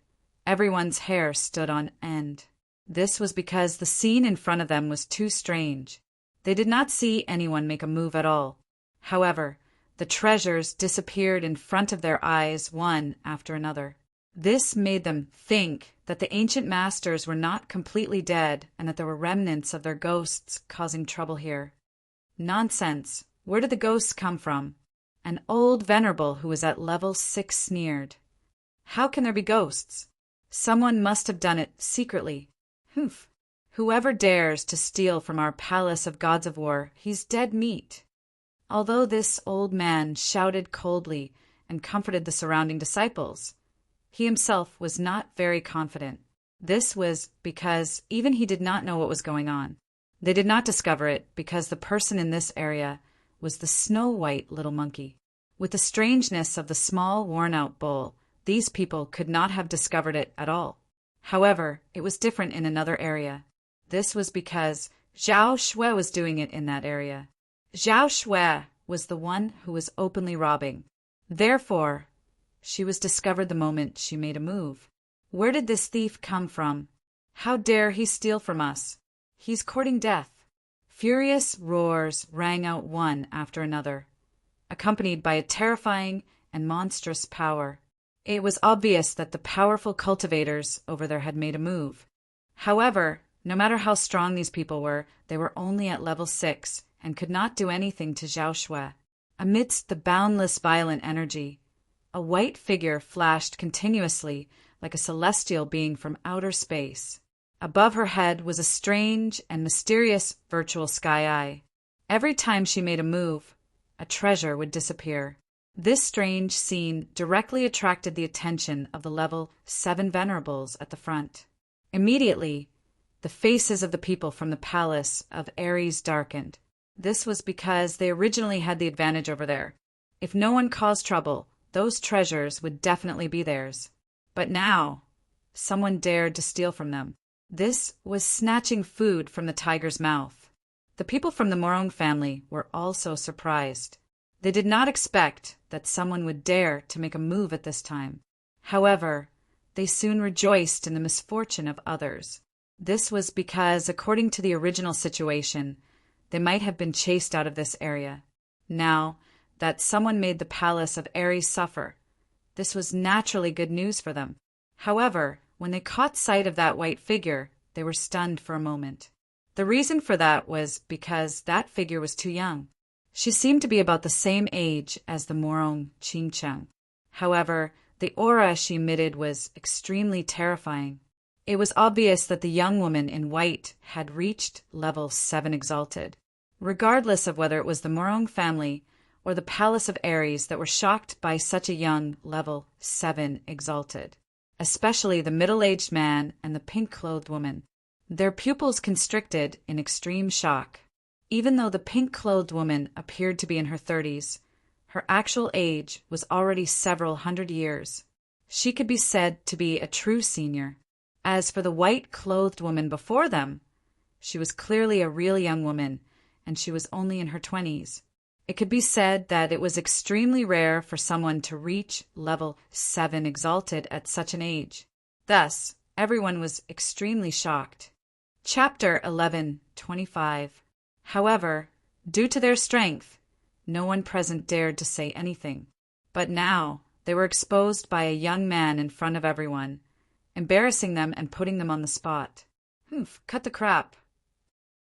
everyone's hair stood on end. This was because the scene in front of them was too strange. They did not see anyone make a move at all. However, the treasures disappeared in front of their eyes one after another. This made them think that the ancient masters were not completely dead and that there were remnants of their ghosts causing trouble here. Nonsense. Where did the ghosts come from? An old venerable who was at level 6 sneered. How can there be ghosts? Someone must have done it secretly. Humph. Whoever dares to steal from our palace of gods of war, he's dead meat. Although this old man shouted coldly and comforted the surrounding disciples, he himself was not very confident. This was because even he did not know what was going on. They did not discover it because the person in this area was the snow-white little monkey. With the strangeness of the small, worn-out bull, these people could not have discovered it at all. However, it was different in another area. This was because Zhao Shui was doing it in that area. Zhao Shui was the one who was openly robbing. Therefore, she was discovered the moment she made a move. Where did this thief come from? How dare he steal from us? He's courting death. Furious roars rang out one after another, accompanied by a terrifying and monstrous power. It was obvious that the powerful cultivators over there had made a move. However, no matter how strong these people were, they were only at level 6 and could not do anything to Zhao Shui. Amidst the boundless violent energy, a white figure flashed continuously like a celestial being from outer space. Above her head was a strange and mysterious virtual sky eye. Every time she made a move, a treasure would disappear. This strange scene directly attracted the attention of the level 7 venerables at the front. Immediately, the faces of the people from the palace of Ares darkened. This was because they originally had the advantage over there. If no one caused trouble, those treasures would definitely be theirs. But now, someone dared to steal from them. This was snatching food from the tiger's mouth. The people from the Morong family were also surprised. They did not expect that someone would dare to make a move at this time. However, they soon rejoiced in the misfortune of others. This was because, according to the original situation, they might have been chased out of this area. Now that someone made the palace of Ares suffer, this was naturally good news for them. However, when they caught sight of that white figure, they were stunned for a moment. The reason for that was because that figure was too young. She seemed to be about the same age as the Morong Qingcheng. However, the aura she emitted was extremely terrifying. It was obvious that the young woman in white had reached level 7 exalted. Regardless of whether it was the Morong family or the palace of Ares that were shocked by such a young level 7 exalted, especially the middle-aged man and the pink-clothed woman. Their pupils constricted in extreme shock. Even though the pink-clothed woman appeared to be in her 30s, her actual age was already several hundred years. She could be said to be a true senior. As for the white-clothed woman before them, she was clearly a real young woman, and she was only in her 20s. It could be said that it was extremely rare for someone to reach level 7 exalted at such an age. Thus, everyone was extremely shocked. Chapter 11:25. However, due to their strength, no one present dared to say anything. But now they were exposed by a young man in front of everyone, embarrassing them and putting them on the spot. Cut the crap.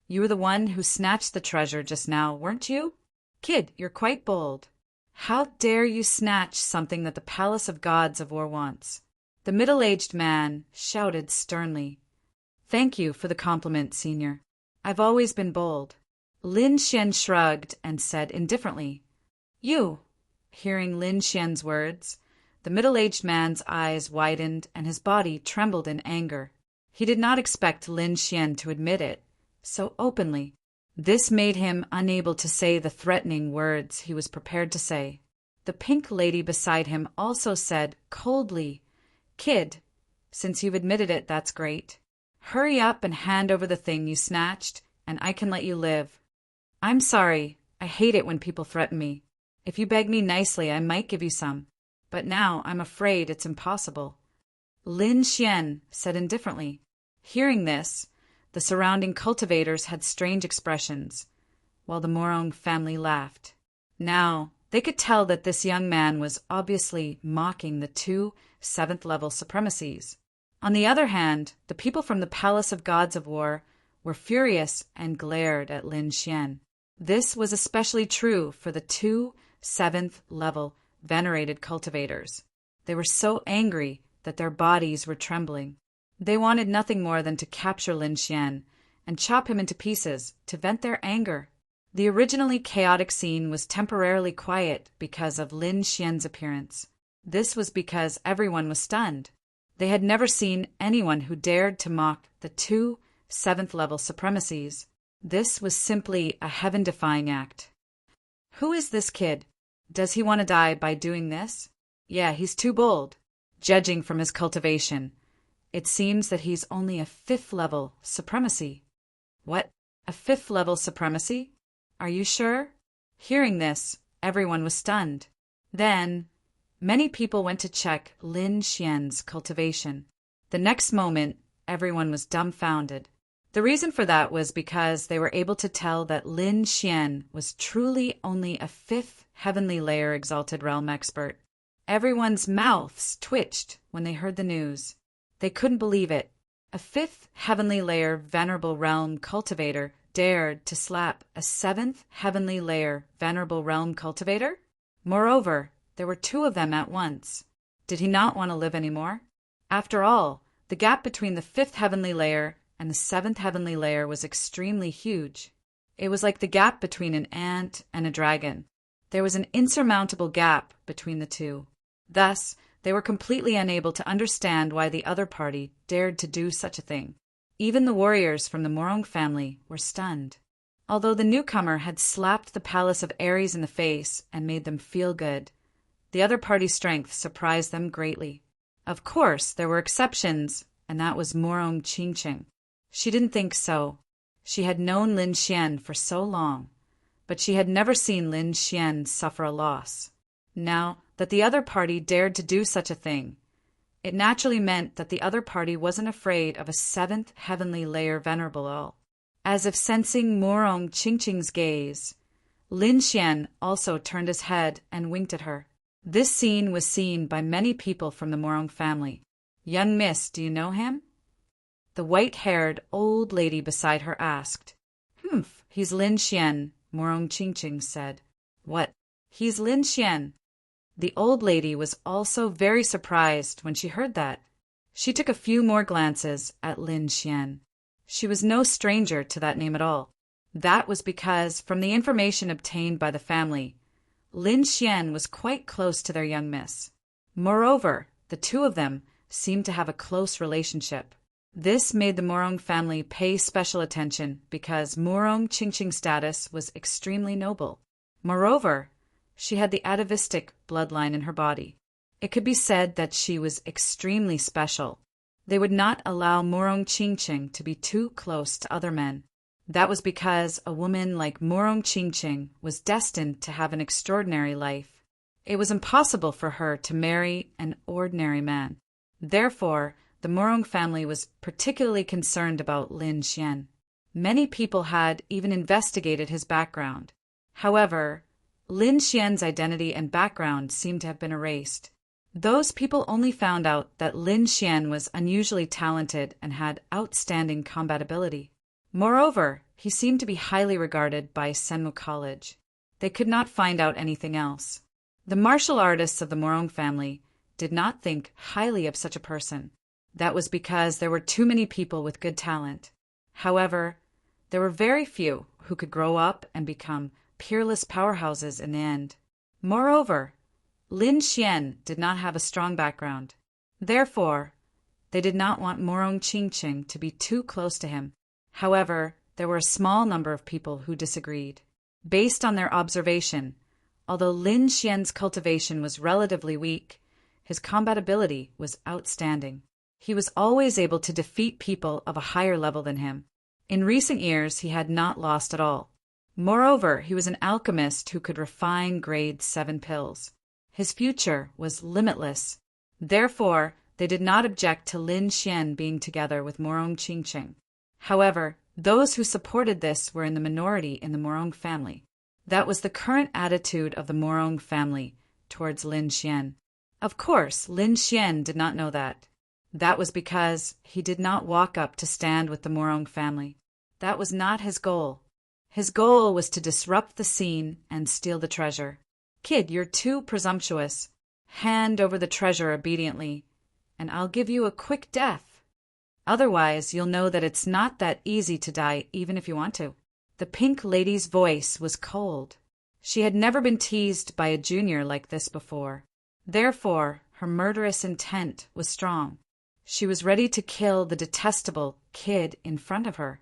You were the one who snatched the treasure just now, weren't you? Kid, you're quite bold. How dare you snatch something that the Palace of Gods of War wants? The middle-aged man shouted sternly. Thank you for the compliment, senior. I've always been bold. Lin Xian shrugged and said indifferently, You. Hearing Lin Xian's words, the middle-aged man's eyes widened and his body trembled in anger. He did not expect Lin Xian to admit it so openly. This made him unable to say the threatening words he was prepared to say. The pink lady beside him also said coldly, Kid, since you've admitted it, that's great. Hurry up and hand over the thing you snatched, and I can let you live. I'm sorry. I hate it when people threaten me. If you beg me nicely, I might give you some. But now I'm afraid it's impossible. Lin Xian said indifferently. Hearing this, the surrounding cultivators had strange expressions, while the Morong family laughed. Now, they could tell that this young man was obviously mocking the 2 7th-level supremacies. On the other hand, the people from the Palace of Gods of War were furious and glared at Lin Xian. This was especially true for the 2 7th-level venerated cultivators. They were so angry that their bodies were trembling. They wanted nothing more than to capture Lin Xian and chop him into pieces to vent their anger. The originally chaotic scene was temporarily quiet because of Lin Xian's appearance. This was because everyone was stunned. They had never seen anyone who dared to mock the 2 7th-level supremacies. This was simply a heaven-defying act. Who is this kid? Does he want to die by doing this? Yeah, he's too bold. Judging from his cultivation, it seems that he's only a 5th-level supremacy. What? A 5th-level supremacy? Are you sure? Hearing this, everyone was stunned. Then, many people went to check Lin Xian's cultivation. The next moment, everyone was dumbfounded. The reason for that was because they were able to tell that Lin Xian was truly only a fifth heavenly layer exalted realm expert. Everyone's mouths twitched when they heard the news. They couldn't believe it. A fifth heavenly layer venerable realm cultivator dared to slap a seventh heavenly layer venerable realm cultivator? Moreover, there were two of them at once. Did he not want to live anymore? After all, the gap between the fifth heavenly layer and the seventh heavenly layer was extremely huge. It was like the gap between an ant and a dragon. There was an insurmountable gap between the two. Thus, they were completely unable to understand why the other party dared to do such a thing. Even the warriors from the Morong family were stunned. Although the newcomer had slapped the palace of Ares in the face and made them feel good, the other party's strength surprised them greatly. Of course, there were exceptions, and that was Morong Qingqing. She didn't think so. She had known Lin Xian for so long, but she had never seen Lin Xian suffer a loss. Now that the other party dared to do such a thing, it naturally meant that the other party wasn't afraid of a seventh heavenly layer venerable. As if sensing Morong Qingqing's gaze, Lin Xian also turned his head and winked at her. This scene was seen by many people from the Morong family. "Young miss, do you know him?" The white-haired old lady beside her asked. "Humph, he's Lin Xian," Morong Qingqing said. "What? He's Lin Xian?" The old lady was also very surprised when she heard that. She took a few more glances at Lin Xian. She was no stranger to that name at all. That was because, from the information obtained by the family, Lin Xian was quite close to their young miss. Moreover, the two of them seemed to have a close relationship. This made the Morong family pay special attention because Morong Qingqing's status was extremely noble. Moreover, she had the atavistic bloodline in her body. It could be said that she was extremely special. They would not allow Morong Qingqing to be too close to other men. That was because a woman like Morong Qingqing was destined to have an extraordinary life. It was impossible for her to marry an ordinary man. Therefore, the Morong family was particularly concerned about Lin Xian. Many people had even investigated his background. However, Lin Xian's identity and background seemed to have been erased. Those people only found out that Lin Xian was unusually talented and had outstanding combat ability. Moreover, he seemed to be highly regarded by Senmu College. They could not find out anything else. The martial artists of the Morong family did not think highly of such a person. That was because there were too many people with good talent. However, there were very few who could grow up and become peerless powerhouses in the end. Moreover, Lin Xian did not have a strong background. Therefore, they did not want Morong Qingqing to be too close to him. However, there were a small number of people who disagreed. Based on their observation, although Lin Xian's cultivation was relatively weak, his combat ability was outstanding. He was always able to defeat people of a higher level than him. In recent years, he had not lost at all. Moreover, he was an alchemist who could refine grade 7 pills. His future was limitless. Therefore, they did not object to Lin Xian being together with Morong Qingqing. However, those who supported this were in the minority in the Morong family. That was the current attitude of the Morong family towards Lin Xian. Of course, Lin Xian did not know that. That was because he did not walk up to stand with the Morong family. That was not his goal. His goal was to disrupt the scene and steal the treasure. "Kid, you're too presumptuous. Hand over the treasure obediently, and I'll give you a quick death. Otherwise, you'll know that it's not that easy to die even if you want to." The pink lady's voice was cold. She had never been teased by a junior like this before. Therefore, her murderous intent was strong. She was ready to kill the detestable kid in front of her.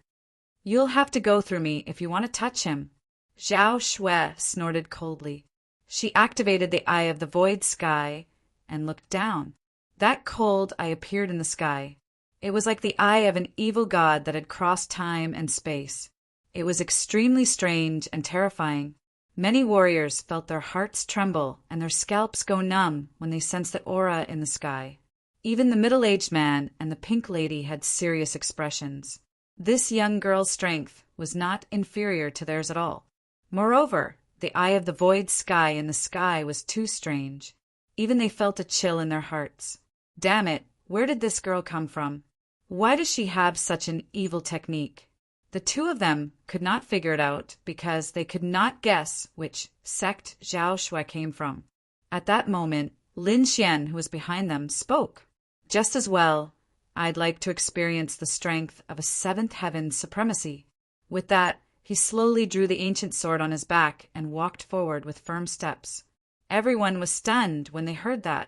"You'll have to go through me if you want to touch him." Zhao Shui snorted coldly. She activated the eye of the void sky and looked down. That cold eye appeared in the sky. It was like the eye of an evil god that had crossed time and space. It was extremely strange and terrifying. Many warriors felt their hearts tremble and their scalps go numb when they sensed the aura in the sky. Even the middle-aged man and the pink lady had serious expressions. This young girl's strength was not inferior to theirs at all. Moreover, the eye of the void sky in the sky was too strange. Even they felt a chill in their hearts. Damn it, where did this girl come from? Why does she have such an evil technique? The two of them could not figure it out because they could not guess which sect Zhao Shui came from. At that moment, Lin Xian, who was behind them, spoke. Just as well, I'd like to experience the strength of a seventh heaven supremacy. With that, he slowly drew the ancient sword on his back and walked forward with firm steps. Everyone was stunned when they heard that.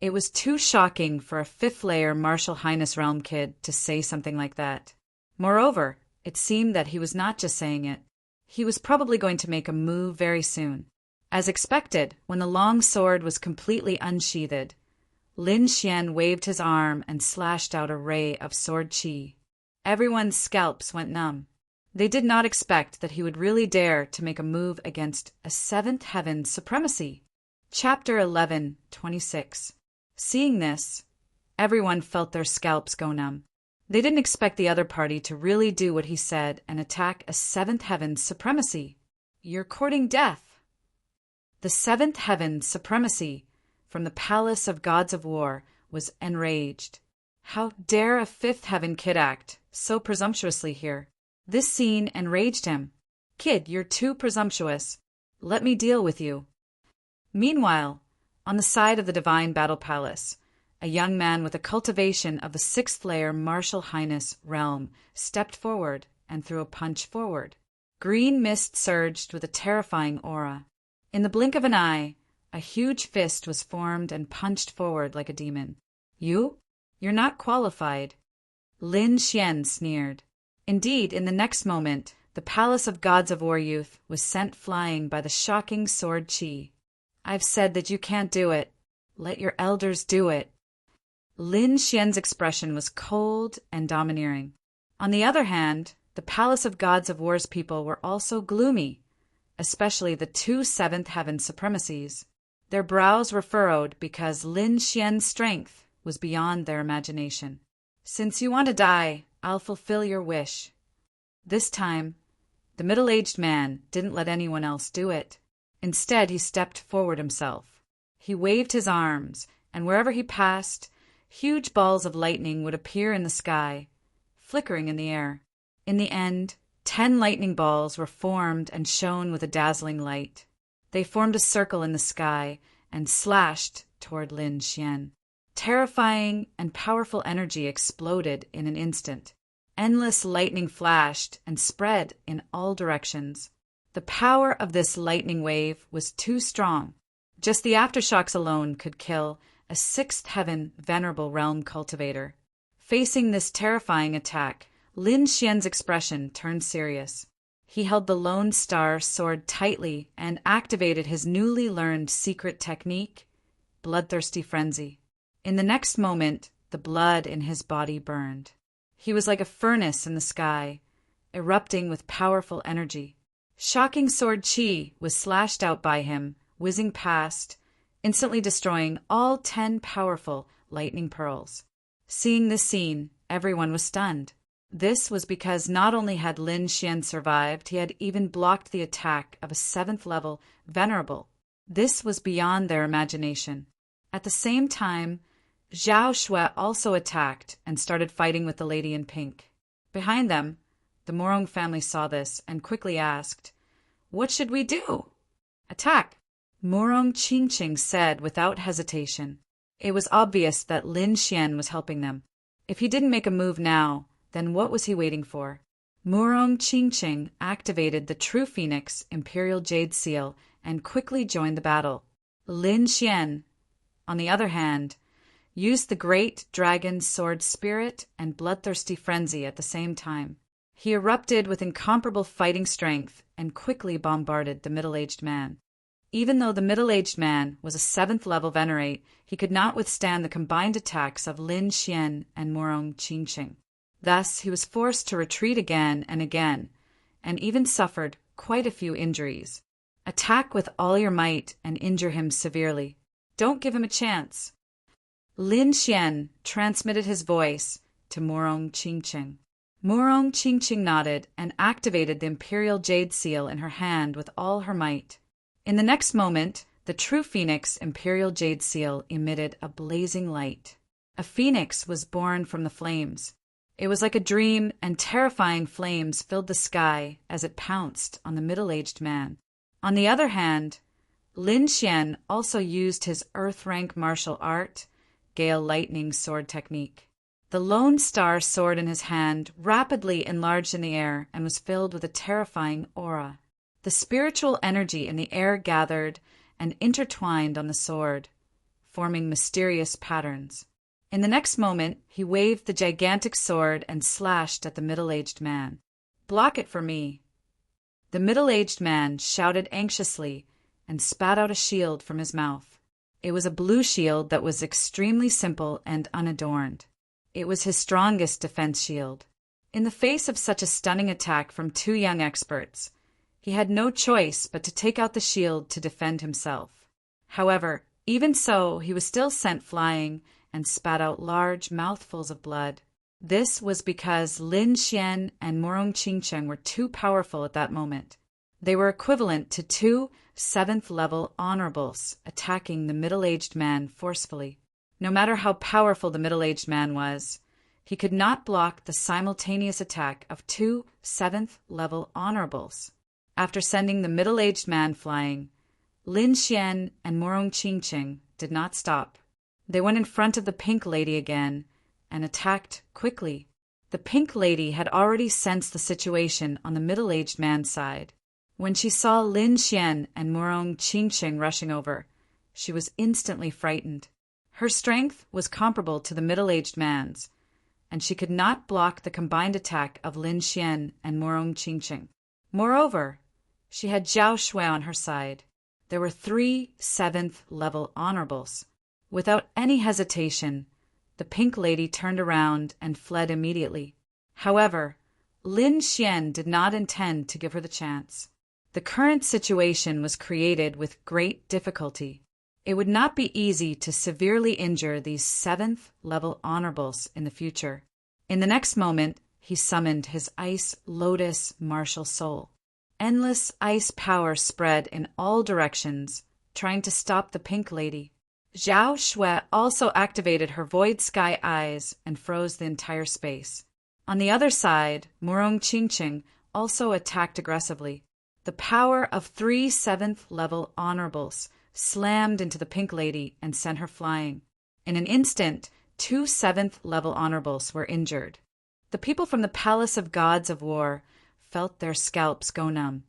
It was too shocking for a fifth-layer Martial Highness Realm kid to say something like that. Moreover, it seemed that he was not just saying it. He was probably going to make a move very soon. As expected, when the long sword was completely unsheathed, Lin Xian waved his arm and slashed out a ray of sword qi. Everyone's scalps went numb. They did not expect that he would really dare to make a move against a seventh heaven supremacy. Chapter 11:26. Seeing this, everyone felt their scalps go numb. They didn't expect the other party to really do what he said and attack a seventh heaven supremacy. You're courting death. The seventh heaven supremacy from the palace of gods of war was enraged. How dare a fifth heaven kid act so presumptuously here? This scene enraged him. Kid, you're too presumptuous. Let me deal with you. Meanwhile, on the side of the divine battle palace, a young man with a cultivation of the sixth-layer Martial Highness realm stepped forward and threw a punch forward. Green mist surged with a terrifying aura. In the blink of an eye, a huge fist was formed and punched forward like a demon. You're not qualified. Lin Xian sneered. Indeed, in the next moment, the palace of gods of war youth was sent flying by the shocking sword qi. I've said that you can't do it. Let your elders do it. Lin Xian's expression was cold and domineering. On the other hand, the palace of gods of war's people were also gloomy, especially the two seventh heaven supremacies. Their brows were furrowed because Lin Xian's strength was beyond their imagination. Since you want to die, I'll fulfill your wish. This time, the middle-aged man didn't let anyone else do it. Instead, he stepped forward himself. He waved his arms, and wherever he passed, huge balls of lightning would appear in the sky, flickering in the air. In the end, 10 lightning balls were formed and shone with a dazzling light. They formed a circle in the sky and slashed toward Lin Xian. Terrifying and powerful energy exploded in an instant. Endless lightning flashed and spread in all directions. The power of this lightning wave was too strong. Just the aftershocks alone could kill a sixth heaven venerable realm cultivator. Facing this terrifying attack, Lin Xian's expression turned serious. He held the Lone Star sword tightly and activated his newly learned secret technique, Bloodthirsty Frenzy. In the next moment, the blood in his body burned. He was like a furnace in the sky, erupting with powerful energy. Shocking sword qi was slashed out by him, whizzing past, instantly destroying all 10 powerful lightning pearls. Seeing this scene, everyone was stunned. This was because not only had Lin Xian survived, he had even blocked the attack of a 7th-level venerable. This was beyond their imagination. At the same time, Zhao Shui also attacked and started fighting with the lady in pink. Behind them, the Morong family saw this and quickly asked, "What should we do?" "Attack," Morong Qingqing said without hesitation. It was obvious that Lin Xian was helping them. If he didn't make a move now, then what was he waiting for? Morong Qingqing activated the True Phoenix Imperial Jade Seal and quickly joined the battle. Lin Xian, on the other hand, used the Great Dragon Sword Spirit and Bloodthirsty Frenzy at the same time. He erupted with incomparable fighting strength and quickly bombarded the middle-aged man. Even though the middle-aged man was a 7th-level venerate, he could not withstand the combined attacks of Lin Xian and Morong Qingqing. Thus, he was forced to retreat again, and even suffered quite a few injuries. Attack with all your might and injure him severely. Don't give him a chance. Lin Xian transmitted his voice to Morong Qingqing. Morong Qingqing nodded and activated the imperial jade seal in her hand with all her might. In the next moment, the true phoenix imperial jade seal emitted a blazing light. A phoenix was born from the flames. It was like a dream, and terrifying flames filled the sky as it pounced on the middle-aged man. On the other hand, Lin Xian also used his earth-rank martial art, Gale Lightning Sword technique. The Lone Star sword in his hand rapidly enlarged in the air and was filled with a terrifying aura. The spiritual energy in the air gathered and intertwined on the sword, forming mysterious patterns. In the next moment, he waved the gigantic sword and slashed at the middle-aged man. "Block it for me." The middle-aged man shouted anxiously and spat out a shield from his mouth. It was a blue shield that was extremely simple and unadorned. It was his strongest defense shield. In the face of such a stunning attack from two young experts, he had no choice but to take out the shield to defend himself. However, even so, he was still sent flying and spat out large mouthfuls of blood. This was because Lin Xian and Morong Qingqing were too powerful at that moment. They were equivalent to two 7th-level honorables attacking the middle-aged man forcefully. No matter how powerful the middle-aged man was, he could not block the simultaneous attack of two 7th-level honorables. After sending the middle-aged man flying, Lin Xian and Morong Qingqing did not stop. They went in front of the Pink Lady again and attacked quickly. The Pink Lady had already sensed the situation on the middle-aged man's side. When she saw Lin Xian and Morong Qingqing rushing over, she was instantly frightened. Her strength was comparable to the middle-aged man's, and she could not block the combined attack of Lin Xian and Morong Qingqing. Moreover, she had Zhao Shui on her side. There were 3 7th-level honorables. Without any hesitation, the Pink Lady turned around and fled immediately. However, Lin Xian did not intend to give her the chance. The current situation was created with great difficulty. It would not be easy to severely injure these 7th-level honorables in the future. In the next moment, he summoned his Ice Lotus martial soul. Endless ice power spread in all directions, trying to stop the Pink Lady. Zhao Shui also activated her Void Sky Eyes and froze the entire space. On the other side, Morong Qingqing also attacked aggressively. The power of 3 7th-level honorables slammed into the Pink Lady and sent her flying. In an instant, 2 7th-level honorables were injured. The people from the Palace of Gods of War felt their scalps go numb,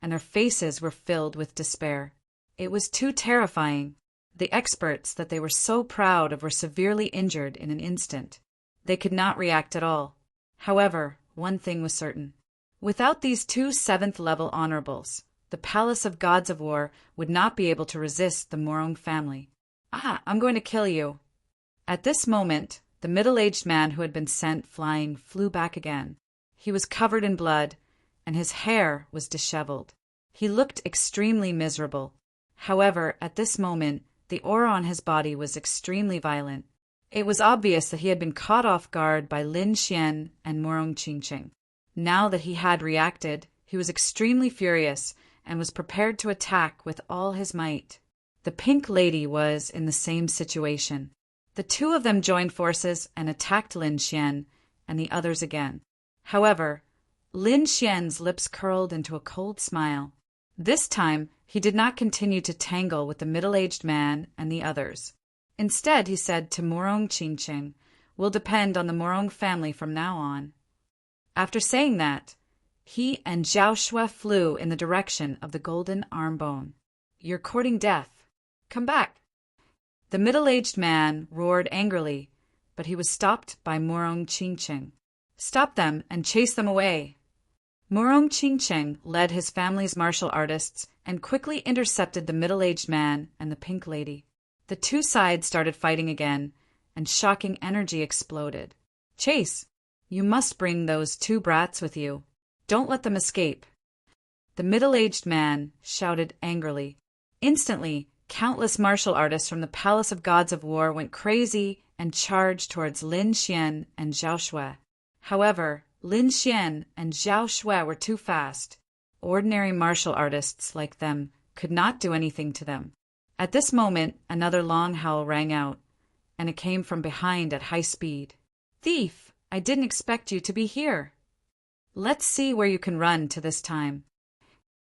and their faces were filled with despair. It was too terrifying. The experts that they were so proud of were severely injured in an instant. They could not react at all. However, one thing was certain. Without these 2 7th-level honorables, the Palace of Gods of War would not be able to resist the Morong family. I'm going to kill you." At this moment, the middle-aged man who had been sent flying flew back again. He was covered in blood, and his hair was disheveled. He looked extremely miserable. However, at this moment, the aura on his body was extremely violent. It was obvious that he had been caught off guard by Lin Xian and Morong Qingqing. Now that he had reacted, he was extremely furious and was prepared to attack with all his might. The Pink Lady was in the same situation. The two of them joined forces and attacked Lin Xian and the others again. However, Lin Xian's lips curled into a cold smile. This time, he did not continue to tangle with the middle-aged man and the others. Instead, he said to Morong Qingqing, "We'll depend on the Morong family from now on." After saying that, he and Zhao Shui flew in the direction of the golden arm bone. "You're courting death. Come back." The middle-aged man roared angrily, but he was stopped by Morong Qingqing. "Stop them and chase them away." Morong Qingqing led his family's martial artists and quickly intercepted the middle-aged man and the Pink Lady. The two sides started fighting again, and shocking energy exploded. "Chase! You must bring those 2 brats with you. Don't let them escape." The middle-aged man shouted angrily. Instantly, Countless martial artists from the Palace of Gods of War went crazy and charged towards Lin Xian and Zhao Shui. However, Lin Xian and Zhao Shui were too fast. Ordinary martial artists like them could not do anything to them. At this moment, another long howl rang out, and it came from behind at high speed. "Thief! I didn't expect you to be here. Let's see where you can run to this time."